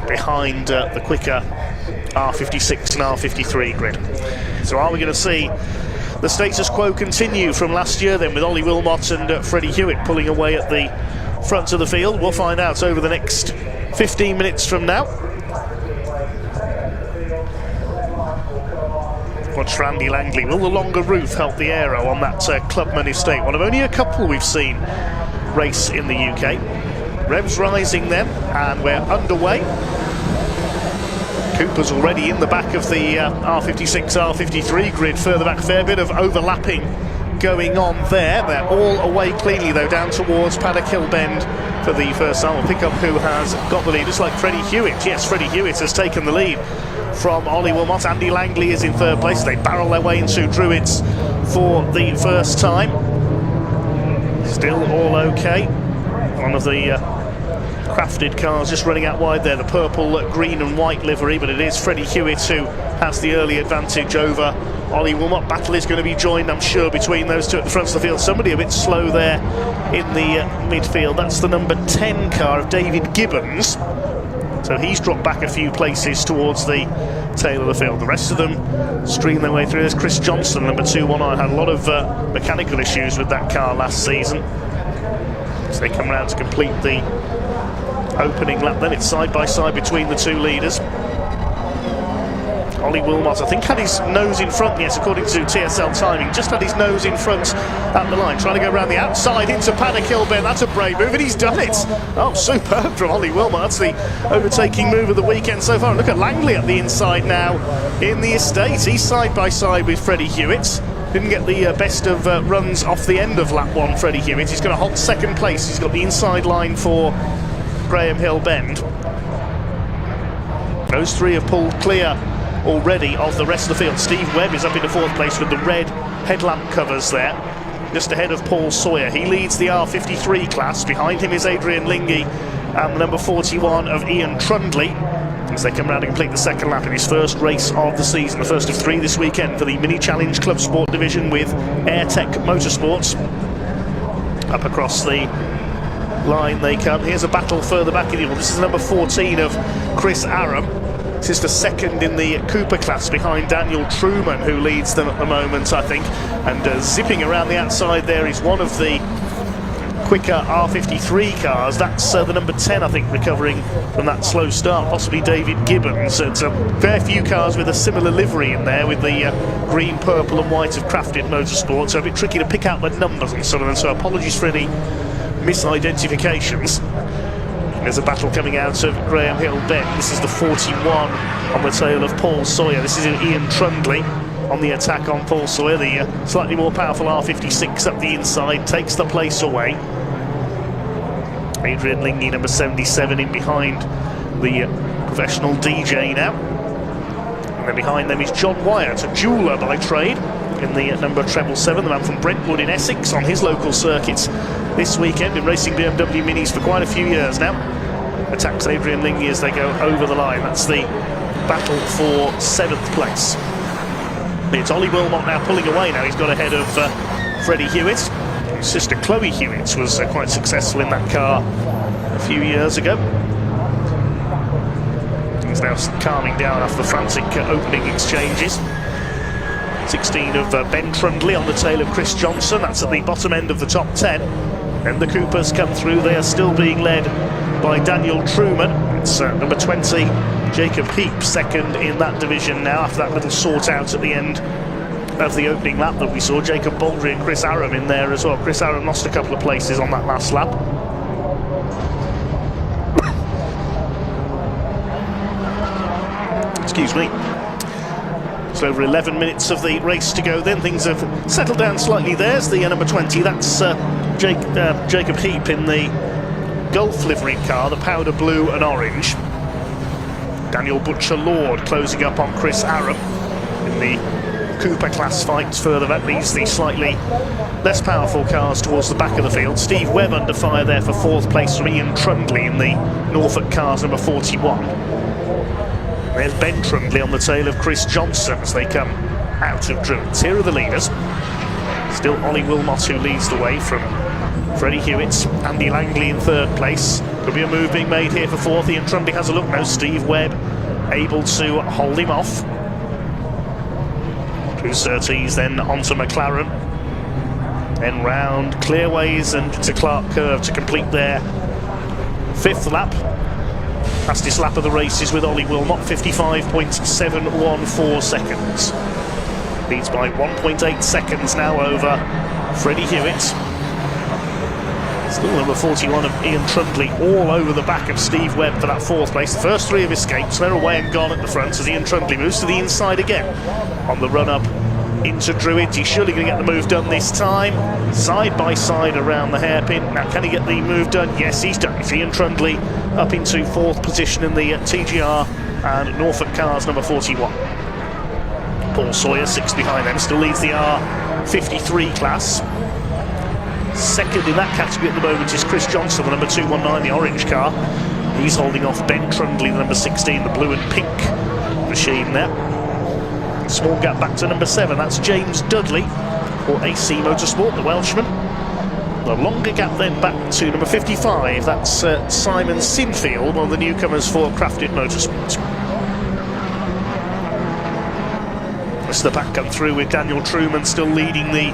behind the quicker R56 and R53 grid. So are we going to see the status quo continue from last year then, with Ollie Wilmot and Freddie Hewitt pulling away at the front of the field? We'll find out over the next 15 minutes from now. Watch for Andy Langley. Will the longer roof help the aero on that Clubman Estate? One of only a couple we've seen race in the UK. Revs rising then, and we're underway. Cooper's already in the back of the R56, R53 grid, further back. Fair bit of overlapping going on there. They're all away cleanly though, down towards Paddock Hill Bend for the first time. We'll pick up who has got the lead. It's like Freddie Hewitt. Yes, Freddie Hewitt has taken the lead from Ollie Wilmot. Andy Langley is in third place. They barrel their way into Druids for the first time. Still all okay. One of the crafted cars just running out wide there, the purple, green and white livery, but it is Freddie Hewitt who has the early advantage over Ollie Wilmot. Battle is going to be joined, I'm sure, between those two at the front of the field. Somebody a bit slow there in the midfield. That's the number 10 car of David Gibbons. So he's dropped back a few places towards the tail of the field. The rest of them stream their way through. There's Chris Johnson, number 219, had a lot of mechanical issues with that car last season. So they come around to complete the opening lap. Then it's side by side between the two leaders. Ollie Wilmot, I think, had his nose in front, yes, according to TSL timing, just had his nose in front at the line, trying to go around the outside into Paddock Hill Bend. That's a brave move, and he's done it. Oh, superb from Ollie Wilmot. That's the overtaking move of the weekend so far. And look at Langley at the inside now in the estate. He's side by side with Freddie Hewitt. Didn't get the best of runs off the end of lap 1, Freddie Hewitt. He's going to hold second place. He's got the inside line for Graham Hill Bend. Those three have pulled clear already of the rest of the field. Steve Webb is up into fourth place with the red headlamp covers there, just ahead of Paul Sawyer. He leads the R53 class. Behind him is Adrian Lingy and the number 41 of Ian Trundley, as they come around and complete the second lap in his first race of the season, the first of 3 this weekend for the Mini Challenge Club Sport division with AirTech Motorsports. Up across the line they come. Here's a battle further back in the field. This is number 14 of Chris Aram. This is the second in the Cooper class behind Daniel Truman, who leads them at the moment, I think. And zipping around the outside there is one of the quicker R53 cars. That's the number 10, I think, recovering from that slow start, possibly David Gibbons. It's a fair few cars with a similar livery in there, with the green, purple and white of Crafted Motorsport, so a bit tricky to pick out the numbers on some of them, so apologies for any misidentifications. There's a battle coming out of Graham Hill Bend. This is the 41 on the tail of Paul Sawyer. This is Ian Trundley on the attack on Paul Sawyer. The slightly more powerful R56 up the inside takes the place away. Adrian Lingy, number 77, in behind the professional DJ now. And then behind them is John Wyatt, a jeweller by trade, in the number 777, the man from Brentwood in Essex, on his local circuits this weekend, been racing BMW Minis for quite a few years now. Attacks Adrian Lingy as they go over the line. That's the battle for 7th place. It's Ollie Wilmot now pulling away now. He's got ahead of Freddie Hewitt. His sister Chloe Hewitt was quite successful in that car a few years ago. He's now calming down after the frantic opening exchanges. 16 of Ben Trundley on the tail of Chris Johnson. That's at the bottom end of the top 10. And the Coopers come through. They are still being led by Daniel Truman. It's number 20, Jacob Heap, second in that division now, after that little sort out at the end of the opening lap that we saw. Jacob Baldry and Chris Aram in there as well. Chris Aram lost a couple of places on that last lap. Excuse me. It's over 11 minutes of the race to go then. Things have settled down slightly. There's the number 20. That's Jacob Heap in the Gulf livery car, the powder blue and orange. Daniel Butcher Lord closing up on Chris Aram in the Cooper class fights further back. These the slightly less powerful cars towards the back of the field. Steve Webb under fire there for 4th place from Ian Trundley in the Norfolk cars, number 41. There's Ben Trundley on the tail of Chris Johnson as they come out of Druids. Here are the leaders. Still Ollie Wilmot who leads the way from Freddie Hewitt. Andy Langley in 3rd place. Could be a move being made here for 4th. Ian Trundley has a look now. Steve Webb able to hold him off. Through Surtees, then onto McLaren. Then round Clearways and to Clark Curve to complete their 5th lap. Fastest lap of the race is with Ollie Wilmot, 55.714 seconds. Leads by 1.8 seconds now over Freddie Hewitt. Still number 41 of Ian Trundley all over the back of Steve Webb for that 4th place. The first 3 have escaped, so they're away and gone at the front as Ian Trundley moves to the inside again on the run-up into Druids. He's surely going to get the move done this time. Side by side around the hairpin. Now, can he get the move done? Yes, he's done. It's Ian Trundley up into 4th position in the TGR and Norfolk Cars number 41. Paul Sawyer, 6 behind them, still leads the R53 class. Second in that category at the moment is Chris Johnson, the number 219, the orange car. He's holding off Ben Trundley, the number 16, the blue and pink machine there. Small gap back to number 7, that's James Dudley, or AC Motorsport, the Welshman. The longer gap then back to number 55, that's Simon Sinfield, one of the newcomers for Crafted Motorsport. As the pack come through with Daniel Truman still leading the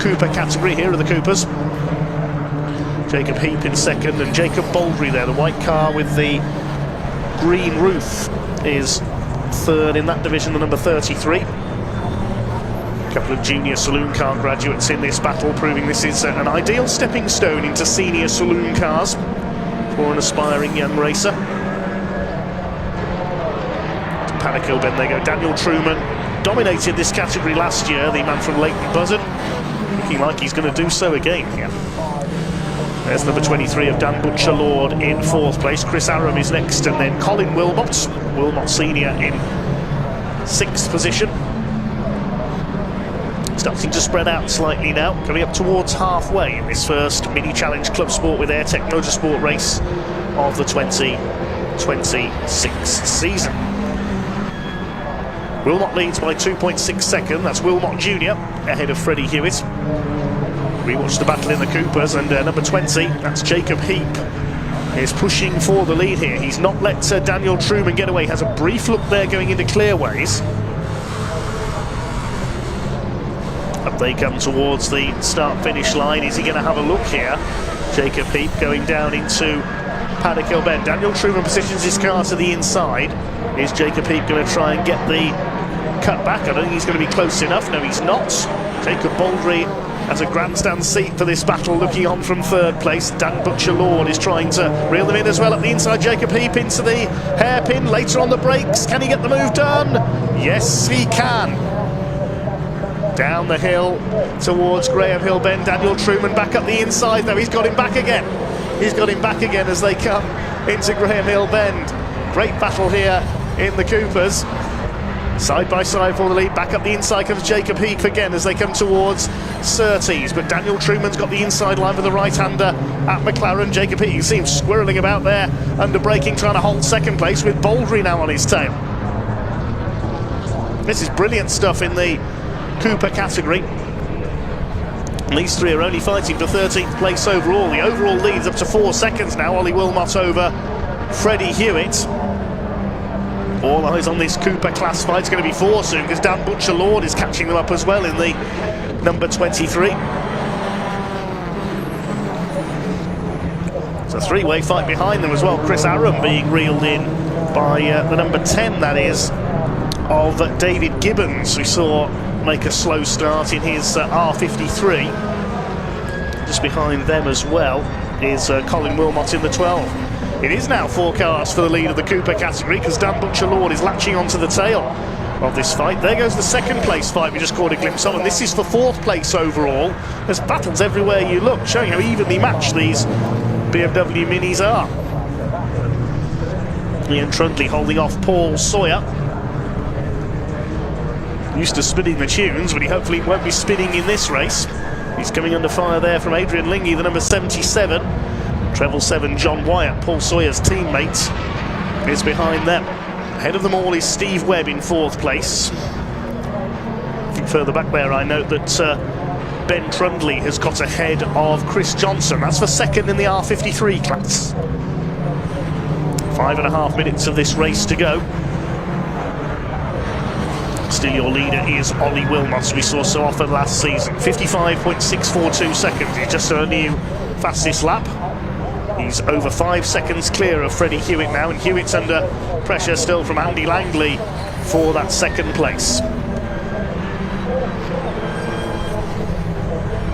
Cooper category. Here are the Coopers. Jacob Heap in second, and Jacob Baldry there, the white car with the green roof, is third in that division, the number 33. A couple of junior saloon car graduates in this battle, proving this is an ideal stepping stone into senior saloon cars for an aspiring young racer. To Paddock Hill Bend they go. Daniel Truman dominated this category last year, the man from Leighton Buzzard, looking like he's going to do so again here. There's number 23 of Dan Butcher-Lord in 4th place. Chris Aram is next, and then Colin Wilmot Senior in 6th position. Starting to spread out slightly now, coming up towards halfway in this first Mini Challenge Club Sport with AirTech Motorsport race of the 2026 season. Wilmot leads by 2.6 seconds, that's Wilmot Jr. ahead of Freddie Hewitt. We watch the battle in the Coopers, and number 20, that's Jacob Heap, is pushing for the lead here. He's not let Daniel Truman get away, has a brief look there going into clearways. Up they come towards the start-finish line. Is he going to have a look here? Jacob Heap going down into Paddock Hill Bend. Daniel Truman positions his car to the inside. Is Jacob Heap going to try and get the cut back? I don't think he's going to be close enough. No, he's not. Jacob Baldry has a grandstand seat for this battle, looking on from 3rd place. Dan Butcher-Lord is trying to reel them in as well. Up the inside, Jacob Heap into the hairpin, later on the brakes. Can he get the move done? Yes, he can. Down the hill towards Graham Hill Bend. Daniel Truman back up the inside, though. He's got him back again. He's got him back again as they come into Graham Hill Bend. Great battle here in the Coopers. Side by side for the lead. Back up the inside comes Jacob Heap again as they come towards Surtees, but Daniel Truman's got the inside line with the right-hander at McLaren. Jacob Heap, you see him squirreling about there under braking, trying to hold 2nd place with Baldry now on his tail. This is brilliant stuff in the Cooper category. And these three are only fighting for 13th place overall. The overall lead's up to 4 seconds now. Ollie Wilmot over Freddie Hewitt. All eyes on this Cooper class fight. It's going to be 4 soon, because Dan Butcher-Lord is catching them up as well in the number 23. It's a 3-way fight behind them as well. Chris Aram being reeled in by the number 10, that is, of David Gibbons, we saw make a slow start in his R53. Just behind them as well is Colin Wilmot in the 12. It is now 4 cars for the lead of the Cooper category, because Dan Butcher-Lord is latching onto the tail of this fight. There goes the 2nd place fight we just caught a glimpse of, and this is for 4th place overall. There's battles everywhere you look, showing how evenly matched these BMW Minis are. Ian Trundley holding off Paul Sawyer. Used to spinning the tunes, but he hopefully won't be spinning in this race. He's coming under fire there from Adrian Lingy, the number 77. Treble 7, John Wyatt, Paul Sawyer's teammate, is behind them. Ahead of them all is Steve Webb in 4th place. Further back there, I note that Ben Trundley has got ahead of Chris Johnson. That's for 2nd in the R53 class. 5.5 minutes of this race to go. Still your leader is Ollie Wilmot, we saw so often last season. 55.642 seconds. He's just earned a new fastest lap. He's over 5 seconds clear of Freddie Hewitt now, and Hewitt's under pressure still from Andy Langley for that 2nd place.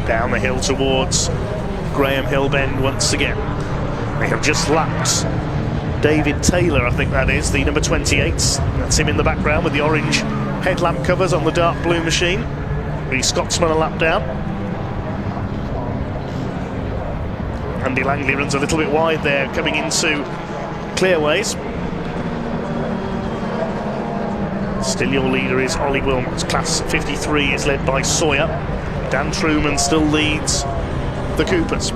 Down the hill towards Graham Hill Bend once again. They have just lapped David Taylor, I think that is, the number 28. That's him in the background with the orange headlamp covers on the dark blue machine. The Scotsman a lap down. Andy Langley runs a little bit wide there, coming into clearways. Still your leader is Ollie Wilmot. Class 53 is led by Sawyer. Dan Truman still leads the Coopers. I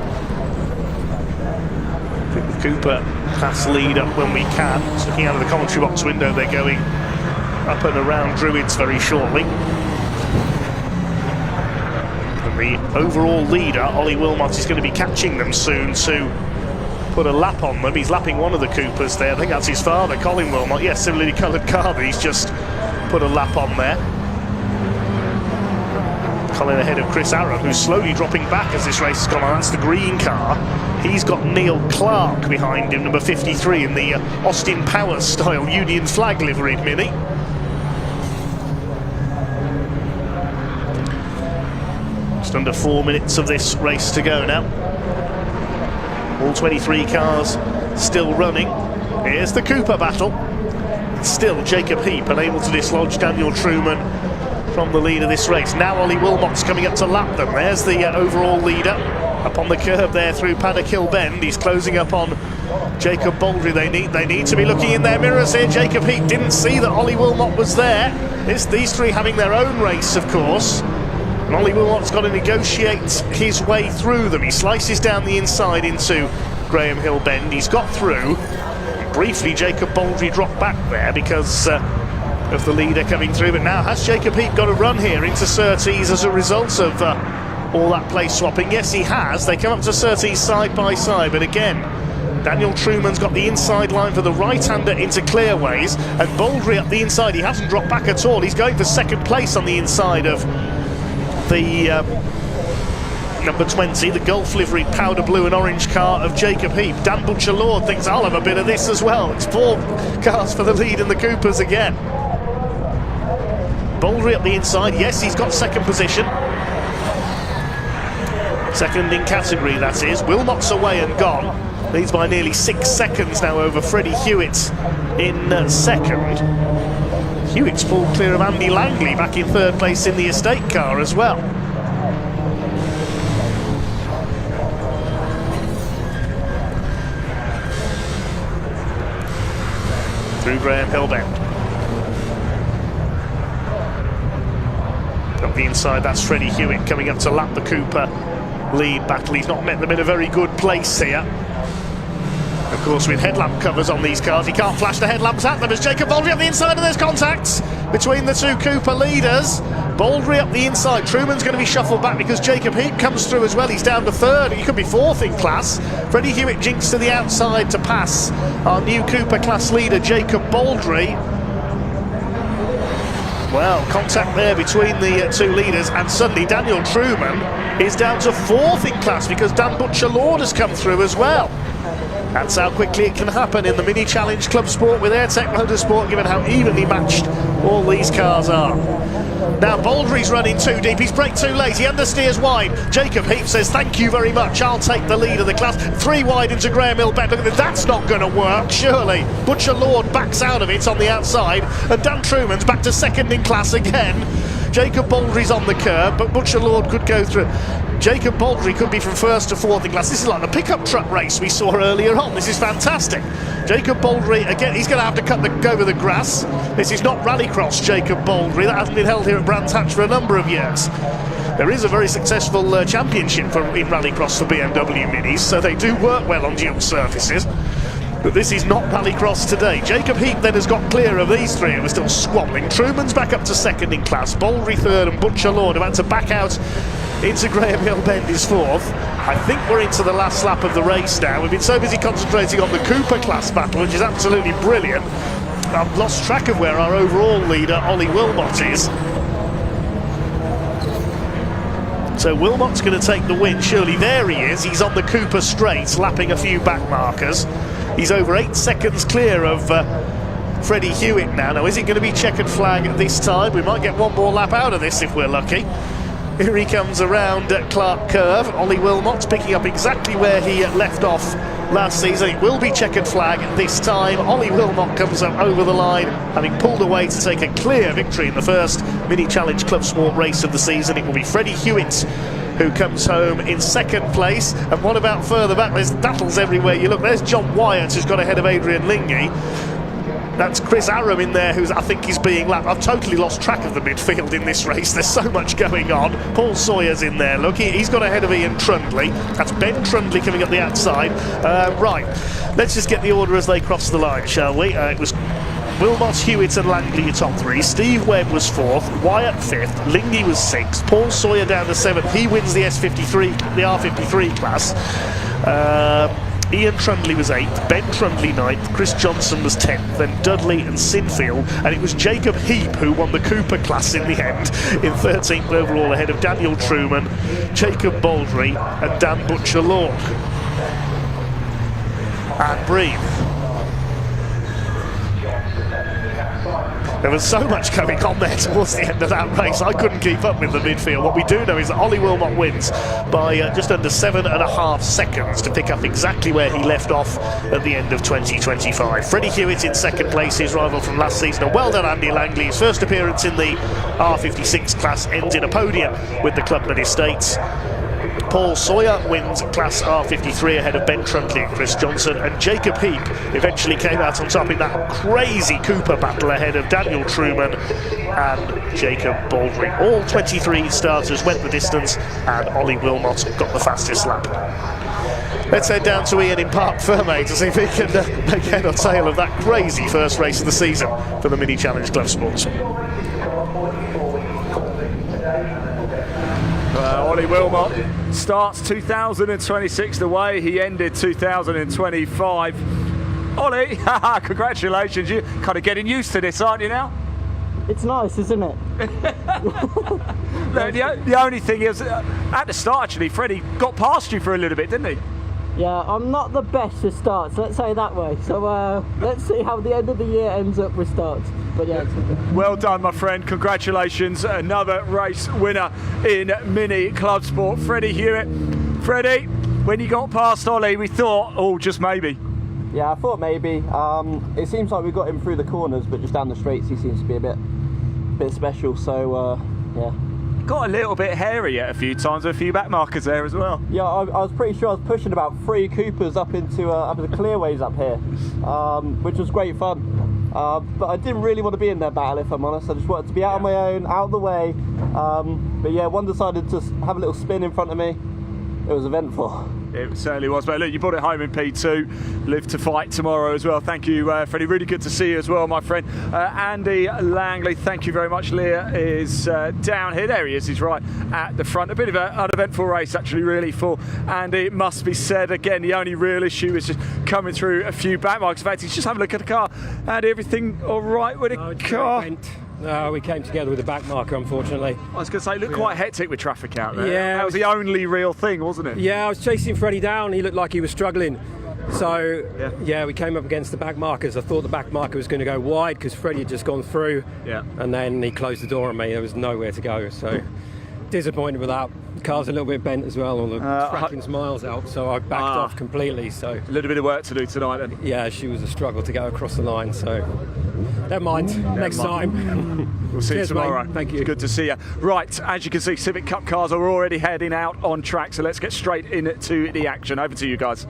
think the Cooper class lead up when we can. Just looking out of the commentary box window, they're going up and around Druids very shortly. And the overall leader, Ollie Wilmot, is going to be catching them soon to put a lap on them. He's lapping one of the Coopers there. I think that's his father, Colin Wilmot. Yes, similarly coloured car, but he's just put a lap on there. Colin ahead of Chris Arrow, who's slowly dropping back as this race has gone on. That's the green car. He's got Neil Clark behind him, number 53, in the Austin Powers style Union flag liveried Mini. Just under 4 minutes of this race to go now. All 23 cars still running. Here's the Cooper battle. Still Jacob Heap unable to dislodge Daniel Truman from the lead of this race. Now Ollie Wilmot's coming up to lap them. There's the overall leader up on the curb there through Paddock Hill Bend. He's closing up on Jacob Baldry. They need to be looking in their mirrors here. Jacob Heap didn't see that Ollie Wilmot was there. It's these three having their own race, of course. And Ollie Wilmot's got to negotiate his way through them. He slices down the inside into Graham Hill Bend. He's got through. Briefly, Jacob Baldry dropped back there because of the leader coming through. But now, has Jacob Heap got a run here into Surtees as a result of all that place swapping? Yes, he has. They come up to Surtees side by side. But again, Daniel Truman's got the inside line for the right-hander into Clearways. And Baldry up the inside. He hasn't dropped back at all. He's going for second place on the inside of the number 20, the Gulf livery powder blue and orange car of Jacob Heap. Dan Butcher-Lord thinks, I'll have a bit of this as well. It's 4 cars for the lead in the Coopers again. Baldry up the inside. Yes, he's got second position. Second in category, that is. Wilmot's away and gone. Leads by nearly 6 seconds now over Freddie Hewitt in second. Hewitt's pulled clear of Andy Langley back in third place in the estate car as well. Through Graham Hill Bend. Up the inside, that's Freddie Hewitt coming up to lap the Cooper lead battle. He's not met them in a very good place here. Of course, with headlamp covers on these cars, he can't flash the headlamps at them as Jacob Baldry up the inside, and there's contacts between the two Cooper leaders. Baldry up the inside. Truman's going to be shuffled back because Jacob Heap comes through as well. He's down to third. He could be fourth in class. Freddie Hewitt jinks to the outside to pass our new Cooper class leader, Jacob Baldry. Well, contact there between the two leaders, and suddenly Daniel Truman is down to fourth in class because Dan Butcher-Lord has come through as well. That's how quickly it can happen in the Mini Challenge Club Sport with Airtech Motorsport, given how evenly matched all these cars are. Now Baldry's running too deep, he's braked too late, he understeers wide. Jacob Heap says, thank you very much, I'll take the lead of the class. 3 wide into Graham Hill Bend. Look at that, that's not going to work, surely. Butcher-Lord backs out of it on the outside, and Dan Truman's back to second in class again. Jacob Baldry's on the curb, but Butcher-Lord could go through. Jacob Baldry could be from first to fourth in class. This is like the pickup truck race we saw earlier on. This is fantastic. Jacob Baldry, again, he's going to have to go over the grass. This is not rallycross Jacob Baldry. That hasn't been held here at Brands Hatch for a number of years. There is a very successful championship in rallycross for BMW Minis, so they do work well on dual surfaces. But this is not rallycross today. Jacob Heap then has got clear of these three who are still squabbling. Truman's back up to second in class. Baldry third, and Butcher-Lord about to back out into Graham Hill Bend is fourth. I think we're into the last lap of the race now. We've been so busy concentrating on the Cooper class battle, which is absolutely brilliant. I've lost track of where our overall leader, Ollie Wilmot, is. So Wilmot's going to take the win, surely. There he is, he's on the Cooper straight, lapping a few back markers. He's over 8 seconds clear of Freddie Hewitt now. Now, is it going to be checkered flag at this time? We might get one more lap out of this if we're lucky. Here he comes around Clark Curve. Ollie Wilmot's picking up exactly where he left off last season. It will be checkered flag this time. Ollie Wilmot comes up over the line, having pulled away to take a clear victory in the first Mini Challenge Club Sport race of the season. It will be Freddie Hewitt who comes home in second place. And what about further back? There's battles everywhere you look. There's John Wyatt, who's got ahead of Adrian Lingy. That's Chris Aram in there, who's I think he's being lapped. I've totally lost track of the midfield in this race. There's so much going on. Paul Sawyer's in there. Look, he's got ahead of Ian Trundley. That's Ben Trundley coming up the outside. Right, let's just get the order as they cross the line, shall we? It was Wilmot, Hewitt and Langley your top three. Steve Webb was 4th, Wyatt 5th, Lingy was 6th, Paul Sawyer down to 7th. He wins the S53, the R53 class. Ian Trundley was 8th, Ben Trundley 9th, Chris Johnson was 10th, then Dudley and Sinfield, and it was Jacob Heap who won the Cooper class in the end, in 13th overall ahead of Daniel Truman, Jacob Baldry and Dan Butcher-Lord. And breathe. There was so much going on there towards the end of that race, I couldn't keep up with the midfield. What we do know is that Ollie Wilmot wins by just under 7.5 seconds to pick up exactly where he left off at the end of 2025. Freddie Hewitt in second place, his rival from last season. And well done Andy Langley, his first appearance in the R56 class ends in a podium with the Clubman Estates. Paul Sawyer wins Class R53 ahead of Ben Trundley and Chris Johnson, and Jacob Heap eventually came out on top in that crazy Cooper battle ahead of Daniel Truman and Jacob Baldry. All 23 starters went the distance, and Ollie Wilmot got the fastest lap. Let's head down to Ian in Parc Ferme to see if he can make head or tail of that crazy first race of the season for the Mini Challenge Glove Sports. Ollie Wilmot starts 2026 the way he ended 2025. Ollie, congratulations, you're kind of getting used to this, aren't you now? It's nice, isn't it? The only thing is, at the start actually, Freddie got past you for a little bit, didn't he? Yeah, I'm not the best at starts, let's say it that way. So let's see how the end of the year ends up with starts. But yeah, well done, my friend. Congratulations, another race winner in Mini Club Sport, Freddie Hewitt. Freddie, when you got past Ollie, we thought, oh, just maybe. Yeah, I thought maybe. It seems like we got him through the corners, but just down the straights he seems to be a bit special. So yeah. Got a little bit hairy at a few times, with a few back markers there as well. Yeah, I was pretty sure I was pushing about 3 Coopers up into the clearways up here, which was great fun. But I didn't really want to be in that battle, if I'm honest. I just wanted to be out on my own, out of the way. But yeah, one decided to have a little spin in front of me. It was eventful. It certainly was, but look, you brought it home in P2. Live to fight tomorrow as well. Thank you, Freddie. Really good to see you as well, my friend. Andy Langley, thank you very much. Leah is down here. There he is. He's right at the front. A bit of an uneventful race, actually, really, for Andy. It must be said. Again, the only real issue is just coming through a few back marks. In fact, he's just having a look at the car. Andy, everything all right with the car? We came together with a back marker, unfortunately. I was going to say, it looked quite hectic with traffic out there. Yeah, that was the only real thing, wasn't it? Yeah, I was chasing Freddie down. He looked like he was struggling. So, yeah, we came up against the back markers. I thought the back marker was going to go wide because Freddie had just gone through. Yeah. And then he closed the door on me. There was nowhere to go. So, disappointed with that. The car's a little bit bent as well. All the tracking's miles out. So, I backed off completely. So, a little bit of work to do tonight then. Yeah, she was a struggle to go across the line. So, never mind. Next time. We'll see you tomorrow. Mate. Thank you. It's good to see you. Right, as you can see, Civic Cup cars are already heading out on track, so let's get straight into the action. Over to you guys.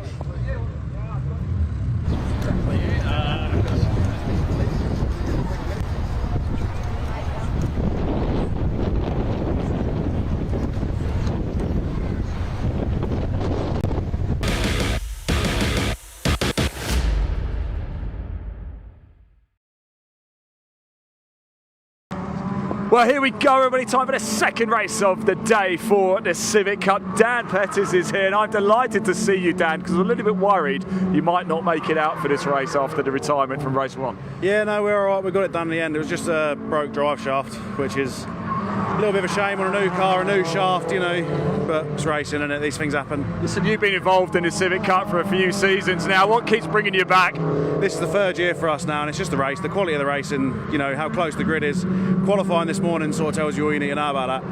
Well, here we go, everybody. Time for the second race of the day for the Civic Cup. Dan Pettis is here, and I'm delighted to see you, Dan, because I'm a little bit worried you might not make it out for this race after the retirement from race 1. Yeah, no, we're all right. We got it done in the end. It was just a broke drive shaft, which is a little bit of a shame on a new car, a new shaft, you know, but it's racing and these things happen. Listen, you've been involved in the Civic Cup for a few seasons now. What keeps bringing you back? This is the 3rd year for us now, and it's just the race, the quality of the race, and you know how close the grid is. Qualifying this morning sort of tells you all you need to know about that.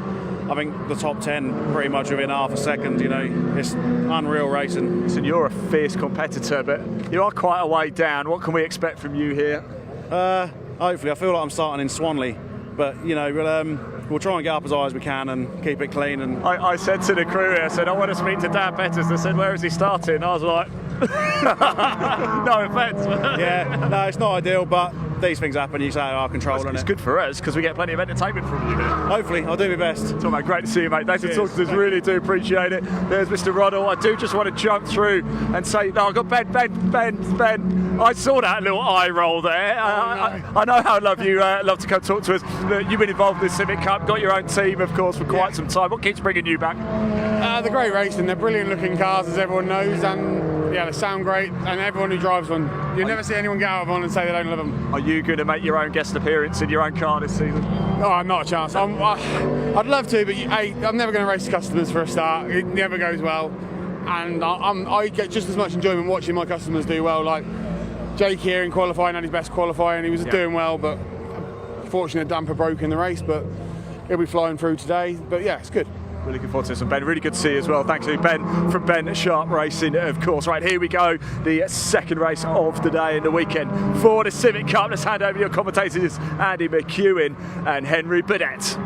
I think the top 10 pretty much within half a second, you know, it's unreal racing. Listen, you're a fierce competitor, but you are quite a way down. What can we expect from you here? Hopefully, I feel like I'm starting in Swanley, but you know, we'll try and get up as high as we can and keep it clean. And I said to the crew here, I said, I want to speak to Dan Pettis. They said, where is he starting? I was like, No offence. Yeah, no, it's not ideal, but these things happen. You say, "Oh, control." It's good for us because we get plenty of entertainment from you here. Hopefully, I'll do my best. Tom, mate, great to see you, mate. Thanks for talking to us. Really do appreciate it. There's Mr. Roddle. I do just want to jump through and say, no, I've got Ben. I saw that little eye roll there. I know how love to come talk to us. Look, you've been involved in the Civic Cup, got your own team, of course, for quite some time. What keeps bringing you back? They're great racing. They're brilliant looking cars, as everyone knows, and yeah, they sound great. And everyone who drives one, you never see anyone get out of one and say they don't love them. Are you going to make your own guest appearance in your own car this season? Oh, not a chance. I'd love to, but I'm never going to race customers for a start. It never goes well, and I get just as much enjoyment watching my customers do well. Like Jake here in qualifying had his best qualifying. He was doing well, but fortunately a damper broke in the race. But he'll be flying through today. But yeah, it's good. We're looking forward to this one, Ben. Really good to see you as well. Thanks to Ben from Ben Sharp Racing, of course. Right, here we go. The second race of the day and the weekend for the Civic Cup. Let's hand over your commentators, Andy McEwen and Henry Burdett.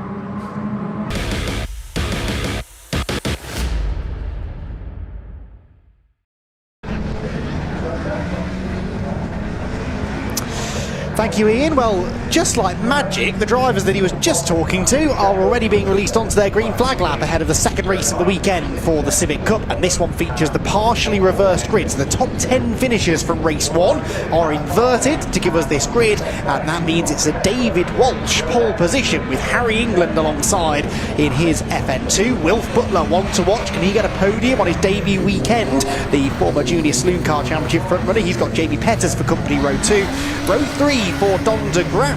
Thank you, Ian. Well, just like magic, the drivers that he was just talking to are already being released onto their green flag lap ahead of the second race of the weekend for the Civic Cup, and this one features the partially reversed grid. So the top 10 finishers from race 1 are inverted to give us this grid, and that means it's a David Walsh pole position with Harry England alongside in his FN2. Wilf Butler, one to watch. Can he get a podium on his debut weekend? The former Junior Saloon Car Championship frontrunner. He's got Jamie Petters for company row 2. Row 3 for Don de Graaf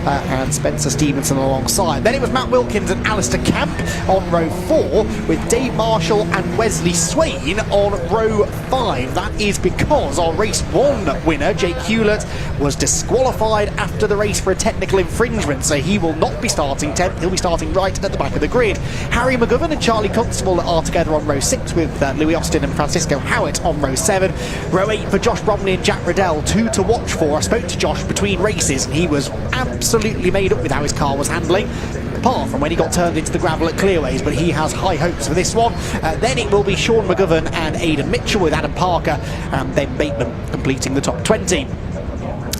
and Spencer Stevenson alongside. Then it was Matt Wilkins and Alistair Camp on row 4 with Dave Marshall and Wesley Swain on row 5. That is because our race 1 winner, Jake Hewlett, was disqualified after the race for a technical infringement, so he will not be starting 10th. He'll be starting right at the back of the grid. Harry McGovern and Charlie Constable are together on row 6 with Louis Austin and Francisco Howitt on row 7. Row 8 for Josh Bromley and Jack Riddell, 2 to watch for. I spoke to Josh between races and he was absolutely made up with how his car was handling, apart from when he got turned into the gravel at Clearways, but he has high hopes for this one. Then it will be Sean McGovern and Aidan Mitchell with Adam Parker and Ben Bateman completing the top 20.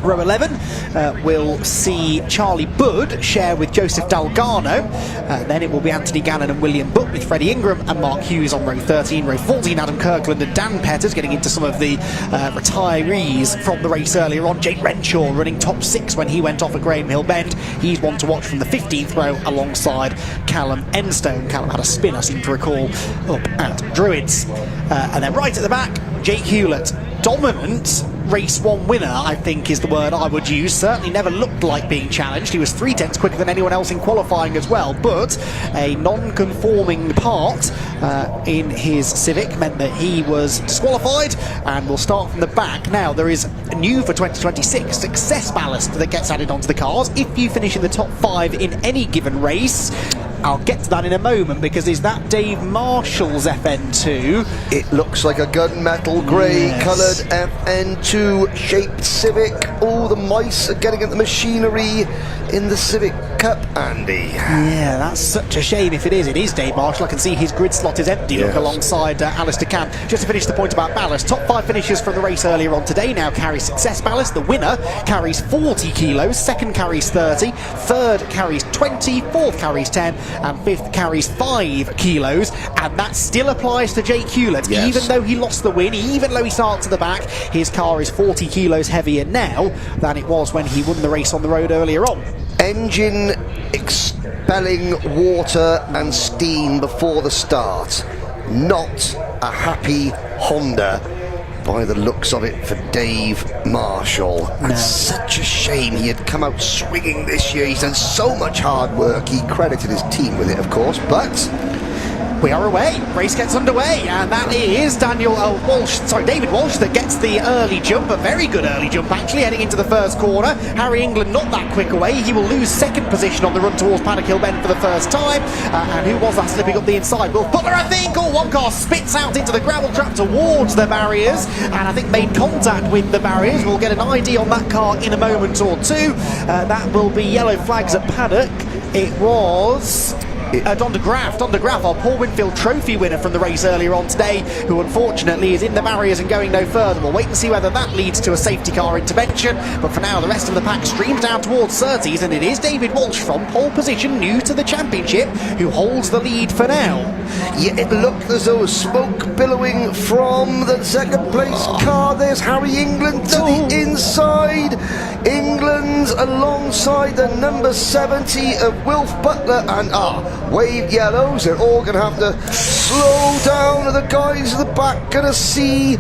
Row 11 will see Charlie Budd share with Joseph Dalgano. Then it will be Anthony Gannon and William Butt with Freddie Ingram and Mark Hughes on row 13. Row 14, Adam Kirkland and Dan Petters getting into some of the retirees from the race earlier on. Jake Renshaw running top 6 when he went off at Graham Hill Bend. He's one to watch from the 15th row alongside Callum Enstone. Callum had a spin, I seem to recall, up at Druids. And then right at the back, Jake Hewlett. Dominant race 1 winner, I think is the word I would use. Certainly never looked like being challenged. He was 3/10 quicker than anyone else in qualifying as well, but a non-conforming part in his Civic meant that he was disqualified and will start from the back. Now there is new for 2026 success ballast that gets added onto the cars if you finish in the top 5 in any given race. I'll get to that in a moment, because is that Dave Marshall's FN2? It looks like a gunmetal grey coloured FN2 shaped Civic. All the mice are getting at the machinery in the Civic Cup, Andy. Yeah, that's such a shame if it is. It is Dave Marshall. I can see his grid slot is empty. Look alongside Alistair Camp. Just to finish the point about ballast, top 5 finishers from the race earlier on today now carry success ballast. The winner carries 40 kilos, second carries 30, third carries 20, fourth carries 10, and fifth carries 5 kilos, and that still applies to Jake Hewlett. Even though he lost the win, even though he starts at the back, his car is 40 kilos heavier now than it was when he won the race on the road earlier on. Engine expelling water and steam before the start. Not a happy Honda by the looks of it for Dave Marshall. And such a shame he had come out swinging this year. He's done so much hard work. He credited his team with it, of course, but we are away. Race gets underway, and that is David Walsh that gets the early jump, a very good early jump actually, heading into the first corner. Harry England not that quick away. He will lose second position on the run towards Paddock Hill Bend for the first time. And who was that slipping up the inside? Wilf Butler, I think. One car spits out into the gravel trap towards the barriers, and I think made contact with the barriers. We'll get an ID on that car in a moment or two. That will be yellow flags at Paddock. It was Don de Graaf, our Paul Winfield Trophy winner from the race earlier on today, who unfortunately is in the barriers and going no further. We'll wait and see whether that leads to a safety car intervention, but for now the rest of the pack streams down towards Surtees, and it is David Walsh from pole position, new to the championship, who holds the lead for now. Yeah, it looked as though smoke billowing from the second place car. There's Harry England to the inside. England alongside the number 70 of Wilf Butler, and wave yellows. They're all going to have to slow down. The guys at the back going to see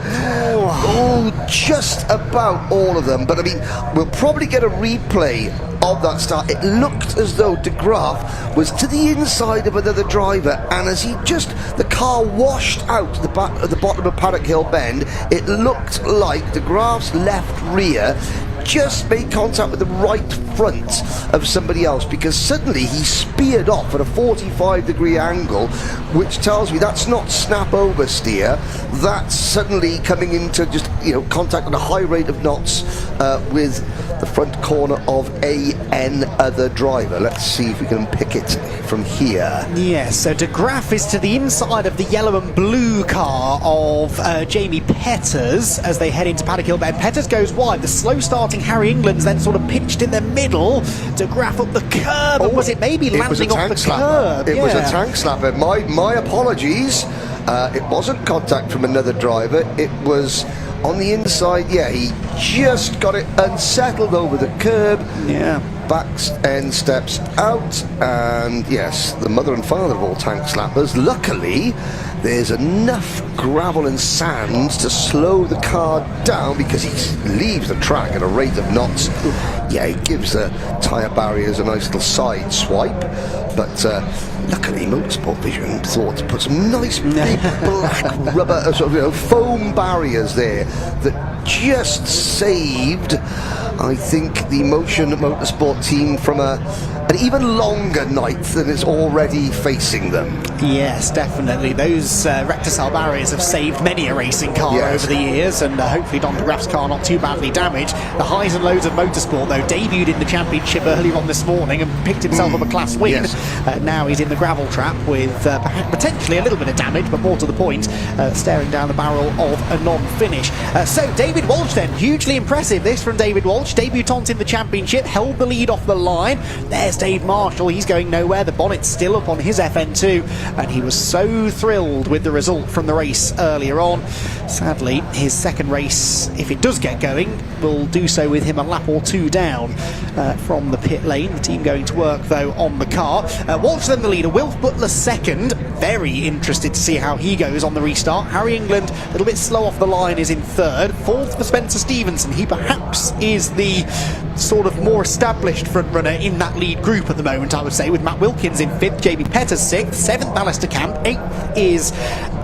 just about all of them. But I mean, we'll probably get a replay of that start. It looked as though de Graaf was to the inside of another driver, and as the car washed out at the bottom of Paddock Hill Bend, it looked like de Graaf's left rear just made contact with the right front of somebody else, because suddenly he speared off at a 45-degree angle, which tells me that's not snap oversteer, that's suddenly coming into just contact at a high rate of knots with the front corner of another driver. Let's see if we can pick it from here. Yes, so de Graaf is to the inside of the yellow and blue car of Jamie Petters as they head into Paddock Hill Bend. Petters goes wide. The slow starting Harry England's then sort of pinched in the middle. De Graaf up the curb, or was it maybe landing off the curb? It was a tank slapper. My apologies. It wasn't contact from another driver. It was on the inside. Yeah, he just got it unsettled over the curb. Yeah. Back end steps out, and yes, the mother and father of all tank slappers. Luckily, there's enough gravel and sand to slow the car down, because he leaves the track at a rate of knots. Yeah, he gives the tyre barriers a nice little side swipe, but luckily Motorsport Vision thought to put some nice big black rubber sort of foam barriers there that just saved, I think, the Motion Motorsport team from an even longer night than is already facing them. Yes, definitely. Those recticile barriers have saved many a racing car over the years, and hopefully Don de Graaf's car not too badly damaged. The highs and lows of motorsport, though, debuted in the championship earlier on this morning and picked himself up a class win. Yes. Now he's in the gravel trap with potentially a little bit of damage, but more to the point, staring down the barrel of a non-finish. So David Walsh then, hugely impressive this from David Walsh, debutant in the championship, held the lead off the line. There's Dave Marshall, he's going nowhere, the bonnet's still up on his FN2, and he was so thrilled with the result from the race earlier on. Sadly, his second race, if it does get going, will do so with him a lap or two down from the pit lane. The team going to work, though, on the car. Walsh then the leader, Wilf Butler second. Very interested to see how he goes on the restart. Harry England, a little bit slow off the line, is in third. Fourth for Spencer Stevenson. He perhaps is the sort of more established front runner in that lead group at the moment, I would say, with Matt Wilkins in fifth, Jamie Petters sixth, seventh Alistair Camp, eighth is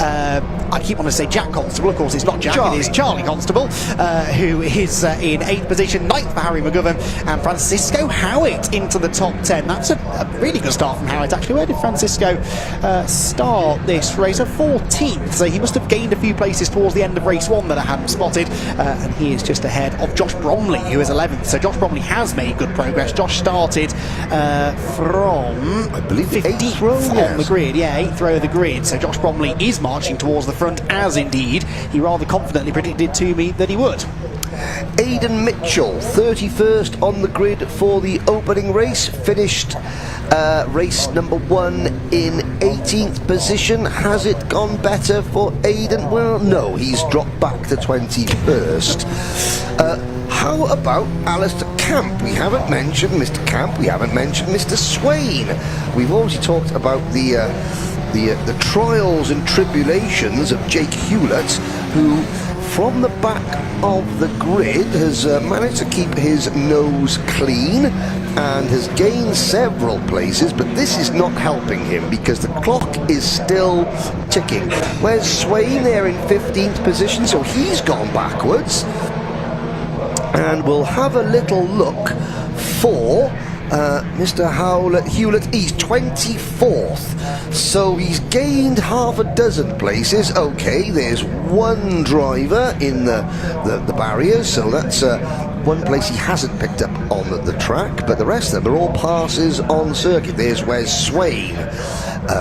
I keep wanting to say Jack Constable, of course it's not Jack, it is Charlie Constable, who is in eighth position, ninth for Harry McGovern, and Francisco Howitt into the top 10. That's a really good start from Howitt, actually. Where did Francisco start this race? 14th, so he must have gained a few places towards the end of race one that I hadn't spotted, and he is just ahead of Josh Bromley, who is 11th. So Josh Bromley has made good progress. Josh started from, I believe, 15th on the grid. Yeah, 8th row of the grid. So Josh Bromley is marching towards the front, as indeed he rather confidently predicted to me that he would. Aidan Mitchell, 31st on the grid for the opening race, finished race number 1 in 18th position. Has it gone better for Aidan? Well, no, he's dropped back to 21st. How about Alistair Camp? We haven't mentioned Mr. Camp, we haven't mentioned Mr. Swain. We've already talked about the trials and tribulations of Jake Hewlett, who from the back of the grid has managed to keep his nose clean and has gained several places, but this is not helping him because the clock is still ticking. Where's Swain? There in 15th position, so he's gone backwards. And we'll have a little look for Mr. Hewlett. He's 24th, so he's gained half a dozen places. Okay, there's one driver in the barriers, so that's one place he hasn't picked up on the track, but the rest of them are all passes on circuit. There's Wes Swain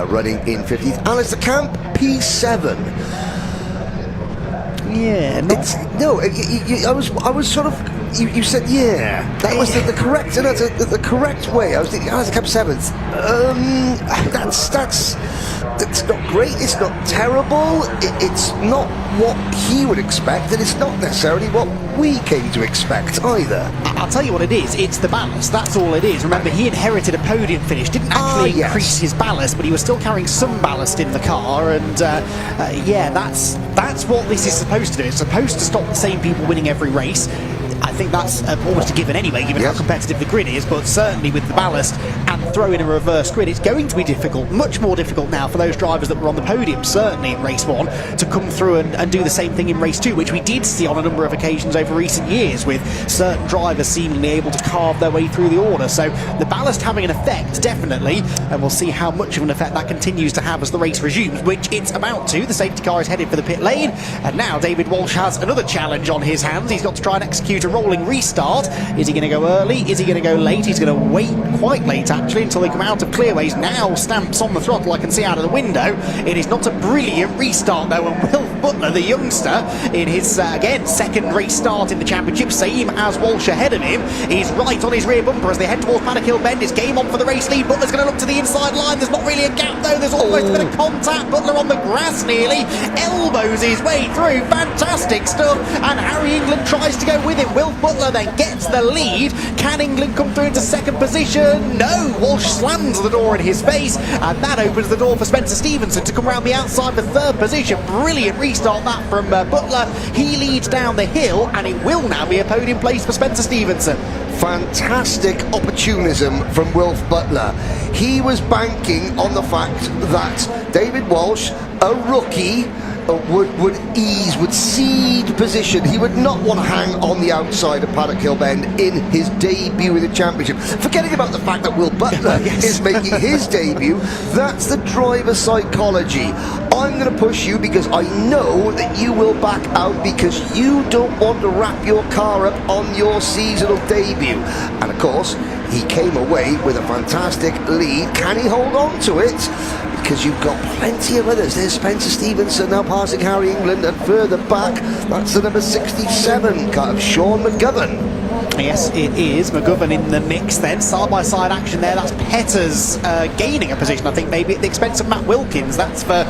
running in 50th. Alistair Camp, P7. Yeah, I was sort of. You said that was the correct. No, the correct way. I was thinking, Alistair Camp 7th. That's not great. It's not terrible. It's not what he would expect, and it's not necessarily what we came to expect either. I'll tell you what it is. It's the ballast. That's all it is. Remember, he inherited a podium finish. Didn't actually increase his ballast, but he was still carrying some ballast in the car. And that's what this is supposed to do. It's supposed to stop the same people winning every race. I think that's almost a given anyway, given how competitive the grid is, but certainly with the ballast and throw in a reverse grid, it's going to be difficult, much more difficult now for those drivers that were on the podium, certainly in race 1, to come through and do the same thing in race 2, which we did see on a number of occasions over recent years, with certain drivers seemingly able to carve their way through the order. So the ballast having an effect, definitely, and we'll see how much of an effect that continues to have as the race resumes, which it's about to. The safety car is headed for the pit lane, and now David Walsh has another challenge on his hands. He's got to try and execute a rolling restart. Is he going to go early? Is he going to go late? He's going to wait quite late, actually, until they come out of clearways. Now stamps on the throttle, I can see out of the window. It is not a brilliant restart, though, and Will Butler, the youngster, in his, again, second race start in the championship, same as Walsh ahead of him, is right on his rear bumper as they head towards Paddock Hill Bend. It's game on for the race lead. Butler's going to look to the inside line. There's not really a gap, though. There's almost a bit of contact. Butler on the grass nearly, elbows his way through. Fantastic stuff, and Harry England tries to go with him. Will Butler then gets the lead. Can England come through into second position? No, Walsh slams the door in his face, and that opens the door for Spencer Stevenson to come around the outside for third position. Brilliant restart that from Butler. He leads down the hill, and it will now be a podium place for Spencer Stevenson. Fantastic opportunism from Wilf Butler. He was banking on the fact that David Walsh, a rookie, would cede position. He would not want to hang on the outside of Paddock Hill Bend in his debut in the championship. Forgetting about the fact that Will Butler is making his debut, that's the driver psychology. I'm going to push you because I know that you will back out because you don't want to wrap your car up on your seasonal debut. And of course, he came away with a fantastic lead. Can he hold on to it? Because you've got plenty of others. There's Spencer Stevenson now passing Harry England, and further back, that's the number 67 car of Sean McGovern. Yes, it is. McGovern in the mix then. Side-by-side action there. That's Petters gaining a position, I think, maybe at the expense of Matt Wilkins. That's for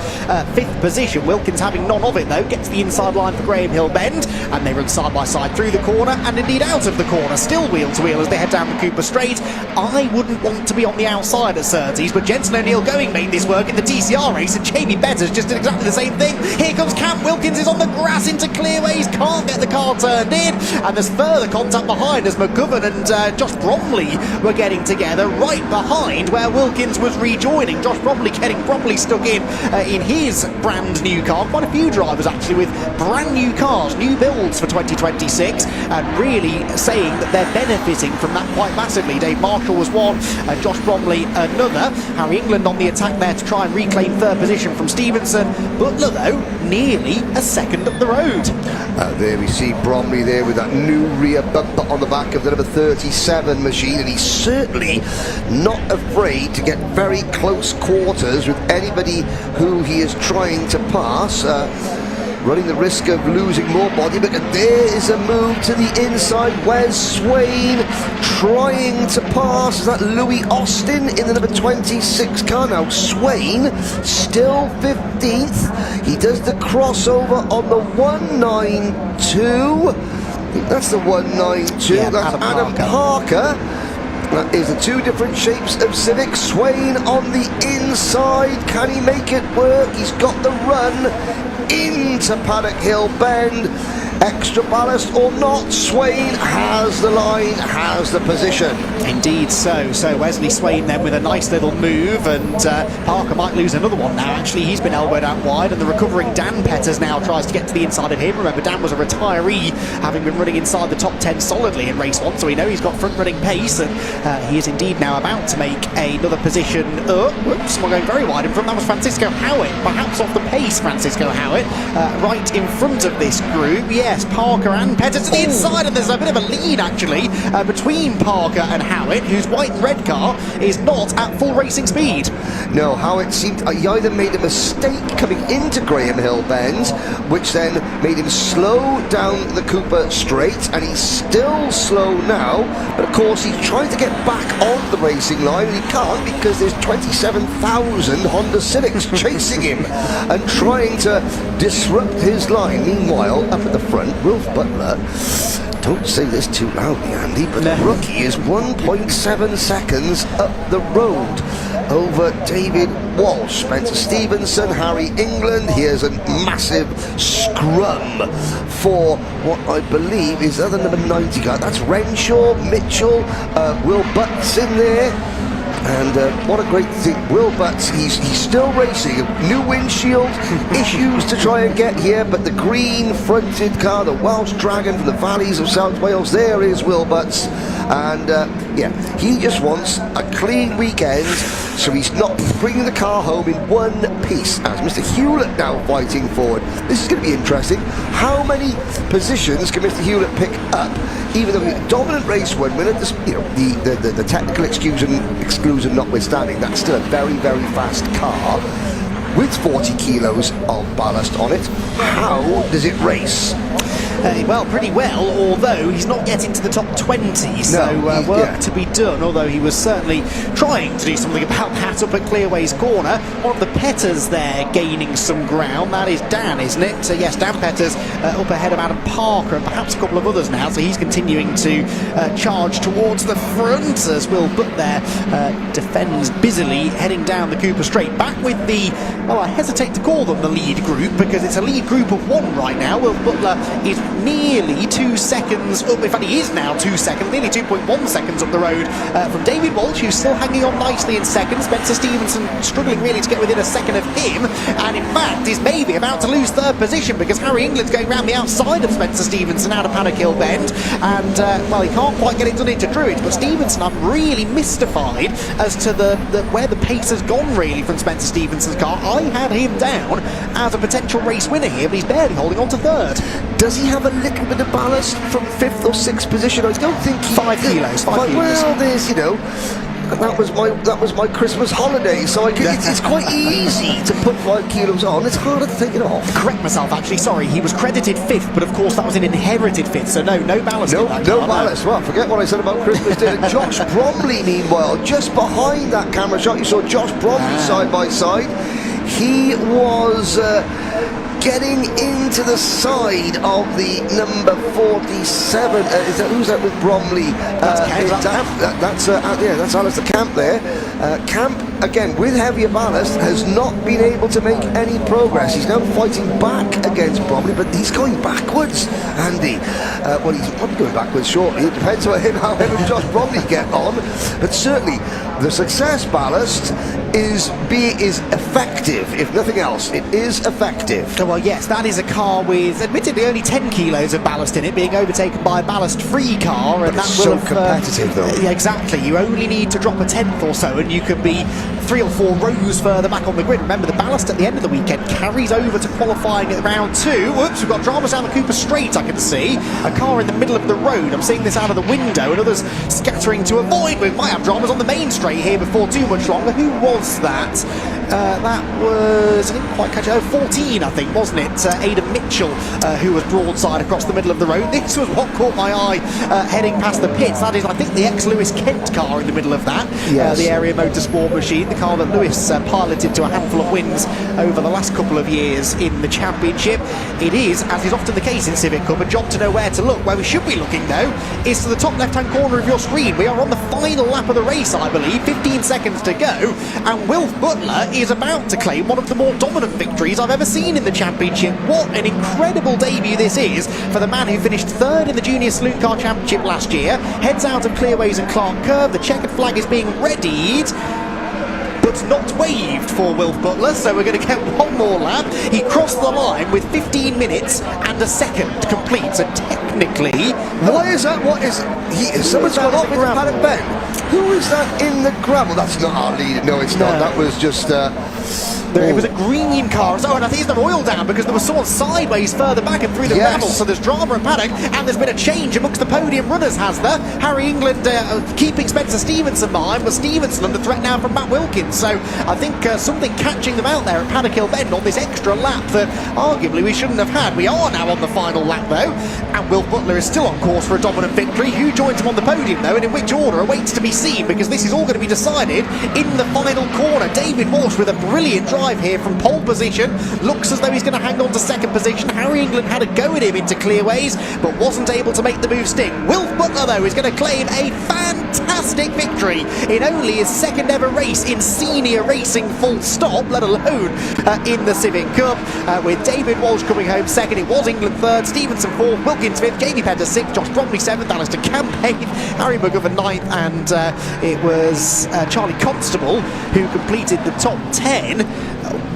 fifth position. Wilkins having none of it, though. Gets the inside line for Graham Hill Bend, and they run side-by-side through the corner, and indeed out of the corner. Still wheel-to-wheel as they head down the Cooper Straight. I wouldn't want to be on the outside at Surtees, but Jensen O'Neill going made this work in the TCR race, and Jamie Petters just did exactly the same thing. Here comes Camp Wilkins, is on the grass into clearways, can't get the car turned in, and there's further contact behind as McGovern and Josh Bromley were getting together right behind where Wilkins was rejoining. Josh Bromley getting properly stuck in his brand new car. Quite a few drivers actually with brand new cars, new builds for 2026, and really saying that they're benefiting from that quite massively. Dave Marshall was one, and Josh Bromley another. Harry England on the attack there to try and reclaim third position from Stevenson. Butler, though, nearly a second up the road. There we see Bromley there with that new rear bumper on the back of the number 37 machine, and he's certainly not afraid to get very close quarters with anybody who he is trying to pass, running the risk of losing more body. But there is a move to the inside. Wes Swain trying to pass. Is that Louis Austin in the number 26 car? Now Swain still 15th. He does the crossover on the 192. That's the 192. Yeah, that's Adam Parker. That is the two different shapes of Civic. Swain on the inside. Can he make it work? He's got the run into Paddock Hill Bend. Extra ballast or not, Swain has the line, has the position. Indeed so. So Wesley Swain then with a nice little move, and Parker might lose another one now. Actually, he's been elbowed out wide, and the recovering Dan Petters now tries to get to the inside of him. Remember, Dan was a retiree, having been running inside the top 10 solidly in race 1, so we know he's got front-running pace, and he is indeed now about to make another position. Whoops, we're going very wide in front. That was Francisco Howitt, perhaps off the pace, Francisco Howitt, right in front of this group. Yeah, yes, Parker and Pettis to the inside, and there's a bit of a lead actually between Parker and Howitt, whose white and red car is not at full racing speed. No, Howitt seemed he either made a mistake coming into Graham Hill bends, which then made him slow down the Cooper straight, and he's still slow now, but of course he's trying to get back on the racing line, and he can't because there's 27,000 Honda Civics chasing him and trying to disrupt his line. Meanwhile, up at the front, Wilf Butler, don't say this too loudly, Andy, but the rookie is 1.7 seconds up the road over David Walsh. Spencer Stevenson, Harry England. Here's a massive scrum for what I believe is other number 90 guy. That's Renshaw, Mitchell, Will Butts in there. And what a great thing. Will Butts, he's still racing. New windshield, issues to try and get here, but the green fronted car, the Welsh Dragon from the valleys of South Wales, there is Will Butts. And yeah, he just wants a clean weekend, so he's not bringing the car home in one piece. As Mr. Hewlett now fighting forward. This is going to be interesting. How many positions can Mr. Hewlett pick up? Even though he's a dominant race one winner, you know, the technical exclusion notwithstanding, that's still a very, very fast car with 40 kilos of ballast on it. How does it race? Well, pretty well, although he's not getting to the top 20, so work to be done, although he was certainly trying to do something about that up at Clearways Corner. One of the Petters there gaining some ground, that is Dan, isn't it? Yes, Dan Petters up ahead of Adam Parker and perhaps a couple of others now, so he's continuing to charge towards the front as Will Butt there defends busily, heading down the Cooper Straight. Back with the, well, I hesitate to call them the lead group, because it's a lead group of one right now. Will Butler is nearly 2 seconds up, in fact he is now 2 seconds, nearly 2.1 seconds up the road from David Walsh, who's still hanging on nicely in second. Spencer Stevenson struggling really to get within a second of him, and in fact is maybe about to lose third position, because Harry England's going around the outside of Spencer Stevenson out of Paddock Hill Bend, and well, he can't quite get it done into Druid, but Stevenson, I'm really mystified as to where the pace has gone really from Spencer Stevenson's car. I had him down as a potential race winner here, but he's barely holding on to third. Does he have a little bit of ballast from 5th or 6th position? I don't think he 5 kilos. Well, there's, you know, that was my Christmas holiday, so it's quite easy to put 5 kilos on. It's harder to take it off. Correct myself, actually. Sorry, he was credited 5th, but of course that was an inherited 5th, so no ballast. No in that car, ballast. Well, forget what I said about Christmas dinner. Josh Bromley, meanwhile, just behind that camera shot, you saw Josh Bromley side by side. He was getting into the side of the number 47. Who's that with Bromley? That's Alistair Camp there. Camp, again, with heavier ballast, has not been able to make any progress. He's now fighting back against Bromley, but he's going backwards, Andy. Well, he's probably going backwards shortly. It depends on how him and Josh Bromley get on. But certainly, the success ballast is effective, if nothing else. It is effective. Well, yes, that is a car with admittedly only 10 kilos of ballast in it, being overtaken by a ballast-free car, but and that it's will so competitive, though. Yeah, exactly. You only need to drop a 10th or so, and you could be 3 or 4 rows further back on the grid. Remember, the ballast at the end of the weekend carries over to qualifying at round 2. Whoops, we've got dramas down the Cooper Straight, I can see. A car in the middle of the road. I'm seeing this out of the window, and others scattering to avoid. We might have dramas on the main straight here before too much longer. Who was that? That was, I didn't quite catch it, 14 I think, wasn't it? Aidan Mitchell, who was broadside across the middle of the road. This was what caught my eye heading past the pits. That is, I think, the ex-Lewis Kent car in the middle of that. Yes. The Area Motorsport machine, the car that Lewis piloted to a handful of wins over the last couple of years in the championship. It is, as is often the case in Civic Cup, a job to know where to look. Where we should be looking, though, is to the top left-hand corner of your screen. We are on the final lap of the race, I believe, 15 seconds to go, and Wilf Butler is about to claim one of the more dominant victories I've ever seen in the championship. What an incredible debut this is for the man who finished 3rd in the Junior Saloon Car Championship last year. Heads out of Clearways and Clark Curve. The checkered flag is being readied, but not waved for Wilf Butler, so we're going to get one more lap. He crossed the line with 15 minutes and a second complete, so technically... Why is that? What is... Someone's gone off into Paddock Bend. Who is that in the gravel? That's not our lead. No, it's not. That was just... It was a green car. So, and I think it's the oil down because there was someone sideways further back and through the gravel. So there's drama at paddock, and there's been a change amongst the podium runners, has there? Harry England keeping Spencer Stevenson behind, but Stevenson under threat now from Matt Wilkins. So I think something catching them out there at Paddock Hill Bend on this extra lap that arguably we shouldn't have had. We are now on the final lap though, and Will Butler is still on course for a dominant victory. Who joins him on the podium though, and in which order awaits to be seen, because this is all going to be decided in the final corner. David Walsh with a brilliant drive here from pole position, looks as though he's going to hang on to second position. Harry England had a go at him into clearways but wasn't able to make the move stick. Will Butler though is going to claim a fantastic victory in only his second ever race in senior racing, full stop, let alone in the Civic Cup, with David Walsh coming home second. It was England third, Stevenson fourth, Wilkins fifth, Jamie Peters sixth, Josh Bromley seventh, Alistair Camp eighth, Harry McGovern ninth, and it was Charlie Constable who completed the top 10.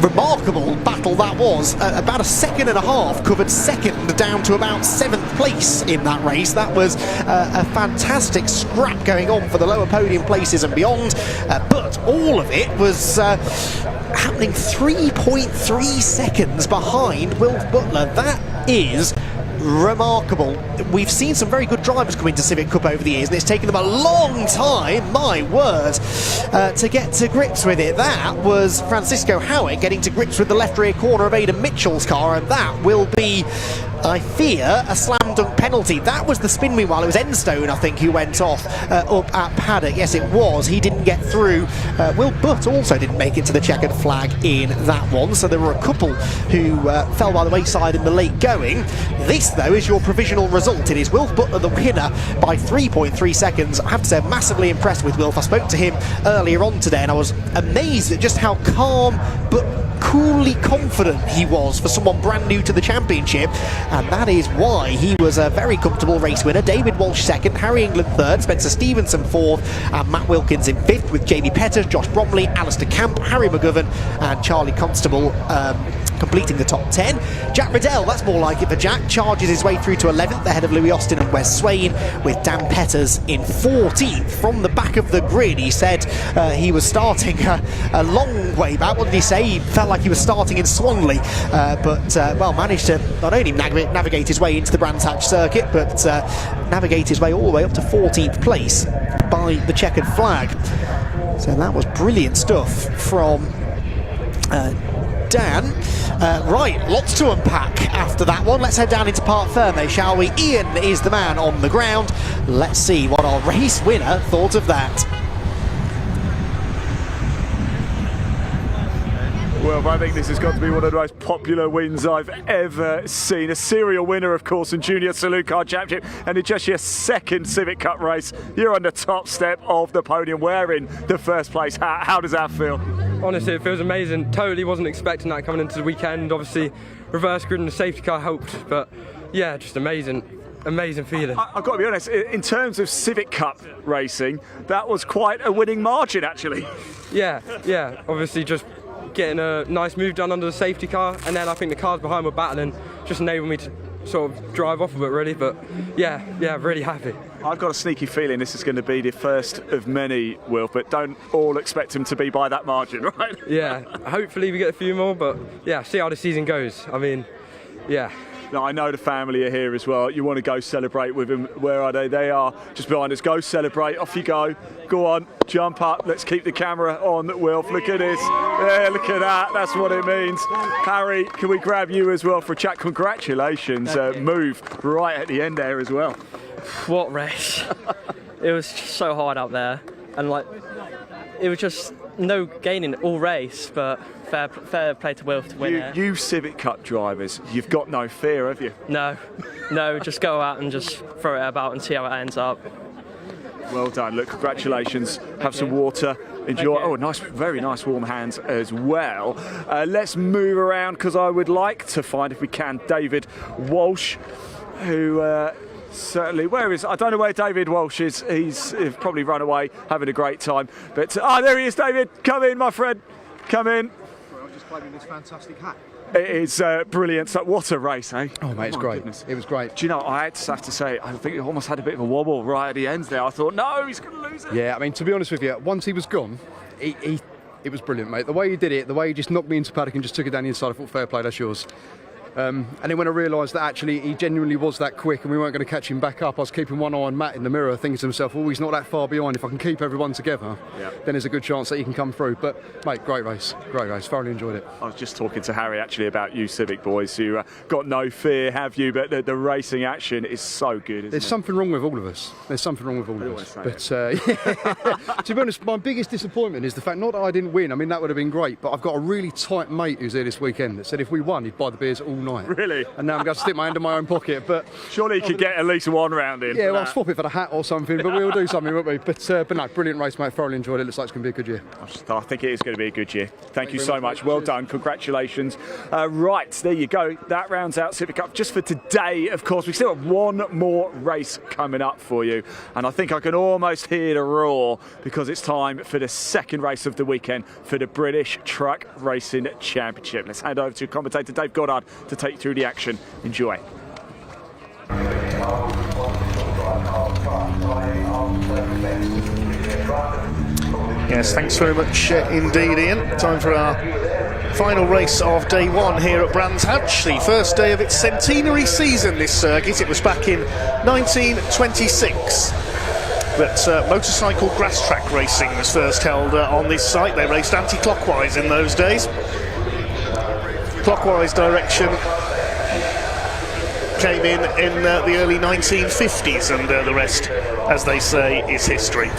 Remarkable battle that was. About a second and a half covered second down to about 7th place in that race. That was a fantastic scrap going on for the lower podium places and beyond, but all of it was happening 3.3 seconds behind Will Butler. That is remarkable. We've seen some very good drivers come into Civic Cup over the years, and it's taken them a long time, my word, to get to grips with it. That was Francisco Howitt getting to grips with the left rear corner of Aidan Mitchell's car, and that will be, I fear, a slam dunk penalty. That was the spin wheel. It was Enstone, I think, who went off up at paddock. Yes, it was. He didn't get through. Will Butt also didn't make it to the checkered flag in that one, so there were a couple who fell by the wayside in the late going. This, though, is your provisional result. It is Wilf Butler the winner by 3.3 seconds. I have to say, I'm massively impressed with Wilf. I spoke to him earlier on today, and I was amazed at just how calm but coolly confident he was for someone brand new to the championship, and that is why he was a very comfortable race winner. David Walsh second, Harry England third, Spencer Stevenson fourth, and Matt Wilkins in fifth, with Jamie Peters, Josh Bromley, Alistair Camp, Harry McGovern and Charlie Constable completing the top 10. Jack Riddell, that's more like it for Jack, charges his way through to 11th ahead of Louis Austin and Wes Swain, with Dan Peters in 14th from the back of the grid. He said he was starting a long way back. What did he say? He felt like he was starting in Swanley, but well, managed to not only navigate his way into the Brands Hatch circuit, but navigate his way all the way up to 14th place by the checkered flag. So that was brilliant stuff from Dan. Right, lots to unpack after that one. Let's head down into Parc Ferme, shall we? Ian is the man on the ground. Let's see what our race winner thought of that. Well, I think this has got to be one of the most popular wins I've ever seen. A serial winner, of course, in Junior Saloon Car Championship, and in just your second Civic Cup race, you're on the top step of the podium, wearing the first place hat. How does that feel? Honestly, it feels amazing. Totally wasn't expecting that coming into the weekend. Obviously, reverse grid and the safety car helped, but yeah, just amazing. Amazing feeling. I've got to be honest, in terms of Civic Cup racing, that was quite a winning margin, actually. Yeah, obviously just getting a nice move done under the safety car, and then I think the cars behind were battling, just enabled me to sort of drive off of it really, but yeah, really happy. I've got a sneaky feeling this is going to be the first of many, Will, but don't all expect him to be by that margin, right? Yeah, hopefully we get a few more, but yeah, see how the season goes. I mean, yeah. Now, I know the family are here as well. You want to go celebrate with them. Where are they? They are just behind us. Go celebrate. Off you go. Go on. Jump up. Let's keep the camera on, Wilf. Look at this. Yeah, look at that. That's what it means. Harry, can we grab you as well for a chat? Congratulations. Move right at the end there as well. What race. It was just so hard out there. And like, it was just no gaining all race, but fair play to Wilf to win it. You Civic Cup drivers, you've got no fear, have you? No, just go out and just throw it about and see how it ends up. Well done. Look, congratulations. Have some water. Enjoy. Oh, nice, very nice warm hands as well. Let's move around, because I would like to find, if we can, David Walsh, who certainly, where is, I don't know where David Walsh is. He's probably run away, having a great time. But there he is, David. Come in, my friend. Come in. I'm just claiming this fantastic hat. It is brilliant. So what a race, eh? Oh, mate, it's great. Goodness. It was great. Do you know, I have to say, I think he almost had a bit of a wobble right at the end there. I thought, no, he's going to lose it. Yeah, I mean, to be honest with you, once he was gone, he it was brilliant, mate. The way you did it, the way you just knocked me into paddock and just took it down the inside, I thought, fair play, that's yours. And then when I realised that actually he genuinely was that quick and we weren't going to catch him back up, I was keeping one eye on Matt in the mirror, thinking to himself, oh, he's not that far behind. If I can keep everyone together, then there's a good chance that he can come through. But, mate, great race. Thoroughly enjoyed it. I was just talking to Harry, actually, about you Civic boys. You got no fear, have you? But the racing action is so good, isn't There's it? something wrong with all of us. But, to be honest, my biggest disappointment is the fact, not that I didn't win, I mean, that would have been great, but I've got a really tight mate who's here this weekend that said if we won, he'd buy the beers all night. Really? And now I'm going to stick my hand in my own pocket. But surely you could get at least one round in. Yeah, well, I'll swap it for the hat or something, but we'll do something, won't we? But no, brilliant race, mate. Thoroughly enjoyed it. Looks like it's going to be a good year. I think it is going to be a good year. Thank you so much. Well done. Congratulations. Right, there you go. That rounds out Civic Cup just for today. Of course, we still have one more race coming up for you. And I think I can almost hear the roar because it's time for the second race of the weekend for the British Truck Racing Championship. Let's hand over to commentator Dave Goddard to take you through the action. Enjoy. Yes, thanks very much indeed, Ian. Time for our final race of day one here at Brands Hatch, the first day of its centenary season, this circuit. It was back in 1926 that motorcycle grass track racing was first held on this site. They raced anti-clockwise in those days. Clockwise direction came in the early 1950s, and the rest, as they say, is history.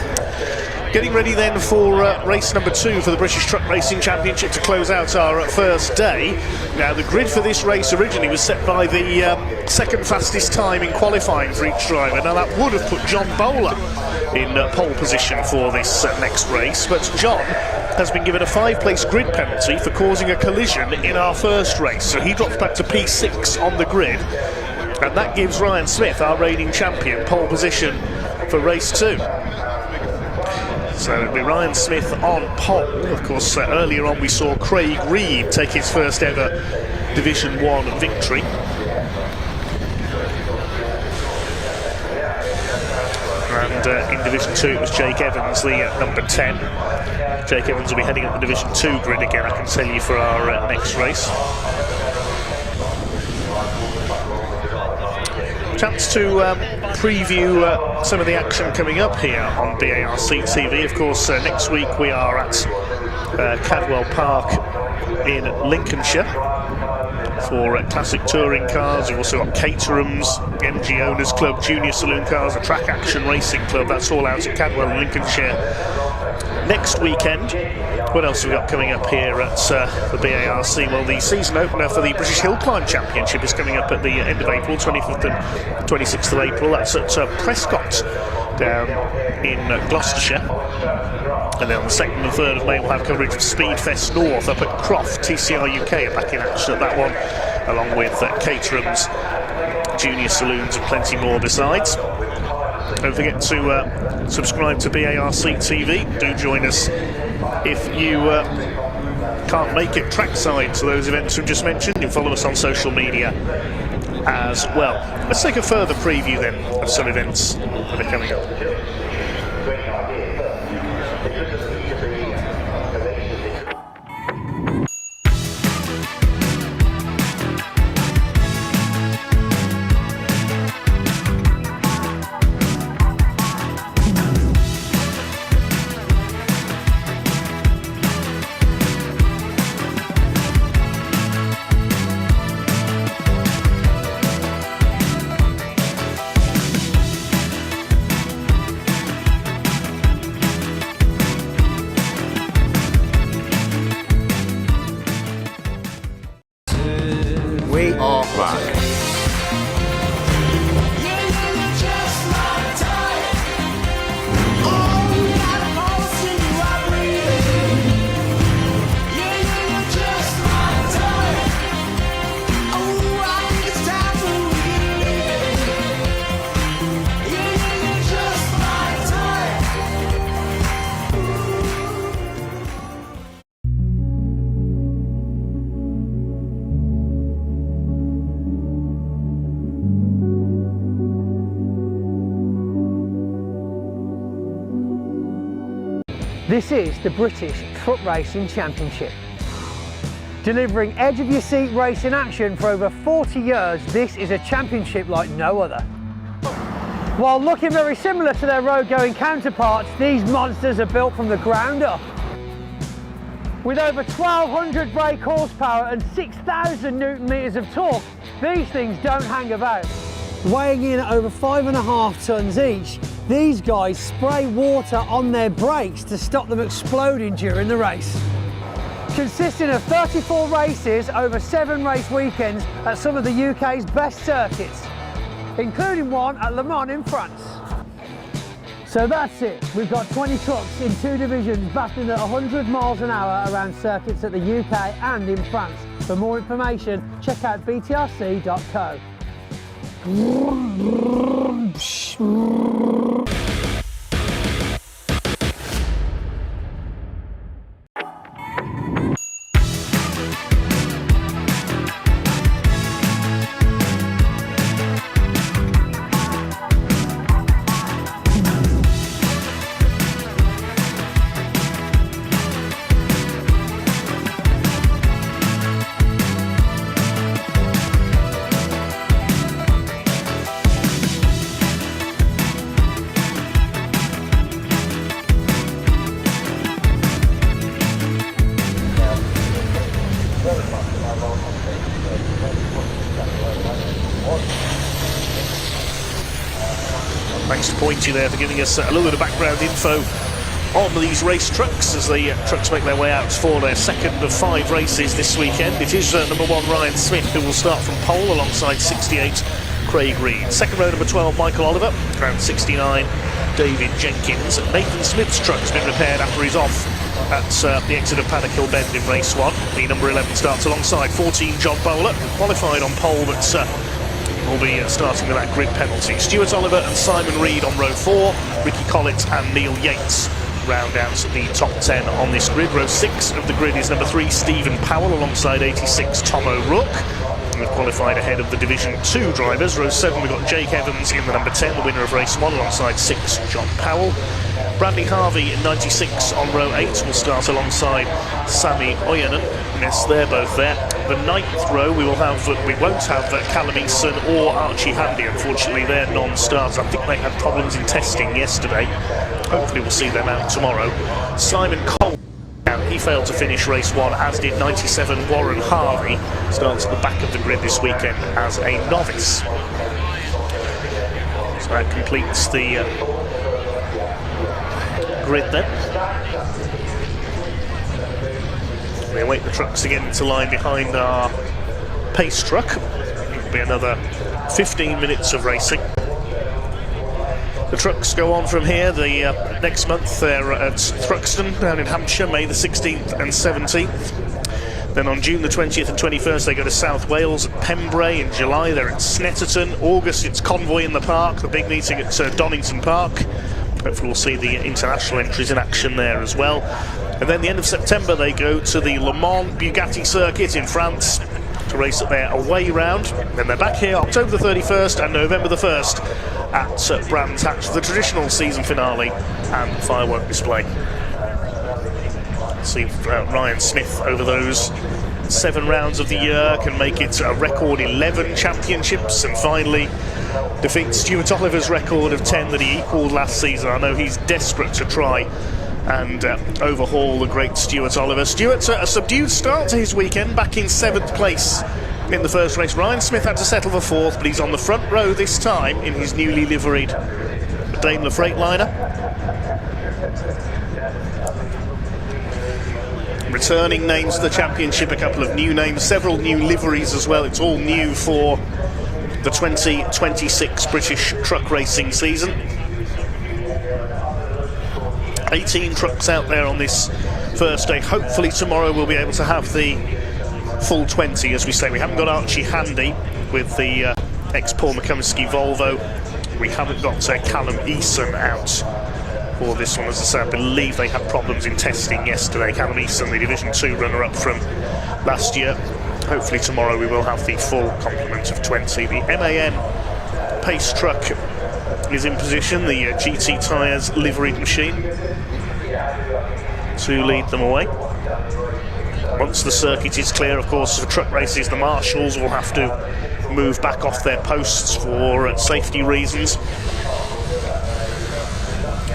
Getting ready then for race number 2 for the British Truck Racing Championship to close out our first day. Now, the grid for this race originally was set by the second fastest time in qualifying for each driver. Now, that would have put John Bowler in pole position for this next race, but John has been given a 5-place grid penalty for causing a collision in our first race, so he drops back to P6 on the grid, and that gives Ryan Smith, our reigning champion, pole position for race 2. So it'll be Ryan Smith on pole. Of course, earlier on we saw Craig Reed take his first ever Division 1 victory. And in Division 2 it was Jake Evans, the number 10. Jake Evans will be heading up the Division 2 grid again, I can tell you, for our next race. Chance to preview some of the action coming up here on BARC TV. Of course, next week we are at Cadwell Park in Lincolnshire for classic touring cars. We've also got Caterham's, MG Owners Club, Junior Saloon Cars, a Track Action Racing Club. That's all out at Cadwell in Lincolnshire next weekend. What else have we got coming up here at the BARC? Well, the season opener for the British Hill Climb Championship is coming up at the end of April, 25th and 26th of April. That's at Prescott down in Gloucestershire. And then on the 2nd and 3rd of May we'll have coverage of Speedfest North up at Croft. TCR UK are back in action at that one, along with Caterham's, Junior Saloons and plenty more besides. Don't forget to subscribe to BARC TV. Do join us if you can't make it trackside to those events we've just mentioned. You can follow us on social media as well. Let's take a further preview then of some events that are coming up. We are back. This is the British Truck Racing Championship. Delivering edge-of-your-seat racing action for over 40 years, this is a championship like no other. While looking very similar to their road-going counterparts, these monsters are built from the ground up. With over 1,200 brake horsepower and 6,000 Newton meters of torque, these things don't hang about. Weighing in at over 5.5 tons each, these guys spray water on their brakes to stop them exploding during the race. Consisting of 34 races over 7 race weekends at some of the UK's best circuits, including one at Le Mans in France. So that's it, we've got 20 trucks in 2 divisions battling at 100 miles an hour around circuits at the UK and in France. For more information, check out BTRC.co. Thanks to Pointy there for giving us a little bit of background info on these race trucks as the trucks make their way out for their second of 5 races this weekend. It is number 1 Ryan Smith who will start from pole alongside 68 Craig Reed. Second row number 12 Michael Oliver, round 69 David Jenkins. Nathan Smith's truck has been repaired after he's off at the exit of Paddock Hill Bend in race 1. The number 11 starts alongside 14 John Bowler, qualified on pole but will be starting with that grid penalty. Stuart Oliver and Simon Reed on row 4, Ricky Collins and Neil Yates round out the top 10 on this grid. Row 6 of the grid is number 3 Stephen Powell alongside 86 Tom O'Rourke. We've qualified ahead of the Division 2 drivers. Row 7 we've got Jake Evans in the number 10, the winner of race 1 alongside 6 John Powell. Bradley Harvey in 96 on row 8 will start alongside Sami Oyanen. Yes, they're both there. The 9th row we won't have Callum Eason or Archie Handy. Unfortunately, they're non-starters. I think they had problems in testing yesterday. Hopefully we'll see them out tomorrow. Simon Cole, he failed to finish race 1, as did 97 Warren Harvey. Starts at the back of the grid this weekend as a novice. So that completes the grid then. We await the trucks to get into line behind our pace truck. It'll be another 15 minutes of racing. The trucks go on from here. The next month they're at Thruxton down in Hampshire, May the 16th and 17th. Then on June the 20th and 21st they go to South Wales at Pembrey. In July they're at Snetterton. August it's Convoy in the Park, the big meeting at Donington Park. Hopefully we'll see the international entries in action there as well. And then the end of September they go to the Le Mans Bugatti circuit in France to race at their away round. Then they're back here October the 31st and November the 1st at Brands Hatch for the traditional season finale and firework display. See if Ryan Smith over those 7 rounds of the year can make it a record 11 championships and finally defeat Stuart Oliver's record of 10 that he equalled last season. I know he's desperate to try and overhaul the great Stuart Oliver. Stuart's a subdued start to his weekend, back in 7th place in the first race. Ryan Smith had to settle for 4th, but he's on the front row this time in his newly liveried Daimler Freightliner. Returning names to the championship, a couple of new names, several new liveries as well. It's all new for the 2026 British truck racing season. 18 trucks out there on this first day. Hopefully tomorrow we'll be able to have the full 20, as we say. We haven't got Archie Handy with the ex-Paul McCumsky Volvo. We haven't got Callum Eason out for this one. As I say, I believe they had problems in testing yesterday. Callum Eason, the Division 2 runner-up from last year. Hopefully tomorrow we will have the full complement of 20. The MAN pace truck is in position, the GT Tyres liveried machine. to lead them away. Once the circuit is clear, of course, for truck races, the marshals will have to move back off their posts for safety reasons.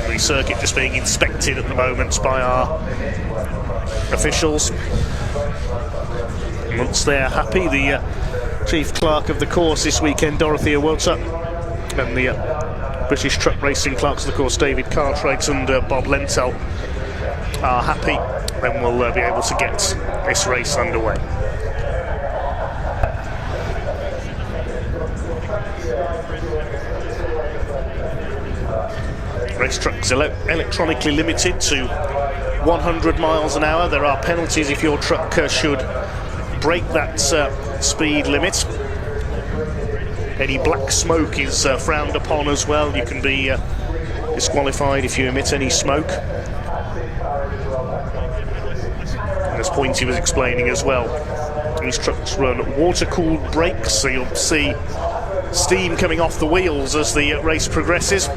The circuit just being inspected at the moment by our officials. And once they're happy, the chief clerk of the course this weekend, Dorothea Wota, and the British truck racing clerks of the course, David Cartwright and Bob Lentel, are happy, then we'll be able to get this race underway. Race trucks electronically limited to 100 miles an hour. There are penalties if your truck should break that speed limit. Any black smoke is frowned upon as well. You can be disqualified if you emit any smoke. And as Pointy was explaining as well, these trucks run water-cooled brakes, so you'll see steam coming off the wheels as the race progresses,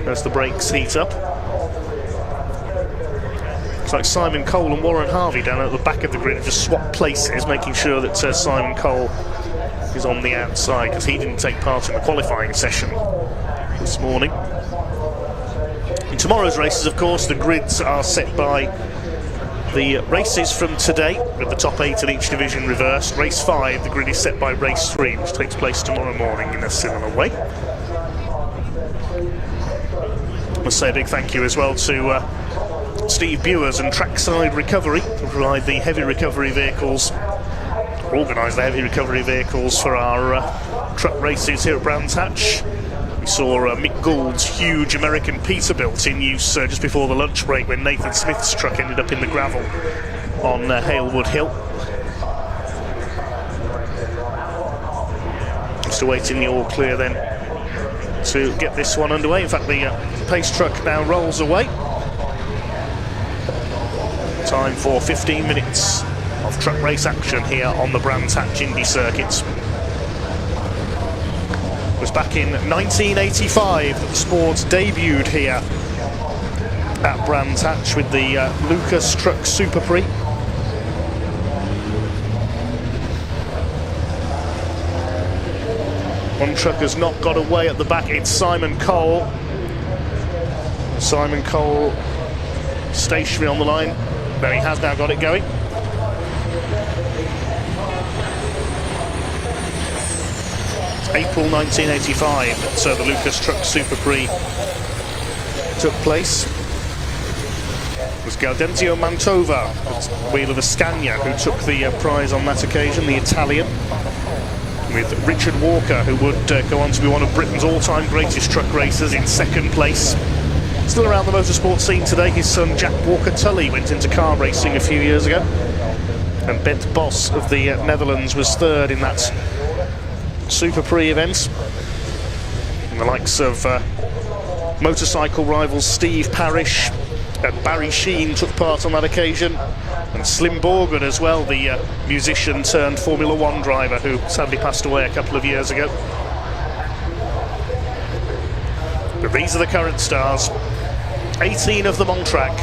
as the brakes heat up. It's like Simon Cole and Warren Harvey down at the back of the grid have just swapped places, making sure that Simon Cole is on the outside, because he didn't take part in the qualifying session this morning. In tomorrow's races, of course, the grids are set by the races from today, with the top 8 in each division reversed. Race 5, the grid is set by race 3, which takes place tomorrow morning in a similar way. I must say a big thank you as well to Steve Bewers and Trackside Recovery, to provide the heavy recovery vehicles, organise the heavy recovery vehicles for our truck races here at Brands Hatch. We saw Mick Gould's huge American Peterbilt in use just before the lunch break, when Nathan Smith's truck ended up in the gravel on Halewood Hill. Just awaiting the all clear then to get this one underway. In fact, the pace truck now rolls away. Time for 15 minutes of truck race action here on the Brands Hatch Indy circuits. It was back in 1985 that the sports debuted here at Brands Hatch with the Lucas Truck Super Prix. One truck has not got away at the back, it's Simon Cole. Simon Cole stationary on the line. No, he has now got it going. It's April 1985 that the Lucas Truck Super Prix took place. It was Gaudenzio Mantova, at the wheel of a Scania, who took the prize on that occasion, the Italian, with Richard Walker, who would go on to be one of Britain's all-time greatest truck racers, in second place. Still around the motorsport scene today, his son Jack Walker-Tully went into car racing a few years ago, and Bent Bos of the Netherlands was third in that Super Prix event. And the likes of motorcycle rivals Steve Parrish and Barry Sheen took part on that occasion, and Slim Borgren as well, the musician turned Formula One driver who sadly passed away a couple of years ago. But these are the current stars, 18 of them on track.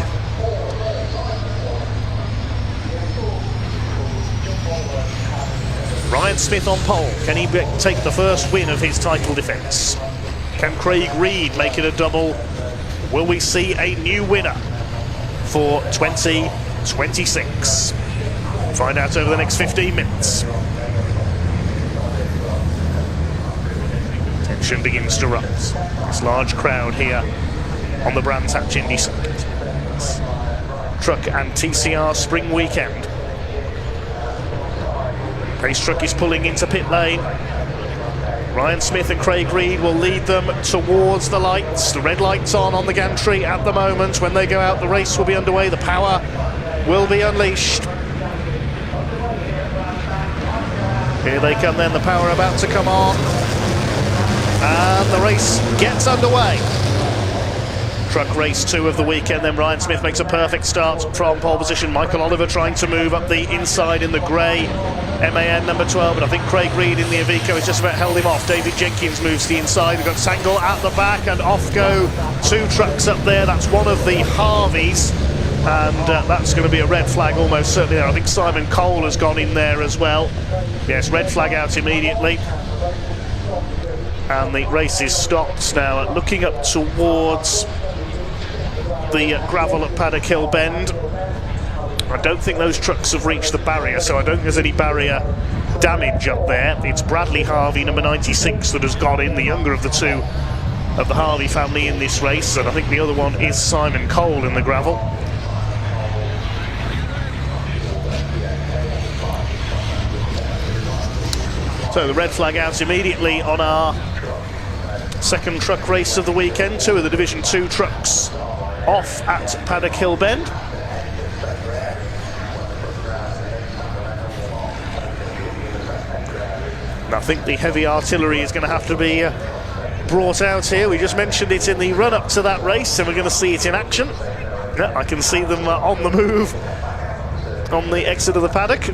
Ryan Smith on pole, can he take the first win of his title defence? Can Craig Reed make it a double? Will we see a new winner for 2026? Find out over the next 15 minutes. Tension begins to rise. This large crowd here on the Brands Hatch Indy circuit. Truck and TCR spring weekend. Pace truck is pulling into pit lane. Ryan Smith and Craig Reed will lead them towards the lights. The red light's on the gantry at the moment. When they go out, the race will be underway. The power will be unleashed. Here they come then, the power about to come on. And the race gets underway. Truck race 2 of the weekend, then Ryan Smith makes a perfect start from pole position. Michael Oliver trying to move up the inside in the grey. MAN number 12, but I think Craig Reed in the Iveco has just about held him off. David Jenkins moves to the inside. We've got Tangle at the back, and off go 2 trucks up there. That's one of the Harveys, and that's going to be a red flag almost certainly there. I think Simon Cole has gone in there as well. Yes, red flag out immediately. And the race is stopped now, looking up towards the gravel at Paddock Hill Bend. I don't think those trucks have reached the barrier, so I don't think there's any barrier damage up there. It's Bradley Harvey, number 96, that has got in, the younger of the 2 of the Harvey family in this race, and I think the other one is Simon Cole in the gravel. So the red flag out immediately on our second truck race of the weekend. 2 of the Division 2 trucks off at Paddock Hill Bend. And I think the heavy artillery is going to have to be brought out here. We just mentioned it in the run-up to that race, and we're going to see it in action. Yeah, I can see them on the move on the exit of the paddock.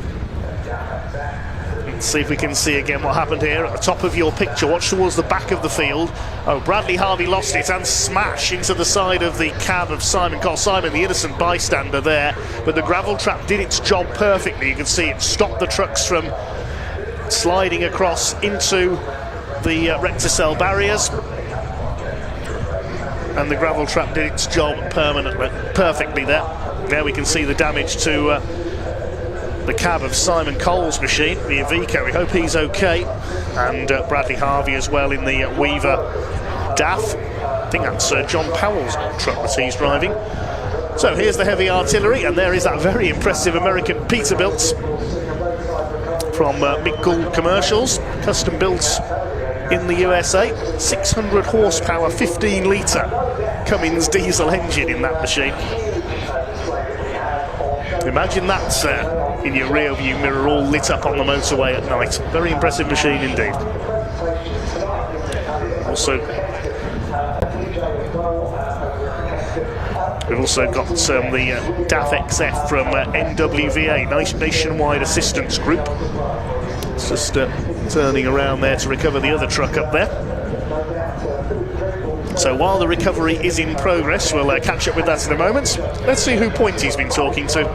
Let's see if we can see again what happened here. At the top of your picture, watch towards the back of the field. Oh, Bradley Harvey lost it and smashed into the side of the cab of Simon Cole. Simon, the innocent bystander there, but the gravel trap did its job perfectly. You can see it stopped the trucks from sliding across into the recticel barriers, and the gravel trap did its job perfectly there. There we can see the damage to the cab of Simon Cole's machine, the Iveco. We hope he's okay, and Bradley Harvey as well in the Weaver DAF. I think that's John Powell's truck that he's driving. So here's the heavy artillery, and there is that very impressive American Peterbilt from Mick Gould Commercials, custom built in the USA. 600 horsepower, 15 litre Cummins diesel engine in that machine. Imagine that in your rear view mirror, all lit up on the motorway at night. Very impressive machine indeed. We've also got the DAF XF from NWVA, Nice Nationwide Assistance Group. It's just turning around there to recover the other truck up there. So while the recovery is in progress, we'll catch up with that in a moment. Let's see who Pointy's been talking to.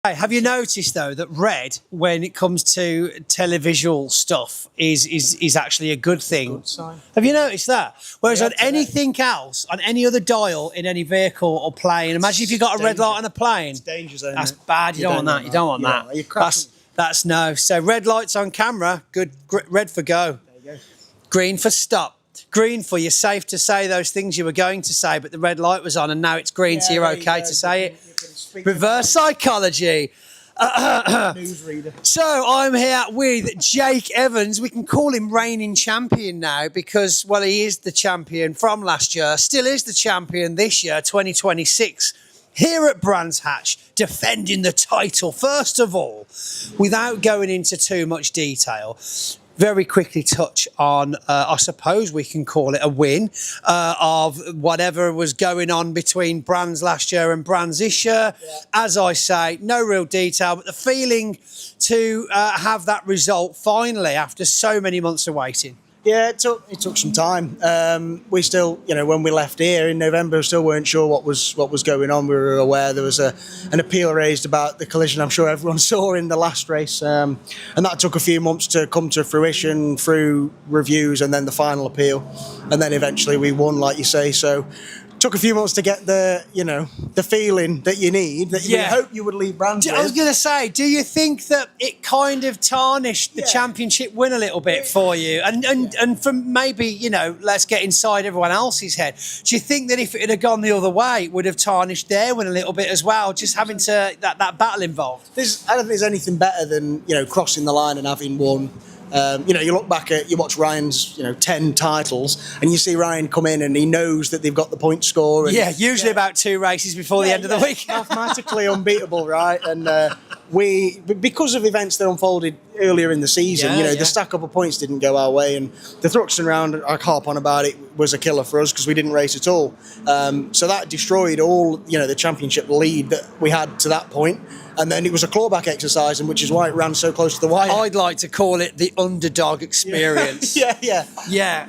Have you noticed though that red, when it comes to televisual stuff, is actually a good thing? Good sign. Have you noticed that? Whereas on anything else, on any other dial in any vehicle or plane, imagine if you got a red light on a plane. It's dangerous. That's bad. You don't want that. You don't want that. That's no. So red lights on camera, good. Red for go. There you go. Green for stop. Green for you're safe to say those things you were going to say, but the red light was on and now it's green, so you're okay to say it. Reverse psychology. So I'm here with Jake Evans. We can call him reigning champion now because, well, he is the champion from last year, still is the champion this year, 2026. Here at Brands Hatch, defending the title. First of all, without going into too much detail, very quickly touch on, I suppose we can call it a win of whatever was going on between Brands last year and Brands this year. Yeah. As I say, no real detail, but the feeling to have that result finally after so many months of waiting. Yeah, it took some time. We still, when we left here in November, we still weren't sure what was going on. We were aware there was an appeal raised about the collision. I'm sure everyone saw in the last race, and that took a few months to come to fruition through reviews and then the final appeal, and then eventually we won, like you say. So. Took a few months to get the feeling that you need, that you hope you would leave Brands with. I was going to say, do you think that it kind of tarnished the championship win a little bit for you? And from maybe, let's get inside everyone else's head. Do you think that if it had gone the other way, it would have tarnished their win a little bit as well, just having to that battle involved? I don't think there's anything better than, crossing the line and having won. You look back you watch Ryan's, 10 titles, and you see Ryan come in and he knows that they've got the point score. And, usually about 2 races before the end of the week. Mathematically unbeatable, right? And because of events that unfolded earlier in the season. The stack up of points didn't go our way, and the Thruxton round, I harp on about it, was a killer for us because we didn't race at all. So that destroyed all, the championship lead that we had to that point. And then it was a clawback exercise, and which is why it ran so close to the wire. I'd like to call it the underdog experience. Yeah.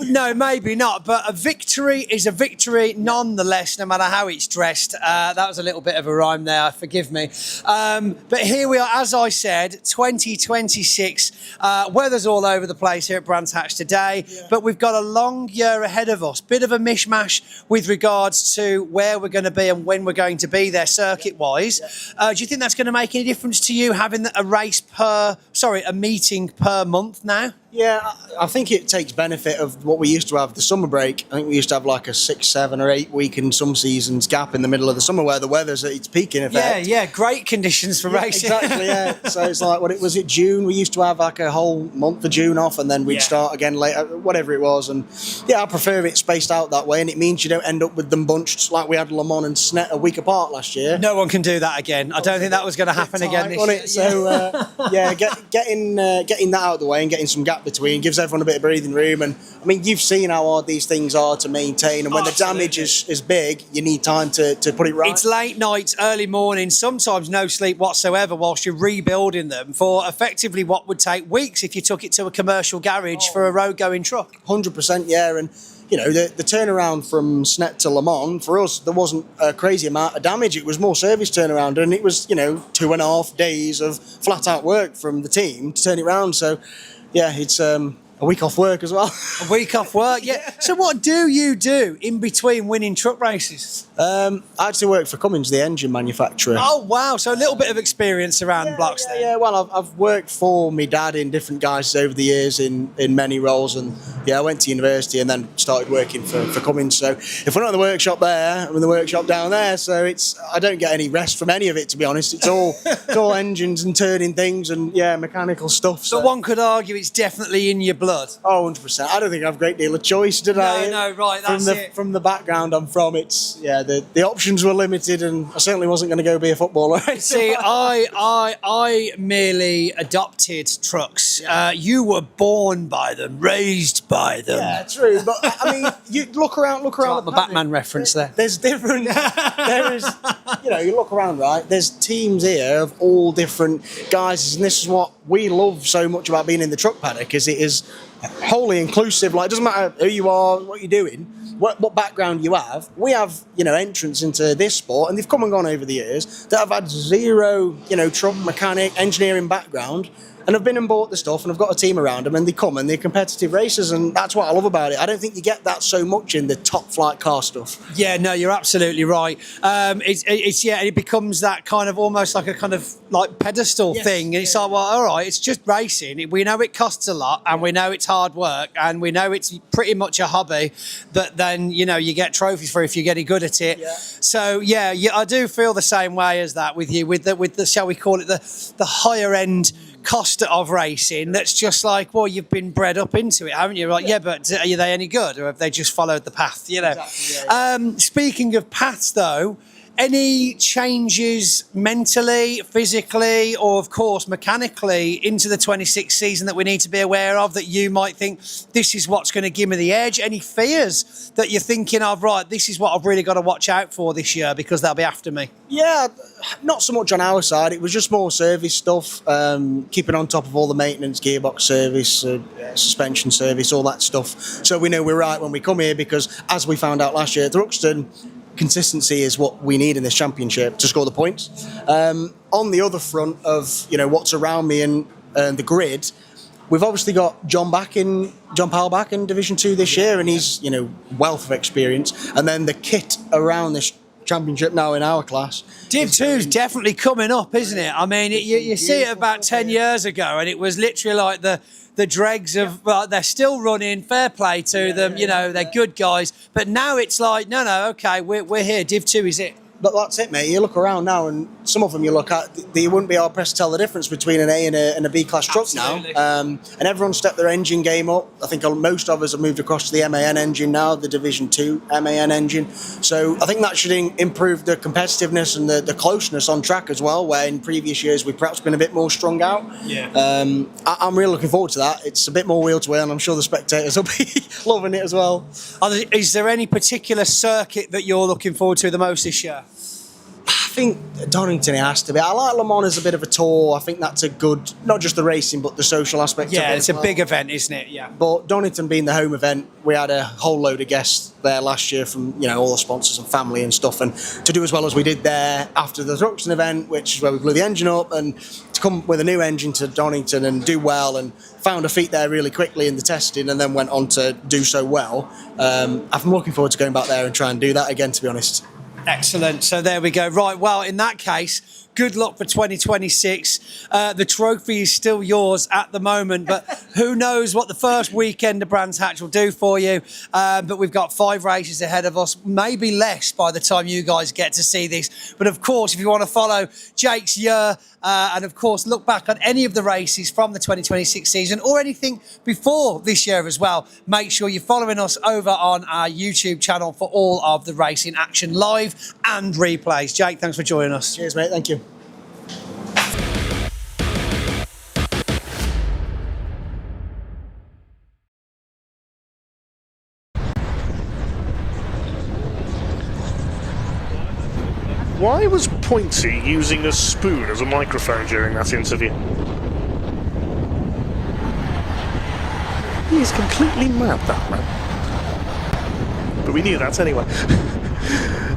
No, maybe not. But a victory is a victory nonetheless, no matter how it's dressed. That was a little bit of a rhyme there, forgive me. But here we are, as I said, 2026. Weather's all over the place here at Brands Hatch today, but we've got a long year ahead of us. Bit of a mishmash with regards to where we're going to be and when we're going to be there circuit-wise. Do you think that's going to make any difference to you, having a meeting per month now? Yeah, I think it takes benefit of what we used to have, the summer break. I think we used to have like a 6, 7 or 8 week in some seasons gap in the middle of the summer where the weather's at its peak in effect. Yeah, great conditions for racing. Exactly, yeah. So it's like, was it June? We used to have like a whole month of June off, and then we'd start again later, whatever it was. And yeah, I prefer it spaced out that way, and it means you don't end up with them bunched like we had Le Mans and Snet a week apart last year. No one can do that again. I don't think that was going to happen again this year. So getting that out of the way and getting some gap between gives everyone a bit of breathing room. And I mean, you've seen how hard these things are to maintain, and when the damage is big, you need time to put it right. It's late nights, early mornings, sometimes no sleep whatsoever whilst you're rebuilding them for effectively what would take weeks if you took it to a commercial garage for a road going truck. 100%, yeah. And the turnaround from Snet to Le Mans, for us, there wasn't a crazy amount of damage. It was more service turnaround, and it was 2.5 days of flat out work from the team to turn it around. So yeah, it's a week off work as well. A week off work, yeah. So what do you do in between winning truck races? I actually work for Cummins, the engine manufacturer. Oh, wow. So a little bit of experience around blocks there. Yeah, well, I've worked for my dad in different guises over the years in many roles. And yeah, I went to university and then started working for Cummins. So if we're not in the workshop there, I'm in the workshop down there. So I don't get any rest from any of it, to be honest. It's all engines and turning things and, mechanical stuff. So one could argue it's definitely in your blood. Oh, 100%. I don't think I have a great deal of choice, did I? No, right, that's it. From the background I'm from, it's, the options were limited, and I certainly wasn't going to go be a footballer. See, I merely adopted trucks. You were born by them, raised by them. Yeah, true. But I mean, you look around. The Batman reference there. There's different. There is, you look around, right? There's teams here of all different guises, and this is what we love so much about being in the truck paddock, because it is wholly inclusive. Like, it doesn't matter who you are, what you're doing, what background you have. We have, entrance into this sport, and they've come and gone over the years that have had zero, truck mechanic, engineering background, and have been and bought the stuff and have got a team around them, and they come and they're competitive racers, and that's what I love about it. I don't think you get that so much in the top flight car stuff. Yeah, no, you're absolutely right. It becomes that kind of almost like a kind of like pedestal thing. And it's like, well, all right, it's just racing. We know it costs a lot, and we know it's hard work, and we know it's pretty much a hobby that then, you get trophies for if you're getting good at it. Yeah. So yeah, I do feel the same way as that with you, with the shall we call it the higher end cost of racing. That's just like, well, you've been bred up into it, haven't you? Like, but are they any good, or have they just followed the path? Exactly, yeah. Speaking of paths, though, any changes mentally, physically, or of course mechanically into the 26 season that we need to be aware of, that you might think this is what's going to give me the edge? Any fears that you're thinking of, right, this is what I've really got to watch out for this year because they'll be after me? Yeah, not so much on our side. It was just more service stuff, keeping on top of all the maintenance, gearbox service, suspension service, all that stuff. So we know we're right when we come here, because as we found out last year at Thruxton, consistency is what we need in this championship to score the points. On the other front of what's around me and the grid, we've obviously got John Powell back in Division 2 this year, and he's wealth of experience. And then the kit around this championship now in our class, Div 2's definitely coming up, isn't it? I mean, you see it about 10 years ago, and it was literally like the dregs of, well, they're still running, fair play to them, they're good guys. But now it's like, no, okay, we're here, Div 2 is it. but that's it, mate. You look around now, and some of them you look at, you wouldn't be hard pressed to tell the difference between an A and a B class truck now. And everyone's stepped their engine game up. I think most of us have moved across to the MAN engine now, the Division 2 MAN engine. So I think that should improve the competitiveness and the closeness on track as well, where in previous years we've perhaps been a bit more strung out. Yeah. I'm really looking forward to that. It's a bit more wheel to wheel, and I'm sure the spectators will be loving it as well. Is there any particular circuit that you're looking forward to the most this year? I think Donington it has to be. I like Le Mans as a bit of a tour. I think that's a good, not just the racing, but the social aspect of it. Yeah, it's a big event, isn't it? Yeah. But Donington being the home event, we had a whole load of guests there last year from, you know, all the sponsors and family and stuff. And to do as well as we did there after the Thruxton event, which is where we blew the engine up, and to come with a new engine to Donington and do well, and found a feat there really quickly in the testing, and then went on to do so well. I'm looking forward to going back there and try and do that again, to be honest. Excellent. So there we go. Right. Well, in that case, good luck for 2026. The trophy is still yours at the moment, but who knows what the first weekend of Brands Hatch will do for you. But we've got 5 races ahead of us, maybe less by the time you guys get to see this. But of course, if you want to follow Jake's year, and of course, look back on any of the races from the 2026 season or anything before this year as well, make sure you're following us over on our YouTube channel for all of the racing action live and replays. Jake, thanks for joining us. Cheers, mate. Thank you. Why was Pointy using a spoon as a microphone during that interview? He's completely mad, that man. But we knew that anyway.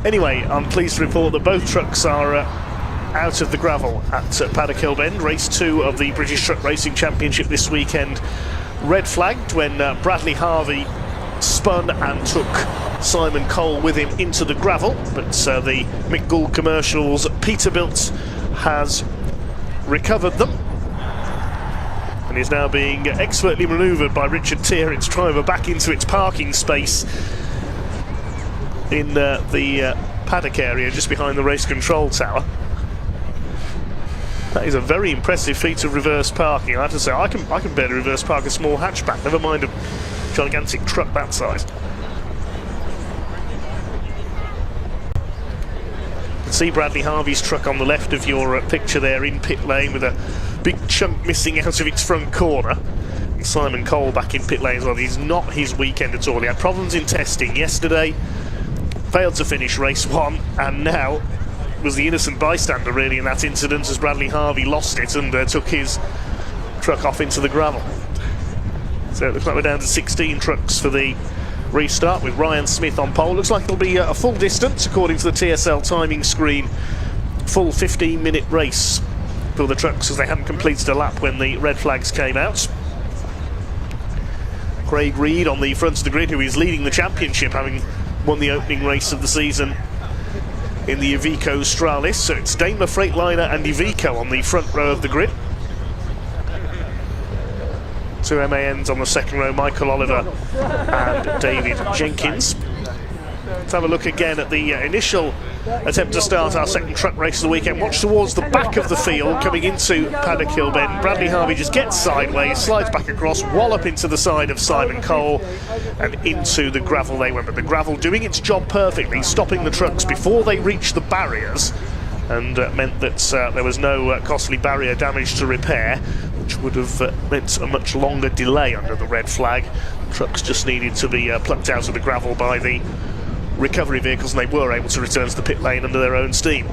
Anyway, I'm pleased to report that both trucks are out of the gravel at Paddock Hill Bend. Race 2 of the British Truck Racing Championship this weekend red flagged when Bradley Harvey spun and took Simon Cole with him into the gravel, but the Mick Gould Commercials Peterbilt has recovered them and is now being expertly manoeuvred by Richard Tier, its driver, back into its parking space in the paddock area just behind the race control tower. That is a very impressive feat of reverse parking. I have to say, I can barely reverse park a small hatchback, never mind a gigantic truck that size. You can see Bradley Harvey's truck on the left of your picture there in pit lane with a big chunk missing out of its front corner. And Simon Cole back in pit lane as well. He's not his weekend at all. He had problems in testing yesterday, failed to finish race 1, and now was the innocent bystander really in that incident as Bradley Harvey lost it and took his truck off into the gravel. So it looks like we're down to 16 trucks for the restart with Ryan Smith on pole. Looks like it'll be a full distance according to the TSL timing screen. Full 15-minute race for the trucks as they hadn't completed a lap when the red flags came out. Craig Reed on the front of the grid, who is leading the championship, having won the opening race of the season in the Iveco Stralis. So it's Daimler Freightliner and Iveco on the front row of the grid. 2 MANs on the second row, Michael Oliver and David Jenkins. Let's have a look again at the initial attempt to start our second truck race of the weekend. Watch towards the back of the field coming into Paddock Hill Bend. Bradley Harvey just gets sideways, slides back across, wallop into the side of Simon Cole, and into the gravel they went. But the gravel doing its job perfectly, stopping the trucks before they reach the barriers, and meant that there was no costly barrier damage to repair, which would have meant a much longer delay under the red flag. Trucks just needed to be plucked out of the gravel by the recovery vehicles, and they were able to return to the pit lane under their own steam.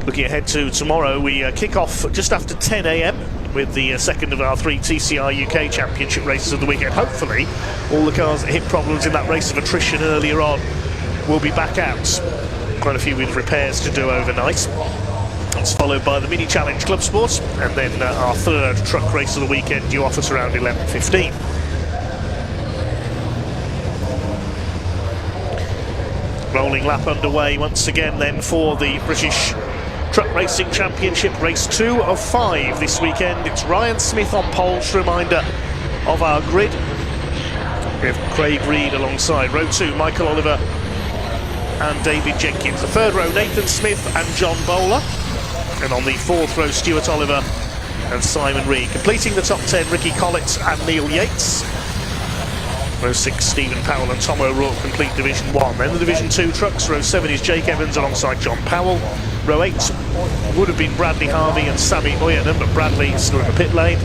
Looking ahead to tomorrow, we kick off just after 10 AM with the second of our 3 TCR UK Championship races of the weekend. Hopefully all the cars that hit problems in that race of attrition earlier on will be back out. Quite a few with repairs to do overnight. That's followed by the Mini Challenge Club Sport, and then our third truck race of the weekend due off at around 11:15. Rolling lap underway once again then for the British Truck Racing Championship, race 2 of 5 this weekend. It's Ryan Smith on pole, just a reminder of our grid. with Craig Reed alongside. Row 2, Michael Oliver and David Jenkins. The third row, Nathan Smith and John Bowler. And on the fourth row, Stuart Oliver and Simon Reed. Completing the top 10, Ricky Collett and Neil Yates. Row 6, Stephen Powell and Tom O'Rourke complete Division 1. Then the Division 2 trucks. Row 7 is Jake Evans alongside John Powell. Row 8 would have been Bradley Harvey and Sammy Oyanen, but Bradley is still in the pit lane.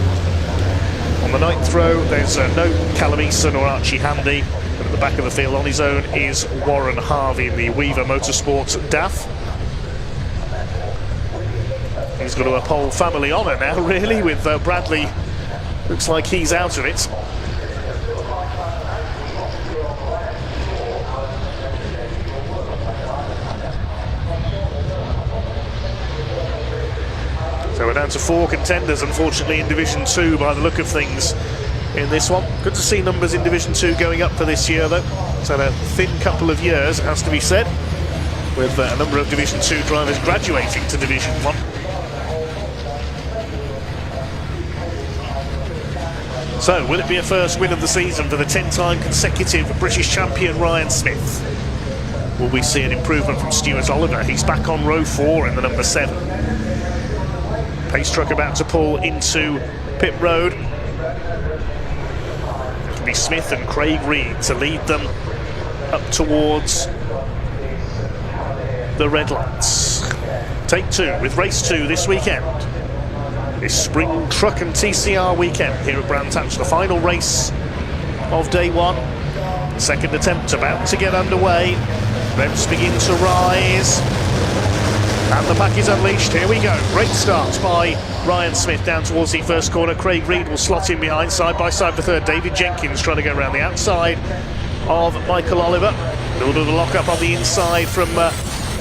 On the 9th row, there's no Callum Eason or Archie Handy. And at the back of the field on his own is Warren Harvey in the Weaver Motorsports DAF. He's got a pole family honour now, really, with Bradley. Looks like he's out of it. So we're down to 4 contenders, unfortunately, in Division 2 by the look of things in this one. Good to see numbers in Division 2 going up for this year, though. It's had a thin couple of years, has to be said, with a number of Division 2 drivers graduating to Division 1. So, will it be a first win of the season for the 10-time consecutive British champion Ryan Smith? Will we see an improvement from Stuart Oliver? He's back on row 4 in the number 7. Pace truck about to pull into pit road. It'll be Smith and Craig Reed to lead them up towards the red lights. Take 2 with race 2 this weekend. It's Spring Truck and TCR weekend here at Brands Hatch, the final race of day 1. The second attempt about to get underway. Revs begin to rise. And the pack is unleashed. Here we go. Great start by Ryan Smith down towards the first corner. Craig Reed will slot in behind, side by side for third. David Jenkins trying to go around the outside of Michael Oliver. A little bit of a lock-up on the inside from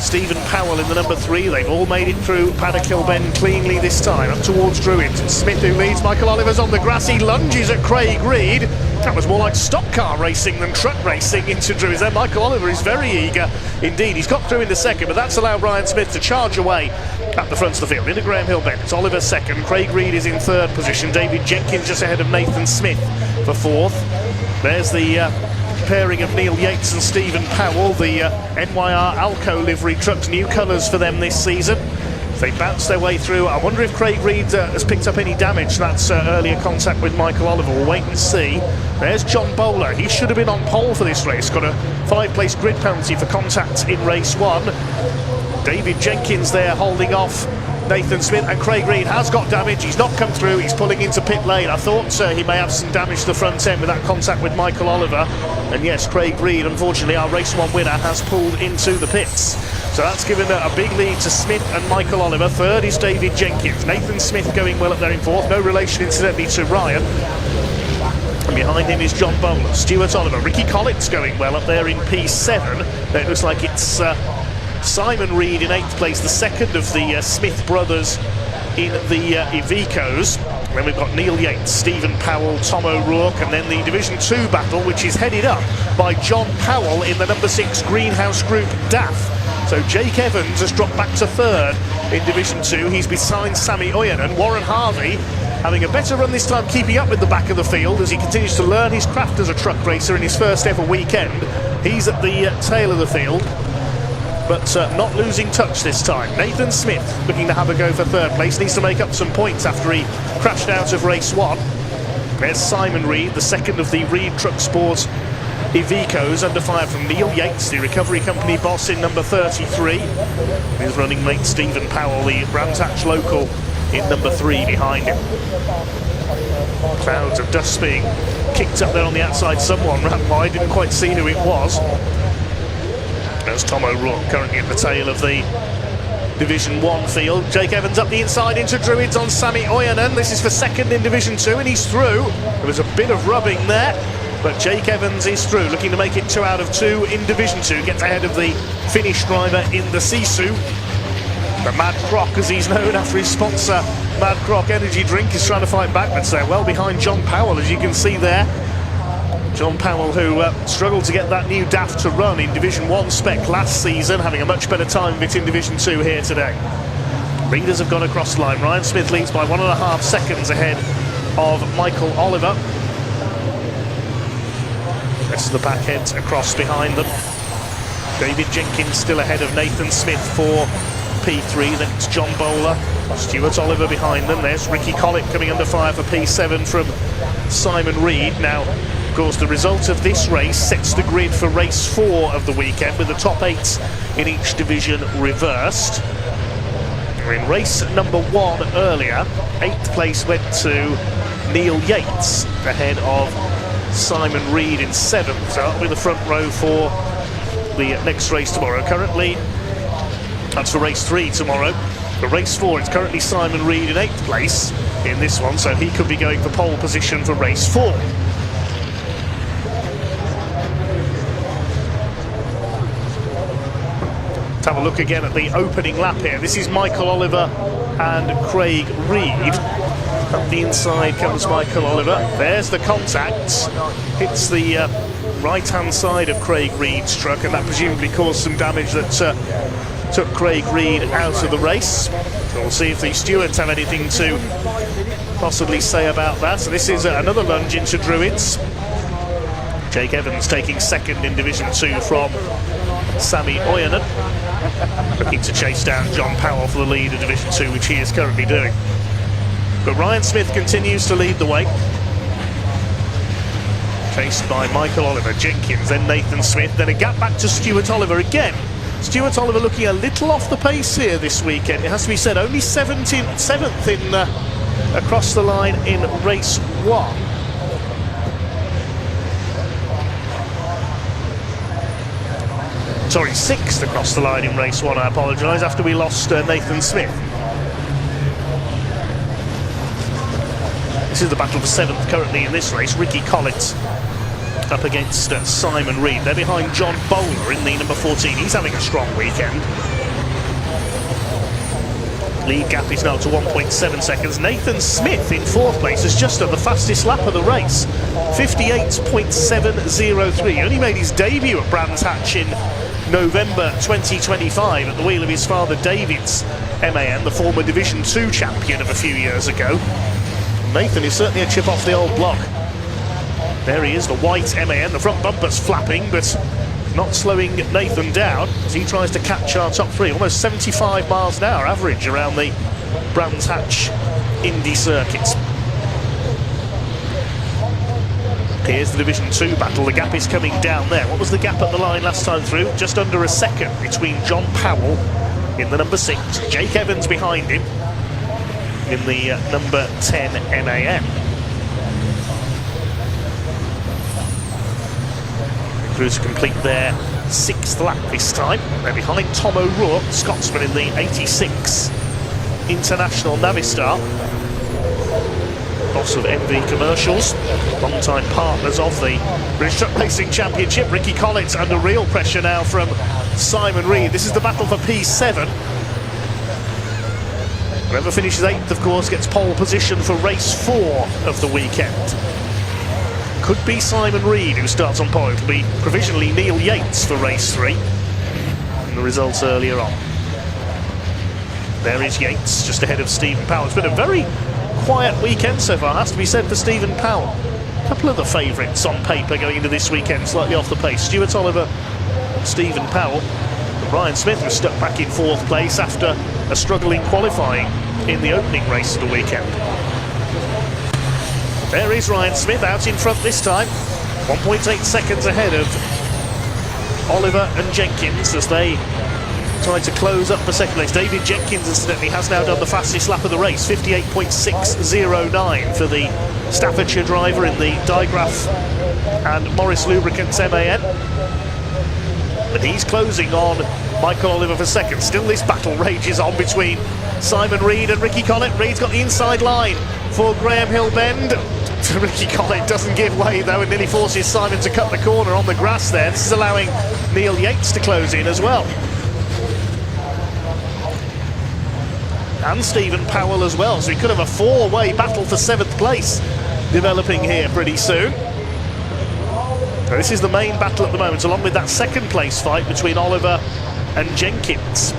Stephen Powell in the number 3. They've all made it through Paddock Hill Bend cleanly this time, up towards Druitt. Smith who leads. Michael Oliver's on the grass. He lunges at Craig Reed. That was more like stock car racing than truck racing into Druitt. Then Michael Oliver is very eager indeed. He's got through into second, but that's allowed Ryan Smith to charge away at the front of the field. Into Graham Hill Bend. It's Oliver second. Craig Reed is in third position. David Jenkins just ahead of Nathan Smith for fourth. There's the pairing of Neil Yates and Stephen Powell, the NYR Alco livery trucks, new colours for them this season. They bounce their way through. I wonder if Craig Reed has picked up any damage. That's earlier contact with Michael Oliver. We'll wait and see. There's John Bowler. He should have been on pole for this race. Got a 5-place grid penalty for contact in race 1. David Jenkins there holding off Nathan Smith, and Craig Reed has got damage. He's not come through. He's pulling into pit lane. I thought he may have some damage to the front end with that contact with Michael Oliver. And yes, Craig Reed, unfortunately, our race 1 winner, has pulled into the pits. So that's given a big lead to Smith and Michael Oliver. Third is David Jenkins. Nathan Smith going well up there in fourth. No relation, incidentally, to Ryan. And behind him is John Bowler. Stuart Oliver. Ricky Collett's going well up there in P7. It looks like it's Simon Reed in 8th place, the second of the Smith brothers in the Ivecos. Then we've got Neil Yates, Stephen Powell, Tom O'Rourke, and then the Division 2 battle, which is headed up by John Powell in the number 6 Greenhouse Group DAF. So Jake Evans has dropped back to third in Division 2. He's beside Sammy Oyanen. Warren Harvey having a better run this time, keeping up with the back of the field as he continues to learn his craft as a truck racer in his first ever weekend. He's at the tail of the field, but not losing touch this time. Nathan Smith looking to have a go for third place. Needs to make up some points after he crashed out of race 1. There's Simon Reed, the second of the Reed Truck Sports Ivecos, under fire from Neil Yates, the recovery company boss, in number 33. His running mate Stephen Powell, the Brands Hatch local, in number 3 behind him. Clouds of dust being kicked up there on the outside. Someone ran by, didn't quite see who it was. There's Tom O'Rourke currently at the tail of the Division 1 field. Jake Evans up the inside into Druids on Sammy Oyanen. This is for second in Division 2 and he's through. There was a bit of rubbing there, but Jake Evans is through, looking to make it 2 out of 2 in Division 2. Gets ahead of the Finnish driver in the Sisu. The Mad Croc, as he's known after his sponsor, Mad Croc Energy Drink, is trying to fight backwards there. Well behind John Powell, as you can see there. John Powell, who struggled to get that new DAF to run in Division 1 spec last season, having a much better time of it in Division 2 here today. Leaders have gone across the line. Ryan Smith leads by 1.5 seconds ahead of Michael Oliver. This is the back end across behind them. David Jenkins still ahead of Nathan Smith for P3. Then it's John Bowler, Stuart Oliver behind them. There's Ricky Collett coming under fire for P7 from Simon Reed. Now, of course, the result of this race sets the grid for race 4 of the weekend, with the top 8 in each division reversed. In race number 1 earlier, 8th place went to Neil Yates, ahead of Simon Reed in 7th. So that'll be the front row for the next race tomorrow. Currently, that's for race 3 tomorrow. For race 4, it's currently Simon Reed in 8th place in this one, so he could be going for pole position for race 4. Let's have a look again at the opening lap here. This is Michael Oliver and Craig Reed. Up the inside comes Michael Oliver. There's the contact. Hits the right-hand side of Craig Reed's truck, and that presumably caused some damage that took Craig Reed out of the race. So we'll see if the stewards have anything to possibly say about that. So this is another lunge into Druids. Jake Evans taking 2nd in Division 2 from Sami Oyanen, looking to chase down John Powell for the lead in Division 2, which he is currently doing. But Ryan Smith continues to lead the way, chased by Michael Oliver, Jenkins, then Nathan Smith, then a gap back to Stuart Oliver again. Stuart Oliver looking a little off the pace here this weekend, it has to be said. Only 7th in across the line in race 1. Sorry, 6th across the line in race 1, I apologise, after we lost Nathan Smith. This is the battle for 7th currently in this race. Ricky Collett up against Simon Reed. They're behind John Bowler in the number 14. He's having a strong weekend. Lead gap is now to 1.7 seconds. Nathan Smith in 4th place has just done the fastest lap of the race, 58.703. He only made his debut at Brands Hatch in November 2025 at the wheel of his father David's MAN, the former Division 2 champion of a few years ago. Nathan is certainly a chip off the old block. There he is, the white MAN, the front bumper's flapping, but not slowing Nathan down as he tries to catch our top 3. Almost 75 miles an hour average around the Brands Hatch Indy circuit. Here's the Division 2 battle. The gap is coming down there. What was the gap at the line last time through? Just under a second between John Powell in the number 6, Jake Evans behind him in the number 10 MAN. Through to complete their 6th lap this time. They're behind Tom O'Rourke, Scotsman in the 86 International Navistar. Boss of MV Commercials, long-time partners of the British Truck Racing Championship. Ricky Collett under real pressure now from Simon Reed. This is the battle for P7. Whoever finishes 8th, of course, gets pole position for race 4 of the weekend. Could be Simon Reed who starts on pole. It'll be provisionally Neil Yates for race 3. And the results earlier on. There is Yates, just ahead of Stephen Powell. It's been a very quiet weekend so far, has to be said, for Stephen Powell. A couple of the favourites on paper going into this weekend, slightly off the pace. Stuart Oliver, Stephen Powell. But Ryan Smith was stuck back in 4th place after a struggling qualifying in the opening race of the weekend. There is Ryan Smith out in front this time, 1.8 seconds ahead of Oliver and Jenkins as they try to close up for 2nd place. David Jenkins, incidentally, has now done the fastest lap of the race, 58.609 for the Staffordshire driver in the Digraph and Morris Lubricants MAN. But he's closing on Michael Oliver for 2nd. Still this battle rages on between Simon Reed and Ricky Collett. Reed's got the inside line for Graham Hill Bend. Ricky Collett doesn't give way though and nearly forces Simon to cut the corner on the grass there. This is allowing Neil Yates to close in as well. And Stephen Powell as well, so we could have a 4-way battle for 7th place developing here pretty soon. So this is the main battle at the moment, along with that 2nd place fight between Oliver and Jenkins.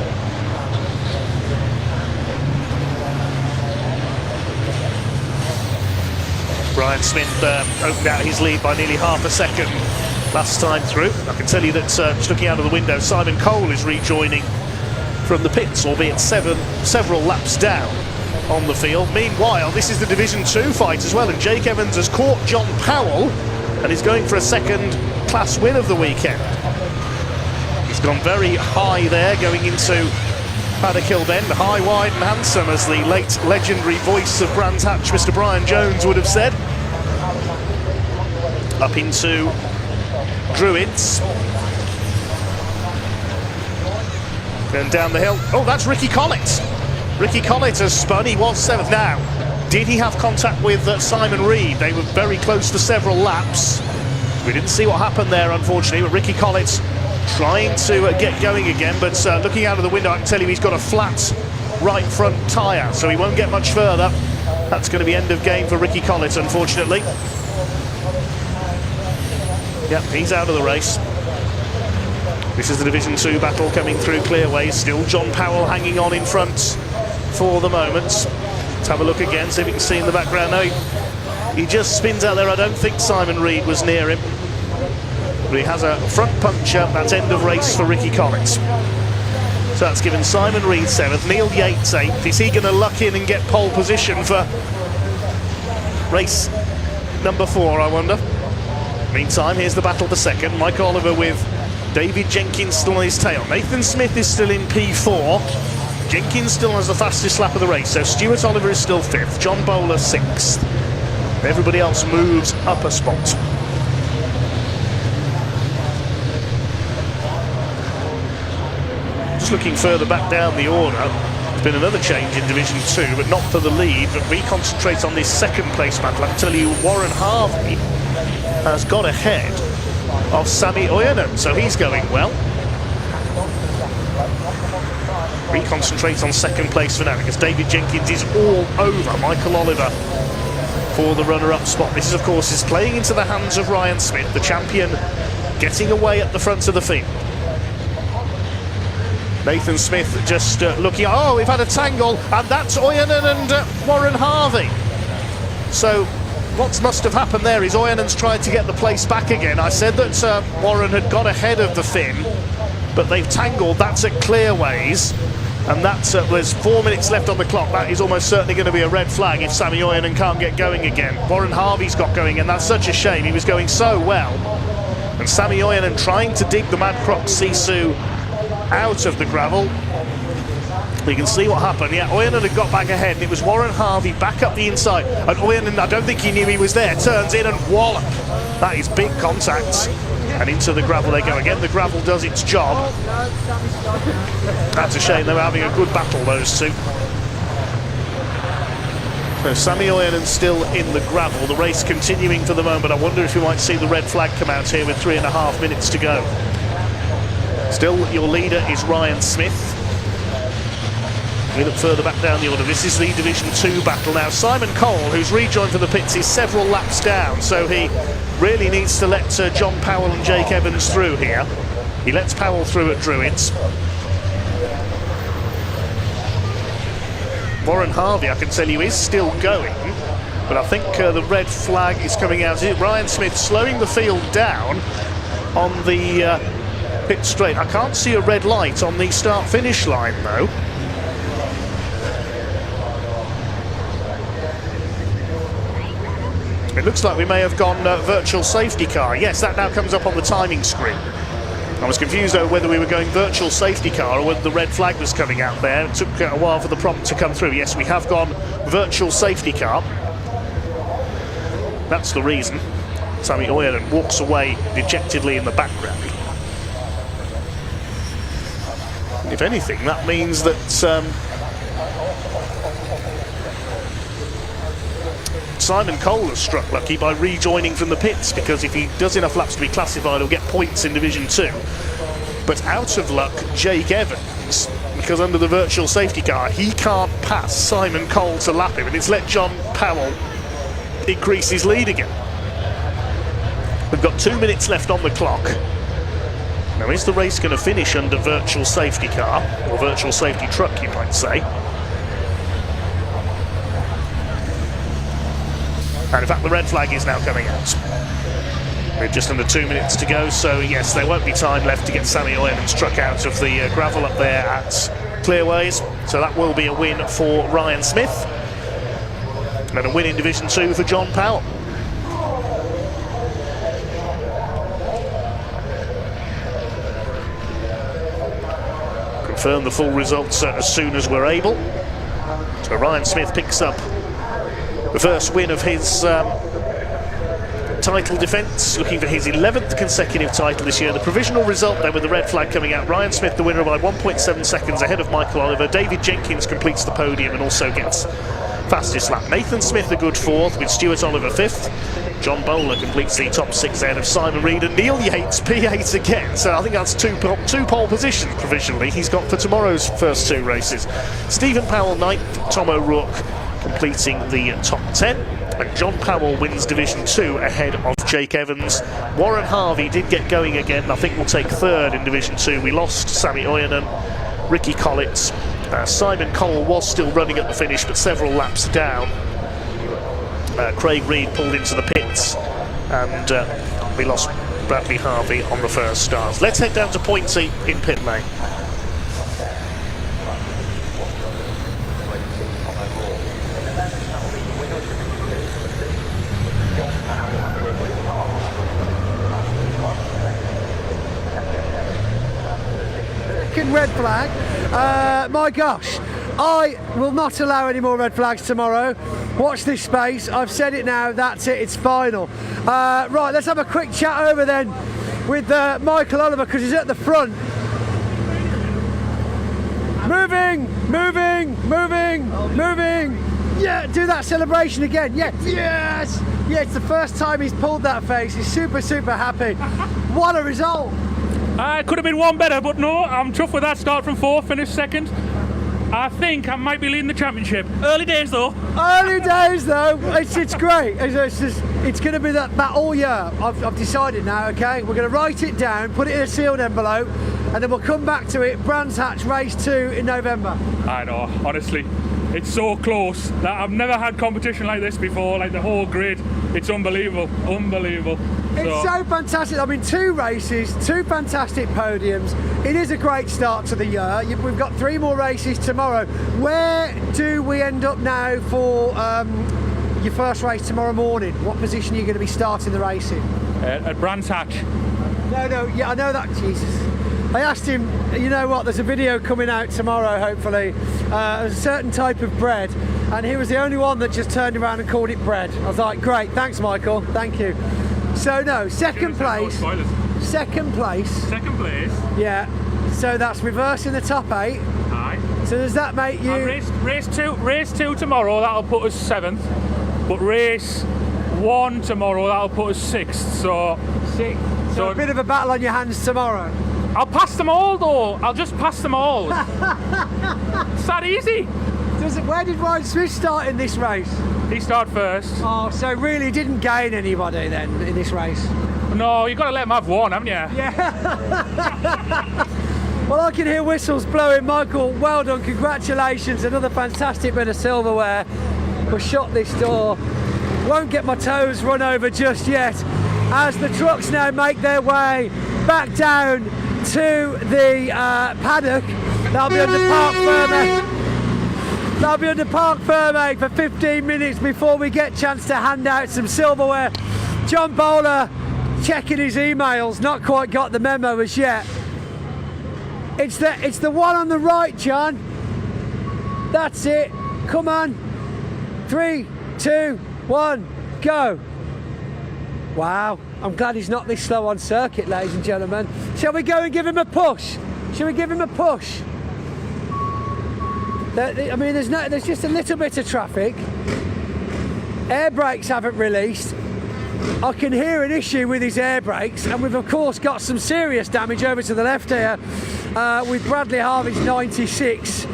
Brian Smith opened out his lead by nearly half a second last time through. I can tell you that, just looking out of the window, Simon Cole is rejoining from the pits, albeit several laps down on the field. Meanwhile, this is the Division 2 fight as well, and Jake Evans has caught John Powell and is going for a second class win of the weekend. He's gone very high there, going into Paddock Bend, high, wide and handsome, as the late legendary voice of Brands Hatch, Mr. Brian Jones, would have said. Up into Druids. Going down the hill. Oh, that's Ricky Collett. Ricky Collett has spun. He was 7th now. Did he have contact with Simon Reed? They were very close for several laps. We didn't see what happened there, unfortunately, but Ricky Collett trying to get going again, but looking out of the window, I can tell you he's got a flat right front tyre, so he won't get much further. That's going to be end of game for Ricky Collett, unfortunately. Yep, he's out of the race. This is the Division 2 battle coming through Clearways. Still John Powell hanging on in front for the moment. Let's have a look again, see if we can see in the background. No, he just spins out there. I don't think Simon Reed was near him. But he has a front puncture. That's end of race for Ricky Collett. So that's given Simon Reed 7th, Neil Yates 8th. Is he going to luck in and get pole position for race number 4, I wonder? Meantime, here's the battle for second. Mike Oliver with David Jenkins still on his tail. Nathan Smith is still in P4. Jenkins still has the fastest lap of the race, so Stuart Oliver is still 5th. John Bowler 6th. Everybody else moves up a spot. Just looking further back down the order, there's been another change in Division 2, but not for the lead, but we concentrate on this second place battle. I can tell you Warren Harvey has got ahead of Sami Oyanen, so he's going well. We concentrate on second place for now because David Jenkins is all over Michael Oliver for the runner-up spot. This, of course, is playing into the hands of Ryan Smith, the champion, getting away at the front of the field. Nathan Smith just looking, oh, we've had a tangle, and that's Oyanen and Warren Harvey. So what must have happened there is Oyanen's tried to get the place back again. I said that Warren had got ahead of the Finn, but they've tangled. That's at Clearways, and that's there's 4 minutes left on the clock. That is almost certainly going to be a red flag if Sami Oyanen can't get going again. Warren Harvey's got going, and that's such a shame. He was going so well, and Sami Oyanen trying to dig the Mad Croc Sisu out of the gravel. We can see what happened. Yeah, Oyanen had got back ahead, and it was Warren Harvey back up the inside. And Oyanen, I don't think he knew he was there, turns in and wallop. That is big contact. And into the gravel they go again. The gravel does its job. That's a shame. They were having a good battle, those two. So Sami Oyanen still in the gravel. The race continuing for the moment. I wonder if we might see the red flag come out here with 3.5 minutes to go. Still, your leader is Ryan Smith. We look further back down the order. This is the Division 2 battle now. Simon Cole, who's rejoined for the pits, is several laps down, so he really needs to let John Powell and Jake Evans through here. He lets Powell through at Druids. Warren Harvey, I can tell you, is still going, but I think the red flag is coming out. Ryan Smith slowing the field down on the pit straight. I can't see a red light on the start-finish line, though. It looks like we may have gone virtual safety car. Yes, that now comes up on the timing screen. I was confused over whether we were going virtual safety car or whether the red flag was coming out there. It took a while for the prompt to come through. Yes, we have gone virtual safety car. That's the reason. Sami Oyanen walks away dejectedly in the background. If anything, that means that Simon Cole has struck lucky by rejoining from the pits, because if he does enough laps to be classified, he'll get points in Division 2. But out of luck, Jake Evans, because under the virtual safety car, he can't pass Simon Cole to lap him, and it's let John Powell increase his lead again. We've got 2 minutes left on the clock. Now, is the race going to finish under virtual safety car, or virtual safety truck, you might say? And in fact, the red flag is now coming out. With just under 2 minutes to go, so yes, there won't be time left to get Sammy Oyen struck out of the gravel up there at Clearways. So that will be a win for Ryan Smith. And a win in Division 2 for John Powell. Confirm the full results as soon as we're able. So Ryan Smith picks up the first win of his title defence, looking for his 11th consecutive title this year. The provisional result then with the red flag coming out. Ryan Smith the winner by 1.7 seconds ahead of Michael Oliver. David Jenkins completes the podium and also gets fastest lap. Nathan Smith a good 4th with Stuart Oliver 5th. John Bowler completes the top 6 ahead of Simon Reed, and Neil Yates P8 again. So I think that's two pole positions provisionally he's got for tomorrow's first 2 races. Stephen Powell 9th, Tom O'Rourke completing the top 10. And John Powell wins Division 2 ahead of Jake Evans. Warren Harvey did get going again. I think we'll take 3rd in Division 2. We lost Sammy Oyenan, Ricky Collins. Simon Cole was still running at the finish, but several laps down. Craig Reed pulled into the pits, and we lost Bradley Harvey on the first start. Let's head down to Pointy in pit lane. Red flag. My gosh, I will not allow any more red flags tomorrow. Watch this space. I've said it now. That's it. It's final. Right, let's have a quick chat over then with Michael Oliver, because he's at the front. Moving. Yeah, do that celebration again. Yeah, yes. Yeah, it's the first time he's pulled that face. He's super happy. What a result. It could have been one better, but no, I'm chuffed with that. Start from 4th, finish 2nd. I think I might be leading the championship. Early days though. Early days though. It's great. It's going to be that all year. I've decided now. Okay, we're going to write it down, put it in a sealed envelope, and then we'll come back to it. Brands Hatch Race 2 in November. I know. Honestly, it's so close that I've never had competition like this before. Like the whole grid, it's unbelievable. It's so fantastic. I mean, 2 races, 2 fantastic podiums. It is a great start to the year. We've got 3 more races tomorrow. Where do we end up now for your first race tomorrow morning? What position are you going to be starting the race in? At Brands Hatch. No, yeah, I know that. Jesus. I asked him, you know what, there's a video coming out tomorrow, hopefully. There's a certain type of bread, and he was the only one that just turned around and called it bread. I was like, great, thanks, Michael, thank you. So no, second place. Yeah. So that's reversing the top 8. Aye. So does that make you? Race two tomorrow. That'll put us 7th. But race 1 tomorrow. That'll put us 6th. So 6th. So a bit of a battle on your hands tomorrow. I'll pass them all though. I'll just pass them all. It's that easy. Where did Ryan Smith start in this race? He started first. Oh, so really didn't gain anybody then in this race? No, you've got to let him have one, haven't you? Yeah. Well, I can hear whistles blowing. Michael, well done, congratulations. Another fantastic bit of silverware. We'll shut this door. Won't get my toes run over just yet. As the trucks now make their way back down to the paddock. They'll be under Park Ferme. They'll be under Park Ferme for 15 minutes before we get a chance to hand out some silverware. John Bowler checking his emails, not quite got the memo as yet. It's the one on the right, John. That's it. Come on. 3, 2, 1, go. Wow, I'm glad he's not this slow on circuit, ladies and gentlemen. Shall we go and give him a push? Shall we give him a push? I mean, there's just a little bit of traffic. Air brakes haven't released. I can hear an issue with his air brakes, and we've of course got some serious damage over to the left here with Bradley Harvey's 96.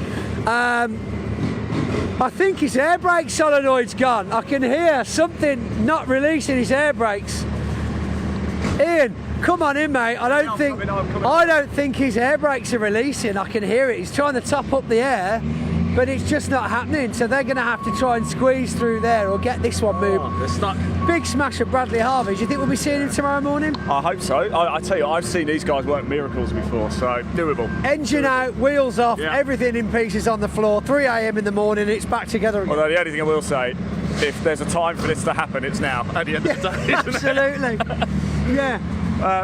I think his air brake solenoid's gone. I can hear something not releasing his air brakes. Ian, come on in, mate. I don't think his air brakes are releasing. I can hear it. He's trying to top up the air. but it's just not happening. So they're going to have to try and squeeze through there or get this one moving. They're stuck. Big smash of Bradley Harvey. Do you think we'll be seeing him tomorrow morning? I hope so. I tell you, I've seen these guys work miracles before, so doable. Engine out, wheels off, everything in pieces on the floor. 3 a.m. in the morning, it's back together again. Although the only thing I will say, if there's a time for this to happen, it's now, at the end of the day. Absolutely. Yeah.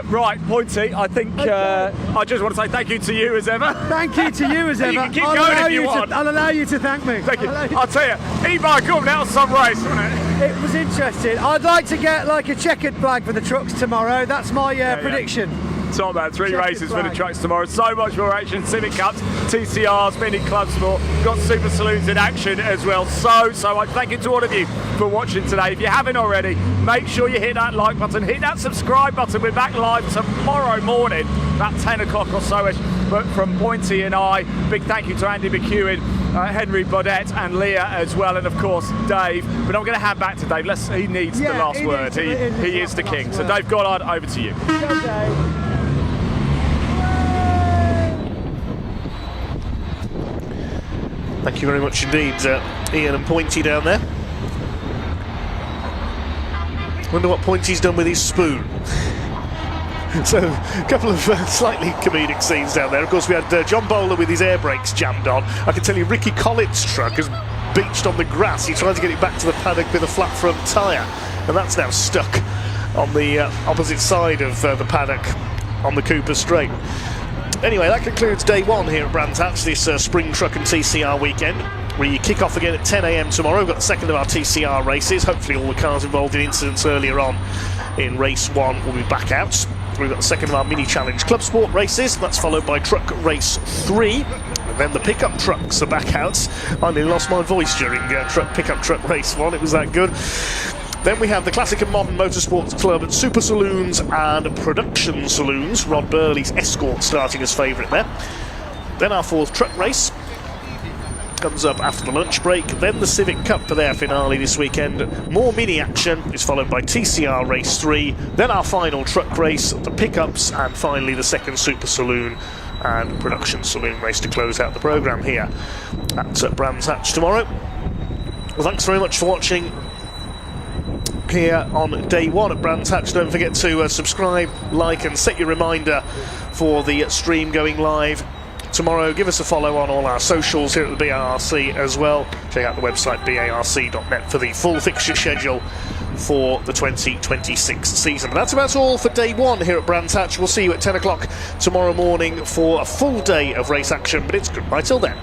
Right, Pointy, I think I just want to say thank you to you as ever. Thank you to you as ever. You can keep going if you want. I'll allow you to thank me. Thank you. I'll tell you, e-bike come now some race, wasn't it? It was interesting. I'd like to get like a checkered flag for the trucks tomorrow. That's my prediction. Top man, 3 Checkered races for flag. the trucks tomorrow. So much more action. Civic Cups, TCRs, Mini Club Sport. Got Super Saloons in action as well. So much. Thank you to all of you for watching today. If you haven't already, make sure you hit that like button, hit that subscribe button. We're back live tomorrow morning, about 10 o'clock or so-ish. But from Pointy and I, big thank you to Andy McEwen, Henry Bodette and Leah as well, and of course Dave. But I'm going to hand back to Dave. He needs the last word. He is the king. So Dave Goddard, over to you. Go, Dave. Thank you very much indeed, Ian and Pointy down there. Wonder what Pointy's done with his spoon. So, a couple of slightly comedic scenes down there. Of course, we had John Bowler with his air brakes jammed on. I can tell you Ricky Collins' truck has beached on the grass. He tried to get it back to the paddock with a flat front tyre, and that's now stuck on the opposite side of the paddock on the Cooper Straight. Anyway, that concludes day one here at Brands Hatch, this spring truck and TCR weekend. We kick off again at 10 a.m. tomorrow. We've got the second of our TCR races. Hopefully all the cars involved in incidents earlier on in race one will be back out. We've got the second of our mini challenge club sport races. That's followed by truck race 3. And then the pickup trucks are back out. I nearly lost my voice during pickup truck race 1. It was that good. Then we have the Classic and Modern Motorsports Club, Super Saloons and Production Saloons. Rod Burley's Escort starting as favourite there. Then our 4th truck race comes up after the lunch break. Then the Civic Cup for their finale this weekend. More mini action is followed by TCR Race 3. Then our final truck race, the pickups, and finally the second Super Saloon and Production Saloon race to close out the programme here at Brands Hatch tomorrow. Well, thanks very much for watching here on day one at Brands Hatch. Don't forget to subscribe, like and set your reminder for the stream going live tomorrow. Give us a follow on all our socials here at the BTRC as well. Check out the website barc.net for the full fixture schedule for the 2026 season. That's about all for day one here at Brands Hatch. We'll see you at 10 o'clock tomorrow morning for a full day of race action, but it's goodbye till then.